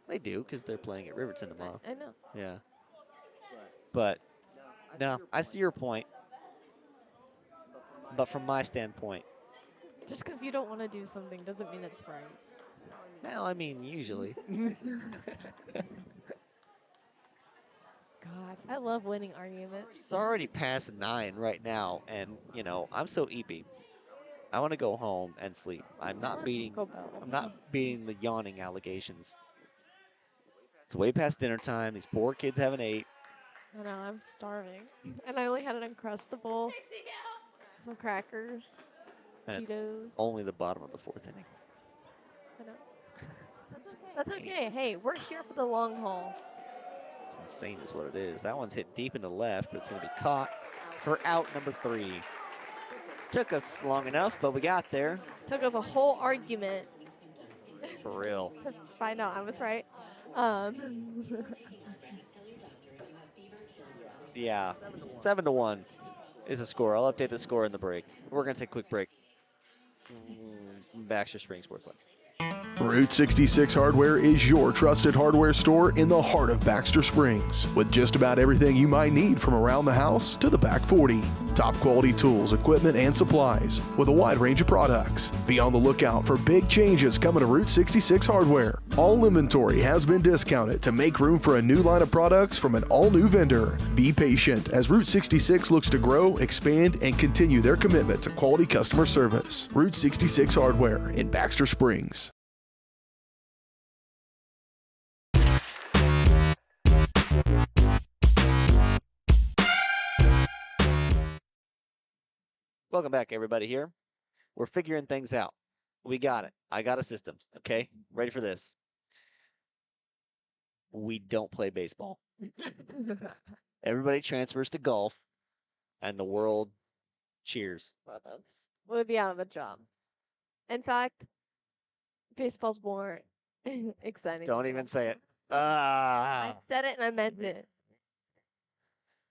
They do because they're playing at Riverton tomorrow. I know. Yeah. But no, I see your point. But from my standpoint, Just because you don't want to do something doesn't mean it's right. well, I mean, usually. God, I love winning arguments. It's already past 9 right now, and you know I'm so eepy. I want to go home and sleep. I'm not beating the yawning allegations. It's way past dinner time. These poor kids haven't ate. I know, I'm starving. And I only had an Uncrustable, some crackers, And it's Cheetos. only the bottom of the 4th inning. I know. That's okay. Hey, we're here for the long haul. It's insane is what it is. That one's hit deep into left, but it's going to be caught for out number 3. Took us long enough, but we got there. Took us a whole argument. For real. To find out I was right. Yeah, 7-1 is the score. I'll update the score in the break. We're going to take a quick break. Baxter Spring Sports Live. Route 66 Hardware is your trusted hardware store in the heart of Baxter Springs, with just about everything you might need from around the house to the back 40. Top quality tools, equipment, and supplies with a wide range of products. Be on the lookout for big changes coming to Route 66 Hardware. All inventory has been discounted to make room for a new line of products from an all-new vendor. Be patient as Route 66 looks to grow, expand, and continue their commitment to quality customer service. Route 66 Hardware in Baxter Springs. Welcome back, everybody here. We're figuring things out. We got it. I got a system, okay? Ready for this. We don't play baseball. Everybody transfers to golf, and the world cheers. Well, we'll be out of a job. In fact, baseball's more exciting. Don't than even golf. say it. I said it and I meant it.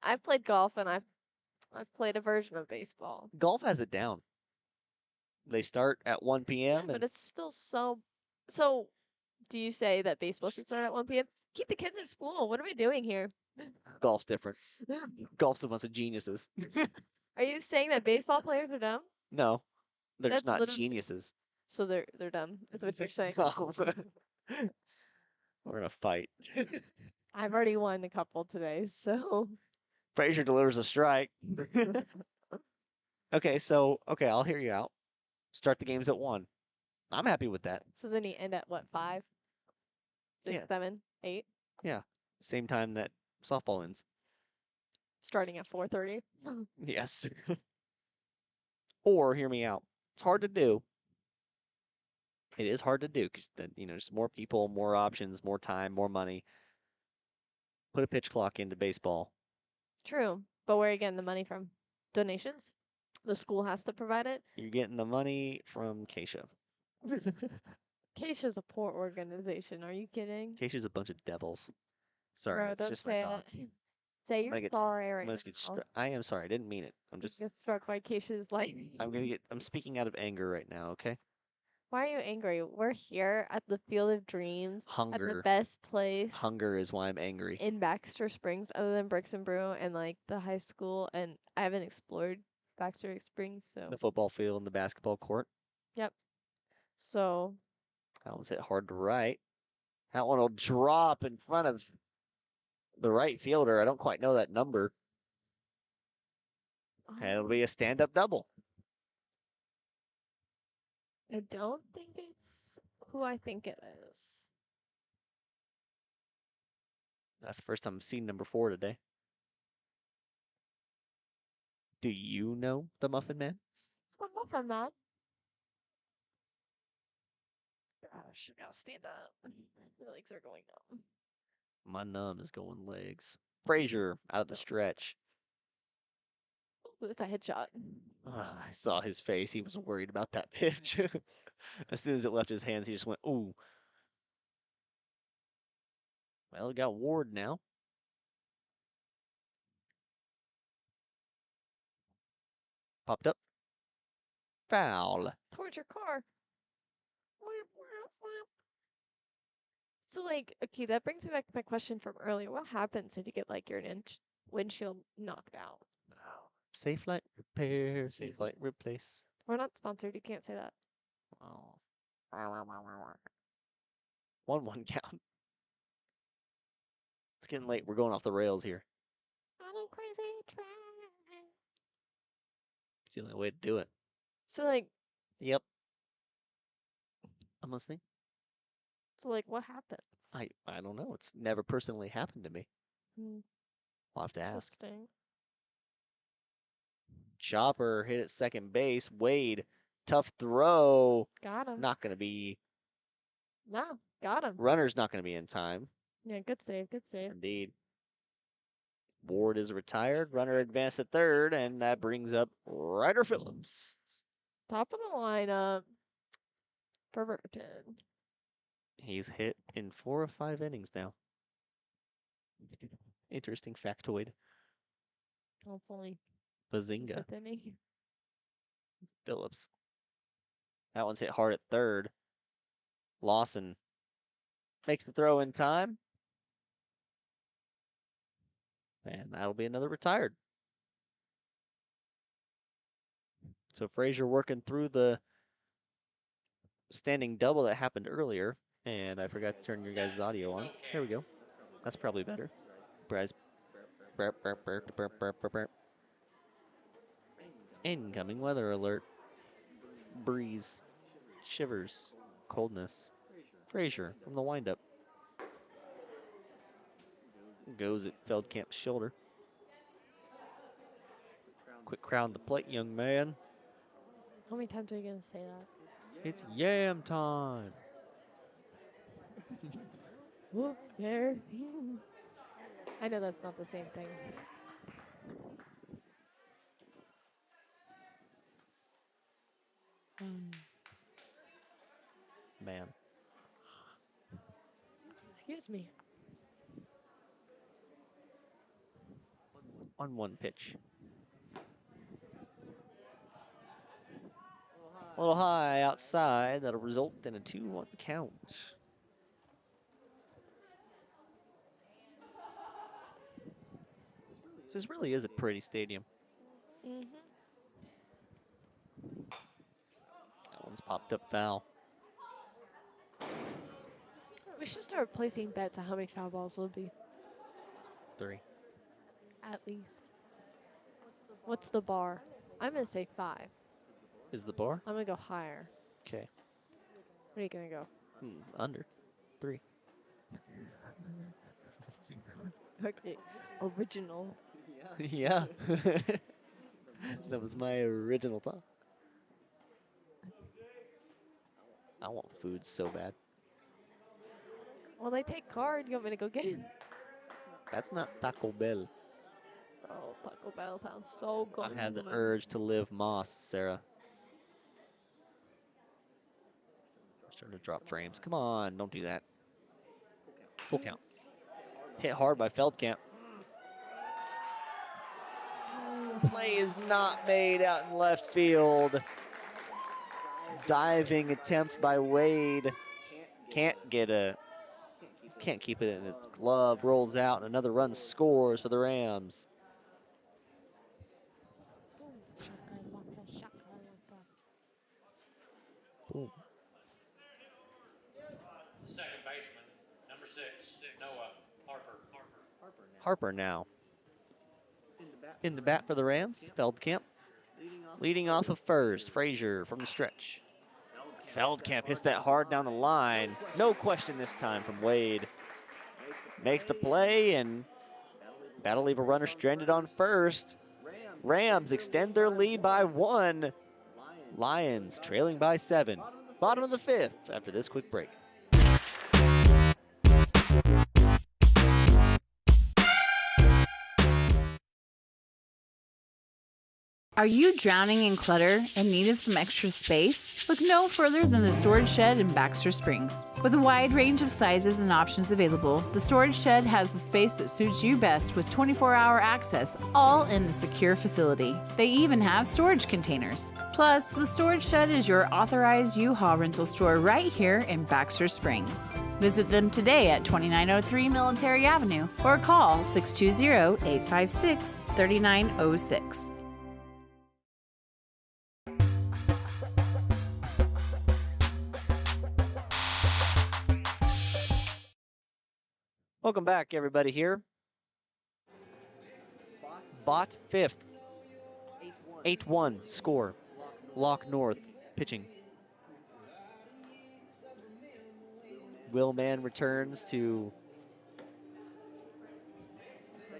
I've played golf and I've played a version of baseball. Golf has it down. They start at 1 p.m. But it's still so. So, do you say that baseball should start at 1 p.m.? Keep the kids at school. What are we doing here? Golf's different. Golf's a bunch of geniuses. Are you saying that baseball players are dumb? No, they're just That's not literally- geniuses. So they're dumb. Is what you're saying. We're gonna fight. I've already won a couple today, so. Frazier delivers a strike. Okay, I'll hear you out. Start the games at 1. I'm happy with that. So then you end at what, 5? 6, Yeah. 7, 8? Yeah, same time that softball ends. Starting at 4:30. Yes. Or hear me out. It's hard to do. It is hard to do because there's more people, more options, more time, more money. Put a pitch clock into baseball. True, but where are you getting the money from? Donations? The school has to provide it? You're getting the money from Keisha. Keisha's a poor organization. Are you kidding? Keisha's a bunch of devils. Sorry, Bro, it's don't just say my thoughts. it. Say you're sorry right now. I am sorry. I didn't mean it. I'm Get struck by Keisha's lightning. I'm speaking out of anger right now. Okay. Why are you angry? We're here at the Field of Dreams, at the Hunger. best place Hunger is why I'm angry. in Baxter Springs, other than Bricks and Brew and like the high school. And I haven't explored Baxter Springs, so The football field and the basketball court. yep. So That one's hit hard to right. That one will drop in front of the right fielder. I don't quite know that number. And it'll be a stand-up double. I don't think it's who I think it is. That's the first time I've seen number 4 today. Do you know the Muffin Man? It's the Muffin Man. Gosh, I gotta stand up. My legs are going numb. My numb is going legs. Frazier out of the stretch. Ooh, that's a headshot. I saw his face. He was worried about that pitch. As soon as it left his hands, he just went, ooh. Well, we got Ward now. Popped up. Foul. Towards your car. So, like, okay, that brings me back to my question from earlier. What happens if you get, like, your windshield knocked out? Safe light repair, safe light replace. We're not sponsored. You can't say that. Oh. 1-1 count. It's getting late. We're going off the rails here. On a crazy train. It's the only way to do it. So, like, Yep. I'm listening. so, like, what happens? I don't know. It's never personally happened to me. I'll have to ask. Interesting. Chopper hit at second base. Wade, tough throw. Got him. Not going to be. No, got him. Runner's not going to be in time. Yeah, good save, good save. Indeed. Ward is retired. Runner advanced to third, and that brings up Ryder Phillips. Top of the lineup for Riverton. He's hit in 4 of 5 innings now. Interesting factoid. Well, it's only Bazinga. fifth inning. Phillips. That one's hit hard at third. Lawson makes the throw in time. And that'll be another retired. So Frazier working through the standing double that happened earlier. And I forgot to turn your guys' audio on. There we go. That's probably better. Bryce. Incoming weather alert. Breeze. Shivers. Coldness. Frazier from the windup. Goes at Feldkamp's shoulder. Quick crown the plate, young man. How many times are you going to say that? It's yam time. Whoop, there. I know that's not the same thing. Man. Excuse me. On 1 pitch. A little high outside. That'll result in a 2-1 count. This really is a pretty stadium. Mm-hmm. That one's popped up foul. We should start placing bets on how many foul balls will be. 3. At least. What's the bar? I'm going to say 5. Is the bar? I'm going to go higher. Okay. Where are you going to go? Under. 3. Okay. Original. Yeah. That was my original thought. I want food so bad. Well, they take card. You want me to go get it? That's not Taco Bell. Oh, Taco Bell sounds so good. I had the urge to live Moss, Sarah. Starting to drop frames. Come on, don't do that. Full count. Hit hard by Feldkamp. Play is not made out in left field. diving attempt by Wade. Can't keep it in his glove. Rolls out, and another run scores for the Rams. Boom. The second baseman, number 6, Noah Harper. Harper now. In the bat for the Rams, Feldkamp. Leading off of first, Frazier from the stretch. Feldkamp hits that hard down the line. No question this time from Wade. Makes the play, and that'll leave a runner stranded on first. Rams extend their lead by 1. Lions trailing by 7. Bottom of the 5th after this quick break. Are you drowning in clutter and need of some extra space? Look no further than the Storage Shed in Baxter Springs. With a wide range of sizes and options available, the Storage Shed has the space that suits you best with 24-hour access, all in a secure facility. They even have storage containers. Plus, the Storage Shed is your authorized U-Haul rental store right here in Baxter Springs. Visit them today at 2903 Military Avenue or call 620-856-3906. Welcome back, everybody, here. Bot 5th. 8-1 score. Lock North pitching. Willman returns to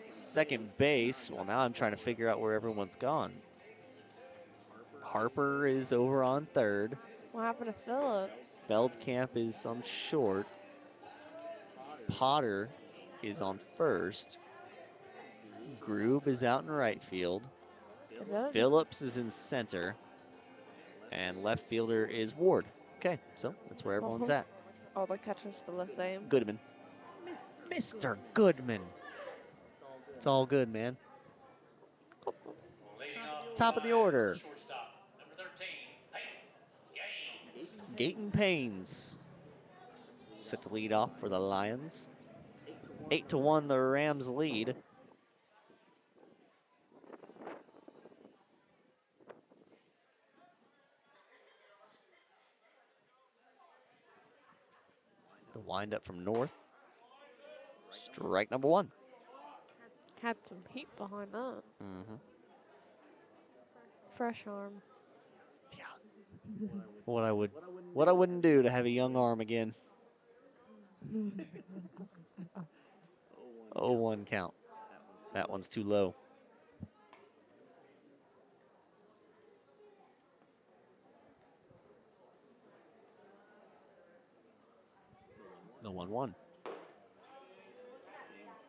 second base. Well, now I'm trying to figure out where everyone's gone. Harper is over on third. What happened to Phillips? Feldkamp is on short. Potter is on first. Grube is out in right field. Phillips is in center. And left fielder is Ward. Okay, so that's where everyone's at. All the catchers still the same. Goodman. Mr. Goodman. It's all good, man. Top of the order. Shortstop, number 13, Gayton Paynes set to lead off for the Lions. 8-1 the Rams lead. The windup from North. Strike number 1. Had some heat behind that. Mm-hmm. Fresh arm. What I wouldn't do to have a young arm again. 0-1 count. That one's too low. The 1-1.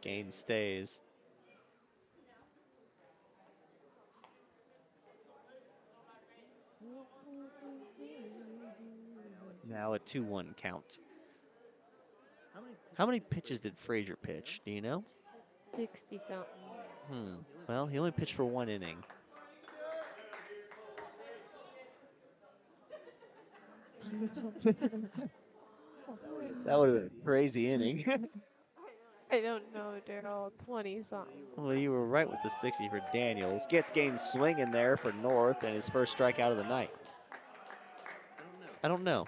Gaines stays. Now a 2-1 count. How many pitches did Frazier pitch? Do you know? 60 something. Well, he only pitched for 1 inning. That would have been a crazy inning. I don't know, Daryl. 20 something. Well, you were right with the 60 for Daniels. Gets Gaines swinging there for North and his first strikeout of the night. I don't know.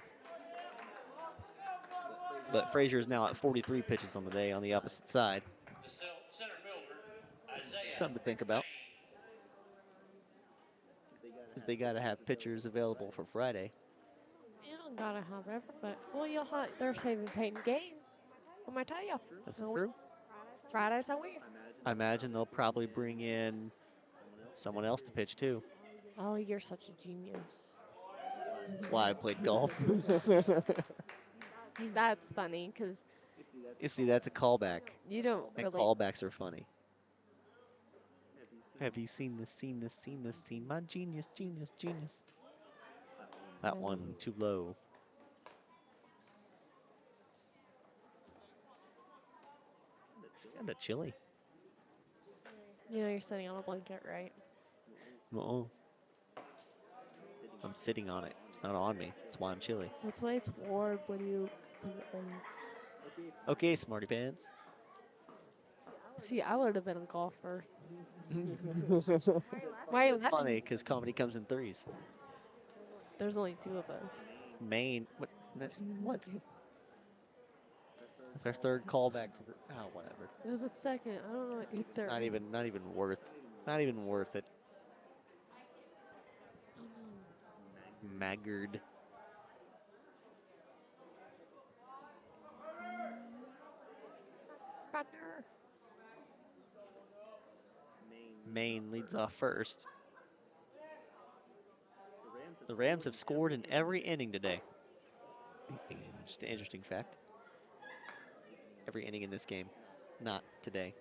But Frazier is now at 43 pitches on the day on the opposite side. the center fielder, Isaiah. Something to think about. Because they got to have pitchers available for Friday. You don't gotta have everybody. Well, you'll have. They're saving Peyton games. What am I tell you? That's true. Friday's how weird. I imagine they'll probably bring in someone else to pitch too. Oh, you're such a genius. That's why I played golf. That's funny, because You see, that's a callback. you don't And really. callbacks are funny. Have you seen this, seen this, seen this, seen my genius, genius, genius? That one too low. It's kind of chilly. You know you're sitting on a blanket, right? Uh-oh. I'm sitting on it. It's not on me. That's why I'm chilly. That's why it's warm when you. Okay, smarty pants. See, I would have been a golfer. Why are you It's laughing? funny because comedy comes in threes. There's only 2 of us. Maine. What? What? That's our third callback to the. Oh, whatever. It was a second. I don't know. 8:30. It's not even worth. Not even worth it. Oh no. Maggard. Runner. Maine leads off first. The Rams have scored in every inning today. Just an interesting fact. Every inning in this game, not today.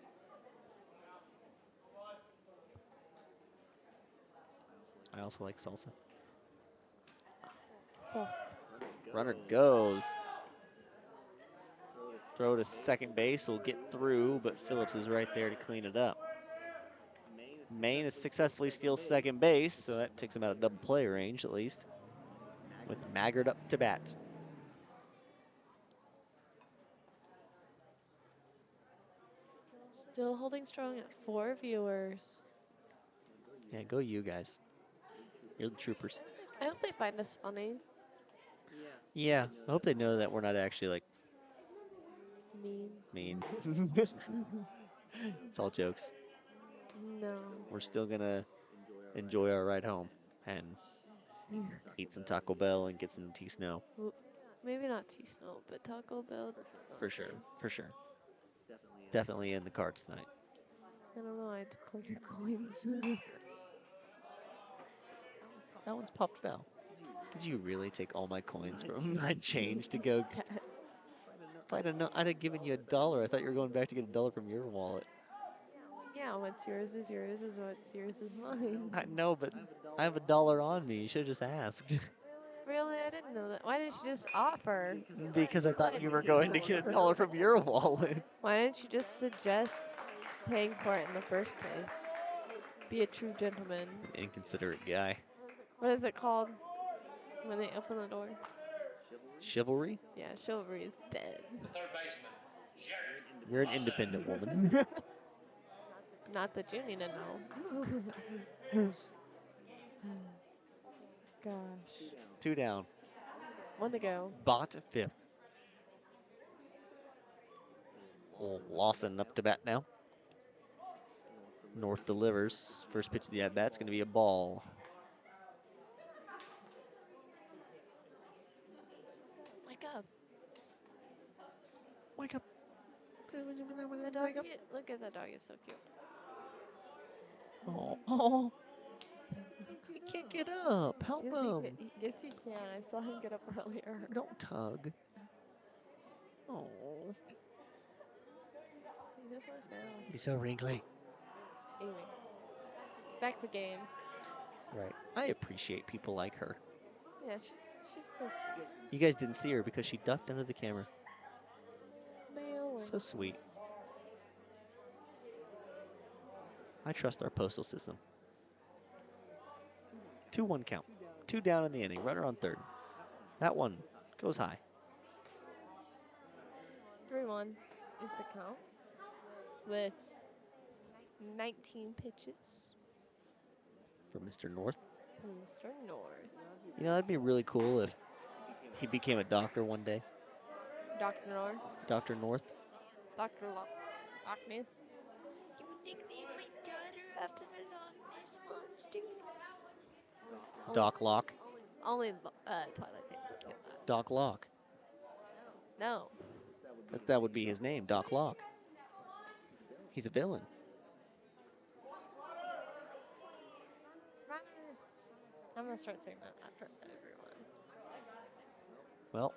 I also like salsa. Salsa. Runner goes. Throw to second base will get through, but Phillips is right there to clean it up. Maine has successfully steals second base, so that takes him out of double play range at least. With Maggard up to bat. Still holding strong at 4 viewers. Yeah, go you guys. You're the troopers. I hope they find us funny. Yeah, I hope they know that we're not actually like Mean. It's all jokes. No. We're still gonna enjoy our ride home and eat some Taco Bell and get some tea snow. Well, maybe not T-Snow, but Taco Bell. For sure, for sure. Definitely in the cards tonight. I don't know. I had to click your coins. That one's popped Val. Did you really take all my coins from my change to go? If I'd have given you $1. I thought you were going back to get $1 from your wallet. Yeah, what's yours is yours, is what's yours is mine. I know, but I have $1 on me. You should have just asked. Really? I didn't know that. Why didn't you just offer? Because I thought you were going to get $1 from your wallet. Why didn't you just suggest paying for it in the first place? Be a true gentleman. Inconsiderate guy. What is it called when they open the door? Chivalry? Yeah, chivalry is dead. The third baseman, jerk. You're an independent woman. Not that you need to know. Gosh. 2 down. 1 to go. Bot fifth. Old Lawson up to bat now. North delivers. First pitch of the at-bat's going to be a ball. Wake up. Wake up. The doggy, look at that dog, it's so cute. Oh. He can't get up. Help Yes, him. Yes, he can. I saw him get up earlier. Don't tug. Oh. He just wants to He's so wrinkly. Anyways, back to game. Right. I appreciate people like her. Yeah, she's so sweet. You guys didn't see her because she ducked under the camera. Mail. So sweet. I trust our postal system. 2-1 count. 2 down in the inning. Runner on third. That one goes high. 3-1 is the count with 19 pitches For Mr. North. from Mr. North. You know, that'd be really cool if he became a doctor one day. Dr. North. Dr. North. Dr. Loch Ness. You nicknamed my daughter after the Loch Ness monster. Doc Lock. Only Twilight fans will get that. Doc Lock. No. That would be his name, Doc Lock. He's a villain. I'm gonna start saying that after everyone. Well,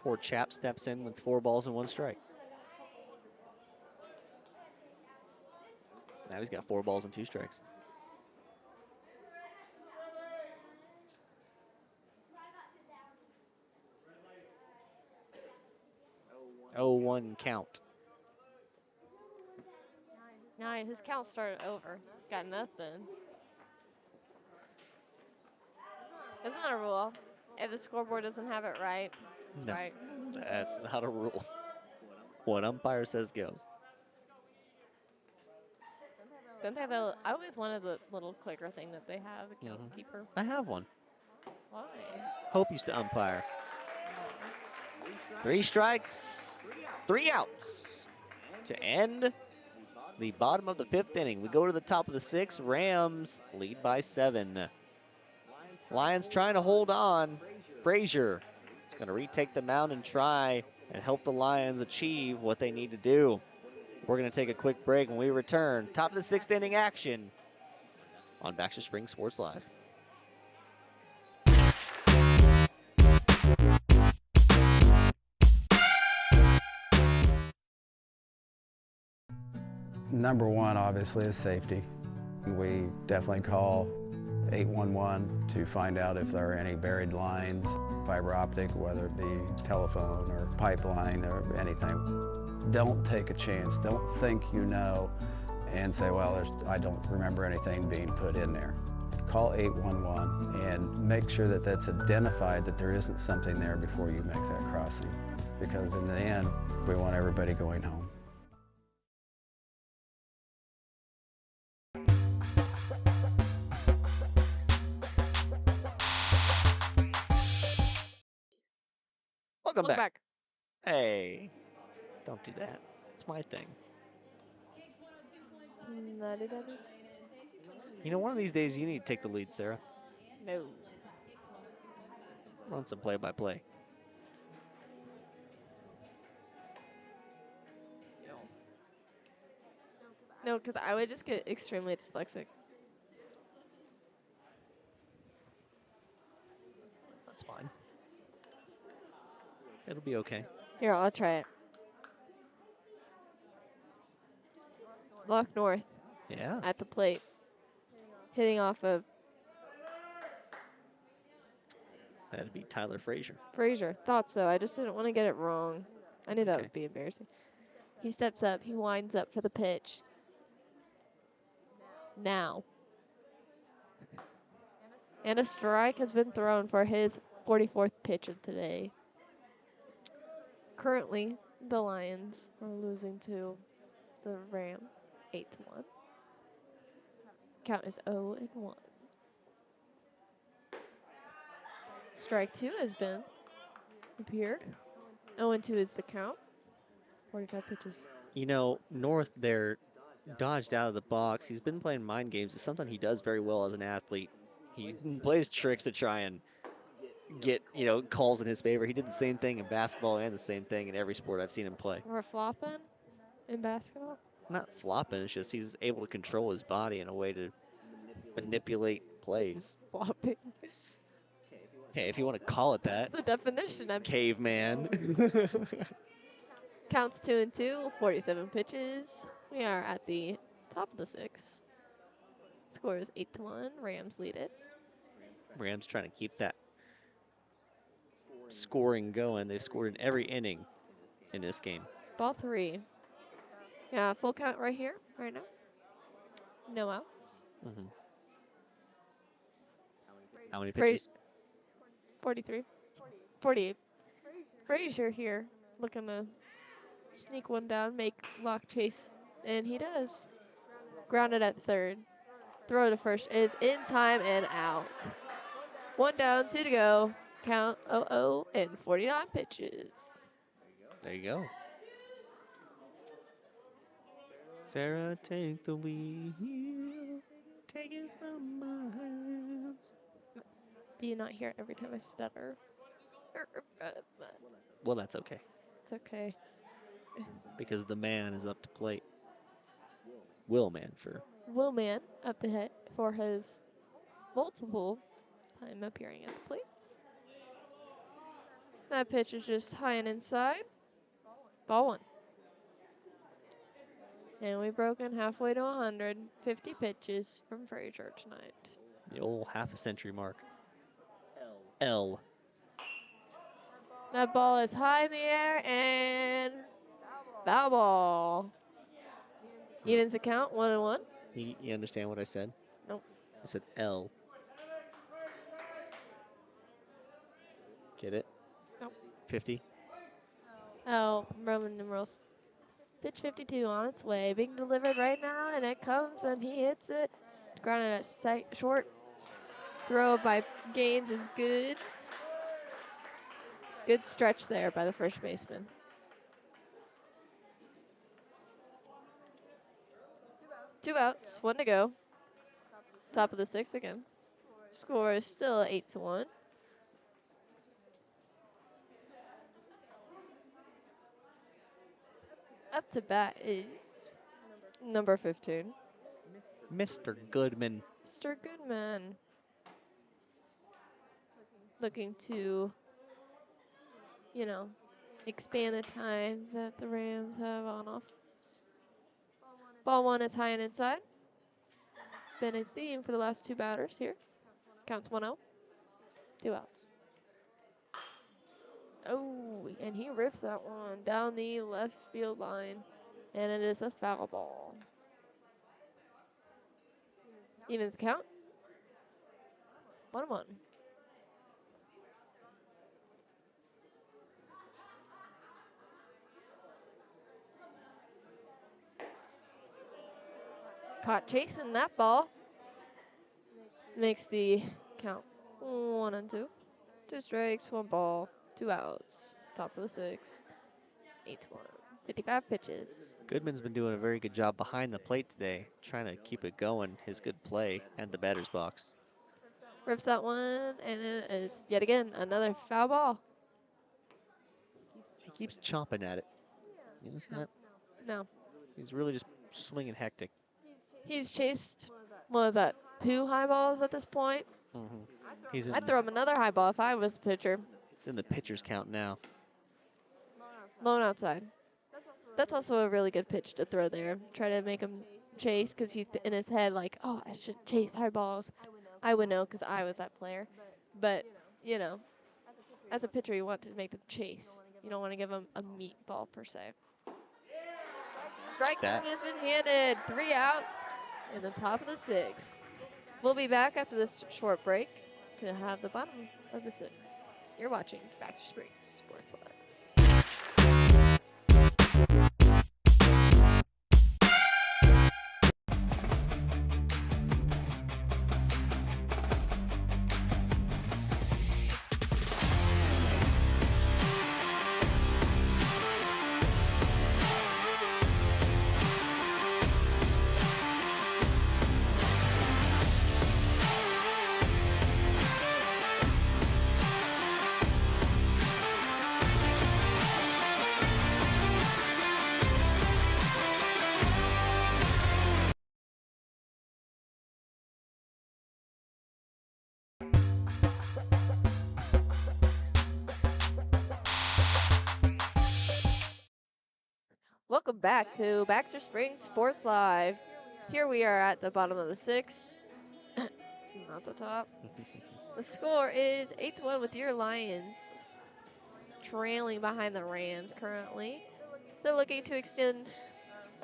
poor chap steps in with 4 balls and 1 strike. Now he's got 4 balls and 2 strikes. 0-1 count. Nah, his count started over. Got nothing. It's not a rule. If the scoreboard doesn't have it right, it's No, right. that's not a rule. What umpire says goes. Don't they have a? I always wanted the little clicker thing that they have, the count keeper. I have one. Why? Hope used to umpire. 3 strikes, 3 outs to end the bottom of the 5th inning. We go to the top of the 6th. Rams lead by 7. Lions trying to hold on. Frazier is going to retake the mound and try and help the Lions achieve what they need to do. We're going to take a quick break. When we return, top of the 6th inning action on Baxter Springs Sports Live. Number one, obviously, is safety. We definitely call 811 to find out if there are any buried lines, fiber optic, whether it be telephone or pipeline or anything. Don't take a chance. Don't think you know and say, well, I don't remember anything being put in there. Call 811 and make sure that that's identified, that there isn't something there before you make that crossing. Because in the end, we want everybody going home. Welcome back. Hey, don't do that. It's my thing. You know, one of these days you need to take the lead, Sarah. No. Run some play-by-play. No, because I would just get extremely dyslexic. That's fine. It'll be okay. Here, I'll try it. Lock north. Yeah. At the plate. Hitting off of That'd be Tyler Frazier. Frazier. Thought so. I just didn't want to get it wrong. I knew that would be embarrassing. He steps up. He winds up for the pitch. Now. And a strike has been thrown for his 44th pitch of today. Currently, the Lions are losing to the Rams 8-1. Count is 0-1. Strike 2 has been appeared. 0-2 is the count. 45 pitches. You know, North there dodged out of the box. He's been playing mind games. It's something he does very well as an athlete. He plays tricks to try and get, calls in his favor. He did the same thing in basketball and the same thing in every sport I've seen him play. Or flopping in basketball? Not flopping, it's just he's able to control his body in a way to manipulate plays. Flopping. Hey, if you want to call it that. The definition. Caveman. Counts 2-2, 47 pitches. We are at the top of the 6th. Score is 8-1. Rams lead it. Rams trying to keep that scoring going. They've scored in every inning in this game. Ball 3. Yeah, full count right here, right now. No outs. Mm-hmm. How many pitches? 43. 48. Frazier here looking to sneak one down, make lock chase, and he does. Grounded at third. Throw to first is in time and out. 1 down, 2 to go. Count 0-0 and 49 pitches. There you go. Sarah, take the wheel. Take it from my hands. Do you not hear it every time I stutter? Well, that's okay. It's okay. Because the man is up to plate. Will Manford. Will Man up the hit for his multiple time appearing at the plate. That pitch is just high and inside. Ball 1. And we've broken halfway to 150 pitches from Frazier tonight. The old half a century mark. L. That ball is high in the air and foul ball. Evens the count, 1-1. You understand what I said? Nope. I said L. Get it? Nope. 50. Oh, Roman numerals. Pitch 52 on its way, being delivered right now, and it comes and he hits it. Grounded at short. Throw by Gaines is good. Good stretch there by the first baseman. Two outs, one to go. Top of the sixth again. Score is still 8-1. Up to bat is number 15. Mr. Goodman. Mr. Goodman. Looking to, expand the time that the Rams have on offense. Ball one is high and inside. Been a theme for the last two batters here. Counts 1-0. Two outs. Oh, and he rips that one down the left field line, and it is a foul ball. Evens count. 1-1. Caught chasing that ball. Makes the count 1-2. 2 strikes, 1 ball, 2 outs. Top of the sixth. 8-1. 55 pitches. Goodman's been doing a very good job behind the plate today, trying to keep it going, his good play at the batter's box. Rips that one, and it is yet again another foul ball. He keeps chomping at it. You notice that? No. He's really just swinging hectic. He's chased, what was that, 2 high balls at this point? He's in, I'd throw him another high ball if I was the pitcher. He's in the pitcher's count now. Lone outside. That's also a really good pitch to throw there. Try to make him chase because he's in his head like, oh, I should chase high balls. I would know because I was that player. But, as a pitcher, you want to make them chase. You don't want to give them a meat ball per se. Strike has been handed. 3 outs in the top of the sixth. We'll be back after this short break to have the bottom of the sixth. You're watching Baxter Springs Sports Live. Welcome back to Baxter Springs Sports Live. Here we are at the bottom of the sixth, not the top. The score is 8-1 with your Lions trailing behind the Rams currently. They're looking to extend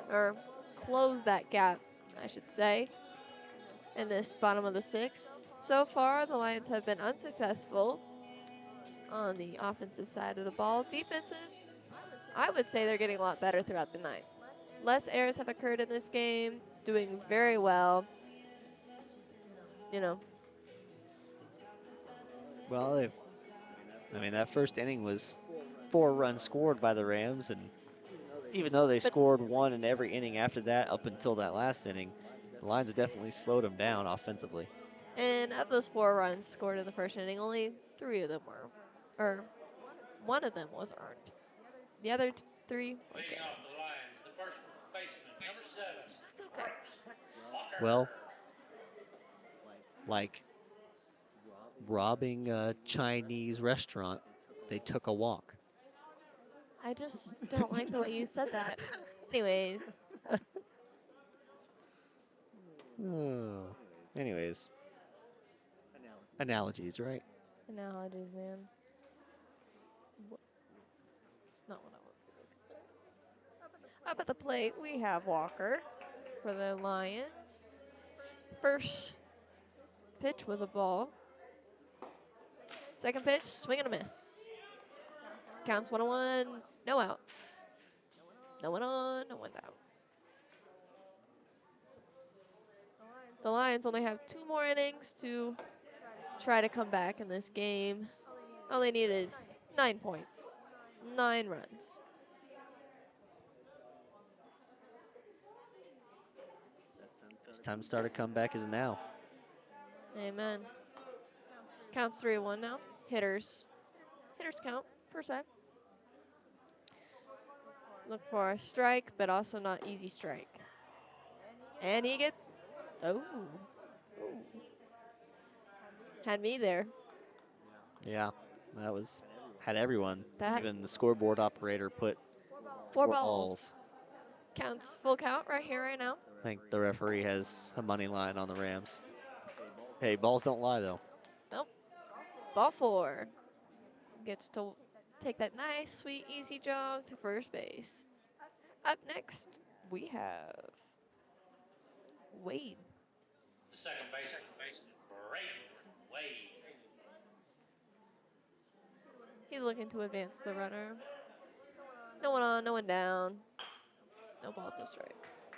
or close that gap, I should say, in this bottom of the sixth. So far, the Lions have been unsuccessful on the offensive side of the ball. Defensive, I would say they're getting a lot better throughout the night. Less errors have occurred in this game, doing very well. Well, that first inning was 4 runs scored by the Rams, and even though they scored 1 in every inning after that up until that last inning, the Lions have definitely slowed them down offensively. And of those 4 runs scored in the first inning, only 3 of them were, or 1 of them was earned. The other 3 were good. That's okay. Well, like robbing a Chinese restaurant, they took a walk. I just don't like the way you said that. Anyways. Anyways. Analogies, right? Analogies, man. It's not what I want to do. Up at the plate, we have Walker for the Lions. First pitch was a ball. Second pitch, swing and a miss. Counts 1-1, no outs. No one on, no one out. The Lions only have 2 more innings to try to come back in this game. All they need is 9 points, 9 runs. Best time to start a comeback is now. Amen. Counts 3-1 now. Hitters count per se. Look for a strike, but also not easy strike. And he gets, oh. Had me there. Yeah, that had everyone. Even the scoreboard operator put 4 balls. Counts full count right here, right now. I think the referee has a money line on the Rams. Hey, balls don't lie, though. Nope. Ball 4. Gets to take that nice, sweet, easy jog to first base. Up next, we have Wade. The second baseman, Braden Wade. He's looking to advance the runner. No one on, no one down. No balls, no strikes.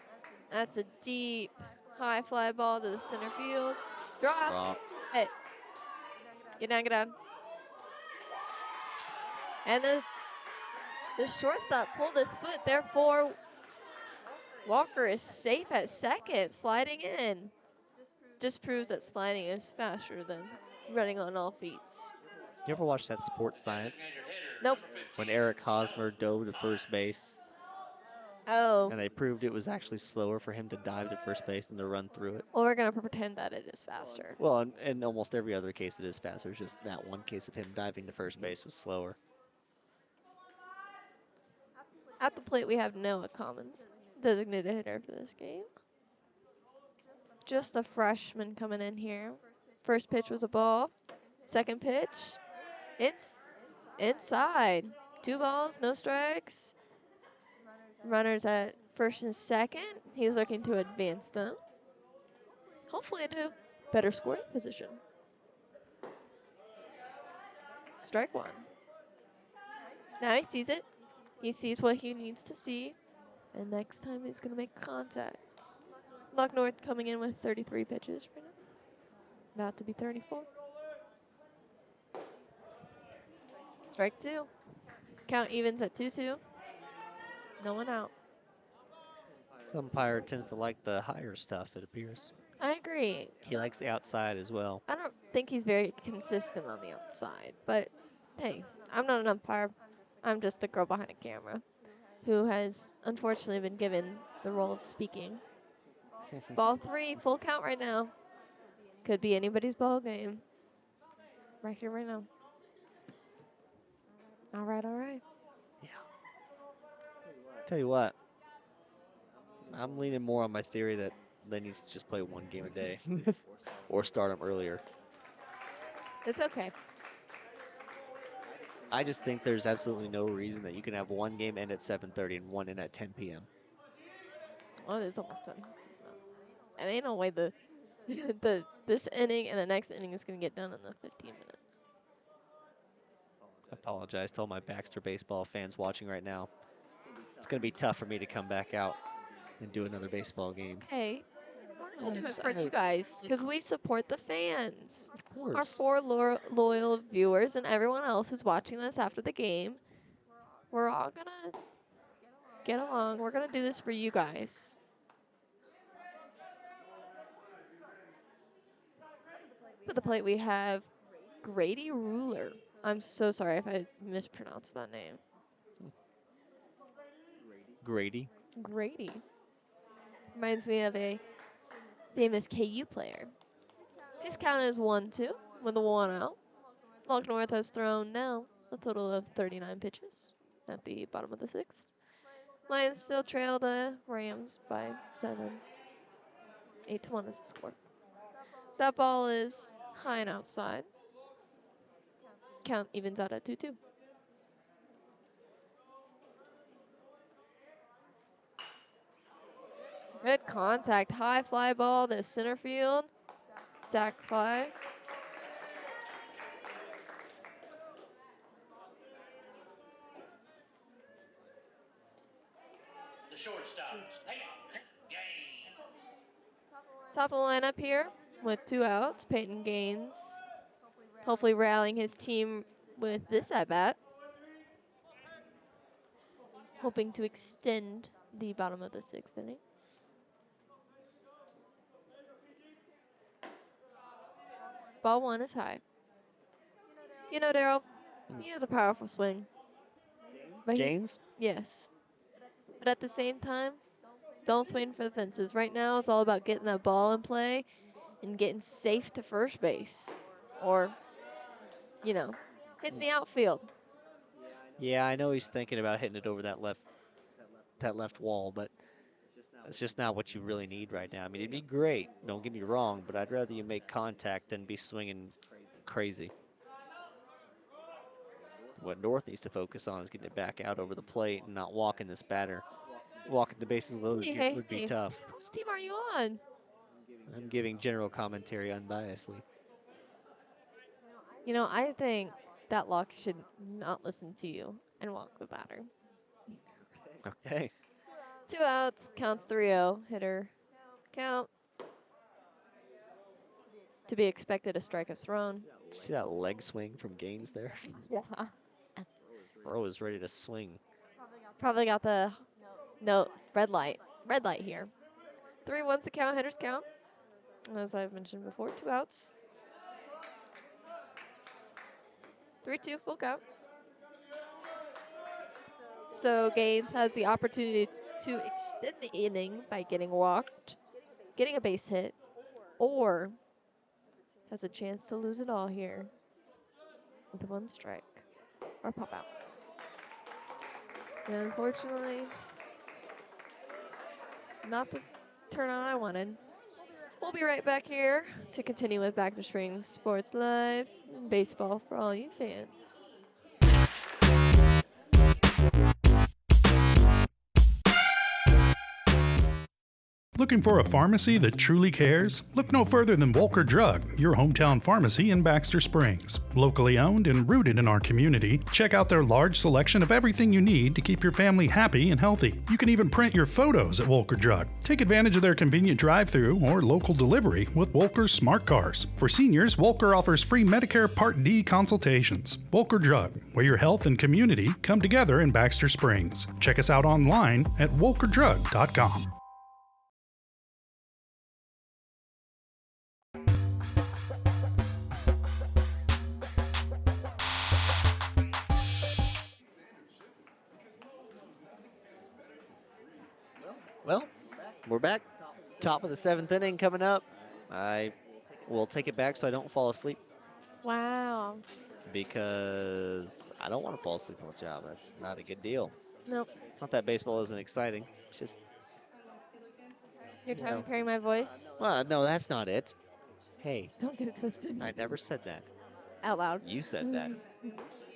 That's a deep, high fly ball to the center field. Drop. Hey. Get down, get down. And the shortstop pulled his foot, therefore Walker is safe at second, sliding in. Just proves that sliding is faster than running on all feet. You ever watch that Sports Science? Nope. When Eric Hosmer dove to first base. Oh. And they proved it was actually slower for him to dive to first base than to run through it. Well, we're going to pretend that it is faster. Well, in almost every other case it is faster. It's just that one case of him diving to first base was slower. At the plate, we have Noah Commons, designated hitter for this game. Just a freshman coming in here. First pitch was a ball. Second pitch, it's inside. 2 balls, no strikes. Runners at first and second. He's looking to advance them. Hopefully into better scoring position. Strike 1. Now he sees it. He sees what he needs to see. And next time he's going to make contact. Lock North coming in with 33 pitches right now. About to be 34. Strike 2. Count evens at 2-2. No one out. Some umpire tends to like the higher stuff, it appears. I agree. He likes the outside as well. I don't think he's very consistent on the outside, but hey, I'm not an umpire. I'm just the girl behind a camera who has unfortunately been given the role of speaking. Ball 3, full count right now. Could be anybody's ball game. Right here, right now. All right, all right. Tell you what, I'm leaning more on my theory that they need to just play 1 game a day or start them earlier. It's okay. I just think there's absolutely no reason that you can have 1 game end at 7:30 and 1 end at 10 p.m. Well, it's almost done. It's not. And ain't no way this inning and the next inning is going to get done in the 15 minutes. I apologize to all my Baxter baseball fans watching right now. It's going to be tough for me to come back out and do another baseball game. Hey, we'll do it for you guys because we support the fans. Of course. Our 4 loyal viewers and everyone else who's watching this after the game. We're all going to get along. We're going to do this for you guys. To the plate, we have Grady Ruler. I'm so sorry if I mispronounced that name. Grady. Grady. Reminds me of a famous KU player. His count is 1-2 with a 1 out. Lock North has thrown now a total of 39 pitches at the bottom of the 6th. Lions still trail the Rams by 7. 8-1 is the score. That ball is high and outside. Count evens out at 2-2. Good contact. High fly ball to center field. Sac fly. The shortstop, Peyton Gaines. Top of the lineup here with 2 outs. Peyton Gaines hopefully rallying his team with this at-bat. Hoping to extend the bottom of the 6th inning. Ball 1 is high. You know, Daryl, he has a powerful swing. But Gaines? Yes. But at the same time, don't swing for the fences. Right now, it's all about getting that ball in play and getting safe to first base. Or, you know, hitting the outfield. Yeah, I know he's thinking about hitting it over that left wall, but it's just not what you really need right now. I mean, it'd be great, don't get me wrong, but I'd rather you make contact than be swinging crazy. What North needs to focus on is getting it back out over the plate and not walking this batter. Walking the bases loaded would be tough. Whose team are you on? I'm giving general commentary unbiasedly. You know, I think that lock should not listen to you and walk the batter. Okay. 2 outs, counts 3-0. Hitter count. To be expected, a strike is thrown. See that leg swing from Gaines there? Yeah. Bro is ready to swing. Probably got the red light. Red light here. 3-1's the count, hitters count. As I've mentioned before, 2 outs. 3-2, full count. So Gaines has the opportunity to extend the inning by getting walked, getting a base hit, or has a chance to lose it all here with 1 strike or pop out. And unfortunately, not the turnout I wanted. We'll be right back here to continue with Baxter Springs Sports Live, baseball for all you fans. Looking for a pharmacy that truly cares? Look no further than Wolker Drug, your hometown pharmacy in Baxter Springs. Locally owned and rooted in our community, check out their large selection of everything you need to keep your family happy and healthy. You can even print your photos at Wolker Drug. Take advantage of their convenient drive-thru or local delivery with Wolker's Smart Cars. For seniors, Wolker offers free Medicare Part D consultations. Wolker Drug, where your health and community come together in Baxter Springs. Check us out online at wolkerdrug.com. Well, we're back. Top of the 7th inning coming up. I will take it back so I don't fall asleep. Wow. Because I don't want to fall asleep on the job. That's not a good deal. Nope. It's not that baseball isn't exciting. It's just... You're trying to carry my voice? Well, no, that's not it. Hey. Don't get it twisted. I never said that. Out loud. You said that.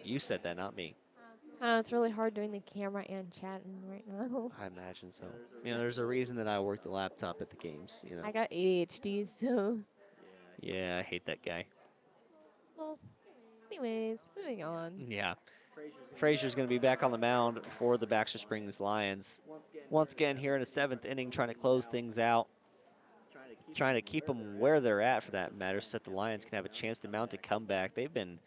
You said that, not me. I know, it's really hard doing the camera and chatting right now. I imagine so. You know, there's a reason that I work the laptop at the games, you know. I got ADHD, so... Yeah, I hate that guy. Well, anyways, moving on. Yeah. Frazier's going to be back on the mound for the Baxter Springs Lions. Once again, here in the 7th inning, trying to close things out. Trying to keep them where they're at, for that matter, so that the Lions can have a chance to mount a comeback. They've been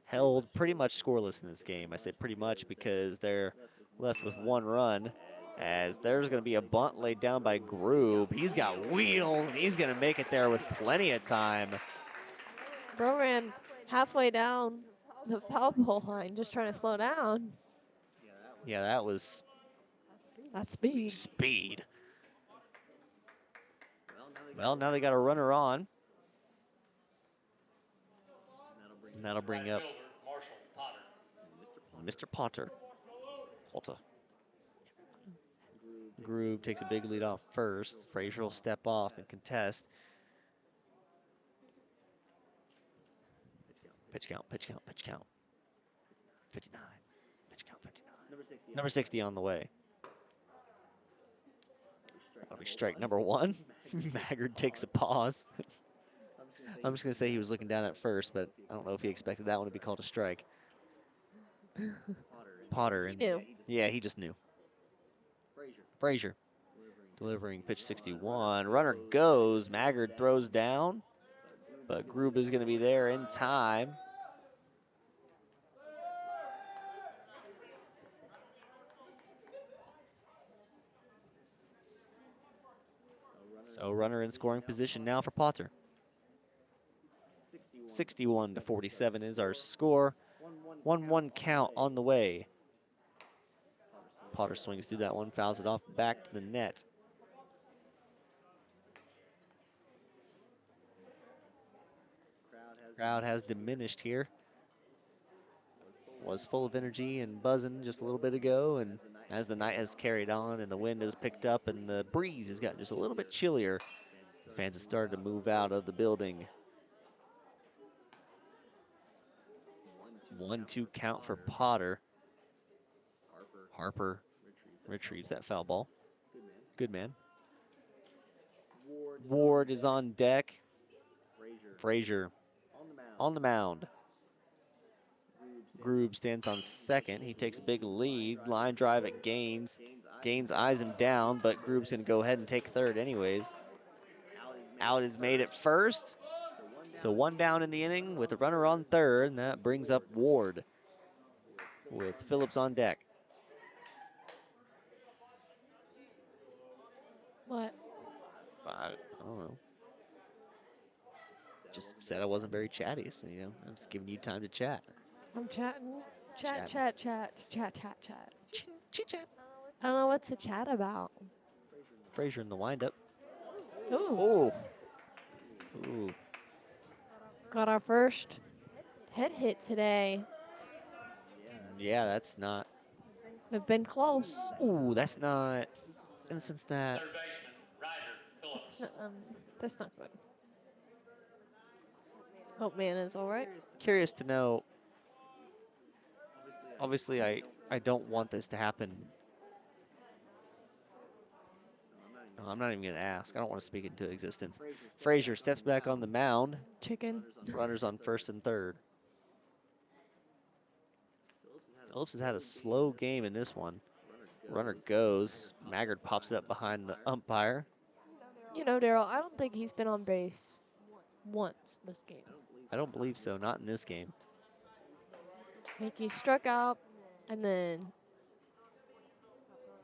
held pretty much scoreless in this game. I say pretty much because they're left with 1 run, as there's going to be a bunt laid down by Groob. He's got wheel, and he's going to make it there with plenty of time. Bro ran halfway down the foul pole line, just trying to slow down. Yeah, that was... That's speed. Speed. Well, now they got a runner on. And that'll bring up Mr. Potter. Groob takes a big lead off first. Frazier will step off and contest. Pitch count, pitch count, pitch count. 59. Pitch count, 59. Number 60 on the way. That'll be strike number 1. Maggard takes a pause. I'm just going to say he was looking down at first, but I don't know if he expected that one to be called a strike. Potter. He knew. Yeah, he just knew. Frazier delivering pitch 61. Runner goes. Maggard throws down, but Grube is going to be there in time. So runner in scoring position now for Potter. 61-47 is our score. 1-1 count on the way. Potter swings through that one, fouls it off back to the net. Crowd has diminished here. Was full of energy and buzzing just a little bit ago, and as the night has carried on and the wind has picked up and the breeze has gotten just a little bit chillier, the fans have started to move out of the building. 1-2 count for Potter. Harper retrieves that foul ball. Good man. Ward is on deck. Frazier on the mound. Grube stands on second. He takes a big lead. Line drive at Gaines. Gaines eyes him down, but Grube's going to go ahead and take third anyways. Out is made at first. So one down in the inning with a runner on third, and that brings up Ward with Phillips on deck. What? I don't know. Just said I wasn't very chatty, so, you know, I'm just giving you time to chat. I'm chatting. Chatting. Chat. Chit-chat. I don't know what to chat about. Frazier in the windup. Ooh. Ooh. Got our first hit today. Yeah, that's not. We've been close. Ooh, that's not. And since that. Third baseman, Ryder Phillips. That's not good. Hope man is all right. Curious to know. Obviously, I don't want this to happen. No, I'm not even going to ask. I don't want to speak into existence. Frazier steps back on the mound. Chicken. Runners on first and third. Phillips has had a slow game in this one. Runner goes. Maggard pops it up behind the umpire. You know, Daryl, I don't think he's been on base once this game. I don't believe so. Not in this game. I think he struck out and then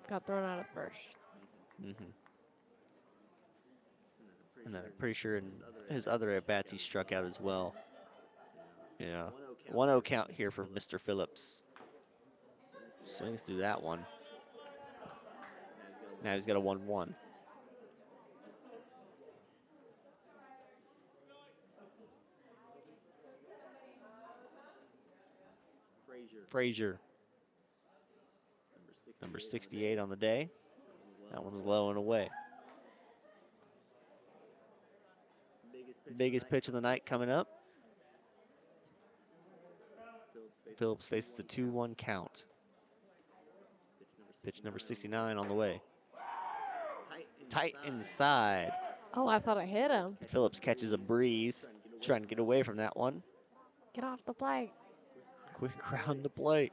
got thrown out at first. Mm-hmm. And then I'm pretty sure in his other at-bats he struck out as well. Yeah. 1-0 count here for Mr. Phillips. Swings through that one. Now he's got a 1-1. Frazier. Number 68 on the day. That one's low and away. Biggest pitch of the night coming up. Phillips faces a 2-1 count. Pitch number 69 on the way. Tight inside. Oh, I thought I hit him. Phillips catches a breeze, trying to get away from that one. Get off the plate. Quick round the plate.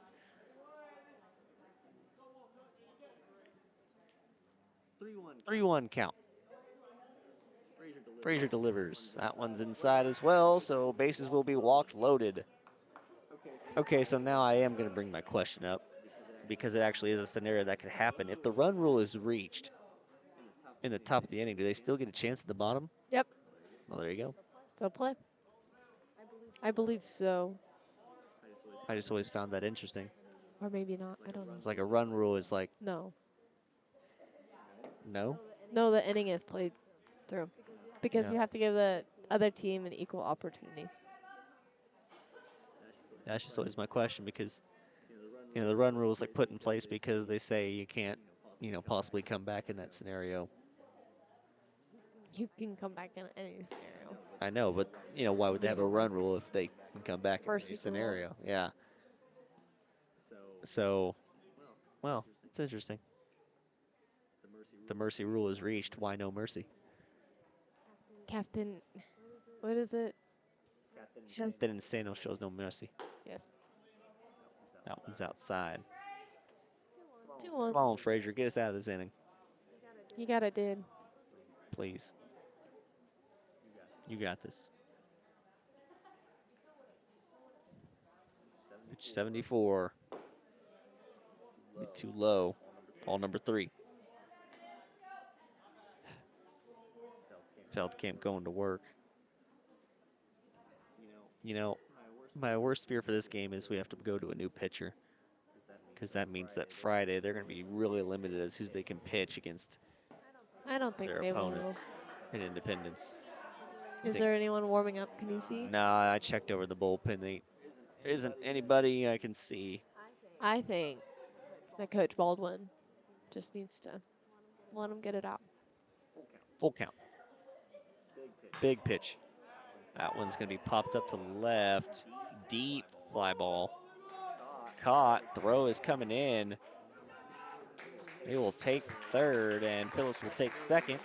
3-1 count. Frazier delivers. That one's inside as well, so bases will be walked, loaded. Okay, so now I am going to bring my question up because it actually is a scenario that could happen. If the run rule is reached in the top of the inning, do they still get a chance at the bottom? Yep. Well, there you go. Still play? I believe so. I just always found that interesting. Or maybe not. I don't know. It's like a run rule is like... No. No? No, the inning is played through. Because Yeah. you have to give the other team an equal opportunity. That's just always my question because, you know, the run rule is like put in place because they say you can't, you know, possibly come back in that scenario. You can come back in any scenario. I know, but, you know, why would they have a run rule if they can come back in any First scenario? Yeah. So, well, it's interesting. The mercy rule is reached. Why no mercy? Captain, what is it? Captain Insano shows no mercy. Yes. That one's outside. 2-1. Come on, Frazier, get us out of this inning. You got it, dude. Please. You got this. Pitch 74. Be too low. Ball number 3. Feldkamp going to work. You know, my worst fear for this game is we have to go to a new pitcher, because that means that Friday they're going to be really limited as who they can pitch against I don't think their they opponents in Independence. will. Is there anyone warming up? Can you see? Nah, I checked over the bullpen. There isn't anybody I can see. I think that Coach Baldwin just needs to let him get it out. Full count. Big pitch. That one's going to be popped up to the left. Deep fly ball. Caught. Throw is coming in. He will take third, and Phillips will take second.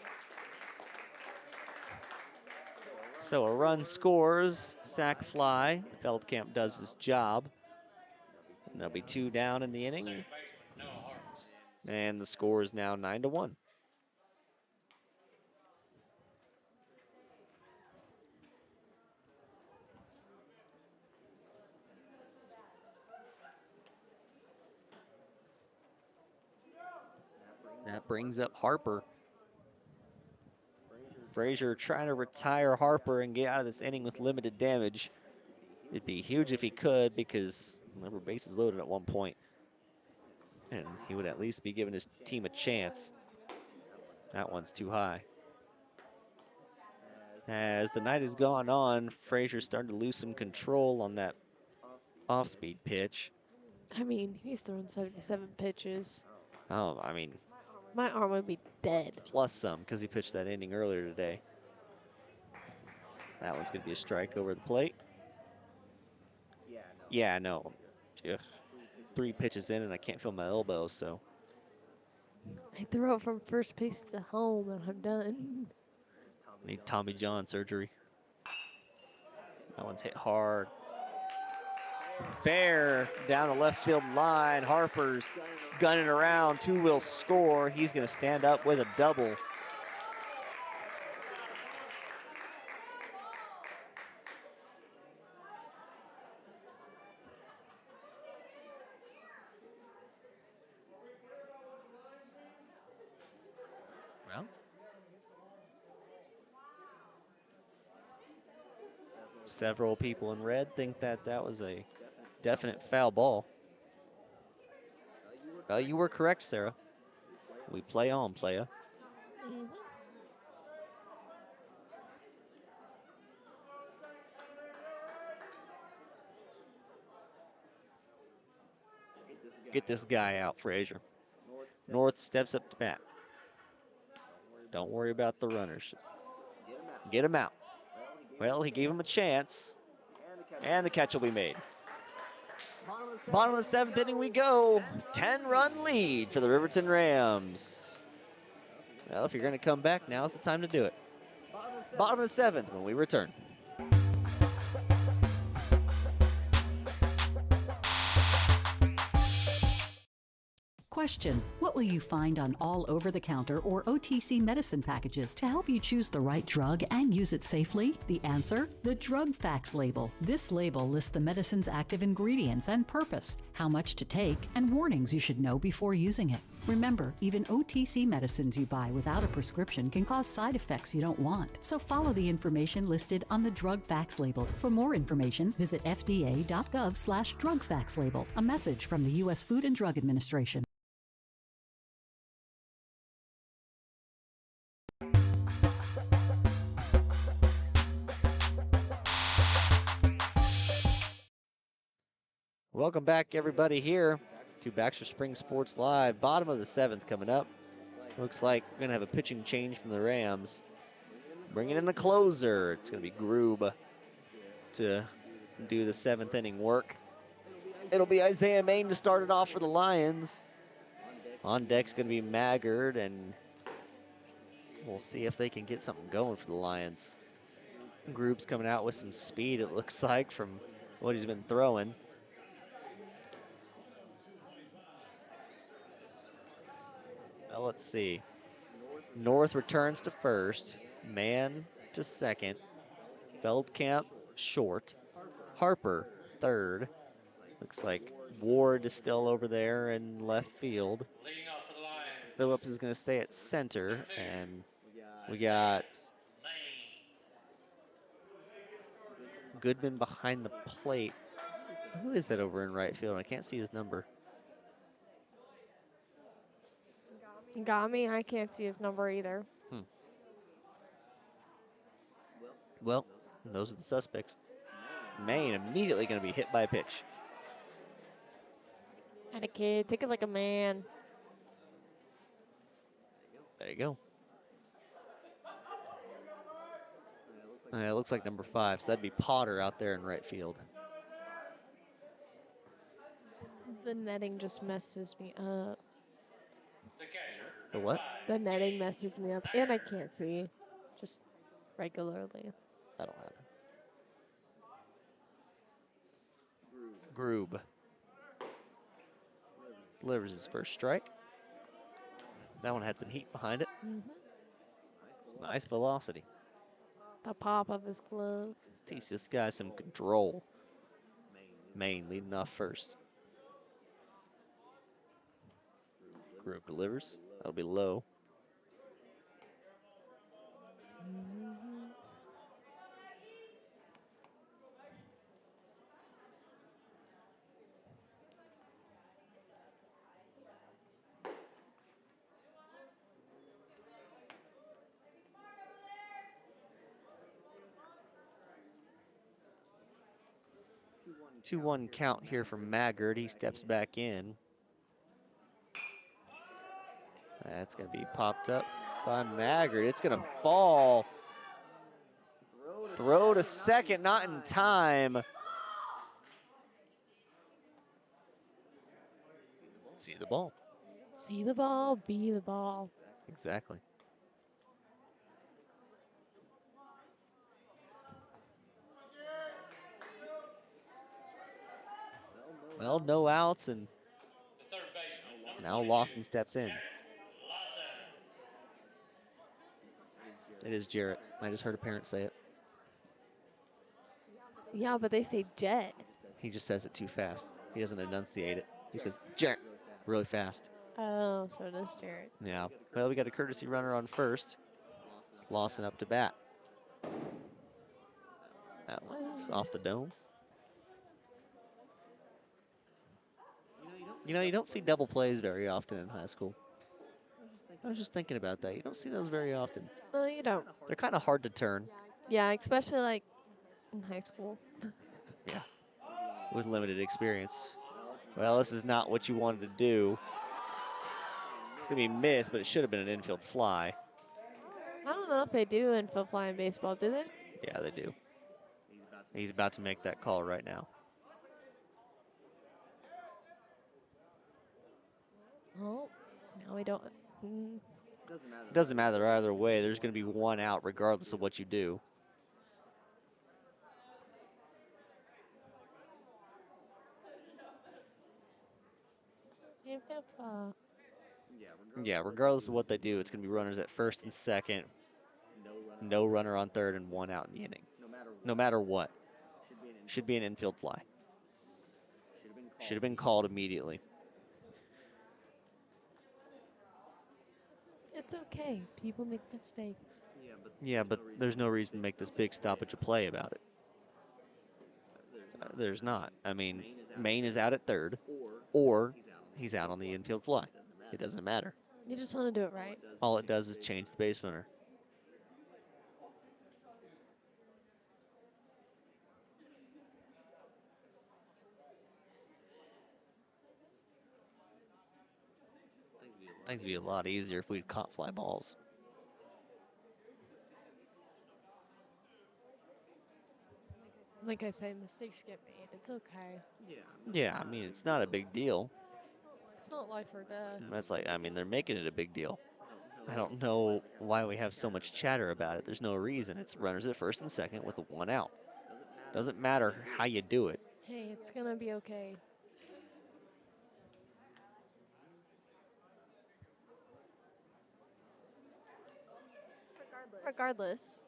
So a run scores, sac fly. Feldkamp does his job. And there'll be 2 down in the inning. And the score is now 9-1. That brings up Harper. Frazier trying to retire Harper and get out of this inning with limited damage. It'd be huge if he could, because there were bases loaded at one point. And he would at least be giving his team a chance. That one's too high. As the night has gone on, Frazier's starting to lose some control on that off-speed pitch. I mean, he's thrown 77 pitches. Oh, I mean, my arm would be dead. Plus some, because he pitched that inning earlier today. That one's going to be a strike over the plate. Yeah, no. Ugh. 3 pitches in, and I can't feel my elbow, so. I throw it from first base to home, and I'm done. Need Tommy John surgery. That one's hit hard. Fair down the left field line. Harper's gunning around. 2 will score. He's going to stand up with a double. Well, several people in red think that that was a definite foul ball. Well, you were correct, Sarah. We play on, playa. Mm-hmm. Get this guy out, Frazier. North steps up to bat. Don't worry about the runners. Just get him out. Well, he gave him a chance. And the catch will be made. Bottom of the 7th inning we go. 10-run lead for the Riverton Rams. Well, if you're going to come back, now's the time to do it. Bottom of the 7th when we return. Question: what will you find on all over-the-counter or OTC medicine packages to help you choose the right drug and use it safely? The answer: the drug facts label. This label lists the medicine's active ingredients and purpose, how much to take, and warnings you should know before using it. Remember, even OTC medicines you buy without a prescription can cause side effects you don't want. So follow the information listed on the drug facts label. For more information, visit fda.gov/drug facts label. A message from the U.S. Food and Drug Administration. Welcome back, everybody, here to Baxter Springs Sports Live. Bottom of the 7th coming up. Looks like we're going to have a pitching change from the Rams. Bringing in the closer. It's going to be Grube to do the 7th inning work. It'll be Isaiah Main to start it off for the Lions. On deck's going to be Maggard, and we'll see if they can get something going for the Lions. Grube's coming out with some speed, it looks like, from what he's been throwing. Well, let's see. North returns to first. Man to second. Feldkamp short. Harper third. Looks like Ward is still over there in left field. Phillips is going to stay at center, and we got Goodman behind the plate. Who is that over in right field? I can't see his number. Got me. I can't see his number either. Well, those are the suspects. Maine immediately going to be hit by a pitch. And a kid, take it like a man. There you go. It looks like number 5, so that'd be Potter out there in right field. The netting just messes me up. The what? The netting messes me up, and I can't see, just regularly. That'll happen. Groob delivers his first strike. That one had some heat behind it. Nice velocity. The pop of his glove. Let's teach this guy some control. Maine leading off first. Groob delivers. That'll be low. 2-1 count here from Maggard. He steps back in. That's going to be popped up by Maggard. It's going to fall. Throw to second, not in time. See the ball. See the ball, be the ball. Exactly. Well, no outs, and now Lawson steps in. It is Jarrett. I just heard a parent say it. Yeah, but they say Jet. He just says it too fast. He doesn't enunciate it. He says Jarrett really fast. Oh, so does Jarrett. Yeah. Well, we got a courtesy runner on first. Lawson up to bat. That one's off the dome. You know, you don't see double plays very often in high school. I was just thinking about that. You don't see those very often. No, you don't. They're kind of hard to turn. Yeah, especially like in high school. Yeah. With limited experience. Well, this is not what you wanted to do. It's going to be missed, but it should have been an infield fly. I don't know if they do infield fly in baseball, do they? Yeah, they do. He's about to make that call right now. Oh, no, we don't. It doesn't matter either way. There's going to be one out regardless of what you do. Infield fly. Yeah, regardless of what they do, it's going to be runners at first and second. No runner on third and one out in the inning. No matter what. Should be an infield fly. Should have been called immediately. It's okay. People make mistakes. Yeah, but there's no reason to make this big stoppage of play about it. There's not. I mean, Maine is out at third, or he's out on the infield fly. It doesn't matter. You just want to do it right. All it does is change the base runner. Things would be a lot easier if we'd caught fly balls. Like I say, mistakes get made. It's okay. Yeah, I mean, it's not a big deal. It's not life or death. That's like, I mean, they're making it a big deal. I don't know why we have so much chatter about it. There's no reason. It's runners at first and second with a one out. Doesn't matter how you do it. Hey, it's going to be okay. Regardless,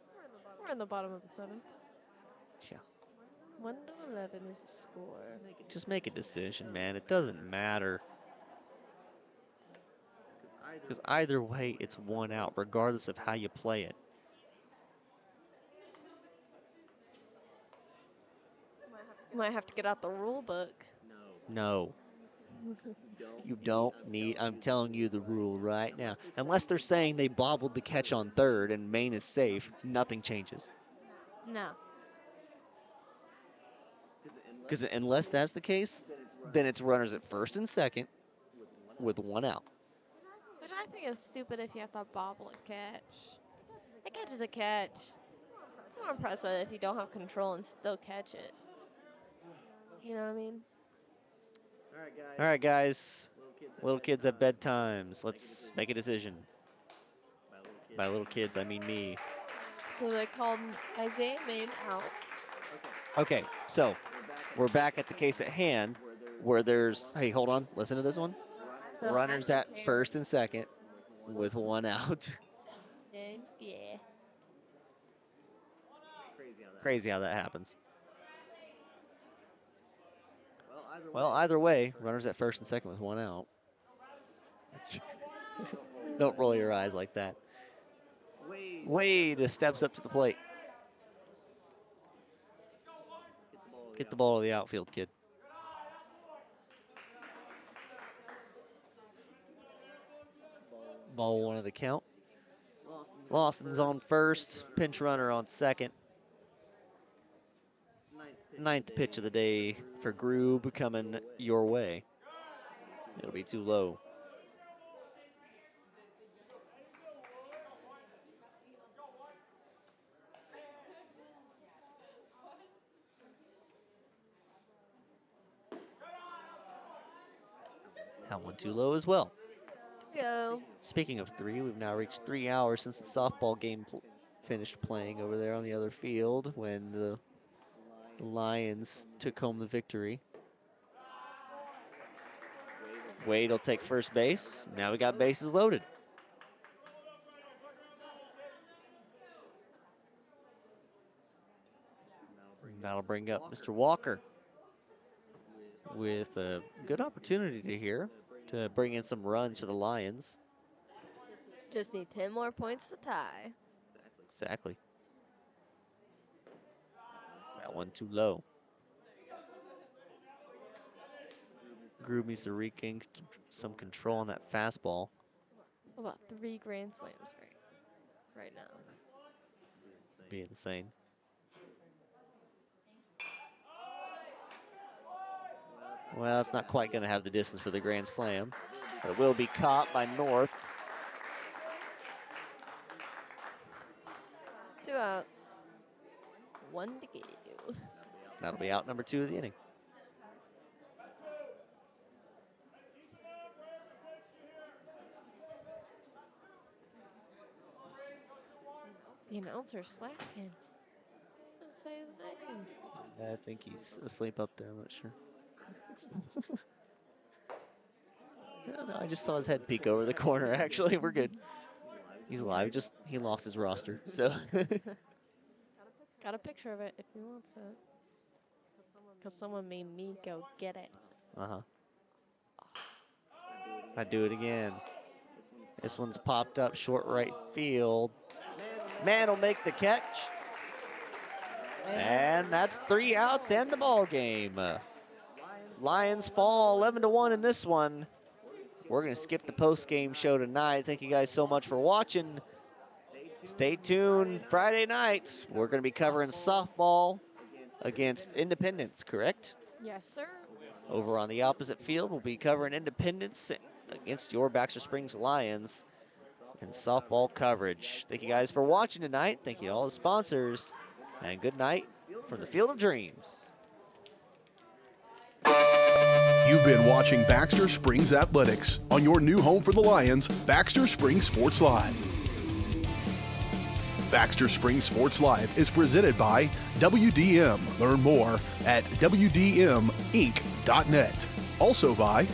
we're in the bottom of the 7th. Yeah. 1-11 is a score. Just make a decision, man. It doesn't matter. Because either way, it's 1 out, regardless of how you play it. You might have to get out the rule book. No. You don't need, I'm telling you the rule right now. Unless they're saying they bobbled the catch on 3rd and Maine is safe, nothing changes. No. Because unless that's the case, then it's runners at 1st and 2nd with 1 out. Which I think is stupid if you have to bobble a catch. A catch is a catch. It's more impressive if you don't have control and still catch it. You know what I mean? All right, guys. Little kids have bedtimes. Let's make a decision. By little kids, I mean me. So they called Isaiah Maine out. Okay, so we're back at the case at hand where there's, hey, hold on. Listen to this one. So Runners at 1st and 2nd with 1 out. Yeah. Crazy how that happens. Well, either way, runners at 1st and 2nd with 1 out. Don't roll your eyes like that. Wade steps up to the plate. Get the ball to the outfield, kid. Ball 1 of the count. Lawson's on 1st, pinch runner on 2nd. 9th pitch of the day for Groob coming your way. It'll be too low. That one too low as well. Go. Speaking of 3, we've now reached 3 hours since the softball game finished playing over there on the other field when the Lions took home the victory. Wade will take first base. Now we got bases loaded. That'll bring up Mr. Walker with a good opportunity here to bring in some runs for the Lions. Just need 10 more points to tie. Exactly. That one too low. Groob needs to regain some control on that fastball. About 3 grand slams right now. Be insane. Well, it's not quite going to have the distance for the grand slam, but it will be caught by North. 2 outs. 1 to go. That'll be out number 2 of the inning. The announcer's slacking. Let's say his name. I think he's asleep up there, I'm not sure. No, I just saw his head peek over the corner, actually. We're good. He's alive, he lost his roster, so. Got a picture of it if he wants it. Because someone made me go get it. Uh-huh. I do it again. This one's popped up short right field. Man will make the catch. And that's 3 outs and the ball game. Lions fall 11-1 in this one. We're going to skip the post-game show tonight. Thank you guys so much for watching. Stay tuned Friday night. We're going to be covering softball against Independence, correct? Yes, sir. Over on the opposite field, we'll be covering Independence against your Baxter Springs Lions in softball coverage. Thank you guys for watching tonight. Thank you to all the sponsors. And good night from the Field of Dreams. You've been watching Baxter Springs Athletics on your new home for the Lions, Baxter Springs Sports Live. Baxter Springs Sports Live is presented by WDM. Learn more at WDMinc.net. Also by